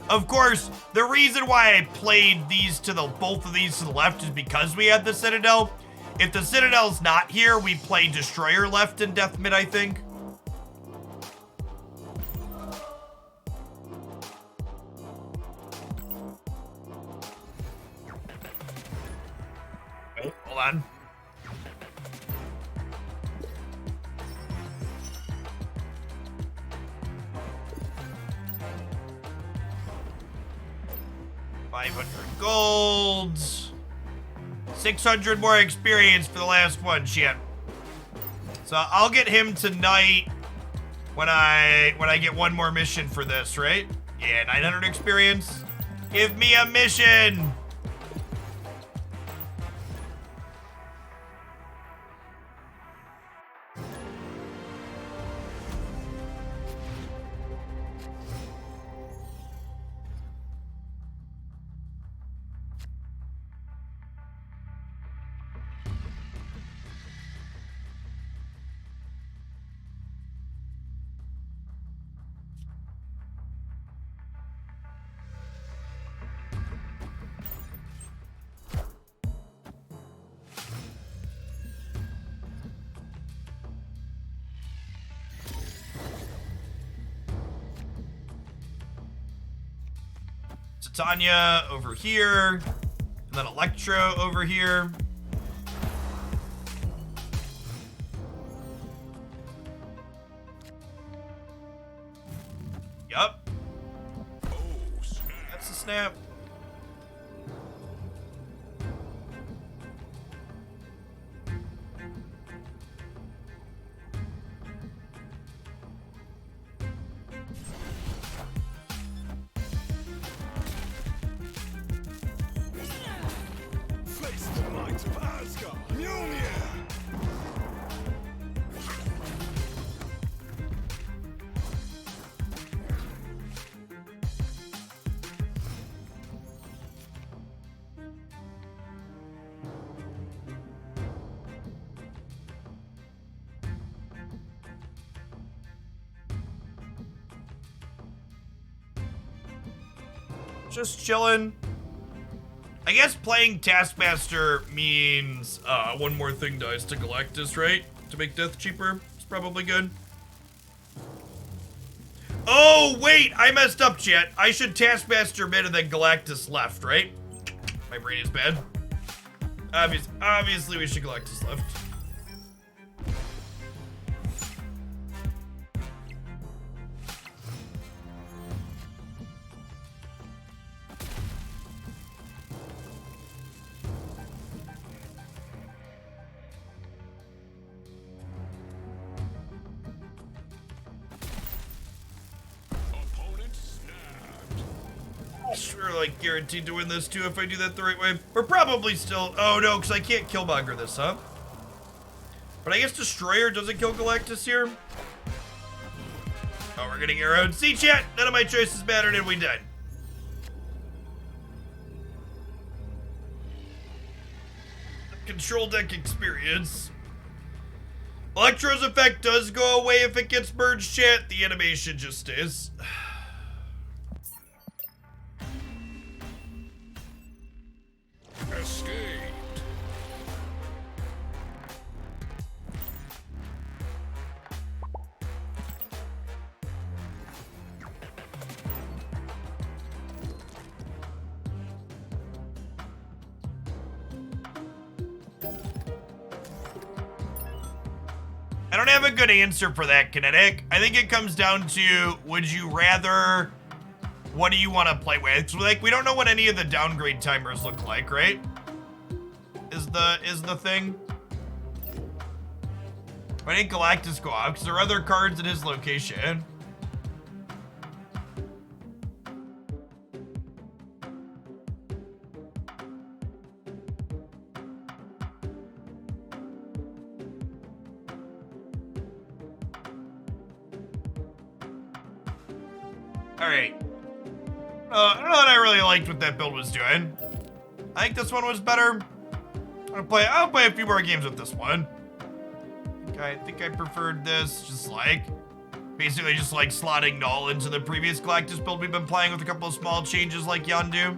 S1: Of course, the reason why I played both of these to the left is because we had the Citadel. If the Citadel's not here, we play Destroyer left in Death Mid, I think. Wait, hold on. $500 gold. 600 more experience for the last one, shit. So I'll get him tonight when I get one more mission for this, right? Yeah, 900 experience. Give me a mission. Titania over here, and then Electro over here. Yup.
S2: Oh, snap.
S1: That's the snap.
S2: Face the might of Asgard. Mjolnir.
S1: Just chilling. I guess playing Taskmaster means one more thing dies to Galactus, right? To make death cheaper. It's probably good. Oh, wait! I messed up, chat. I should Taskmaster mid and then Galactus left, right? My brain is bad. Obviously we should Galactus left.
S2: Opponent snapped.
S1: Sure, like, guaranteed to win this too if I do that the right way. We're probably still... Oh, no, because I can't Killmonger this, huh? But I guess Destroyer doesn't kill Galactus here. Oh, we're getting arrowed. See, chat? None of my choices mattered and we died. Control deck experience. Electro's effect does go away if it gets merged, chat. The animation just stays.
S2: Escaped.
S1: I don't have a good answer for that, Kinetic. I think it comes down to, would you rather, what do you want to play with? So, like, we don't know what any of the downgrade timers look like, right? Is the thing. Why didn't Galactus go out? Because there are other cards at his location. Alright. I don't know that I really liked what that build was doing. I think this one was better. I'll play a few more games with this one. I think I preferred this, just like, basically just like slotting Null into the previous Galactus build we've been playing with a couple of small changes like Yondu.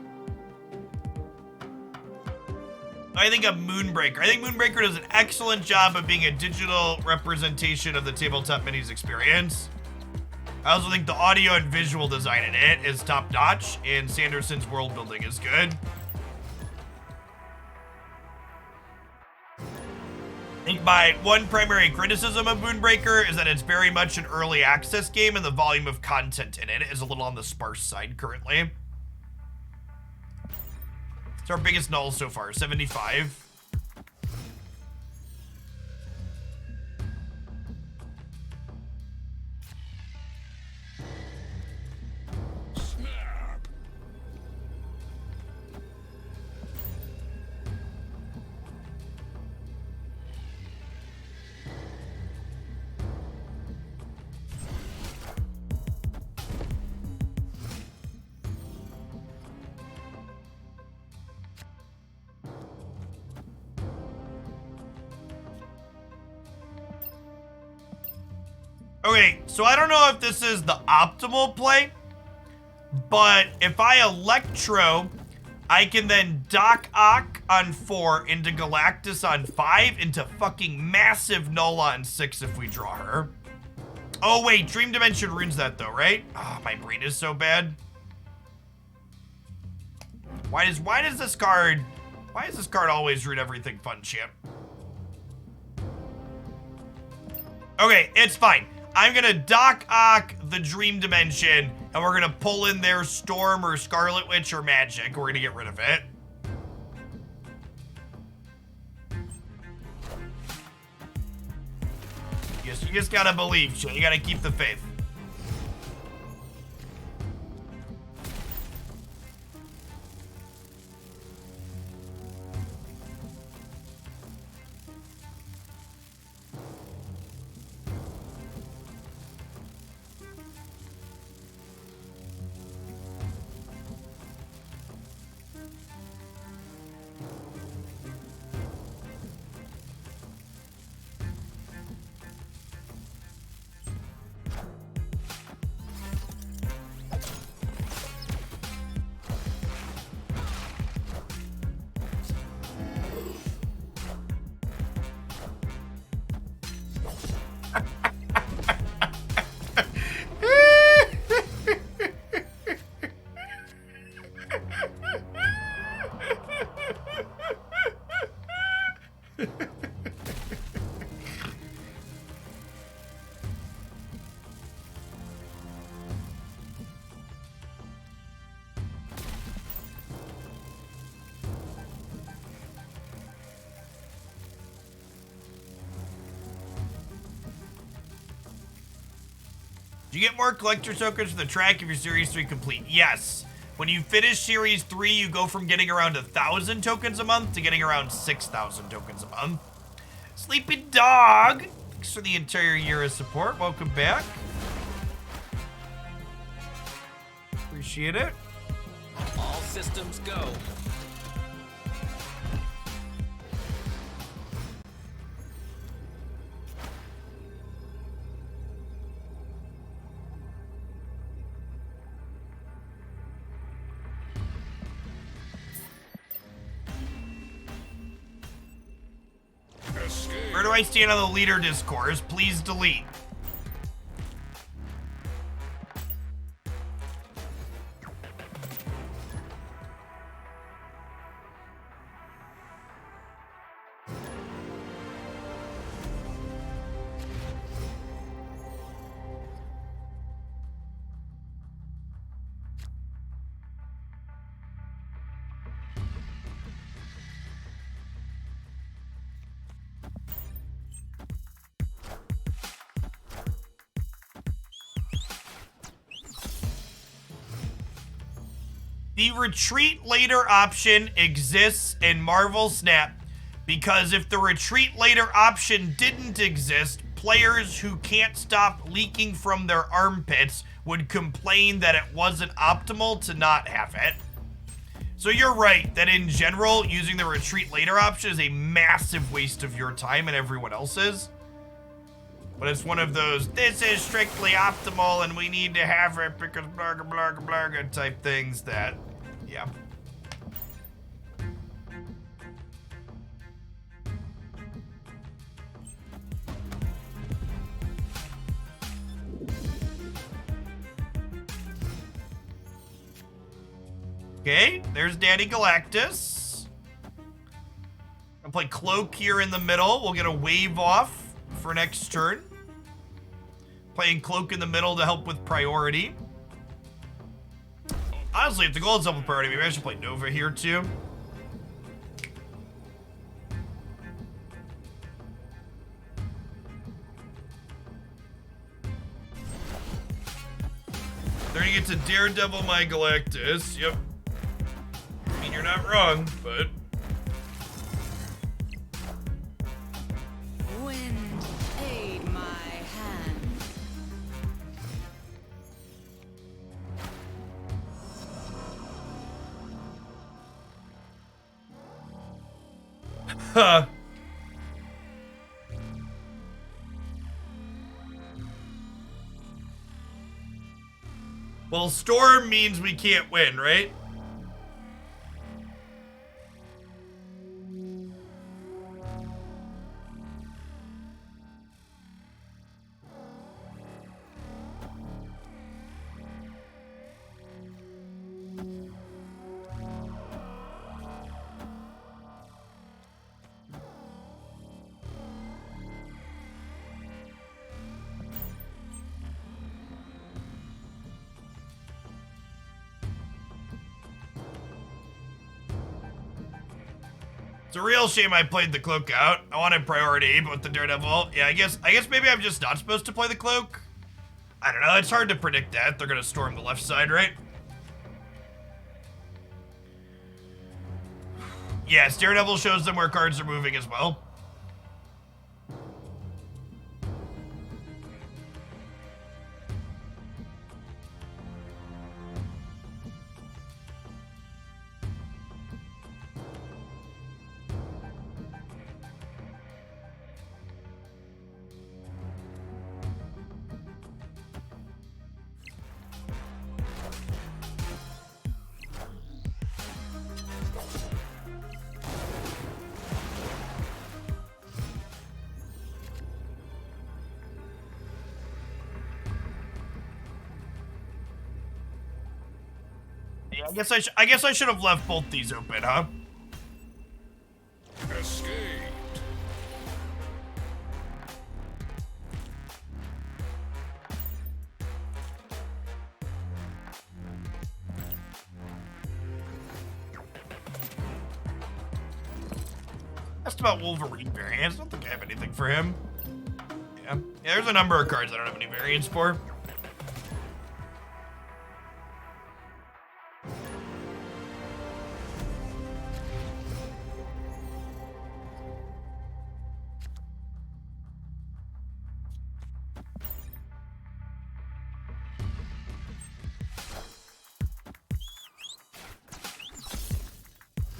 S1: I think of Moonbreaker. I think Moonbreaker does an excellent job of being a digital representation of the tabletop minis experience. I also think the audio and visual design in it is top notch, and Sanderson's world building is good. I think my one primary criticism of Moonbreaker is that it's very much an early access game and the volume of content in it is a little on the sparse side currently. It's our biggest Null so far, 75. Okay, so I don't know if this is the optimal play, but if I Electro, I can then Doc Ock on 4 into Galactus on 5 into fucking massive Null on 6 if we draw her. Oh wait, Dream Dimension ruins that though, right? Oh, my brain is so bad. Why does this card always ruin everything fun, champ? Okay, it's fine. I'm gonna Doc Ock the Dream Dimension, and we're gonna pull in their Storm or Scarlet Witch or Magic. We're gonna get rid of it. You just gotta believe, shit. You gotta keep the faith. Do you get more collector tokens for the track if you're Series 3 complete? Yes. When you finish Series 3, you go from getting around 1,000 tokens a month to getting around 6,000 tokens a month. Sleepy Dog, thanks for the entire year of support. Welcome back. Appreciate it.
S7: All systems go.
S2: Escape.
S1: Where do I stand on the leader discourse? Please delete. The retreat later option exists in Marvel Snap because if the retreat later option didn't exist, players who can't stop leaking from their armpits would complain that it wasn't optimal to not have it. So you're right that in general, using the retreat later option is a massive waste of your time and everyone else's. But it's one of those, this is strictly optimal and we need to have it because blah, blah, blah, blah type things that, yeah. Okay, there's Daddy Galactus. I'll play Cloak here in the middle. We'll get a wave off for next turn. Playing Cloak in the middle to help with priority. Honestly, if the goal is help with priority, maybe I should play Nova here too. There you get to Daredevil my Galactus. Yep. I mean, you're not wrong, but...
S5: Wind, aid my hand.
S1: Huh. Well, Storm means we can't win, right? It's a real shame I played the Cloak out. I wanted priority, but with the Daredevil, yeah, I guess maybe I'm just not supposed to play the Cloak. I don't know, it's hard to predict that. They're gonna storm the left side, right? Yes, Daredevil shows them where cards are moving as well. Yeah, I guess I should have left both these open, huh?
S2: Escaped.
S1: Asked about Wolverine variants. I don't think I have anything for him. Yeah, there's a number of cards I don't have any variants for.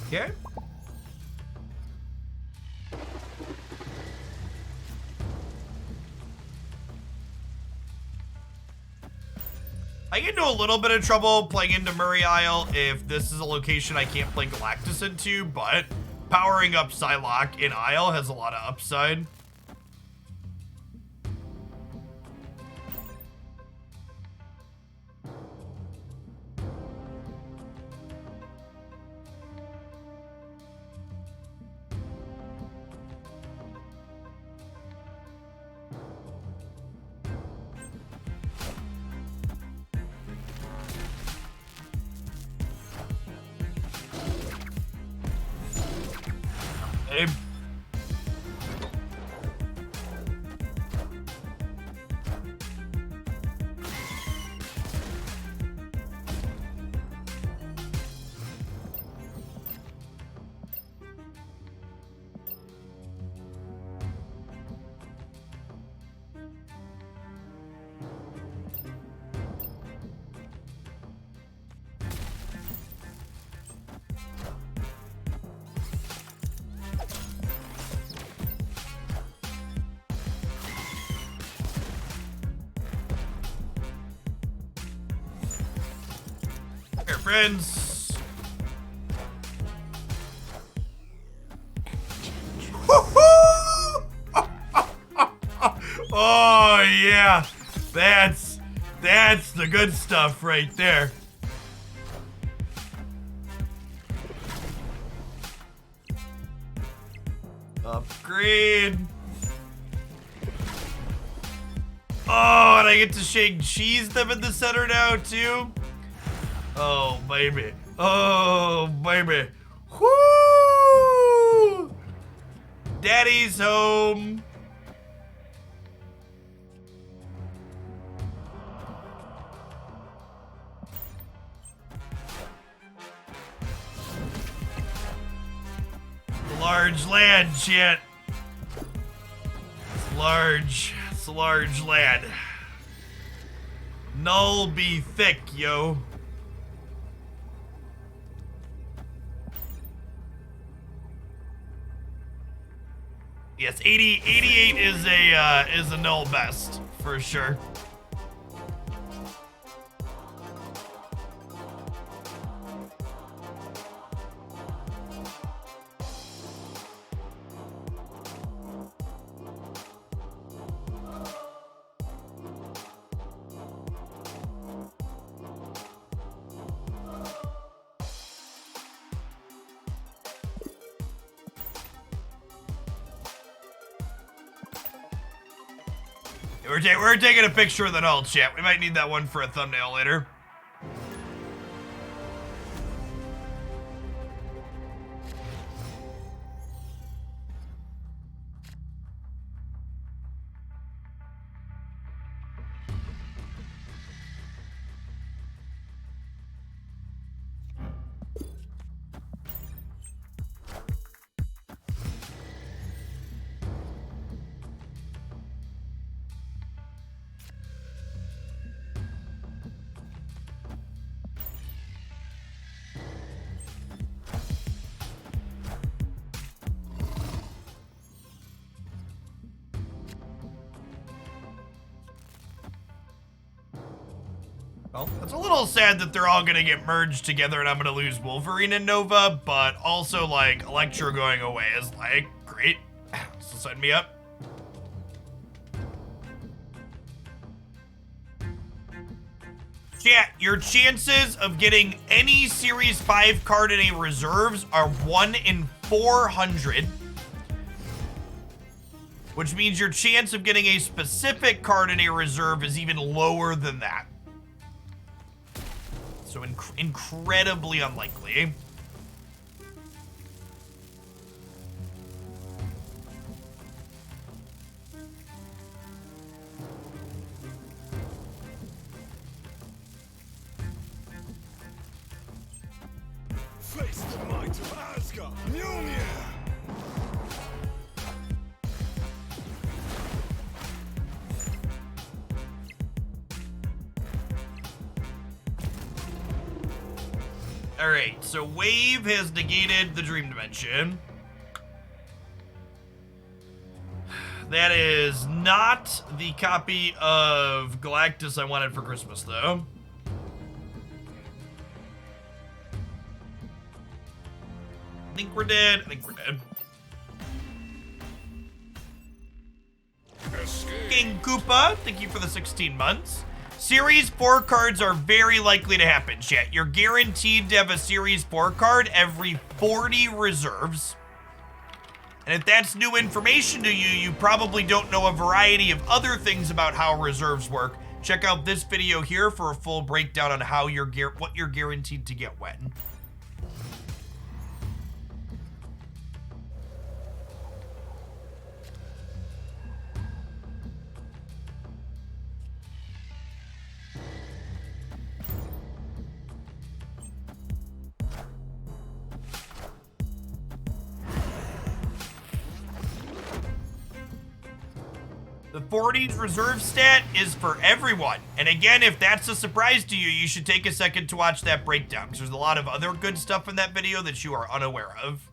S1: Okay. I get into a little bit of trouble playing into Murray Isle if this is a location I can't play Galactus into, but powering up Psylocke in Isle has a lot of upside. Hey. Here, friends. Oh yeah, that's the good stuff right there. Upgrade. Oh, and I get to shake cheese them in the center now too. Oh baby. Oh baby. Whoo! Daddy's home. Large land, shit. It's large. It's a large land. Null be thick, yo. Yes, 88 is a null best for sure. We're taking a picture of the null, chat. We might need that one for a thumbnail later. Well, it's a little sad that they're all gonna get merged together and I'm gonna lose Wolverine and Nova, but also, like, Electro going away is, like, great. So sign me up. Chat, your chances of getting any Series 5 card in a reserves are 1 in 400. Which means your chance of getting a specific card in a reserve is even lower than that. So incredibly unlikely.
S6: Face the might of Asgard, Mjolnir!
S1: All right, so Wave has negated the Dream Dimension. That is not the copy of Galactus I wanted for Christmas, though. I think we're dead. I think we're dead. King Koopa, thank you for the 16 months. Series 4 cards are very likely to happen, chat. You're guaranteed to have a Series 4 card every 40 reserves. And if that's new information to you, you probably don't know a variety of other things about how reserves work. Check out this video here for a full breakdown on how what you're guaranteed to get when. The 40s reserve stat is for everyone. And again, if that's a surprise to you, you should take a second to watch that breakdown, because there's a lot of other good stuff in that video that you are unaware of.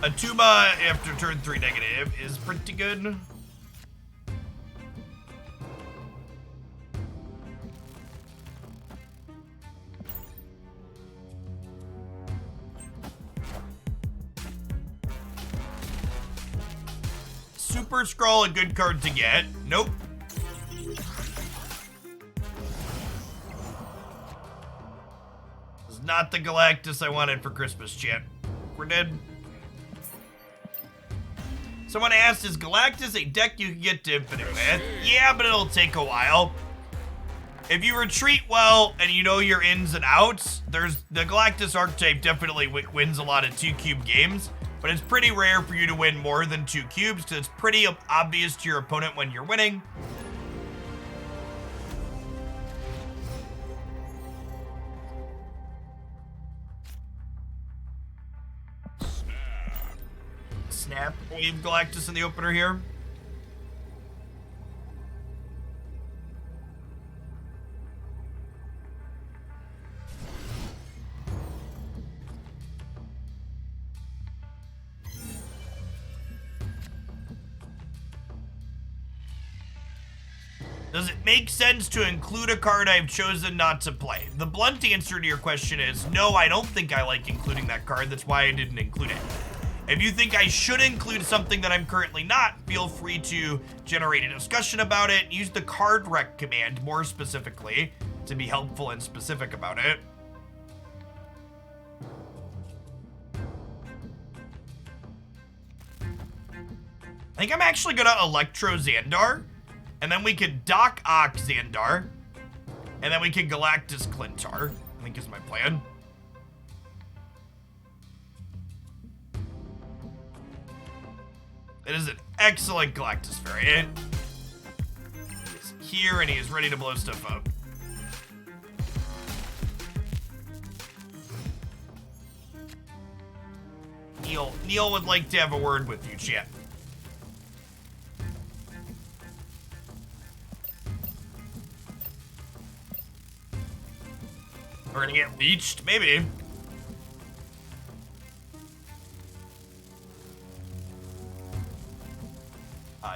S1: A Tuma after turn 3 negative is pretty good. Super Scroll, a good card to get. Nope. This is not the Galactus I wanted for Christmas, chat. We're dead. Someone asked, is Galactus a deck you can get to Infinite with? Yeah, but it'll take a while. If you retreat well and you know your ins and outs, the Galactus archetype definitely wins a lot of 2-cube games. But it's pretty rare for you to win more than 2 cubes, because it's pretty obvious to your opponent when you're winning. Snap. Wave Galactus in the opener here. Does it make sense to include a card I've chosen not to play? The blunt answer to your question is no, I don't think I like including that card. That's why I didn't include it. If you think I should include something that I'm currently not, feel free to generate a discussion about it. Use the card rec command more specifically to be helpful and specific about it. I think I'm actually gonna Electro Xandar. And then we could Doc Ock Xandar. And then we could Galactus Clintar, I think is my plan. It is an excellent Galactus variant. He's here and he is ready to blow stuff up. Neil would like to have a word with you, chat. We're gonna get leeched? Maybe.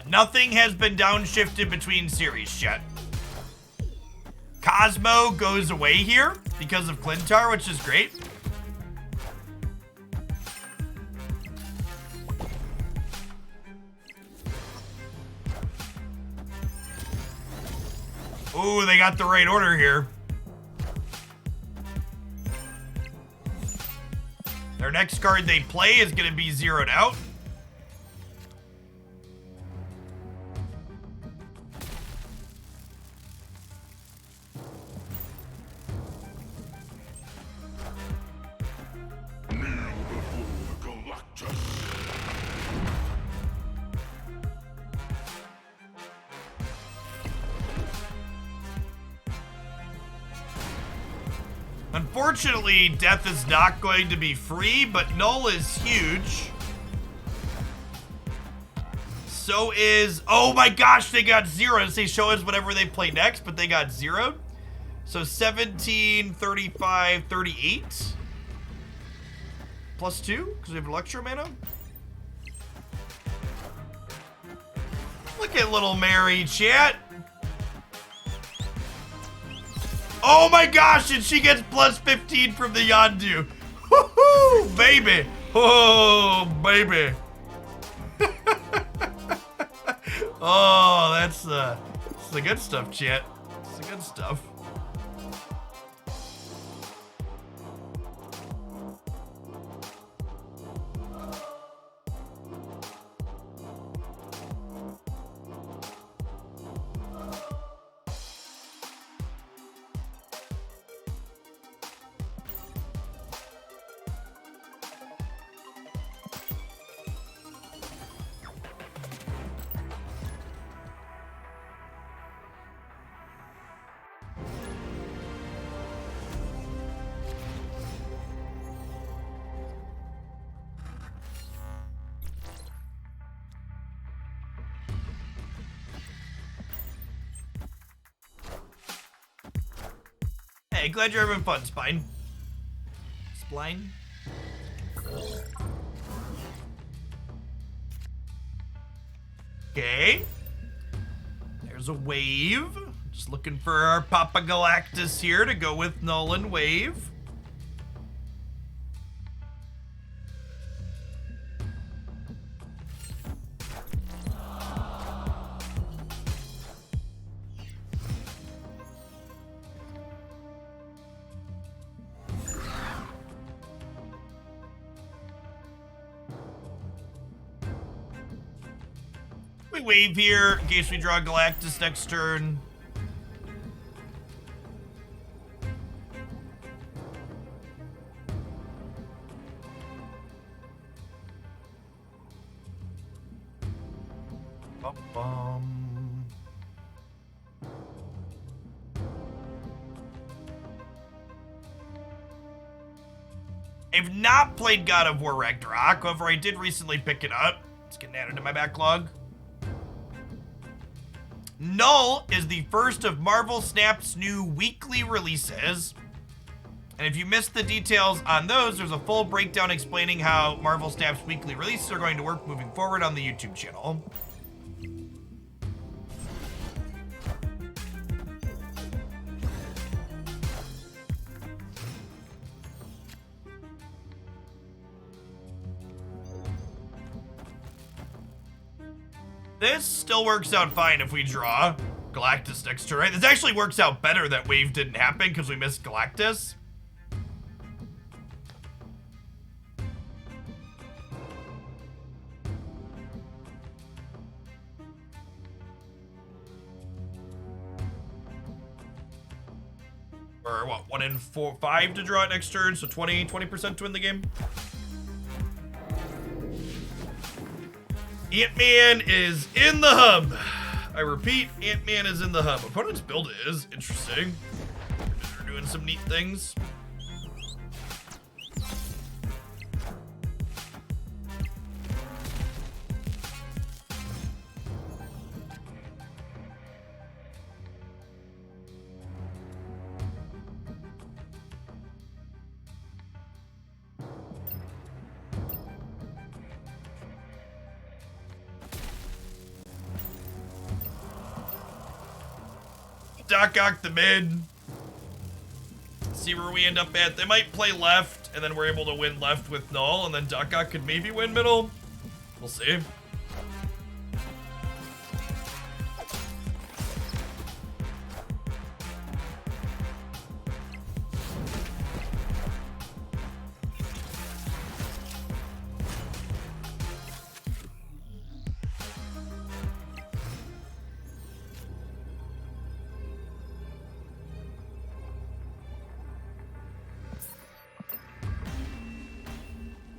S1: Nothing has been downshifted between series yet. Cosmo goes away here because of Clintar, which is great. Ooh, they got the right order here. Their next card they play is going to be zeroed out. Unfortunately, death is not going to be free, but Null is huge. So is, oh my gosh, they got 0. They show us whatever they play next, but they got 0. So 17, 35, 38. Plus 2, because we have Electro Mana. Look at little Mary, chat. Oh my gosh, and she gets plus 15 from the Yondu. Woohoo, baby. Oh, baby. Oh, that's the good stuff, chat. It's the good stuff. Hey, glad you're having fun, Spine. Spline? Okay. There's a wave. Just looking for our Papa Galactus here to go with Null and Wave. We wave here in case we draw Galactus next turn. Bum. I've not played God of War Ragnarok, however I did recently pick it up. It's getting added to my backlog. Null is the first of Marvel Snap's new weekly releases. And if you missed the details on those, there's a full breakdown explaining how Marvel Snap's weekly releases are going to work moving forward on the YouTube channel. This still works out fine if we draw Galactus next turn, right? This actually works out better that wave didn't happen because we missed Galactus. Or what, 1 in 5 to draw it next turn, so 20% to win the game. Ant-Man is in the hub. I repeat, Ant-Man is in the hub. Opponent's build is interesting. They're doing some neat things. Doc Ock the mid. See where we end up at. They might play left, and then we're able to win left with Null, and then Doc Ock could maybe win middle. We'll see.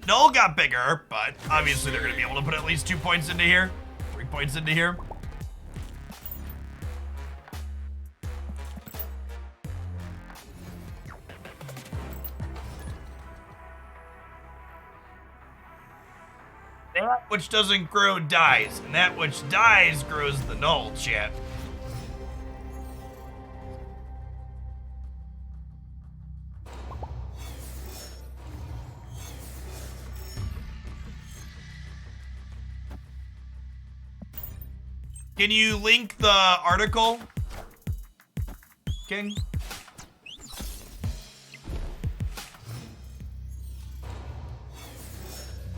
S1: Null got bigger, but obviously they're going to be able to put at least 2 points into here. 3 points into here. which doesn't grow dies, and that which dies grows the null, chat. Can you link the article, King?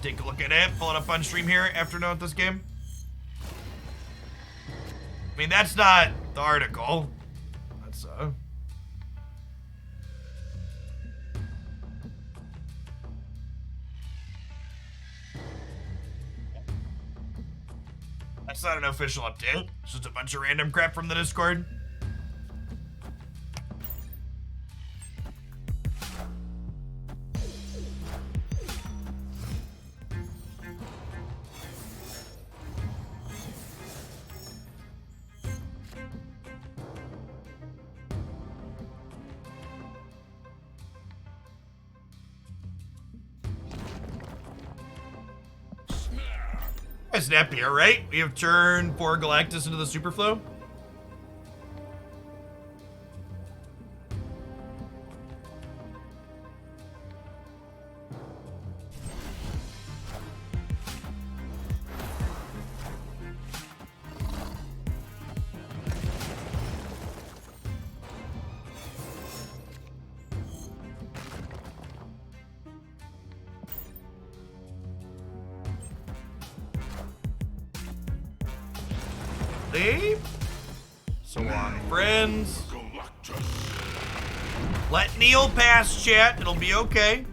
S1: Take a look at it, pull it up on stream here after knowing this game. I mean, that's not the article. That's That's not an official update. It's just a bunch of random crap from the Discord. Snappy, alright? We have turned 4 Galactus into the Superflow. So long, friends. Let Neil pass, chat. It'll be okay.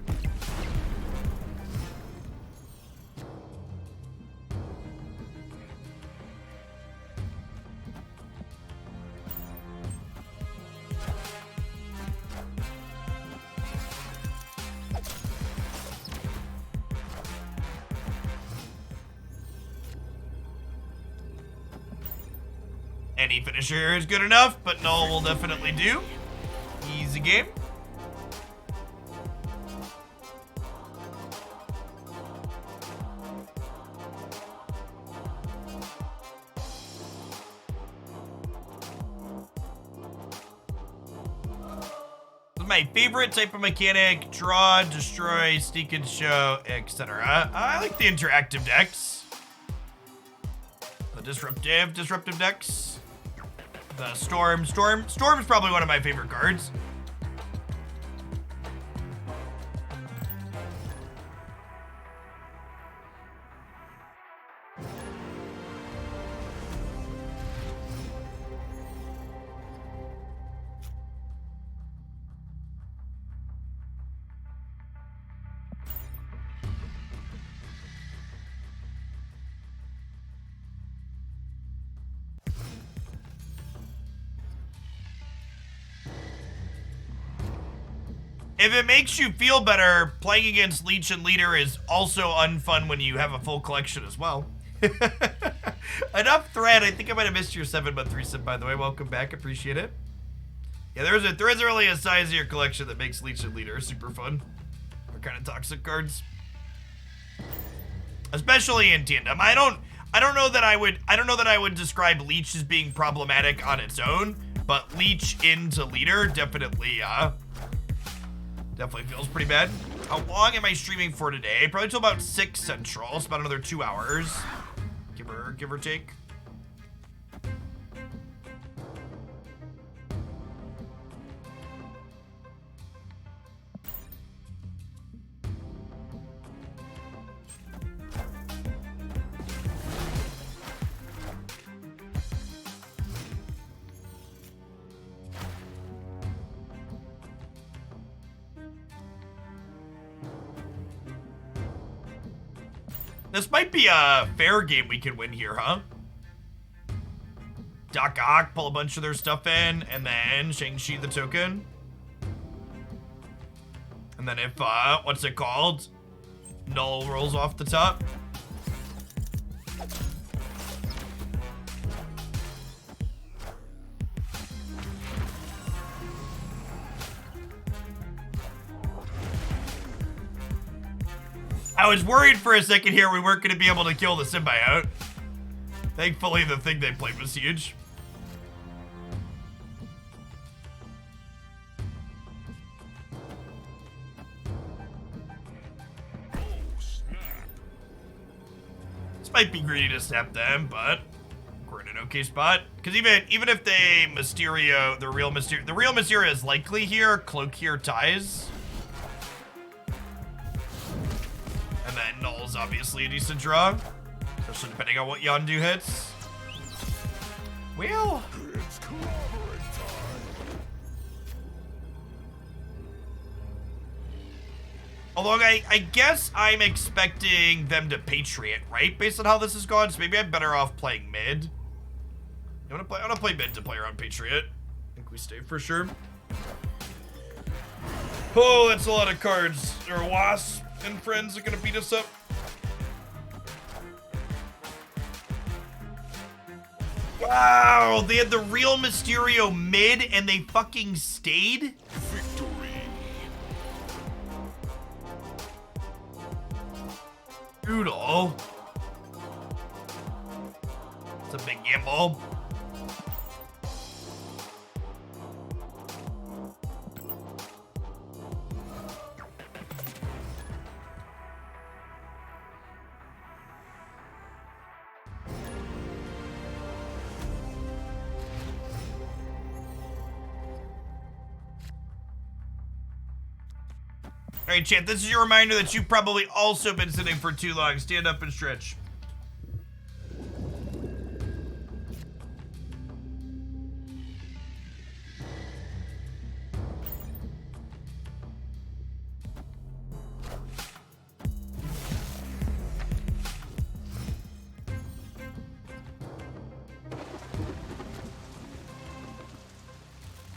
S1: Any finisher is good enough, but Null will definitely do. Easy game. This is my favorite type of mechanic: draw, destroy, sneak and show, etc. I like the interactive decks. The disruptive decks. The Storm is probably one of my favorite cards. If it makes you feel better, playing against Leech and Leader is also unfun when you have a full collection as well. Enough thread. I think I might have missed your 7-month resub, by the way. Welcome back. Appreciate it. Yeah, there is really a size of your collection that makes Leech and Leader super fun. They're kind of toxic cards. Especially in tandem. I don't know that I would describe Leech as being problematic on its own, but Leech into Leader definitely feels pretty bad. How long am I streaming for today? Probably till about 6 Central. It's about another 2 hours. Give or take. This might be a fair game we can win here, huh? Doc Ock, pull a bunch of their stuff in, and then Shang-Chi the token. And then if, what's it called? Null rolls off the top. I was worried for a second here we weren't going to be able to kill the symbiote. Thankfully, the thing they played was huge. This might be greedy to snap them, but we're in an okay spot. Because even if they Mysterio, the real Mysterio is likely here. Cloak here ties. And then Null's obviously a decent draw. Especially depending on what Yondu hits. Well,
S2: It's corroborate time.
S1: although I guess I'm expecting them to Patriot, right? Based on how this has gone, so maybe I'm better off playing mid. I want to play mid to play around Patriot. I think we stay for sure. Oh, that's a lot of cards. There are Wasp and friends are gonna beat us up. Wow, they had the real Mysterio mid and they fucking stayed?
S2: Victory.
S1: Brutal. It's a big gamble. All right, chat, this is your reminder that you've probably also been sitting for too long. Stand up and stretch.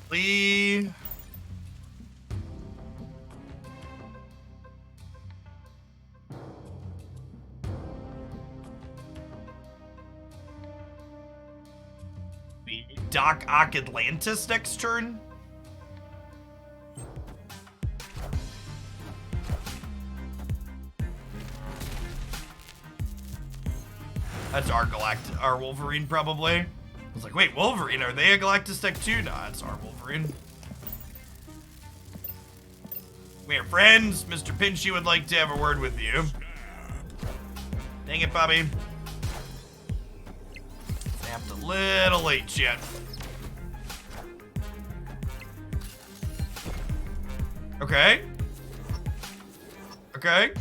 S1: Lee. Doc Ock Atlantis next turn? That's our Wolverine probably. I was like, wait, Wolverine, are they a Galactus deck too? Nah, it's our Wolverine. We are friends. Mr. Pinchy would like to have a word with you. Dang it, Bobby. Snapped a little late, chat. Okay. Okay.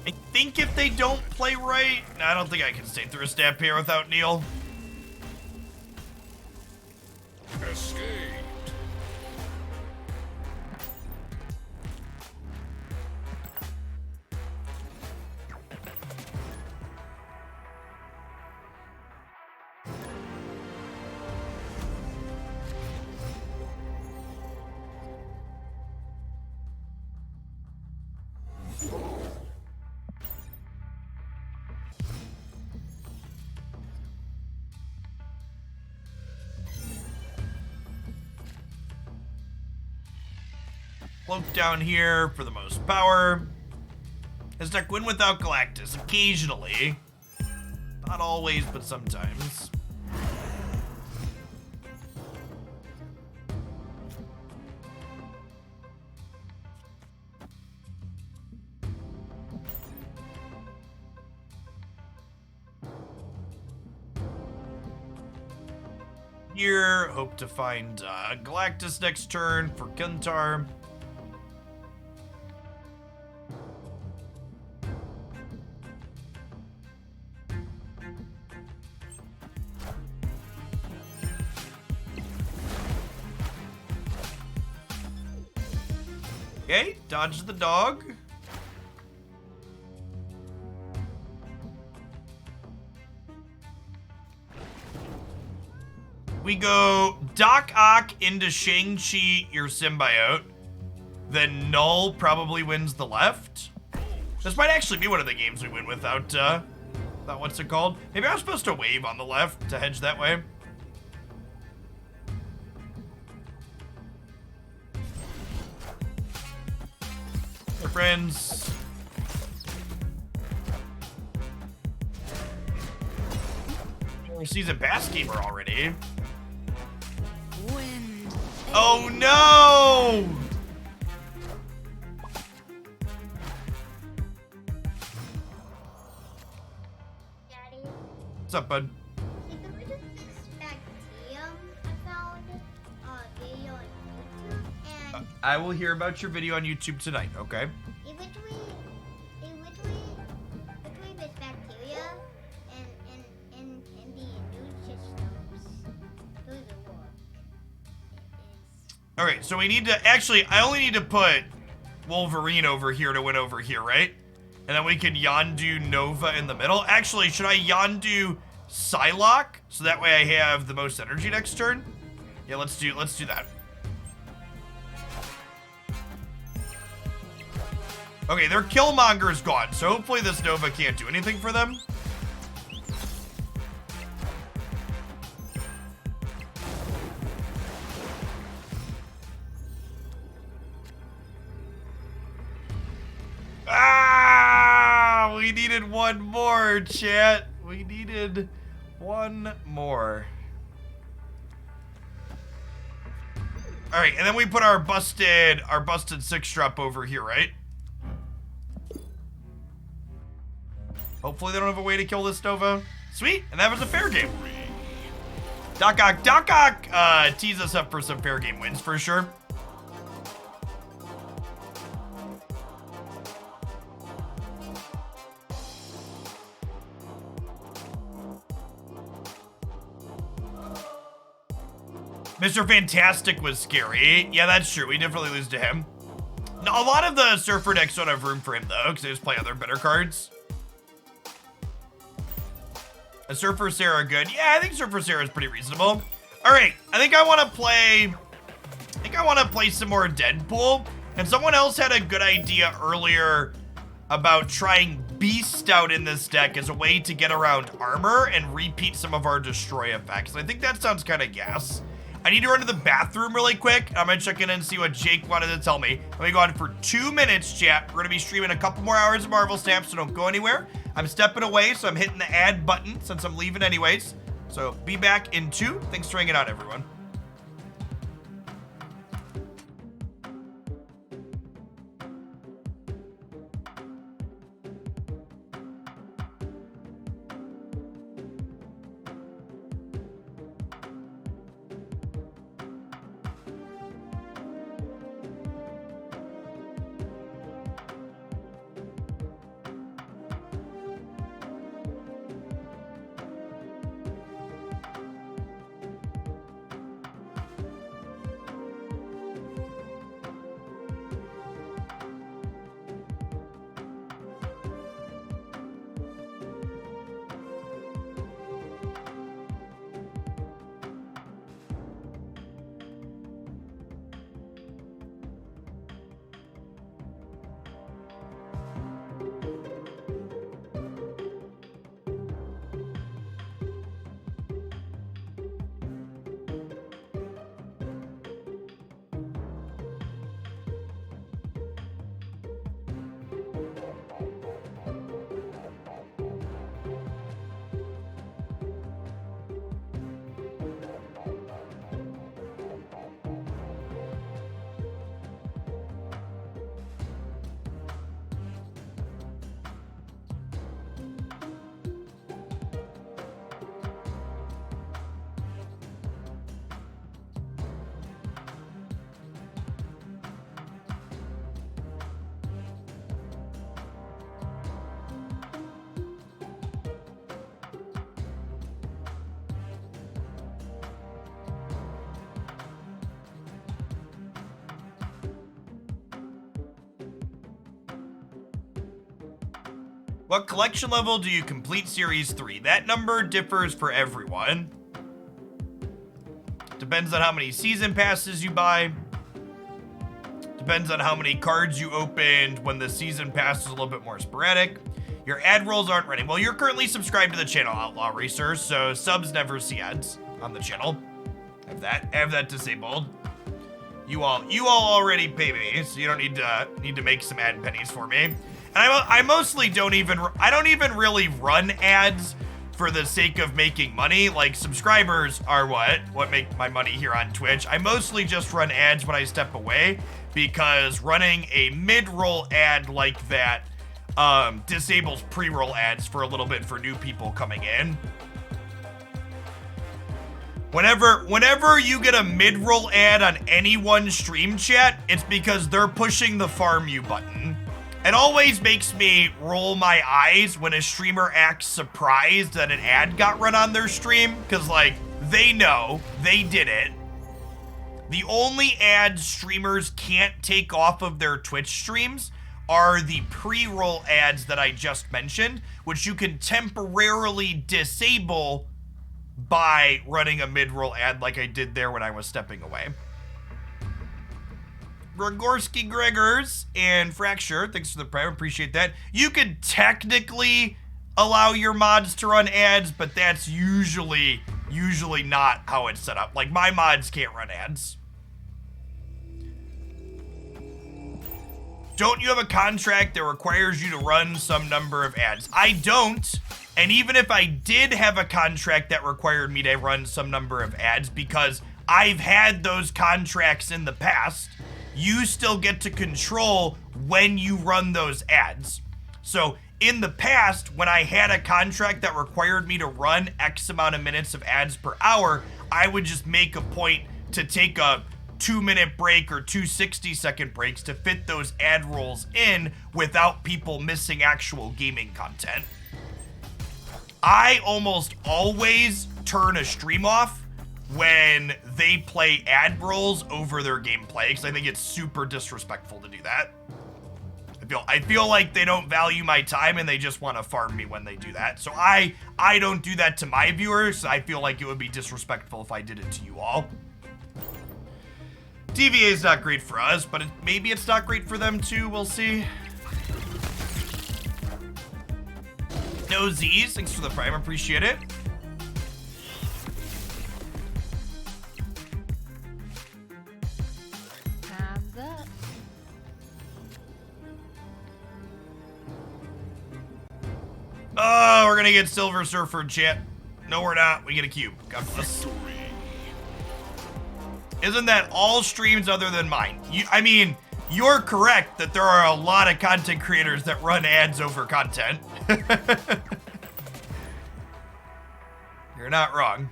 S1: I think if they don't play right, no, I don't think I can stay through a snap here without Neil.
S2: Escaped.
S1: Cloak down here for the most power. His deck win without Galactus, occasionally. Not always, but sometimes. Here, hope to find Galactus next turn for Guntar. Okay, dodge the dog. We go Doc Ock into Shang-Chi, your symbiote. Then Null probably wins the left. This might actually be one of the games we win without, what's it called? Maybe I was supposed to wave on the left to hedge that way. Hey, friends. Season pass gamer already.
S5: Wind.
S1: Oh no!
S4: Daddy,
S1: What's up, bud?
S4: see the rid of this bacterium I found video on YouTube, and
S1: I will hear about your video on YouTube tonight, okay?
S4: in between this bacteria and the immune systems do the work. It is
S1: Alright, so we need to, actually, I only need to put Wolverine over here to win over here, right? And then we can Yondu Nova in the middle. Actually, should I Yondu Psylocke? So that way I have the most energy next turn? Yeah, let's do that. Okay, their Killmonger's gone, so hopefully this Nova can't do anything for them. Ah! We needed one more, chat. We needed one more. All right, and then we put our busted 6-drop over here, right? Hopefully they don't have a way to kill this Nova. Sweet, and that was a fair game. Doc Ock tees us up for some fair game wins for sure. Mr. Fantastic was scary. Yeah, that's true. We definitely lose to him. Now, a lot of the Surfer decks don't have room for him, though, because they just play other better cards. A Surfer Sarah good. Yeah, I think Surfer Sarah is pretty reasonable. All right, I think I want to play some more Deadpool. And someone else had a good idea earlier about trying Beast out in this deck as a way to get around armor and repeat some of our destroy effects. I think that sounds kind of gas. I need to run to the bathroom really quick. I'm gonna check in and see what Jake wanted to tell me. Let me go on for 2 minutes, chat. We're gonna be streaming a couple more hours of Marvel Snap, so don't go anywhere. I'm stepping away, so I'm hitting the add button since I'm leaving anyways. So be back in 2. Thanks for hanging out, everyone. What collection level do you complete Series 3? That number differs for everyone. Depends on how many season passes you buy. Depends on how many cards you opened when the season pass is a little bit more sporadic. Your ad rolls aren't running. Well, you're currently subscribed to the channel, Outlaw Racers, so subs never see ads on the channel. I have that disabled. You all already pay me, so you don't need to make some ad pennies for me. And I mostly don't even really run ads for the sake of making money. Like, subscribers are what make my money here on Twitch. I mostly just run ads when I step away, because running a mid-roll ad like that disables pre-roll ads for a little bit for new people coming in. Whenever you get a mid-roll ad on anyone's stream chat, it's because they're pushing the farm you button. It always makes me roll my eyes when a streamer acts surprised that an ad got run on their stream, because, like, they know, they did it. The only ads streamers can't take off of their Twitch streams are the pre-roll ads that I just mentioned, which you can temporarily disable by running a mid-roll ad like I did there when I was stepping away. Grigorski Gregors and Fracture, thanks for the prime, appreciate that. You could technically allow your mods to run ads, but that's usually not how it's set up. Like, my mods can't run ads. Don't you have a contract that requires you to run some number of ads? I don't. And even if I did have a contract that required me to run some number of ads, because I've had those contracts in the past, you still get to control when you run those ads. So in the past, when I had a contract that required me to run X amount of minutes of ads per hour, I would just make a point to take a 2-minute break or 2 60-second breaks to fit those ad rolls in without people missing actual gaming content. I almost always turn a stream off when they play ad rolls over their gameplay, because I think it's super disrespectful to do that. I feel like they don't value my time and they just want to farm me when they do that. So I don't do that to my viewers. I feel like it would be disrespectful if I did it to you all. TVA is not great for us, but maybe it's not great for them too. We'll see. No Z's, thanks for the prime, appreciate it.
S3: Time's up.
S1: Oh, we're gonna get Silver Surfer in chat. No, we're not. We get a cube. God bless. Isn't that all streams other than mine? I mean, you're correct that there are a lot of content creators that run ads over content. You're not wrong.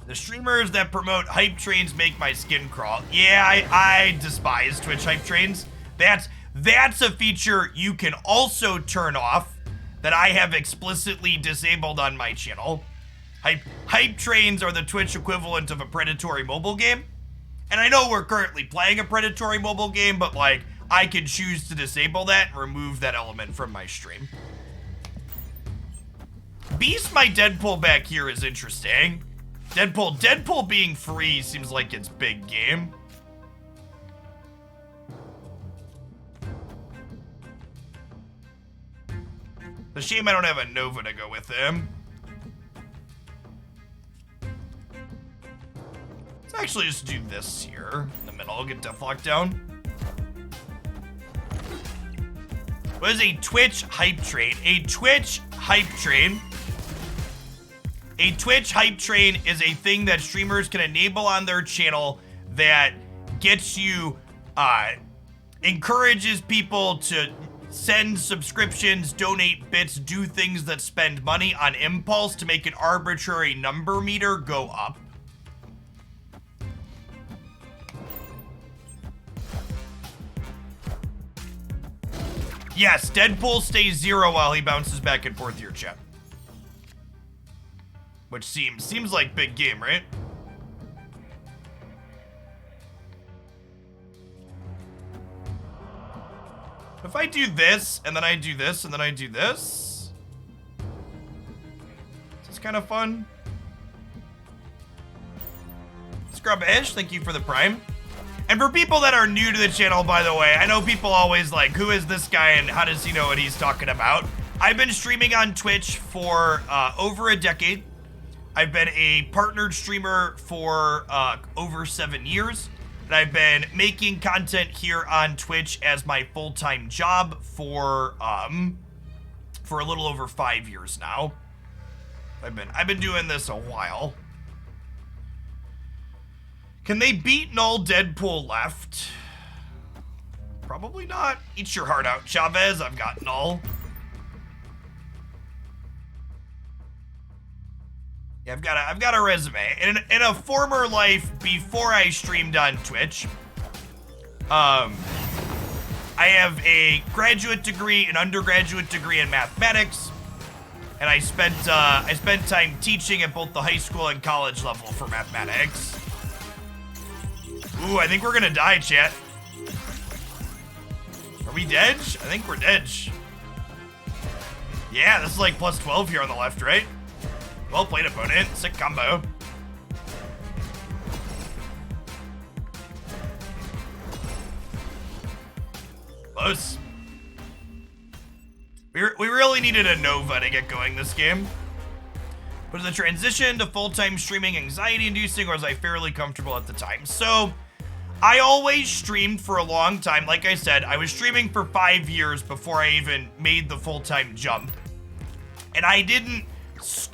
S1: The streamers that promote hype trains make my skin crawl. Yeah, I despise Twitch hype trains. That's a feature you can also turn off that I have explicitly disabled on my channel. Hype trains are the Twitch equivalent of a predatory mobile game. And I know we're currently playing a predatory mobile game, but like, I can choose to disable that and remove that element from my stream. Beast my Deadpool back here is interesting. Deadpool being free seems like it's big game. The shame I don't have a Nova to go with him. Let's actually just do this here in the middle, get Deathlock down. What is a Twitch hype train? A Twitch hype train. A Twitch hype train is a thing that streamers can enable on their channel that gets you, encourages people to send subscriptions, donate bits, do things that spend money on impulse to make an arbitrary number meter go up. Yes, Deadpool stays 0 while he bounces back and forth here, chat. Which seems like big game, right? If I do this, and then I do this, and then I do this, it's kind of fun. Scrubbish, thank you for the prime. And for people that are new to the channel, by the way, I know people always like, who is this guy and how does he know what he's talking about? I've been streaming on Twitch for over a decade. I've been a partnered streamer for over 7 years. And I've been making content here on Twitch as my full-time job for a little over 5 years now. I've been doing this a while. Can they beat Null Deadpool left? Probably not. Eat your heart out, Chavez. I've got Null. Yeah, I've got a resume. In a former life before I streamed on Twitch, I have a graduate degree, an undergraduate degree in mathematics, and I spent time teaching at both the high school and college level for mathematics. Ooh, I think we're gonna die, chat. Are we dead? I think we're dead. Yeah, this is like plus 12 here on the left, right? Well played, opponent. Sick combo. Close. We really needed a Nova to get going this game. Was the transition to full-time streaming anxiety-inducing, or was I fairly comfortable at the time? So, I always streamed for a long time. Like I said, I was streaming for 5 years before I even made the full-time jump. And I didn't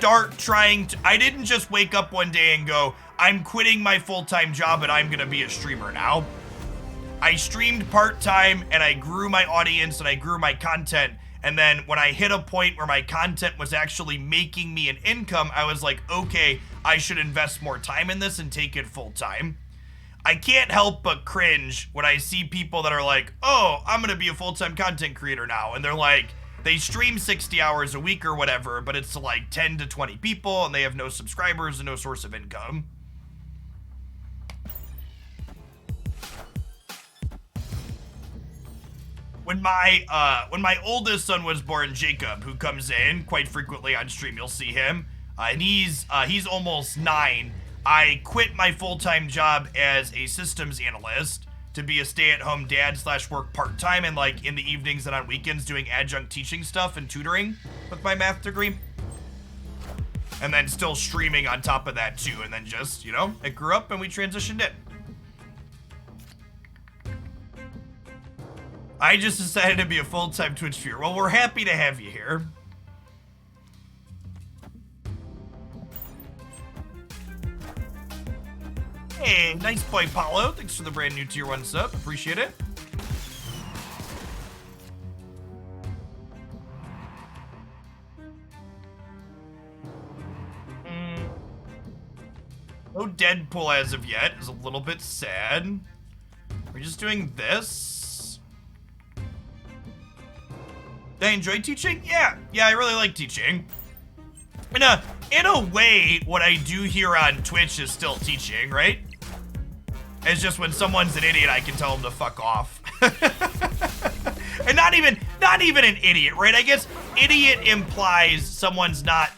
S1: I didn't just wake up one day and go, I'm quitting my full-time job and I'm gonna be a streamer now. I streamed part-time and I grew my audience and I grew my content. And then when I hit a point where my content was actually making me an income, I was like, okay, I should invest more time in this and take it full-time. I can't help but cringe when I see people that are like, oh, I'm gonna be a full-time content creator now. And they're like, they stream 60 hours a week or whatever, but it's to like 10 to 20 people and they have no subscribers and no source of income. When my oldest son was born, Jacob, who comes in quite frequently on stream, you'll see him, and he's almost 9. I quit my full-time job as a systems analyst to be a stay-at-home dad / work part-time and like in the evenings and on weekends doing adjunct teaching stuff and tutoring with my math degree. And then still streaming on top of that too, and then just, you know, it grew up and we transitioned it. I just decided to be a full-time Twitch viewer. Well, we're happy to have you here. Hey, nice boy, Paulo. Thanks for the brand new tier 1 sub. Appreciate it. No Deadpool as of yet. Is a little bit sad. We're just doing this. Did I enjoy teaching? Yeah, I really like teaching. In a way, what I do here on Twitch is still teaching, right? It's just when someone's an idiot, I can tell them to fuck off. And not even an idiot, right? I guess idiot implies someone's not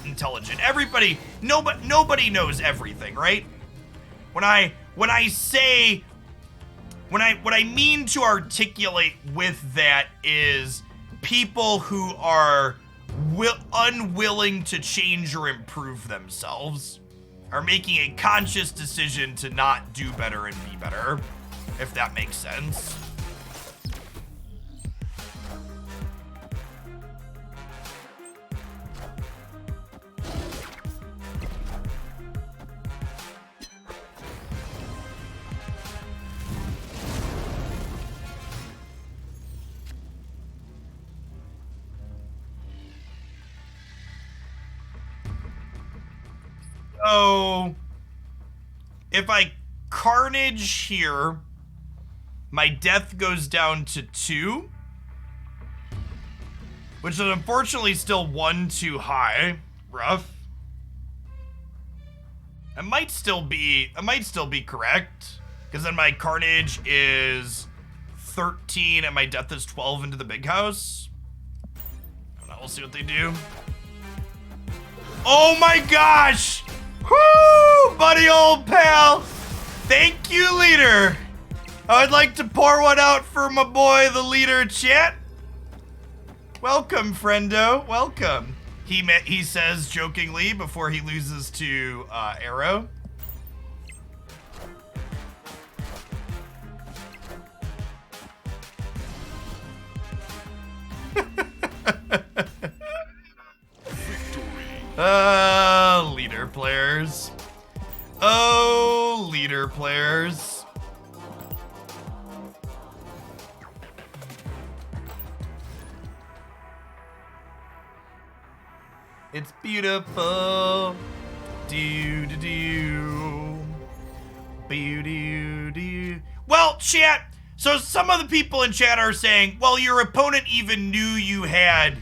S1: intelligent. Nobody knows everything, right? What I mean to articulate with that is people who are unwilling to change or improve themselves are making a conscious decision to not do better and be better, if that makes sense. So, if I carnage here, My death goes down to 2. Which is unfortunately still 1 too high. Rough. It might still be correct. Because then my carnage is 13 and my death is 12 into the big house. I don't know, we'll see what they do. Oh my gosh! Whoo! Buddy old pal! Thank you, leader! I would like to pour one out for my boy, the leader, chat. Welcome, friendo. Welcome. He says jokingly before he loses to Arrow. Leader players. Oh, leader players. It's beautiful. Do do do. Boo do do. Well, chat. So some of the people in chat are saying, well, your opponent even knew you had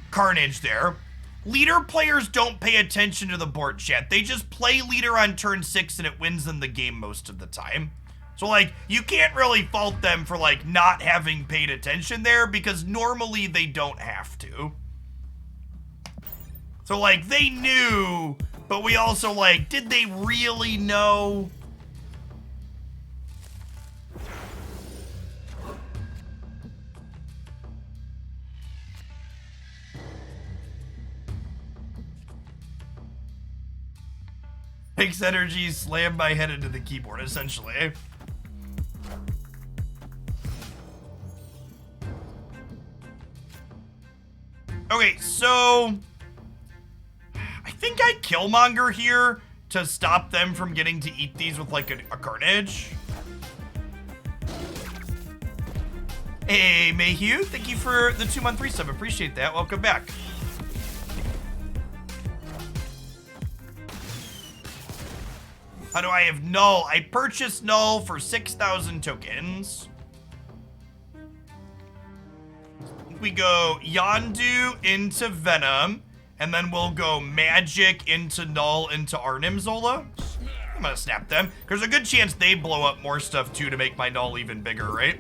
S1: Carnage there. Leader players don't pay attention to the board, chat. They just play leader on turn 6 and it wins them the game most of the time. So, like, you can't really fault them for, like, not having paid attention there because normally they don't have to. So, like, they knew, but we also, like, did they really know? Takes energy, slam my head into the keyboard, essentially. Okay, so I think I Killmonger here to stop them from getting to eat these with like a Carnage. Hey, Mayhew, thank you for the 2-month resub. Appreciate that. Welcome back. How do I have Null? I purchased Null for 6,000 tokens. We go Yondu into Venom, and then we'll go Magic into Null into Arnim Zola. I'm gonna snap them. There's a good chance they blow up more stuff too to make my Null even bigger, right?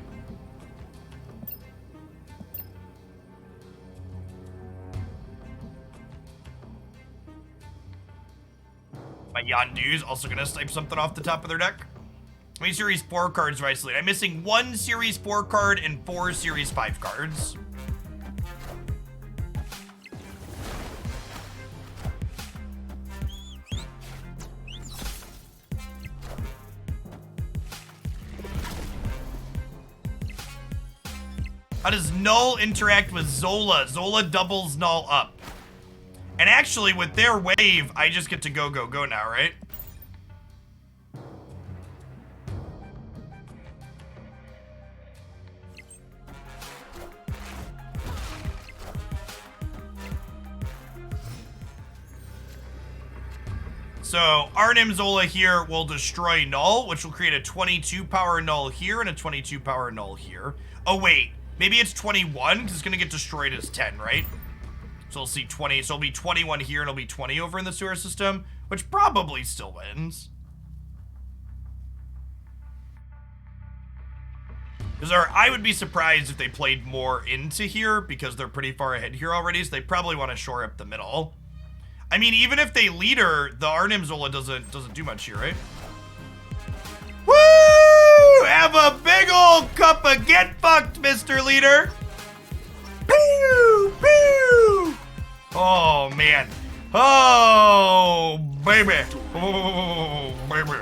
S1: My Yondu's also gonna snipe something off the top of their deck. How many Series 4 cards are isolated? I'm missing 1 Series 4 card and 4 Series 5 cards. How does Null interact with Zola? Zola doubles Null up. And actually, with their wave, I just get to go, go, go now, right? So, Arnim Zola here will destroy Null, which will create a 22 power Null here and a 22 power Null here. Oh, wait. Maybe it's 21, because it's going to get destroyed as 10, right? So we'll see 20. So it'll be 21 here, and it'll be 20 over in the sewer system, which probably still wins. Because I would be surprised if they played more into here, because they're pretty far ahead here already, so they probably want to shore up the middle. I mean, even if they leader, the Arnim Zola doesn't do much here, right? Woo! Have a big old cup of get fucked, Mr. Leader. Pew! Pew! Oh, man. Oh, baby. Oh, baby.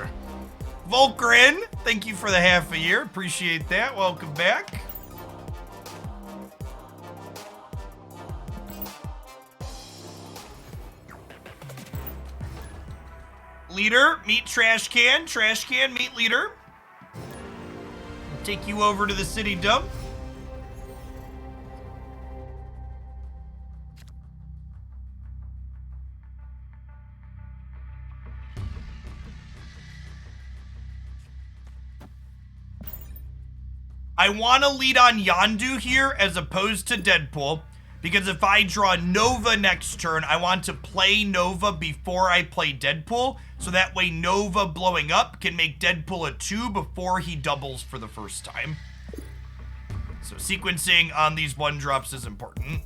S1: Volkrin, thank you for the half a year. Appreciate that. Welcome back. Leader, meet Trash Can. Trash Can, meet Leader. Take you over to the city dump. I want to lead on Yondu here as opposed to Deadpool, because if I draw Nova next turn, I want to play Nova before I play Deadpool, so that way Nova blowing up can make Deadpool a 2 before he doubles for the first time. So sequencing on these 1-drops is important.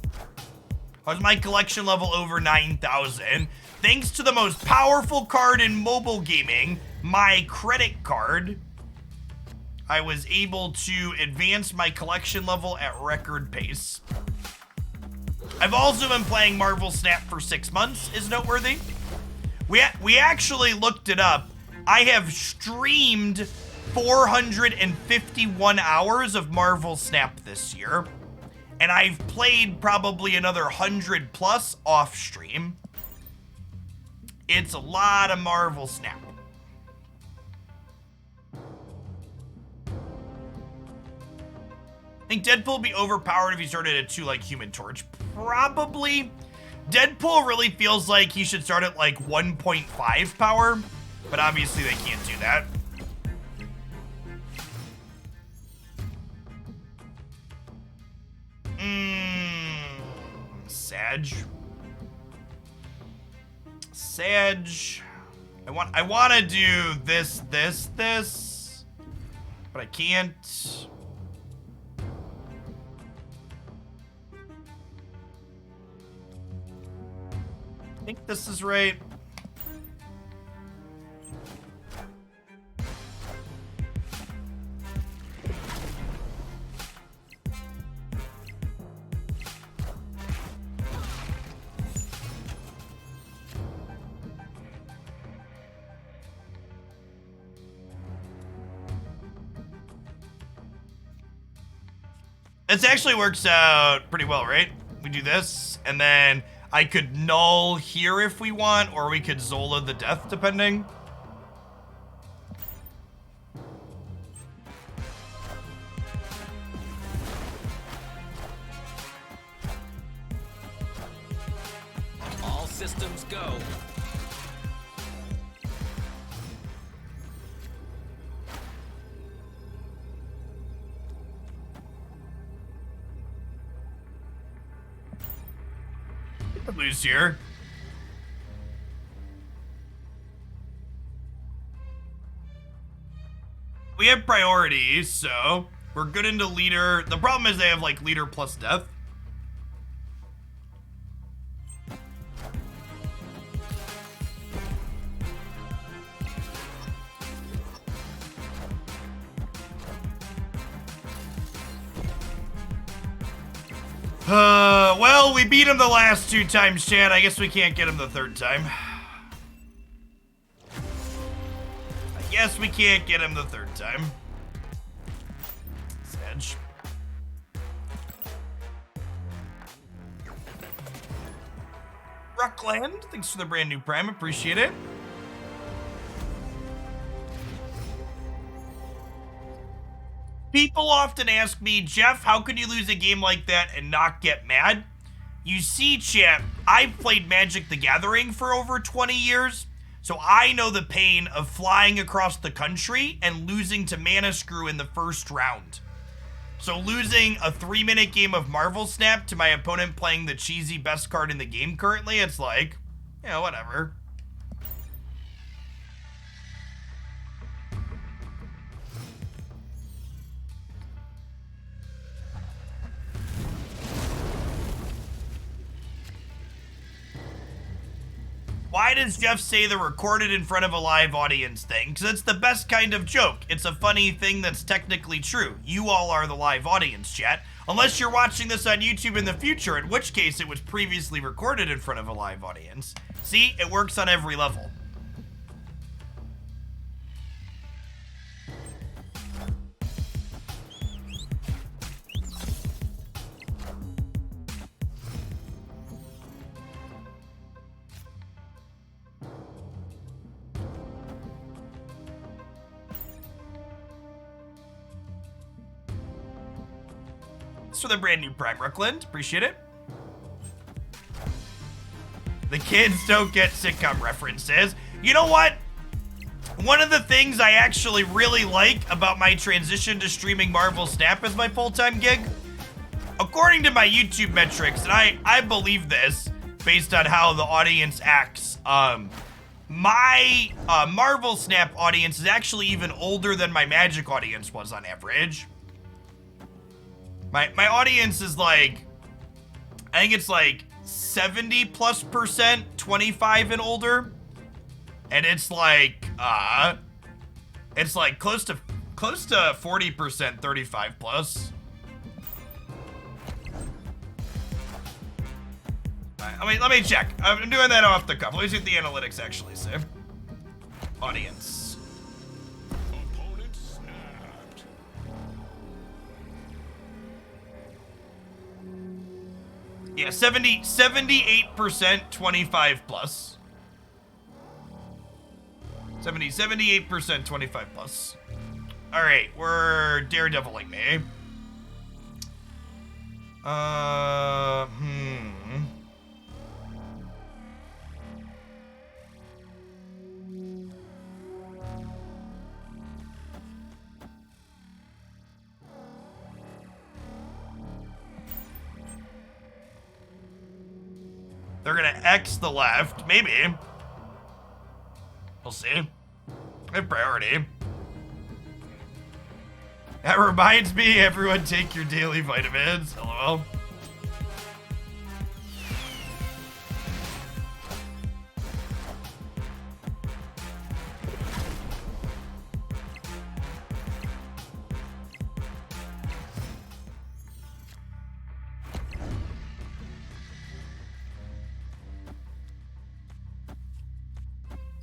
S1: How's my collection level over 9,000? Thanks to the most powerful card in mobile gaming, my credit card, I was able to advance my collection level at record pace. I've also been playing Marvel Snap for 6 months, is noteworthy. We actually looked it up. I have streamed 451 hours of Marvel Snap this year, and I've played probably another 100 plus off stream. It's a lot of Marvel Snap. I think Deadpool would be overpowered if he started at 2 like Human Torch. Probably. Deadpool really feels like he should start at like 1.5 power, but obviously they can't do that. Sag. I want to do this, but I can't. I think this is right. This actually works out pretty well, right? We do this, and then I could Null here if we want, or we could Zola the Death, depending.
S7: All systems go.
S1: Lose here. We have priorities, so we're good into leader. The problem is they have like leader plus death. Well, we beat him the last 2 times, Chad. I guess we can't get him the 3rd time. I guess we can't get him the 3rd time. Sedge. Rockland, thanks for the brand new Prime. Appreciate it. People often ask me, Jeff, how could you lose a game like that and not get mad? You see, chat, I've played Magic the Gathering for over 20 years, so I know the pain of flying across the country and losing to Mana Screw in the first round. So losing a 3-minute game of Marvel Snap to my opponent playing the cheesy best card in the game currently, it's like, yeah, whatever. Why does Jeff say the recorded in front of a live audience thing? Because it's the best kind of joke. It's a funny thing that's technically true. You all are the live audience, chat. Unless you're watching this on YouTube in the future, in which case it was previously recorded in front of a live audience. See, it works on every level. For the brand new Prime, Rookland. Appreciate it. The kids don't get sitcom references. You know what? one of the things I actually really like about my transition to streaming Marvel Snap as my full-time gig, according to my YouTube metrics, and I believe this based on how the audience acts, my Marvel Snap audience is actually even older than my Magic audience was on average. My audience is like, I think it's like 70+% 25 and older. And it's like close to 40% 35 plus. Let me check. I'm doing that off the cuff. Let me see what the analytics actually say. Audience.
S2: Opponent snapped.
S1: Yeah, 78% 25 plus. 78% 25 plus. All right, we're daredeviling me. They're gonna X the left, maybe. We'll see. A priority. That reminds me, everyone take your daily vitamins. LOL.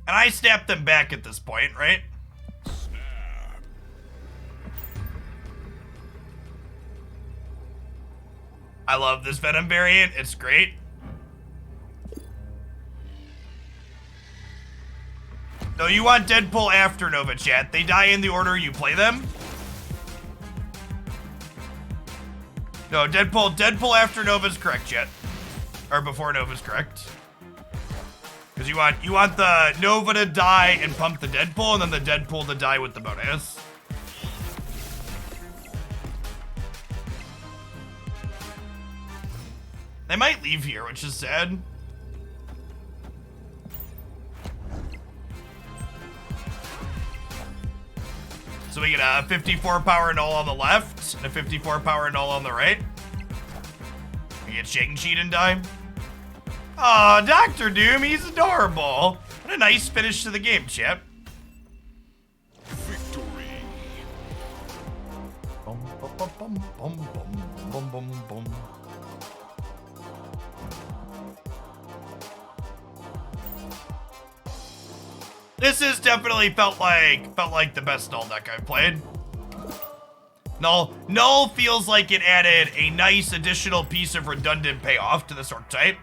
S1: And I snapped them back at this point, right?
S2: Snap.
S1: I love this Venom variant. It's great. No, you want Deadpool after Nova, chat. They die in the order you play them. No, Deadpool after Nova's correct, chat. Or before Nova's correct. Because you want the Nova to die and pump the Deadpool, and then the Deadpool to die with the bonus. They might leave here, which is sad. So we get a 54 power Null on the left, and a 54 power Null on the right. We get Shang-Chi and die. Aw, Dr. Doom, he's adorable. What a nice finish to the game, chap.
S2: Victory.
S1: Bum, bum, bum, bum, bum, bum, bum, bum. This has definitely felt like the best Null deck I've played. Null feels like it added a nice additional piece of redundant payoff to this archetype.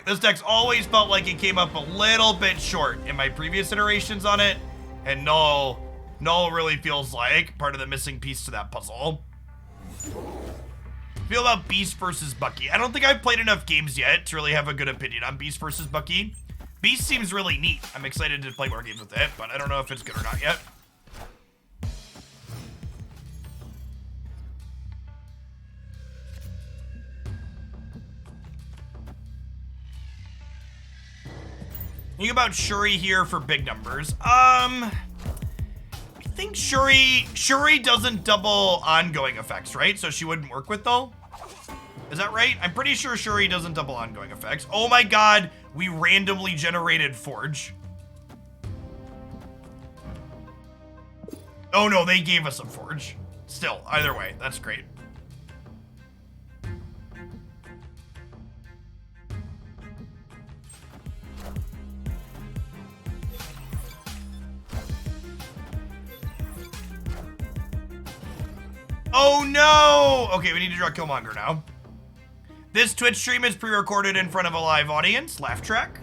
S1: This deck's always felt like it came up a little bit short in my previous iterations on it, and Null really feels like part of the missing piece to that puzzle. Feel about Beast versus Bucky. I don't think I've played enough games yet to really have a good opinion on Beast versus Bucky. Beast seems really neat. I'm excited to play more games with it, but I don't know if it's good or not yet. Think about Shuri here for big numbers. I think Shuri doesn't double ongoing effects, right? So she wouldn't work with though. Is that right? I'm pretty sure Shuri doesn't double ongoing effects. Oh my god, we randomly generated Forge. Oh no, they gave us a Forge. Still, either way, that's great. Oh no! Okay, we need to draw Killmonger now. This Twitch stream is pre-recorded in front of a live audience. Laugh track.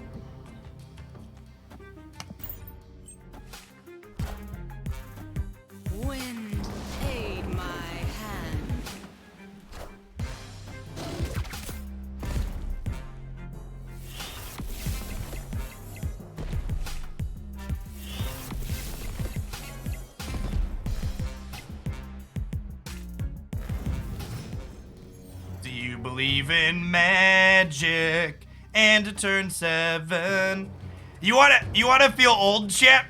S5: Wind, aid my hand.
S1: believe in magic and to turn 7. You wanna feel old, chat?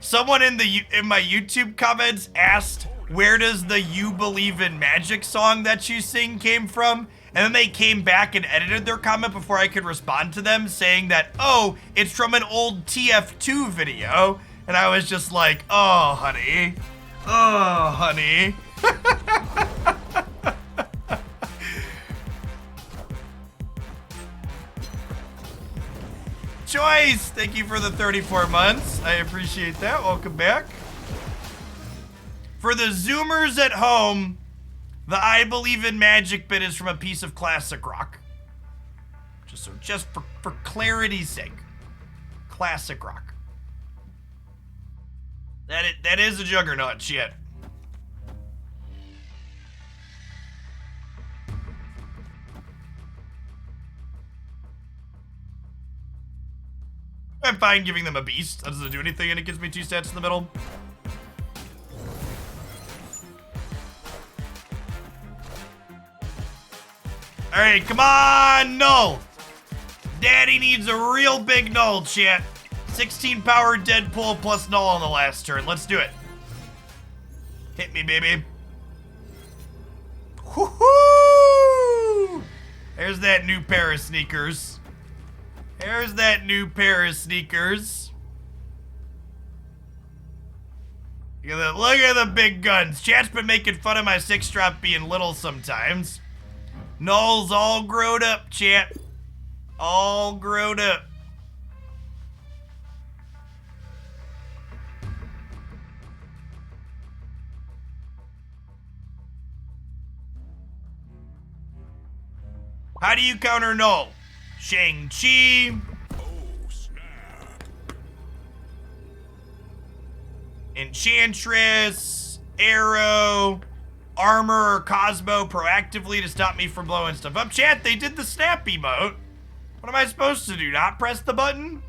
S1: Someone in my YouTube comments asked, where does the "You Believe in Magic" song that you sing came from? And then they came back and edited their comment before I could respond to them, saying that, oh, it's from an old TF2 video. And I was just like, oh, honey. Oh, honey. Choice, thank you for the 34 months. I appreciate that. Welcome back. For the Zoomers at home, the "I believe in magic" bit is from a piece of classic rock. Just for clarity's sake. Classic rock. That is a juggernaut shit. I'm fine giving them a beast. That doesn't do anything and it gives me 2 stats in the middle. Alright, come on, Null. Daddy needs a real big Null, chat. 16 power Deadpool plus Null on the last turn. Let's do it. Hit me, baby. Woohoo! There's that new pair of sneakers. There's that new pair of sneakers. Look at the big guns. Chat's been making fun of my 6-drop being little sometimes. Null's all growed up, chat. All growed up. How do you counter Null? Shang-Chi.
S2: Oh, snap.
S1: Enchantress. Arrow. Armor or Cosmo proactively to stop me from blowing stuff up. Chat, they did the snap emote. What am I supposed to do? Not press the button?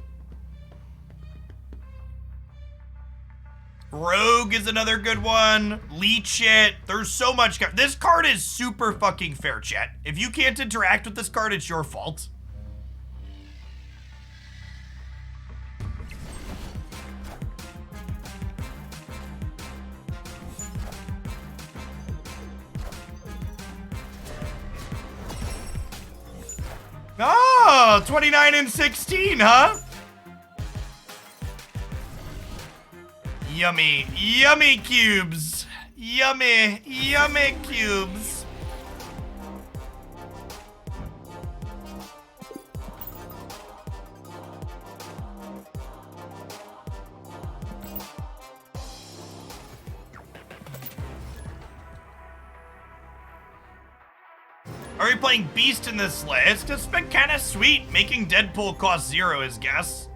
S1: Rogue is another good one. Leech it. There's so much. This card is super fucking fair, chat. If you can't interact with this card, it's your fault. Oh, 29 and 16, huh? Yummy, yummy cubes. Yummy, yummy cubes. Are we playing Beast in this list? It's been kind of sweet. Making Deadpool cost 0 is guess.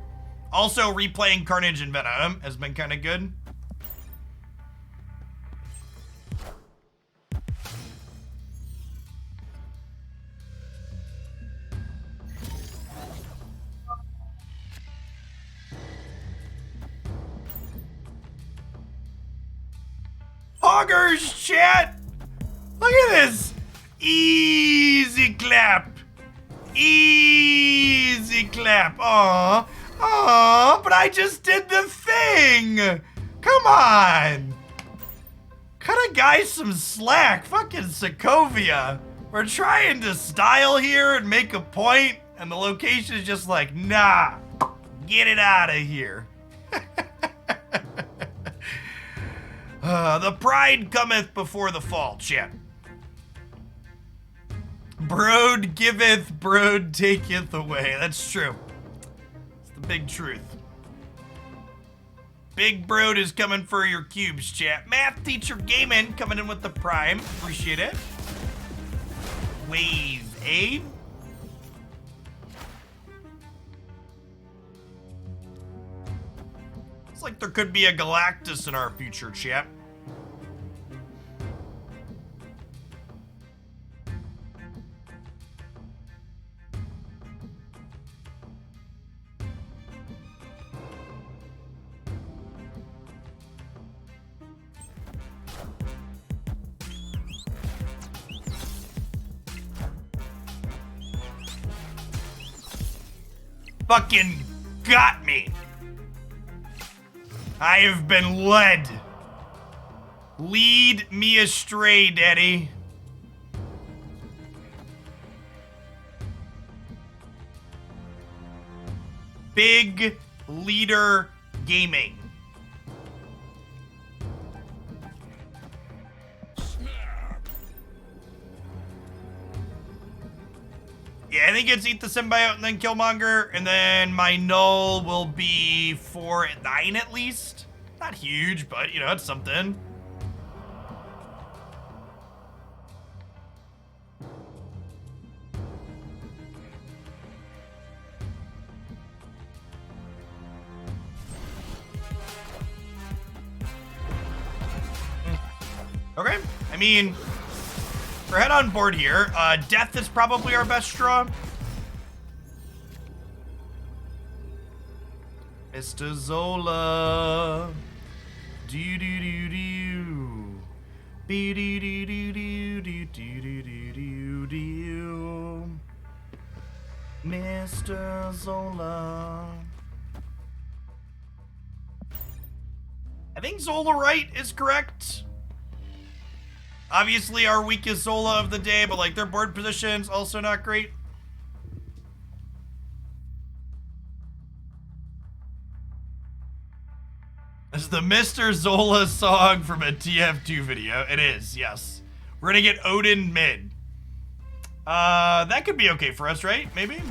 S1: Also, replaying Carnage and Venom has been kind of good. Hoggers, chat! Look at this! Easy clap. Easy clap. Aw. Aw, but I just did the thing. Come on. Cut a guy some slack. Fucking Sokovia. We're trying to style here and make a point, and the location is just like, nah. Get it out of here. The pride cometh before the fall, chat. Broad giveth, broad taketh away. That's true. It's the big truth. Big Broad is coming for your cubes, chat. Math teacher gaming coming in with the prime. Appreciate it. Wave A. It's like there could be a Galactus in our future, chat. fucking got me. I have been led. Lead me astray, Daddy. Big Leader Gaming. Yeah, I think it's Eat the Symbiote and then Killmonger, and then my Null will be 4 at 9 at least. Not huge, but you know, it's something. Okay, I mean, we're head on board here. Death is probably our best draw. Mr. Zola. Do do do do. Be do do do do do do do do do. Mr. Zola. I think Zola right is correct. Obviously, our weakest Zola of the day, but like their board position's also not great. This is the Mr. Zola song from a TF2 video. It is, yes. We're gonna get Odin mid. That could be okay for us, right? Maybe?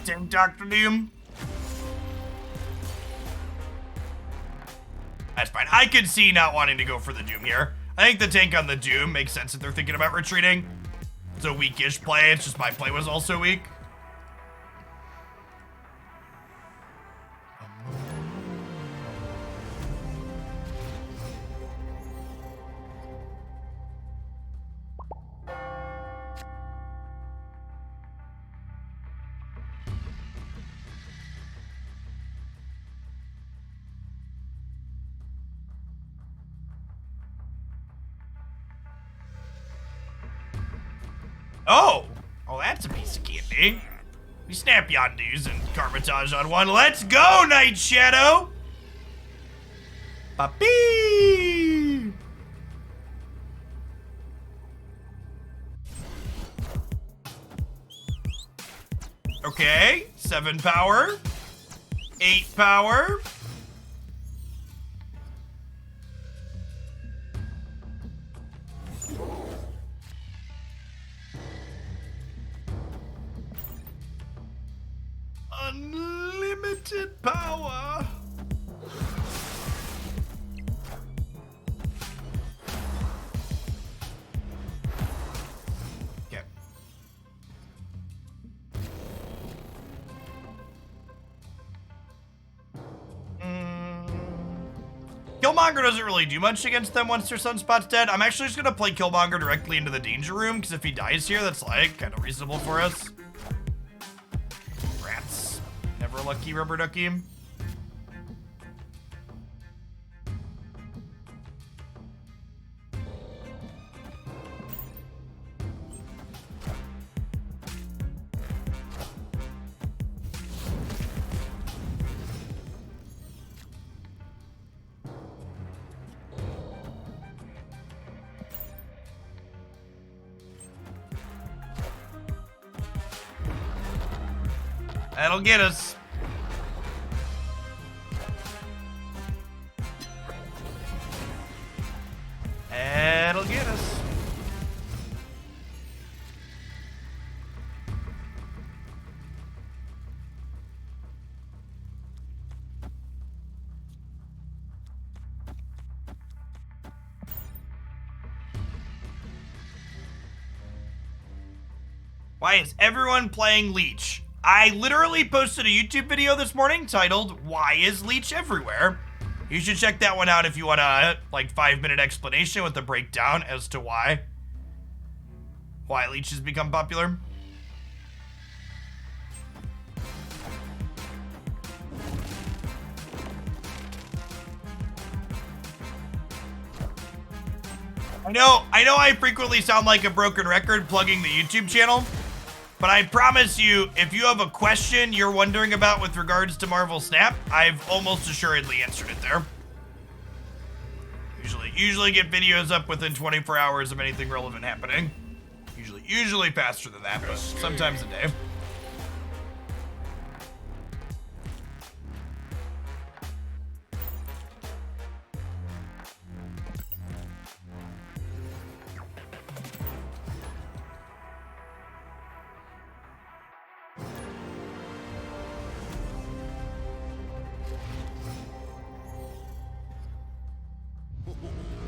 S1: Damn Dr. Doom. That's fine. I could see not wanting to go for the Doom here. I think the tank on the Doom makes sense if they're thinking about retreating. It's a weakish play. It's just my play was also weak. Oh, that's a piece of candy. We snap Yondu's and Carmitage on one. Let's go, Night Shadow. Papi. Okay, 7 power, 8 power. Unlimited power. Okay. Killmonger doesn't really do much against them once their Sunspot's dead. I'm actually just gonna play Killmonger directly into the danger room, because if he dies here, that's like kind of reasonable for us. Never lucky rubber ducky. That'll get us. That'll get us. Why is everyone playing Leech? I literally posted a YouTube video this morning titled, "Why is Leech Everywhere?" You should check that one out if you want a, like, 5-minute explanation with a breakdown as to why Leech has become popular. I know I frequently sound like a broken record plugging the YouTube channel, but I promise you, if you have a question you're wondering about with regards to Marvel Snap, I've almost assuredly answered it there. Usually get videos up within 24 hours of anything relevant happening. Usually faster than that, but sometimes a day.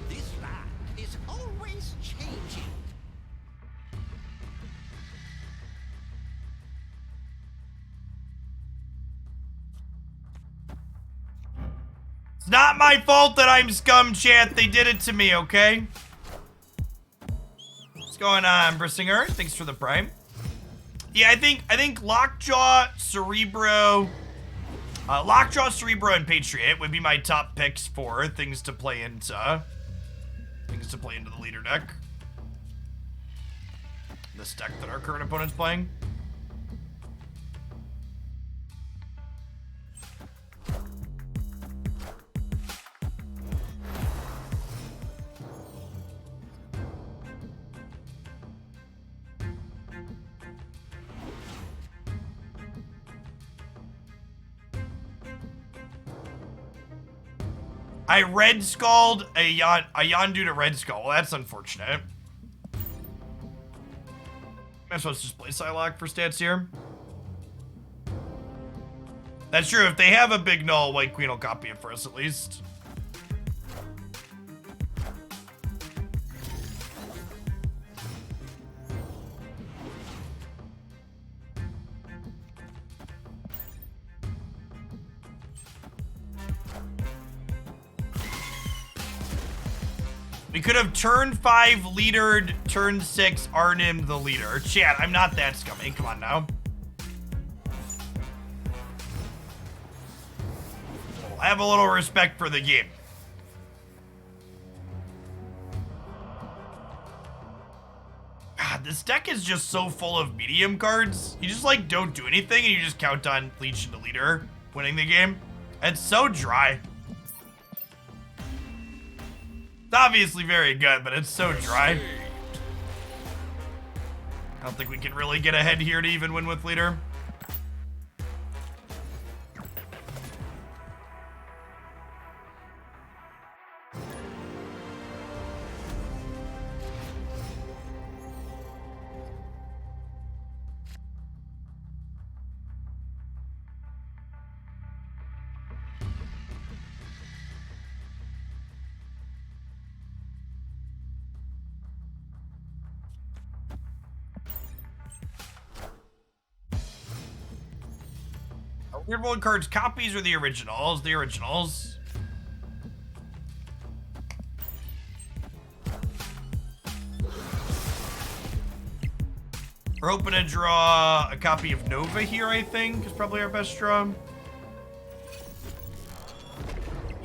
S7: This land is always changing.
S1: It's not my fault that I'm scum, chat. They did it to me, okay? What's going on, Brissinger? Thanks for the prime. Yeah, I think Lockjaw, Cerebro, and Patriot would be my top picks for things to play into the leader deck. This deck that our current opponent's playing. I red skulled a Yondu to red skull. Well, that's unfortunate. Am I supposed to just play Psylocke for stats here? That's true. If they have a big null, White Queen will copy it for us at least. We could have turn 5 leadered, turn 6 Arnim the leader. Chat, I'm not that scummy. Come on now. I have a little respect for the game. God, this deck is just so full of medium cards. You just like don't do anything and you just count on Leech into leader winning the game. It's so dry. It's obviously very good, but it's so dry. I don't think we can really get ahead here to even win with leader. Weird World cards copies or the originals? The originals. We're hoping to draw a copy of Nova here, I think, is probably our best draw.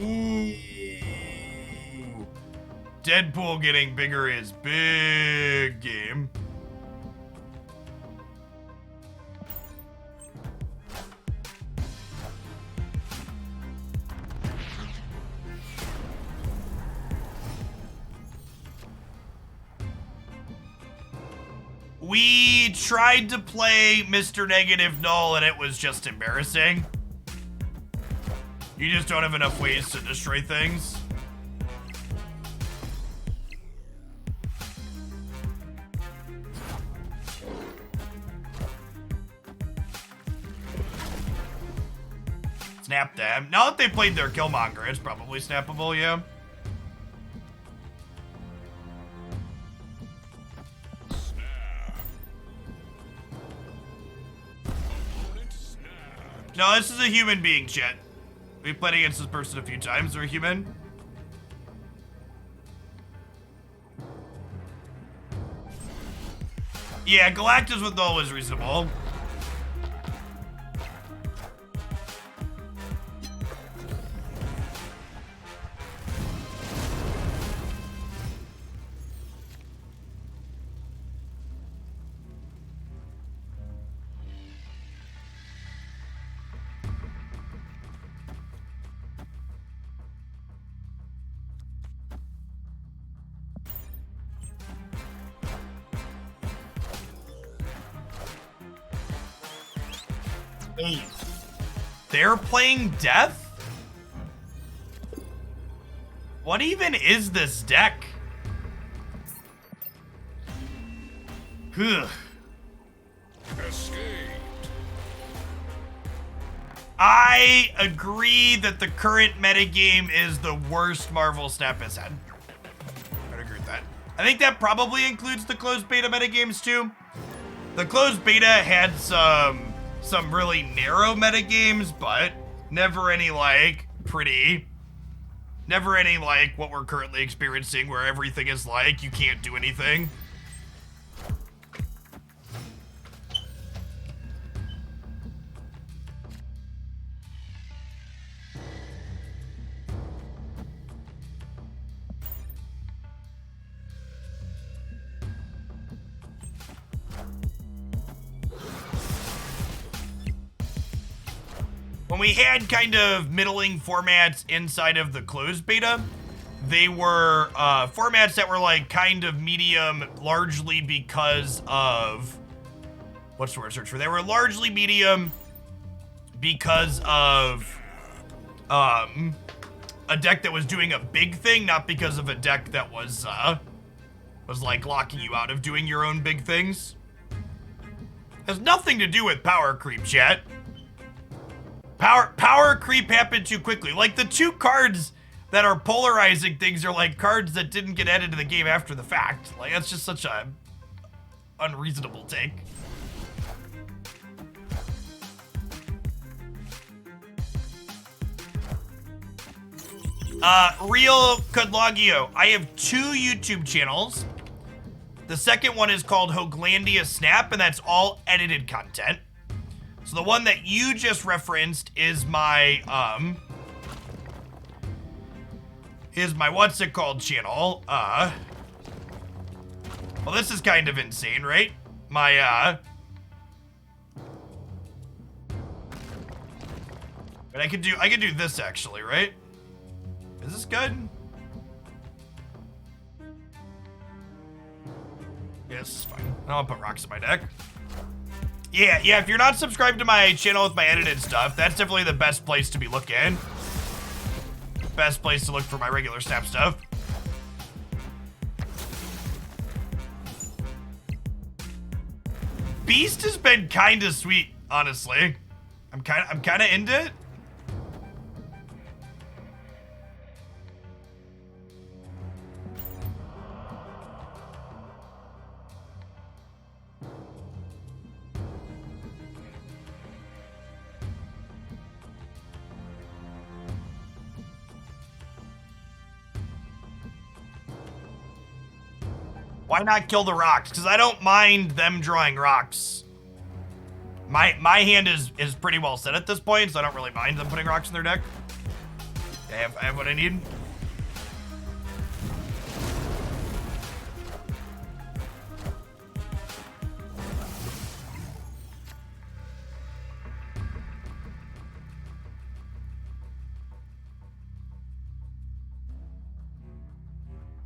S1: Ooh. Deadpool getting bigger is big game. We tried to play Mr. Negative Null and it was just embarrassing. You just don't have enough ways to destroy things. Snap them. Now that they played their Killmonger, it's probably snappable, yeah. No, this is a human being, chat. We've played against this person a few times. They're a human. Yeah, Galactus with Null is reasonable. 8. They're playing Death? What even is this deck? Ugh.
S2: Escaped.
S1: I agree that the current metagame is the worst Marvel Snap has had. I'd agree with that. I think that probably includes the closed beta metagames too. The closed beta had some really narrow metagames, but never any like pretty. Never any like what we're currently experiencing where everything is like you can't do anything. When we had kind of middling formats inside of the closed beta, they were formats that were like kind of medium largely because of, what's the word I search for? They were largely medium because of a deck that was doing a big thing, not because of a deck that was like locking you out of doing your own big things. Has nothing to do with power creep, chat. Power creep happened too quickly. Like, the 2 cards that are polarizing things are like cards that didn't get added to the game after the fact. Like, that's just such a unreasonable take. Real Cudlogio. I have 2 YouTube channels. The second one is called Hoaglandia Snap, and that's all edited content. So the one that you just referenced is my what's it called channel. Well, this is kind of insane, right? My but I could do this actually, right? Is this good? Yes, it's fine. I don't want to put rocks in my deck. Yeah, if you're not subscribed to my channel with my edited stuff, that's definitely the best place to be looking. Best place to look for my regular Snap stuff. Beast has been kind of sweet, honestly. I'm kind of into it. Why not kill the rocks? Because I don't mind them drawing rocks. My hand is pretty well set at this point, so I don't really mind them putting rocks in their deck. I have what I need.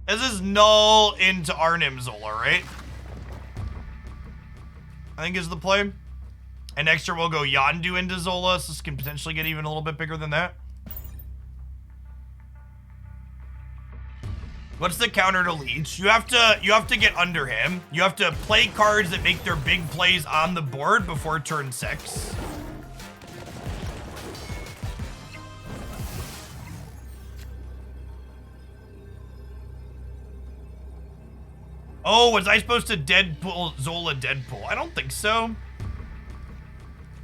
S1: This is Null into Arnim Zola, right? I think is the play. And next year we'll go Yondu into Zola, so this can potentially get even a little bit bigger than that. What's the counter to Leech? You have to get under him. You have to play cards that make their big plays on the board before turn 6. Oh, was I supposed to Deadpool Zola Deadpool? I don't think so.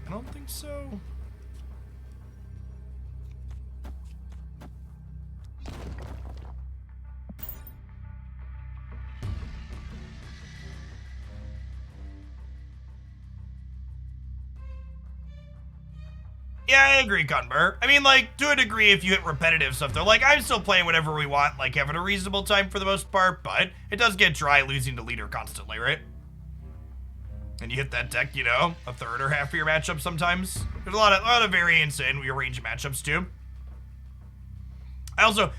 S1: I don't think so. Yeah, I agree, Gunber. I mean, like, to a degree, if you hit repetitive stuff, they're like, I'm still playing whatever we want, like, having a reasonable time for the most part, but it does get dry losing to leader constantly, right? And you hit that deck, you know, a third or half of your matchups sometimes. There's a lot of variance in your range of matchups, too. I also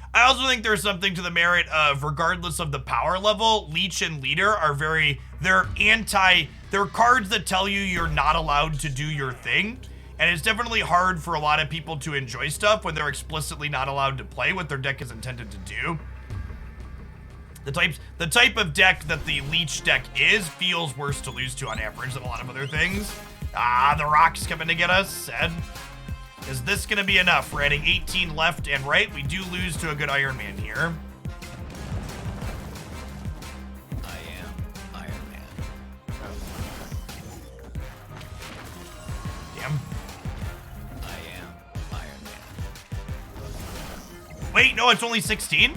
S1: think there's something to the merit of, regardless of the power level, Leech and Leader are they're cards that tell you you're not allowed to do your thing. And it's definitely hard for a lot of people to enjoy stuff when they're explicitly not allowed to play what their deck is intended to do. The type of deck that the Leech deck is feels worse to lose to on average than a lot of other things. Ah, the rock's coming to get us. Sad. Is this going to be enough? We're adding 18 left and right. We do lose to a good Iron Man here.
S7: I am Iron Man.
S1: Damn.
S7: I am Iron Man.
S1: Wait, no, it's only 16?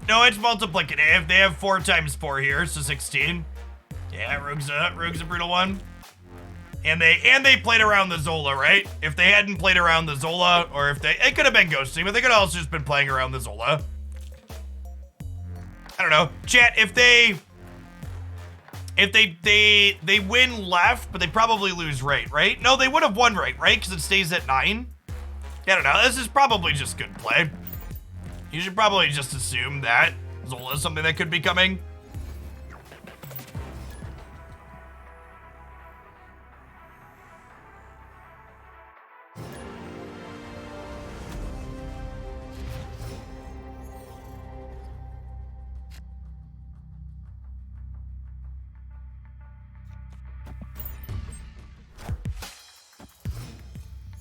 S1: No, it's multiplicative. They have 4 times 4 here, so 16. Yeah, Rogue's a brutal one. And they played around the Zola, right? If they hadn't played around the Zola, or if it could have been ghosting, but they could have also just been playing around the Zola. I don't know. Chat, if they win left, but they probably lose right? No, they would have won right? Because it stays at 9. I don't know. This is probably just good play. You should probably just assume that Zola is something that could be coming.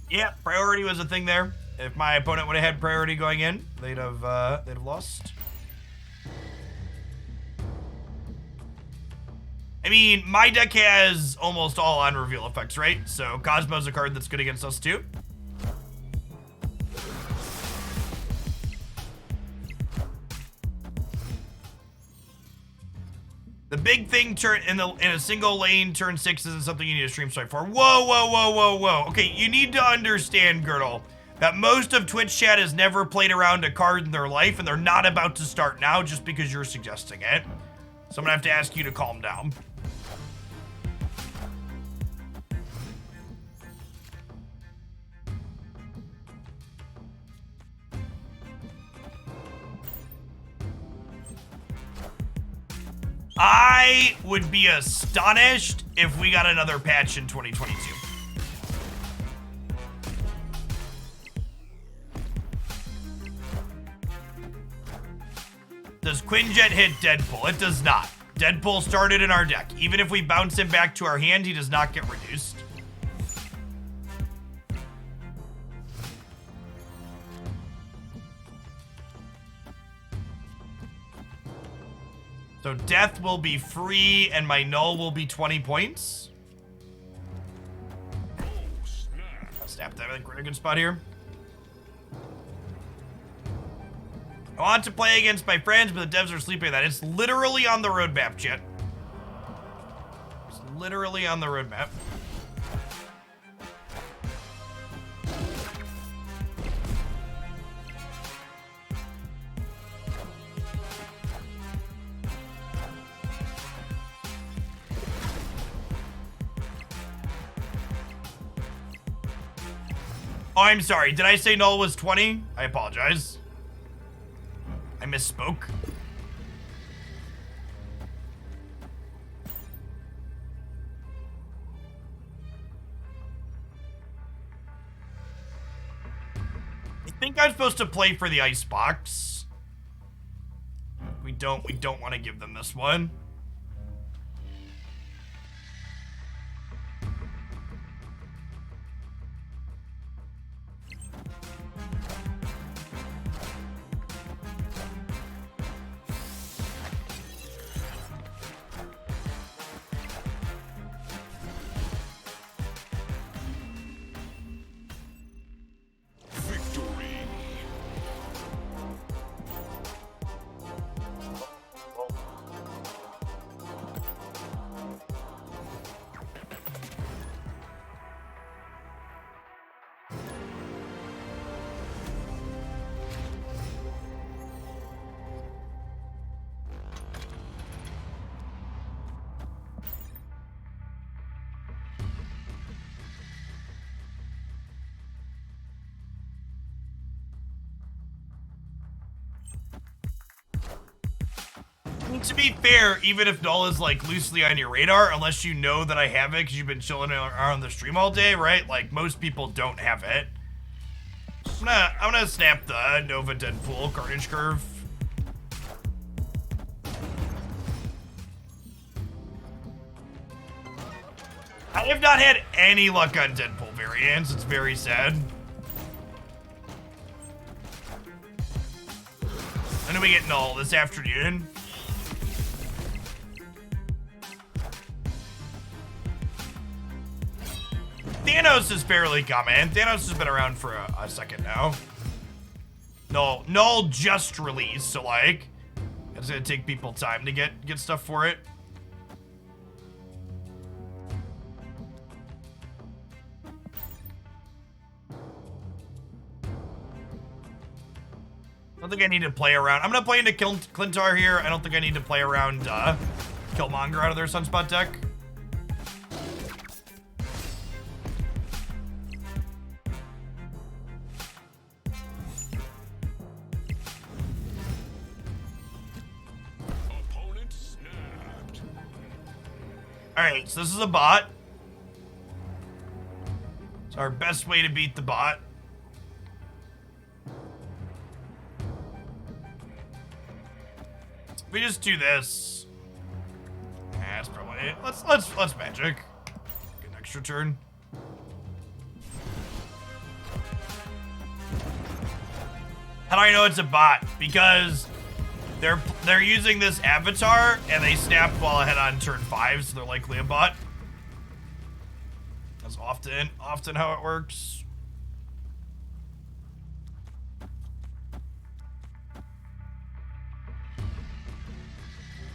S1: Yeah, priority was a thing there. If my opponent would have had priority going in, they'd have lost. I mean, my deck has almost all on reveal effects, right? So Cosmo's a card that's good against us too. The big thing in a single lane, turn 6 isn't something you need to stream strike for. Whoa. Okay, you need to understand, Girdle, that most of Twitch chat has never played around a card in their life, and they're not about to start now just because you're suggesting it. So I'm gonna have to ask you to calm down. I would be astonished if we got another patch in 2022. Does Quinjet hit Deadpool? It does not. Deadpool started in our deck. Even if we bounce him back to our hand, he does not get reduced. So death will be free and my null will be 20 points. Snap that. I think we're in a good spot here. I want to play against my friends, but the devs are sleeping. That it's literally on the roadmap, chat. It's literally on the roadmap. Oh, I'm sorry. Did I say null was 20? I apologize. I misspoke. I think I'm supposed to play for the ice box. We don't want to give them this one. to be fair, even if Null is like loosely on your radar, unless you know that I have it because you've been chilling around the stream all day, right? Like most people don't have it. I'm gonna snap the Nova Deadpool Carnage Curve. I have not had any luck on Deadpool variants. It's very sad. And then we get Null this afternoon. Thanos is fairly common. Thanos has been around for a second now. Null just released, so like, it's gonna take people time to get stuff for it. I don't think I need to play around. I'm gonna play into Clintar here. I don't think I need to play around Killmonger out of their Sunspot deck.
S2: Opponent snapped.
S1: Alright, so this is a bot. It's our best way to beat the bot. We just do this. That's probably it. Let's magic. Get an extra turn. How do I know it's a bot? Because they're using this avatar and they snap while ahead on turn 5, so they're likely a bot. That's often how it works.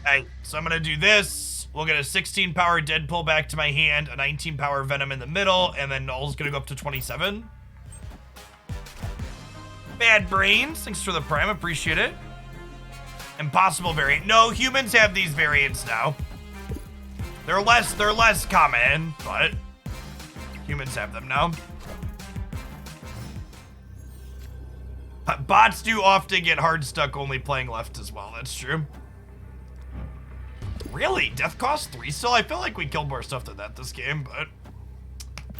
S1: Alright, so I'm gonna do this. We'll get a 16 power Deadpool back to my hand, a 19 power Venom in the middle, and then Null's gonna go up to 27. Bad brains, thanks for the prime, appreciate it. Impossible variant. No, humans have these variants now. They're less common, but humans have them now. Bots do often get hard stuck only playing left as well, that's true. Really? Death cost 3 still? I feel like we killed more stuff than that this game, but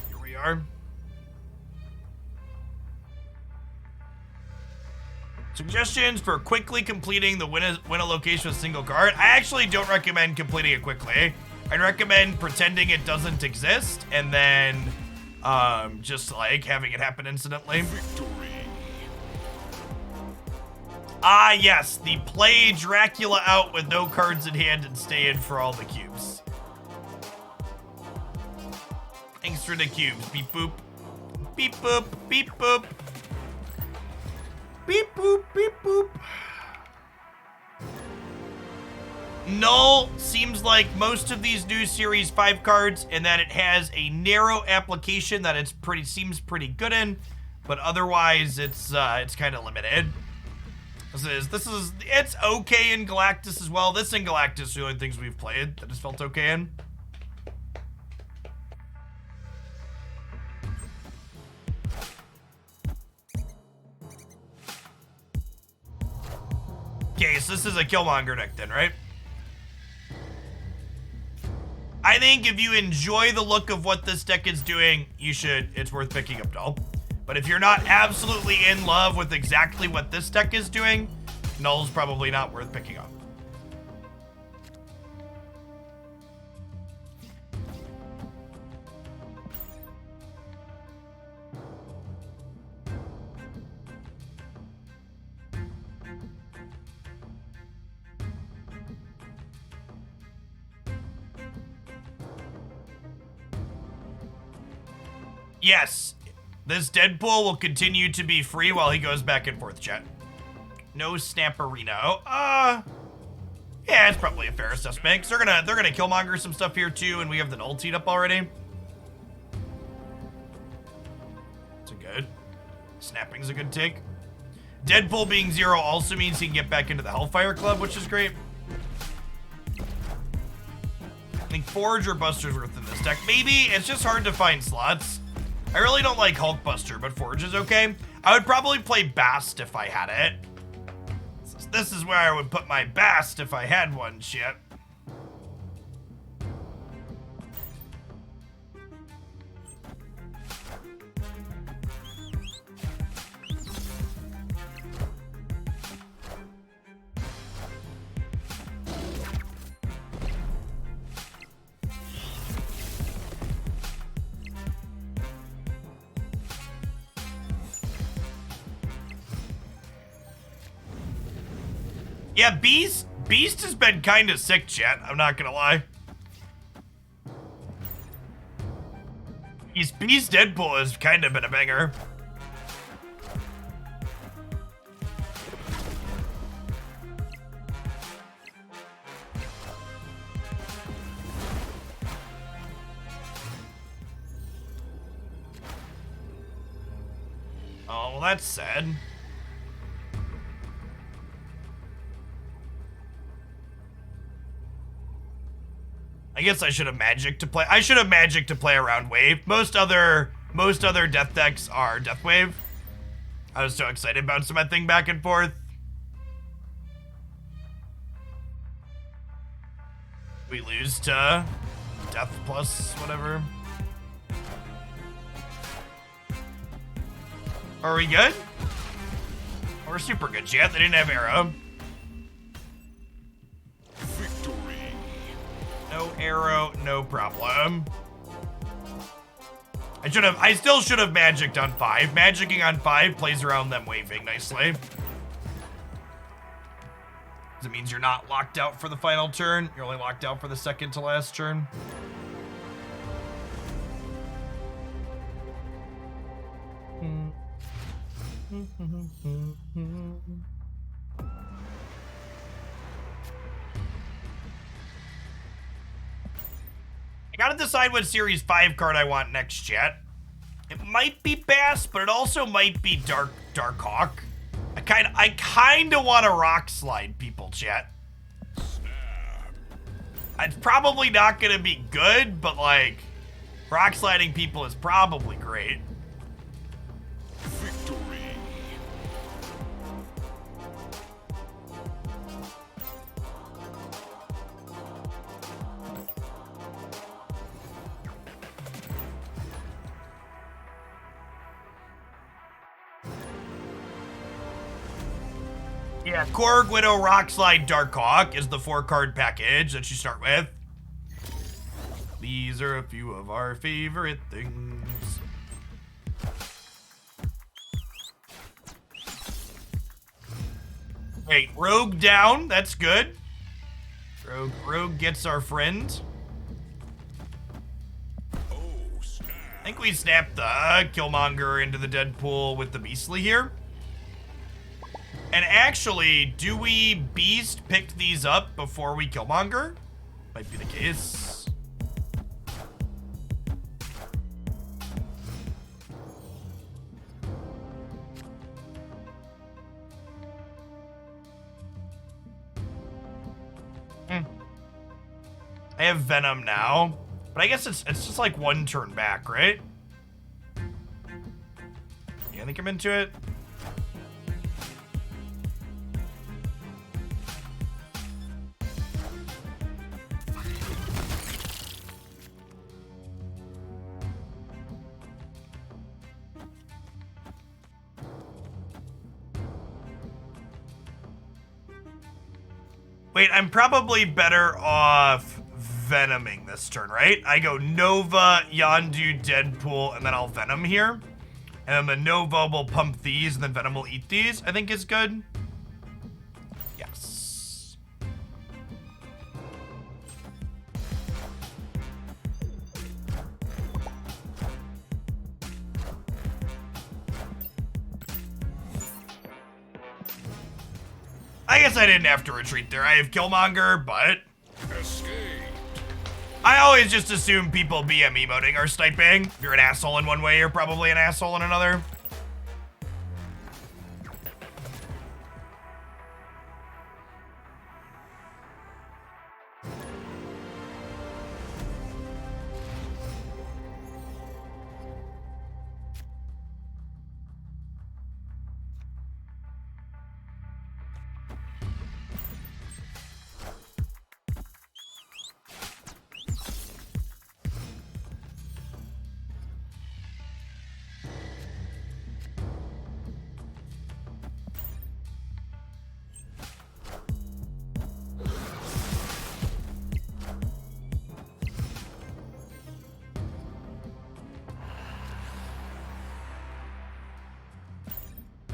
S1: here we are. Suggestions for quickly completing the win a location with a single card. I actually don't recommend completing it quickly. I'd recommend pretending it doesn't exist and then just like having it happen instantly.
S2: Victory.
S1: Ah, yes, the play Dracula out with no cards in hand and stay in for all the cubes. Thanks for the cubes. Beep boop. Beep boop. Beep boop. Beep boop. Beep boop. Null seems like most of these new Series 5 cards in that it has a narrow application that seems pretty good in, but otherwise it's kind of limited. It's okay in Galactus as well. This and Galactus are the only things we've played that has felt okay in. Okay, so this is a Killmonger deck then, right? I think if you enjoy the look of what this deck is doing, it's worth picking up Null. But if you're not absolutely in love with exactly what this deck is doing, Null's probably not worth picking up. Yes, this Deadpool will continue to be free while he goes back and forth, chat. No Snapperino. Yeah, it's probably a fair assessment. 'Cause they're gonna Killmonger some stuff here too, and we have the Null teed up already. It's a good. Snapping's a good take. Deadpool being 0 also means he can get back into the Hellfire Club, which is great. I think Forge or Buster's worth in this deck. Maybe, it's just hard to find slots. I really don't like Hulkbuster, but Forge is okay. I would probably play Bast if I had it. This is where I would put my bast if I had one, shit. Yeah, Beast has been kind of sick, chat. I'm not gonna lie. Beast Deadpool has kind of been a banger. Oh, well, that's sad. I guess I should have Magic to play. I should have Magic to play around Wave. Most other death decks are Death Wave. I was so excited bouncing my thing back and forth. We lose to Death plus whatever. Are we good? We're super good, chat. They didn't have arrow. No arrow, no problem. I still should have magicked on 5. Magicking on 5 plays around them waving nicely. It means you're not locked out for the final turn. You're only locked out for the second to last turn. I gotta decide what Series 5 card I want next, chat. It might be Bass, but it also might be Dark Hawk. I kinda want a Rock Slide, people, chat. It's probably not gonna be good, but like, Rock Sliding people is probably great. Yeah, Korg, Widow, Rockslide, Darkhawk is the 4-card package that you start with. These are a few of our favorite things. Wait, Rogue down, that's good. Rogue gets our friend. I think we snapped the Killmonger into the Deadpool with the Beastly here. And actually, do we Beast pick these up before we Killmonger? Might be the case. I have Venom now, but I guess it's just like 1 turn back, right? Yeah, I think I'm into it. Wait, I'm probably better off Venoming this turn, right? I go Nova, Yondu, Deadpool, and then I'll Venom here. And then the Nova will pump these, and then Venom will eat these, I think is good. Yes. I guess I didn't have to retreat there. I have Killmonger, but I always just assume people BM emoting are sniping. If you're an asshole in one way, you're probably an asshole in another.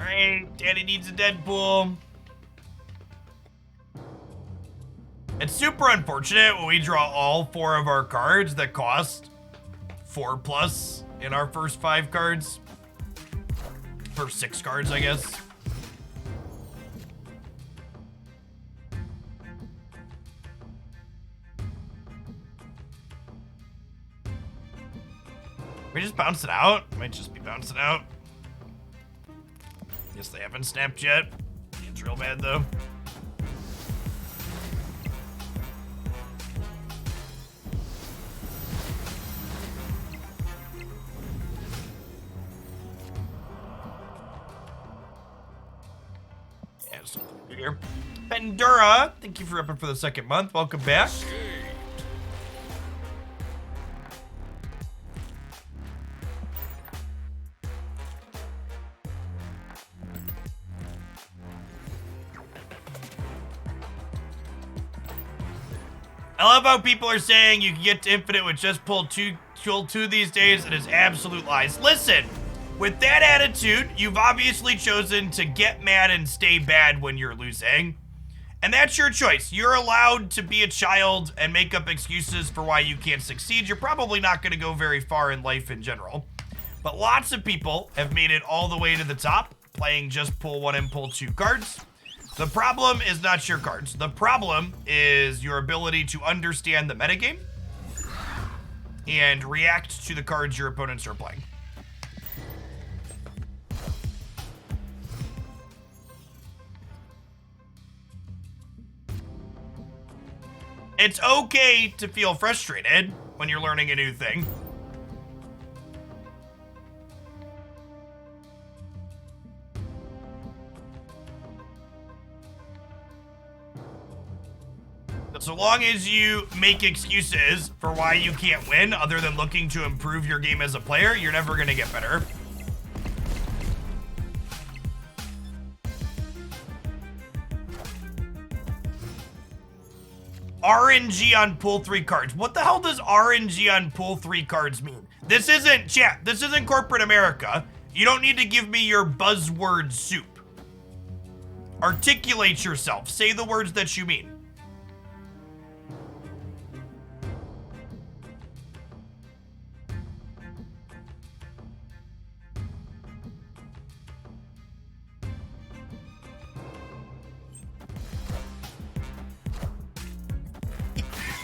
S1: Alright, Daddy needs a Deadpool. It's super unfortunate when we draw all 4 of our cards that cost 4+ in our first 5 cards. First 6 cards, I guess. We just bounce it out? Might just be bouncing out. Guess they haven't snapped yet. It's real bad though. Yeah, just here. Pendura, thank you for upping for the 2nd month. Welcome back. I love how people are saying you can get to infinite with just pull two these days. It is absolute lies. Listen, with that attitude, you've obviously chosen to get mad and stay bad when you're losing. And that's your choice. You're allowed to be a child and make up excuses for why you can't succeed. You're probably not going to go very far in life in general. But lots of people have made it all the way to the top, playing just pull 1 and pull 2 cards. The problem is not your cards. The problem is your ability to understand the metagame and react to the cards your opponents are playing. It's okay to feel frustrated when you're learning a new thing. So long as you make excuses for why you can't win other than looking to improve your game as a player, you're never going to get better. RNG on pull 3 cards. What the hell does RNG on pull 3 cards mean? This isn't, chat, this isn't corporate America. You don't need to give me your buzzword soup. Articulate yourself. Say the words that you mean.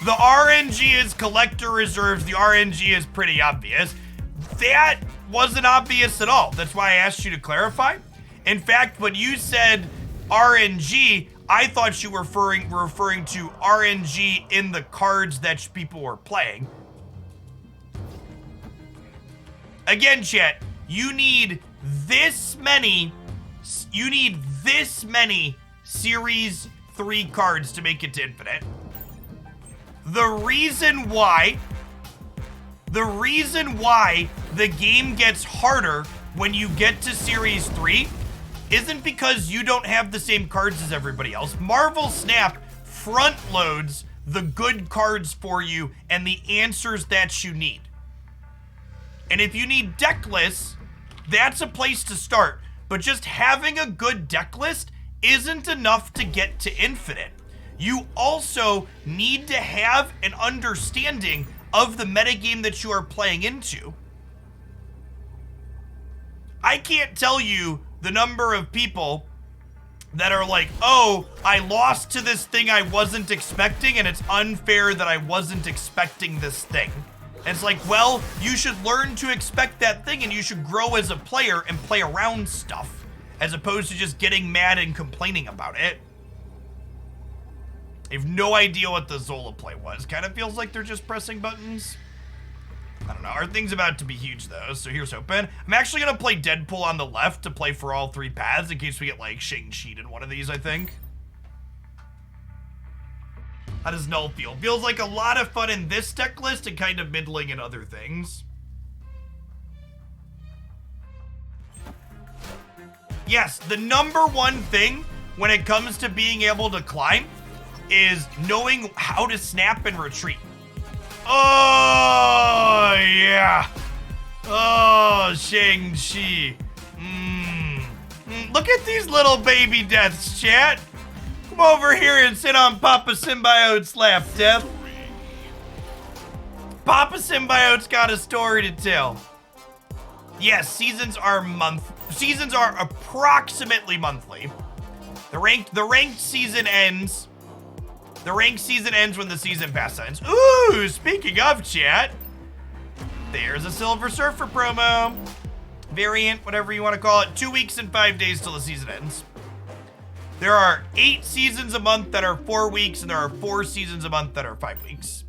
S1: The RNG is collector reserves. The RNG is pretty obvious. That wasn't obvious at all. That's why I asked you to clarify. In fact, when you said RNG, I thought you were referring to RNG in the cards that people were playing. Again, chat, you need this many Series 3 cards to make it to infinite. The reason why the game gets harder when you get to Series 3 isn't because you don't have the same cards as everybody else. Marvel Snap front loads the good cards for you and the answers that you need. And if you need deck lists, that's a place to start. But just having a good deck list isn't enough to get to infinite. You also need to have an understanding of the metagame that you are playing into. I can't tell you the number of people that are like, oh, I lost to this thing I wasn't expecting, and it's unfair that I wasn't expecting this thing. And it's like, well, you should learn to expect that thing, and you should grow as a player and play around stuff, as opposed to just getting mad and complaining about it. I have no idea what the Zola play was. Kind of feels like they're just pressing buttons. I don't know. Our thing's about to be huge, though, so here's hoping. I'm actually going to play Deadpool on the left to play for all 3 paths in case we get, like, Shang-Chi in one of these, I think. How does Null feel? Feels like a lot of fun in this deck list and kind of middling in other things. Yes, the #1 thing when it comes to being able to climb is knowing how to snap and retreat. Oh, yeah. Oh, Shang-Chi. Look at these little baby deaths, chat. Come over here and sit on Papa Symbiote's lap, Death. Papa Symbiote's got a story to tell. Yes, seasons are approximately monthly. The ranked season ends. The ranked season ends when the season pass ends. Ooh, speaking of chat, there's a Silver Surfer promo. Variant, whatever you want to call it. 2 weeks and 5 days till the season ends. There are 8 seasons a month that are 4 weeks, and there are 4 seasons a month that are 5 weeks.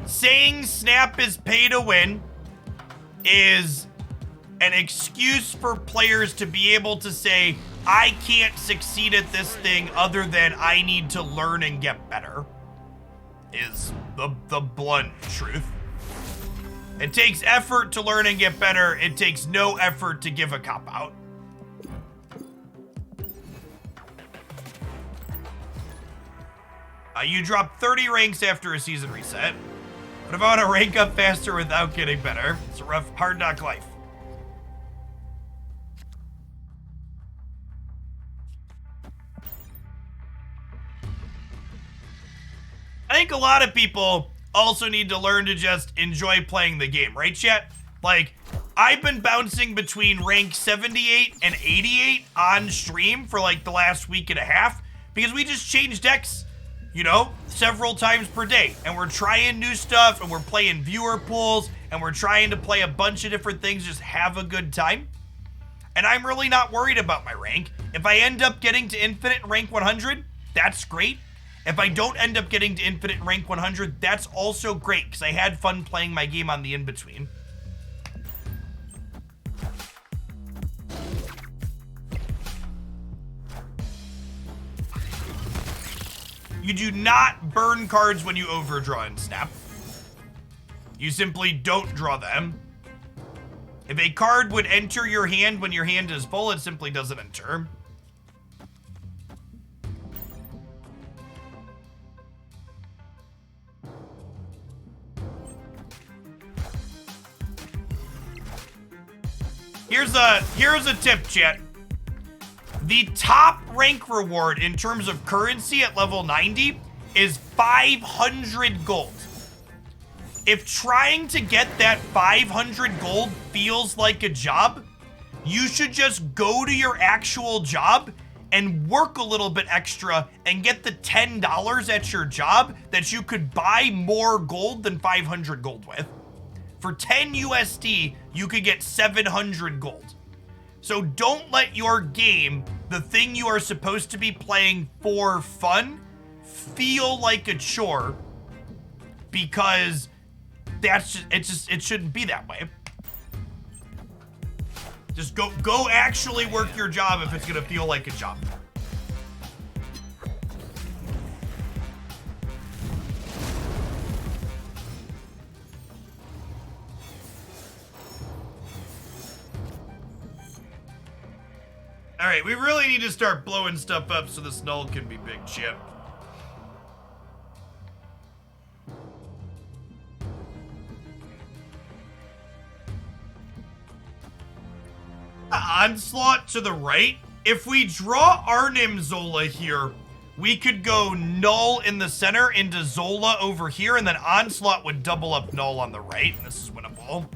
S1: Saying Snap is pay to win is an excuse for players to be able to say, I can't succeed at this thing other than I need to learn and get better, is the blunt truth. It takes effort to learn and get better. It takes no effort to give a cop-out. You drop 30 ranks after a season reset. But if I want to rank up faster without getting better, it's a rough, hard knock life. I think a lot of people also need to learn to just enjoy playing the game, right, chat? Like, I've been bouncing between rank 78 and 88 on stream for like the last week and a half because we just change decks, you know, several times per day. And we're trying new stuff, and we're playing viewer pools, and we're trying to play a bunch of different things, just have a good time. And I'm really not worried about my rank. If I end up getting to Infinite rank 100, that's great. If I don't end up getting to Infinite rank 100, that's also great, because I had fun playing my game on the in-between. You do not burn cards when you overdraw in Snap. You simply don't draw them. If a card would enter your hand when your hand is full, it simply doesn't enter. Here's a tip, chat. The top rank reward in terms of currency at level 90 is 500 gold. If trying to get that 500 gold feels like a job, you should just go to your actual job and work a little bit extra and get the $10 at your job that you could buy more gold than 500 gold with. For 10 USD, you could get 700 gold. So don't let your game, the thing you are supposed to be playing for fun, feel like a chore, because it shouldn't be that way. Just go actually work your job if it's gonna feel like a job. All right, we really need to start blowing stuff up so this Null can be big chip. Onslaught to the right. If we draw Arnim Zola here, we could go Null in the center into Zola over here, and then Onslaught would double up Null on the right. This is winnable.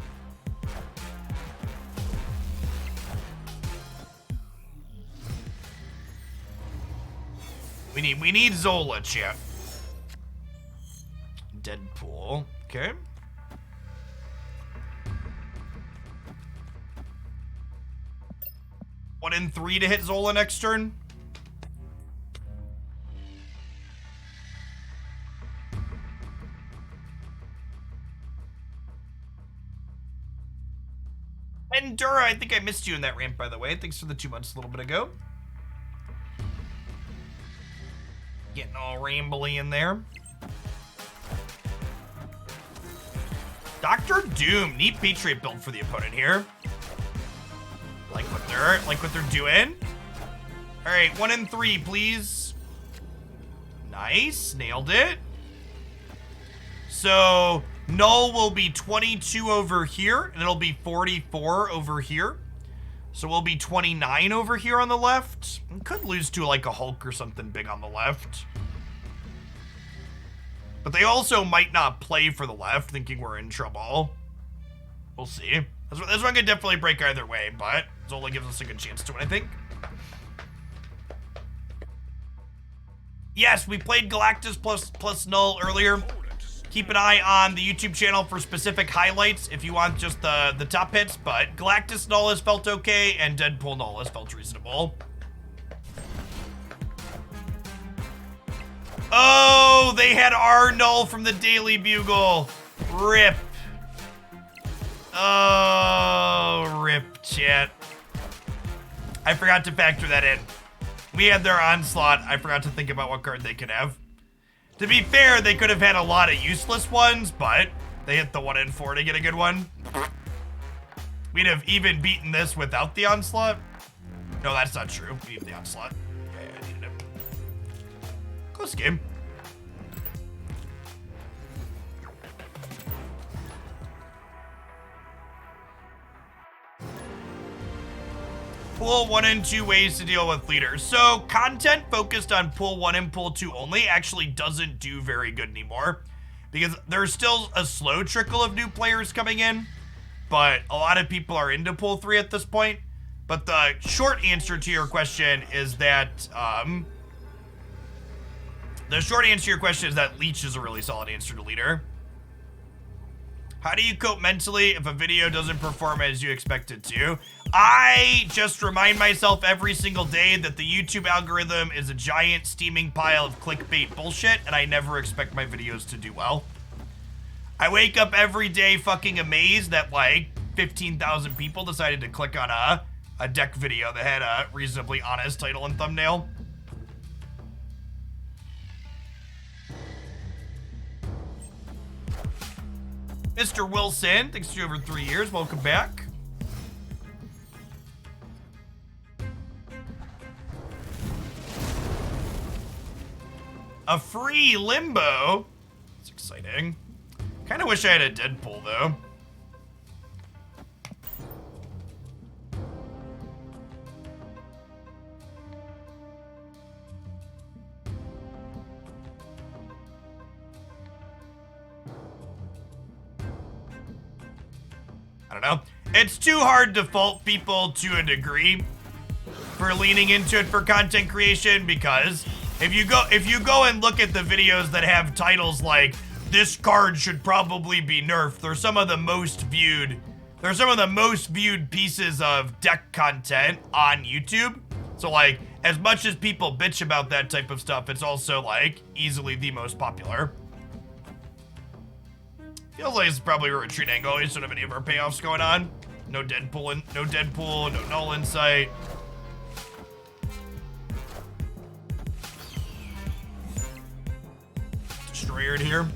S1: We need Zola, chat. Deadpool. Okay. One in 3 to hit Zola next turn. Endura, I think I missed you in that ramp, by the way. Thanks for the 2 months a little bit ago. Getting all rambly in there. Dr. Doom, neat Patriot build for the opponent here. Like what they're doing. All right, 1 in 3, please. Nice, nailed it. So Null will be 22 over here, and it'll be 44 over here. So we'll be 29 over here on the left. We could lose to like a Hulk or something big on the left. But they also might not play for the left, thinking we're in trouble. We'll see. This one could definitely break either way, but Zola gives us a good chance to win, I think. Yes, we played Galactus plus Null earlier. Keep an eye on the YouTube channel for specific highlights if you want just the top hits, but Galactus Null has felt okay, and Deadpool Null has felt reasonable. Oh, they had our Null from the Daily Bugle. Rip. Oh, rip, chat. I forgot to factor that in. We had their Onslaught. I forgot to think about what card they could have. To be fair, they could have had a lot of useless ones, but they hit the 1 in 4 to get a good one. We'd have even beaten this without the Onslaught. No, that's not true. We needed the Onslaught. Yeah, I needed it. Close game. Pool 1 and 2 ways to deal with leaders. So content focused on pool 1 and pool 2 only actually doesn't do very good anymore, because there's still a slow trickle of new players coming in, but a lot of people are into pool 3 at this point. But the short answer to your question is that Leech is a really solid answer to leader. How do you cope mentally if a video doesn't perform as you expect it to? I just remind myself every single day that the YouTube algorithm is a giant steaming pile of clickbait bullshit, and I never expect my videos to do well. I wake up every day fucking amazed that like 15,000 people decided to click on a deck video that had a reasonably honest title and thumbnail. Mr. Wilson, thanks to you over 3 years. Welcome back. A free Limbo. That's exciting. Kind of wish I had a Deadpool, though. I don't know. It's too hard to fault people to a degree for leaning into it for content creation, because if you go and look at the videos that have titles like "This card should probably be nerfed," they're some of the most viewed pieces of deck content on YouTube. So like, as much as people bitch about that type of stuff, it's also like easily the most popular. Feels like it's probably a retreat angle. We just don't have any of our payoffs going on. No Deadpool, no Null in sight. Destroyer in here.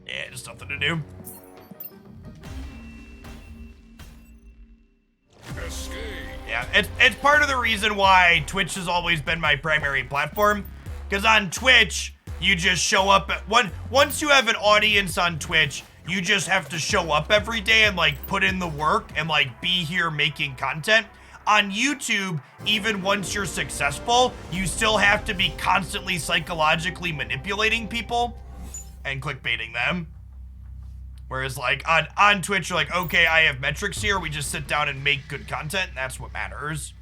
S1: Yeah, just nothing to do.
S2: Escape.
S1: Yeah, it's part of the reason why Twitch has always been my primary platform. Because on Twitch, you just show up once you have an audience on Twitch, you just have to show up every day and like put in the work and like be here making content. On YouTube, even once you're successful, you still have to be constantly psychologically manipulating people and clickbaiting them. Whereas like on Twitch, you're like, okay, I have metrics here. We just sit down and make good content, and that's what matters.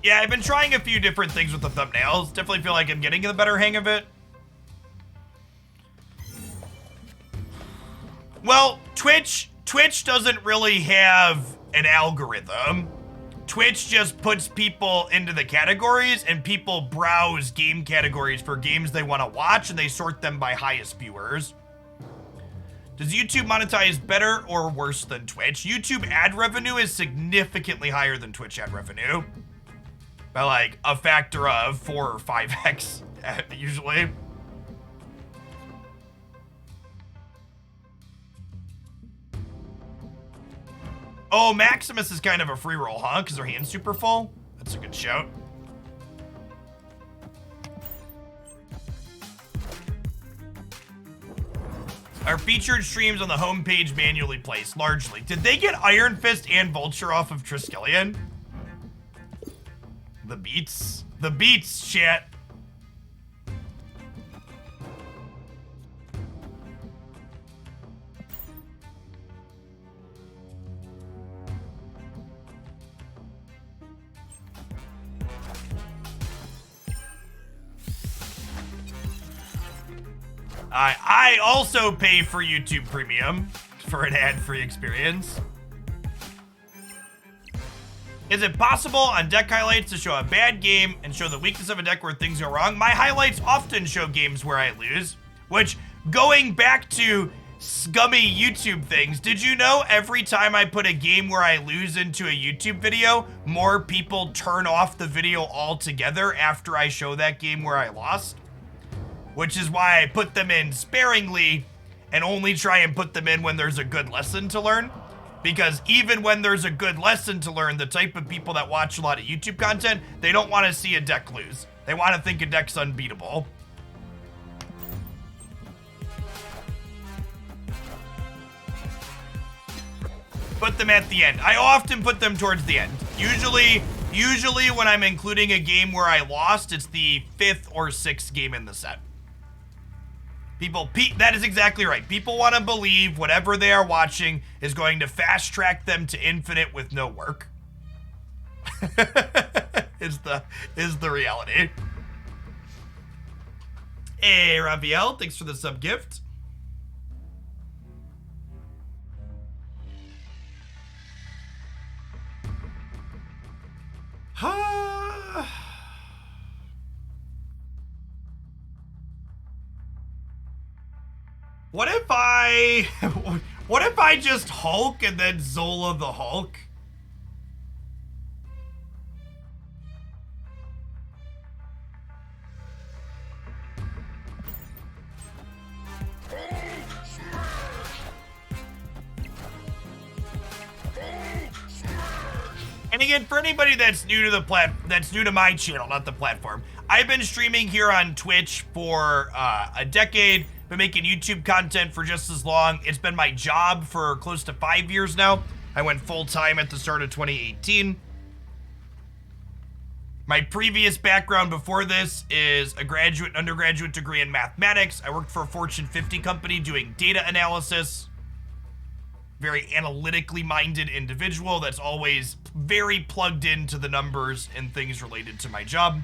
S1: Yeah, I've been trying a few different things with the thumbnails. Definitely feel like I'm getting the better hang of it. Well, Twitch doesn't really have an algorithm. Twitch just puts people into the categories, and people browse game categories for games they want to watch, and they sort them by highest viewers. Does YouTube monetize better or worse than Twitch? YouTube ad revenue is significantly higher than Twitch ad revenue. by like a factor of 4 or 5x usually. Oh, Maximus is kind of a free roll, huh? Because their hand's super full? That's a good shout. Are featured streams on the homepage manually placed? Largely. Did they get Iron Fist and Vulture off of Triskelion? The beats. The beats, chat. I also pay for YouTube Premium for an ad-free experience. Is it possible on deck highlights to show a bad game and show the weakness of a deck where things go wrong? My highlights often show games where I lose, which, going back to scummy YouTube things, did you know every time I put a game where I lose into a YouTube video, more people turn off the video altogether after I show that game where I lost? Which is why I put them in sparingly and only try and put them in when there's a good lesson to learn. Because even when there's a good lesson to learn, the type of people that watch a lot of YouTube content, they don't want to see a deck lose. They want to think a deck's unbeatable. Put them at the end. I often put them towards the end. Usually when I'm including a game where I lost, it's the 5th or 6th game in the set. That is exactly right. People want to believe whatever they are watching is going to fast track them to infinite with no work. is the reality. Hey, Raviel, thanks for the sub gift. What if I just Hulk and then Zola the Hulk? And again, for anybody that's new to that's new to my channel, not the platform, I've been streaming here on Twitch for a decade. Been making YouTube content for just as long. It's been my job for close to 5 years now. I went full-time at the start of 2018. My previous background before this is a undergraduate degree in mathematics. I worked for a Fortune 50 company doing data analysis. Very analytically minded individual that's always very plugged into the numbers and things related to my job.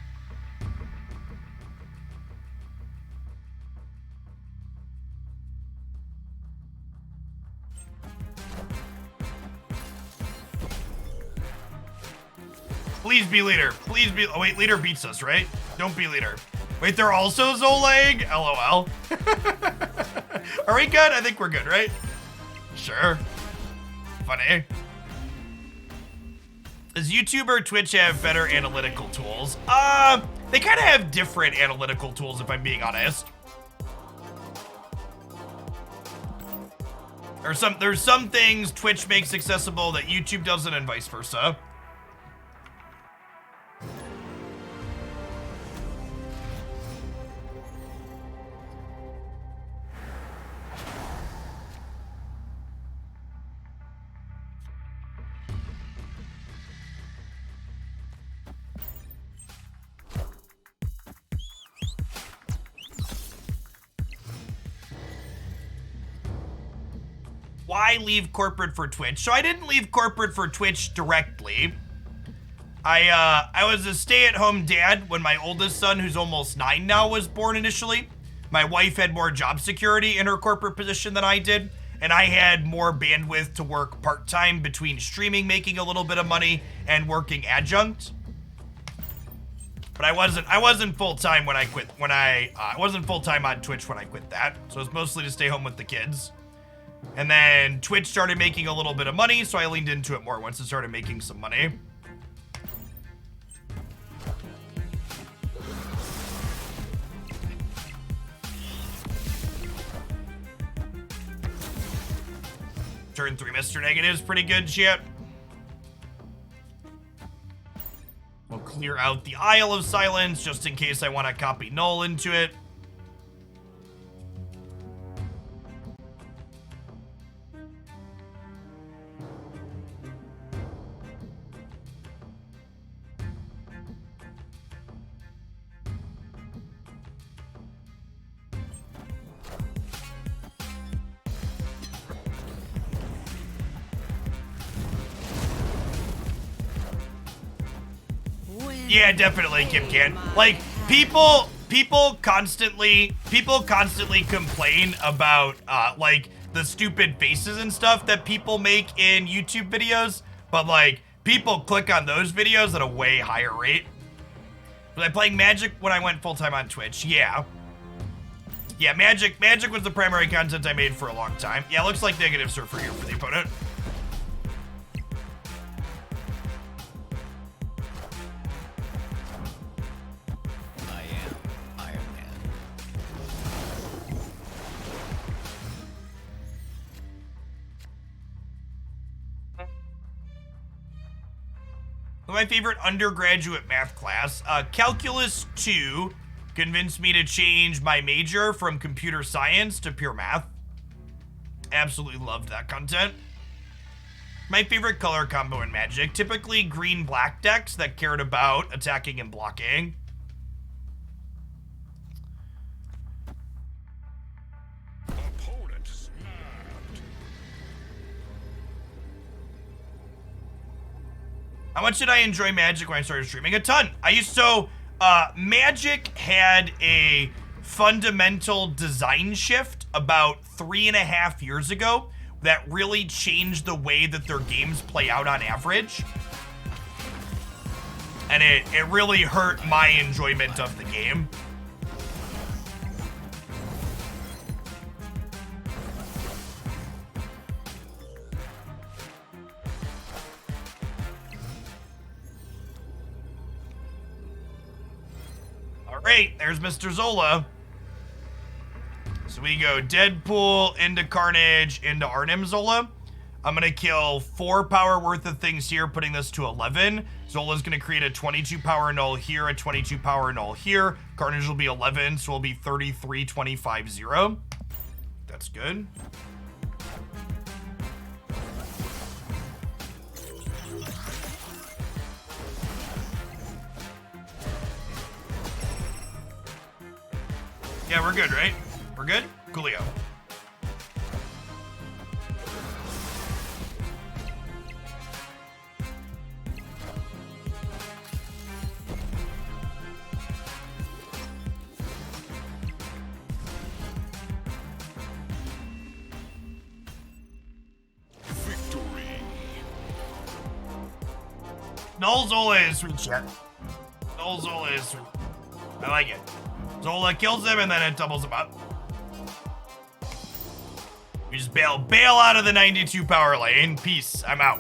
S1: Please be leader. Please be. Oh, wait, leader beats us, right? Don't be leader. Wait, they're also Zolag? LOL. Are we good? I think we're good, right? Sure. Funny. Does YouTube or Twitch have better analytical tools? They kind of have different analytical tools, if I'm being honest. There's some things Twitch makes accessible that YouTube doesn't, and vice versa. Why leave corporate for Twitch? So I didn't leave corporate for Twitch directly. I was a stay-at-home dad when my oldest son, who's almost 9 now, was born initially. My wife had more job security in her corporate position than I did, and I had more bandwidth to work part-time between streaming, making a little bit of money, and working adjunct. But I wasn't full-time when I quit. I wasn't full-time on Twitch when I quit that, so it was mostly to stay home with the kids. And then Twitch started making a little bit of money, so I leaned into it more once it started making some money. Turn 3 Mr. Negative's pretty good shit. We'll clear out the Isle of Silence just in case I want to copy Null into it. Yeah, definitely, Kim Can. Like, people constantly complain about, like, the stupid faces and stuff that people make in YouTube videos, but, like, people click on those videos at a way higher rate. Was I playing Magic when I went full-time on Twitch? Yeah. Yeah, Magic was the primary content I made for a long time. Yeah, looks like negative surfer here for the opponent. My favorite undergraduate math class, Calculus 2, convinced me to change my major from computer science to pure math. Absolutely loved that content. My favorite color combo in Magic, typically green-black decks that cared about attacking and blocking.
S2: Opponent snapped.
S1: How much did I enjoy Magic when I started streaming? A ton. Magic had a fundamental design shift about 3.5 years ago that really changed the way that their games play out on average. And it really hurt my enjoyment of the game. Alright, there's Mr. Zola. So we go Deadpool into Carnage into Arnim Zola. I'm gonna kill 4 power worth of things here, putting this to 11. Zola's gonna create a 22 power null here, a 22 power null here. Carnage will be 11, so it'll be 33, 25, 0. That's good. Yeah, we're good, right? We're good? Coolio.
S2: Victory.
S1: Null Zola is sweet shit. Null Zola is sweet. I like it. Zola kills him and then it doubles him up. We just bail out of the 92 power lane. Peace. I'm out.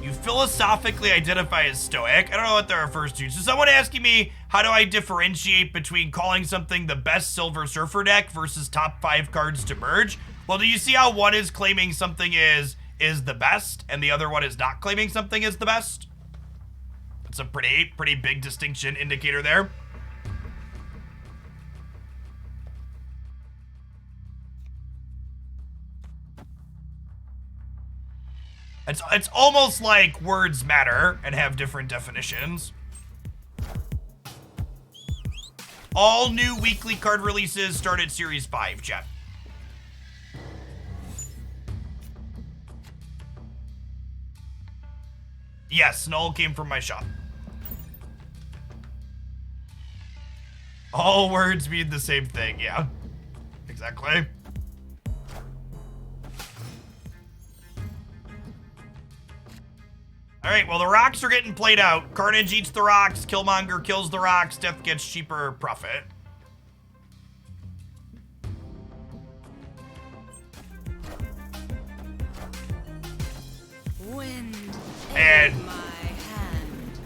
S1: You philosophically identify as stoic. I don't know what that refers to. So someone asking me, how do I differentiate between calling something the best Silver Surfer deck versus top 5 cards to merge? Well, do you see how one is claiming something is the best and the other one is not claiming something is the best? That's a pretty big distinction indicator there. It's almost like words matter and have different definitions. All new weekly card releases start at Series 5, chat. Yes, Null came from my shop. All words mean the same thing, yeah. Exactly. Alright, well the rocks are getting played out. Carnage eats the rocks, Killmonger kills the rocks, Death gets cheaper profit.
S5: Wind
S1: And
S5: in my hand.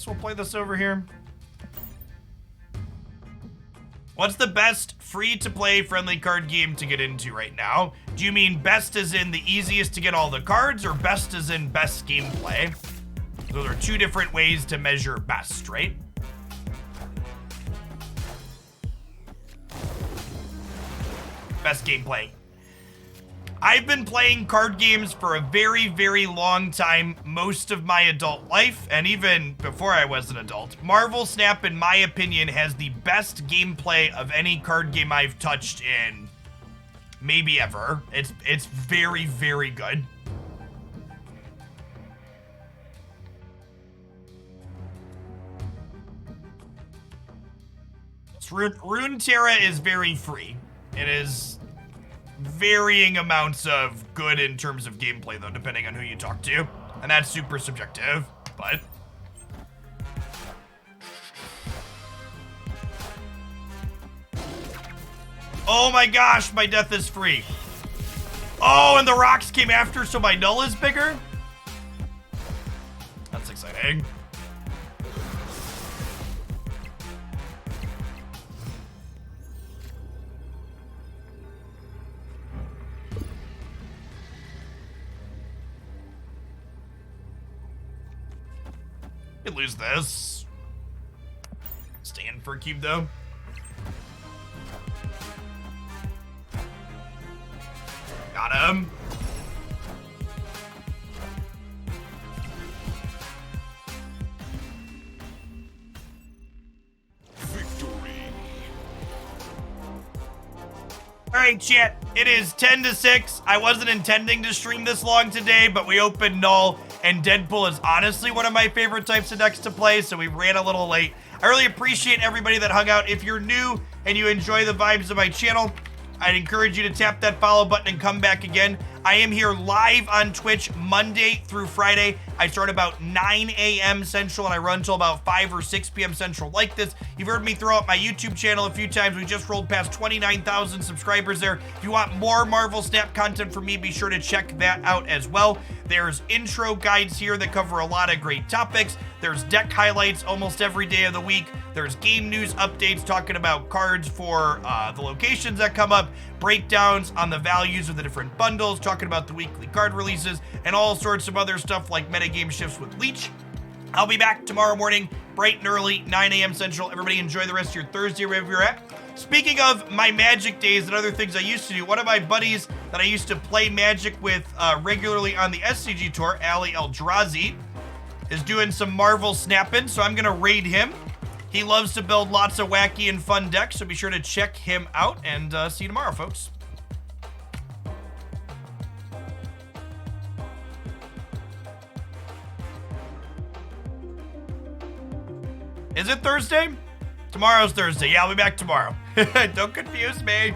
S1: guess we'll play this over here. What's the best free-to-play friendly card game to get into right now? Do you mean best as in the easiest to get all the cards, or best as in best gameplay? Those are two different ways to measure best, right? Best gameplay. I've been playing card games for a very, very long time, most of my adult life, and even before I was an adult. Marvel Snap, in my opinion, has the best gameplay of any card game I've touched in maybe ever. It's very, very good. Runeterra is very free. It is varying amounts of good in terms of gameplay, though, depending on who you talk to. And that's super subjective, but... Oh my gosh, my death is free. Oh, and the rocks came after, so my null is bigger? That's exciting. We lose this. Stand for a cube, though. Got him.
S2: Victory.
S1: All right, chat. It is 10 to 6. I wasn't intending to stream this long today, but we opened Null, and Deadpool is honestly one of my favorite types of decks to play, so we ran a little late. I really appreciate everybody that hung out. If you're new and you enjoy the vibes of my channel, I'd encourage you to tap that follow button and come back again. I am here live on Twitch Monday through Friday. I start about 9 a.m. Central and I run until about 5 or 6 p.m. Central like this. You've heard me throw out my YouTube channel a few times. We just rolled past 29,000 subscribers there. If you want more Marvel Snap content from me, be sure to check that out as well. There's intro guides here that cover a lot of great topics. There's deck highlights almost every day of the week. There's game news updates talking about cards for the locations that come up, breakdowns on the values of the different bundles, talking about the weekly card releases, and all sorts of other stuff like metagame shifts with Leech. I'll be back tomorrow morning, bright and early, 9 a.m. Central. Everybody enjoy the rest of your Thursday wherever you're at. Speaking of my Magic days and other things I used to do, one of my buddies that I used to play Magic with regularly on the SCG Tour, Ali Eldrazi, is doing some Marvel snapping, so I'm going to raid him. He loves to build lots of wacky and fun decks, so be sure to check him out, and see you tomorrow, folks. Is it Thursday? Tomorrow's Thursday. Yeah, I'll be back tomorrow. Don't confuse me.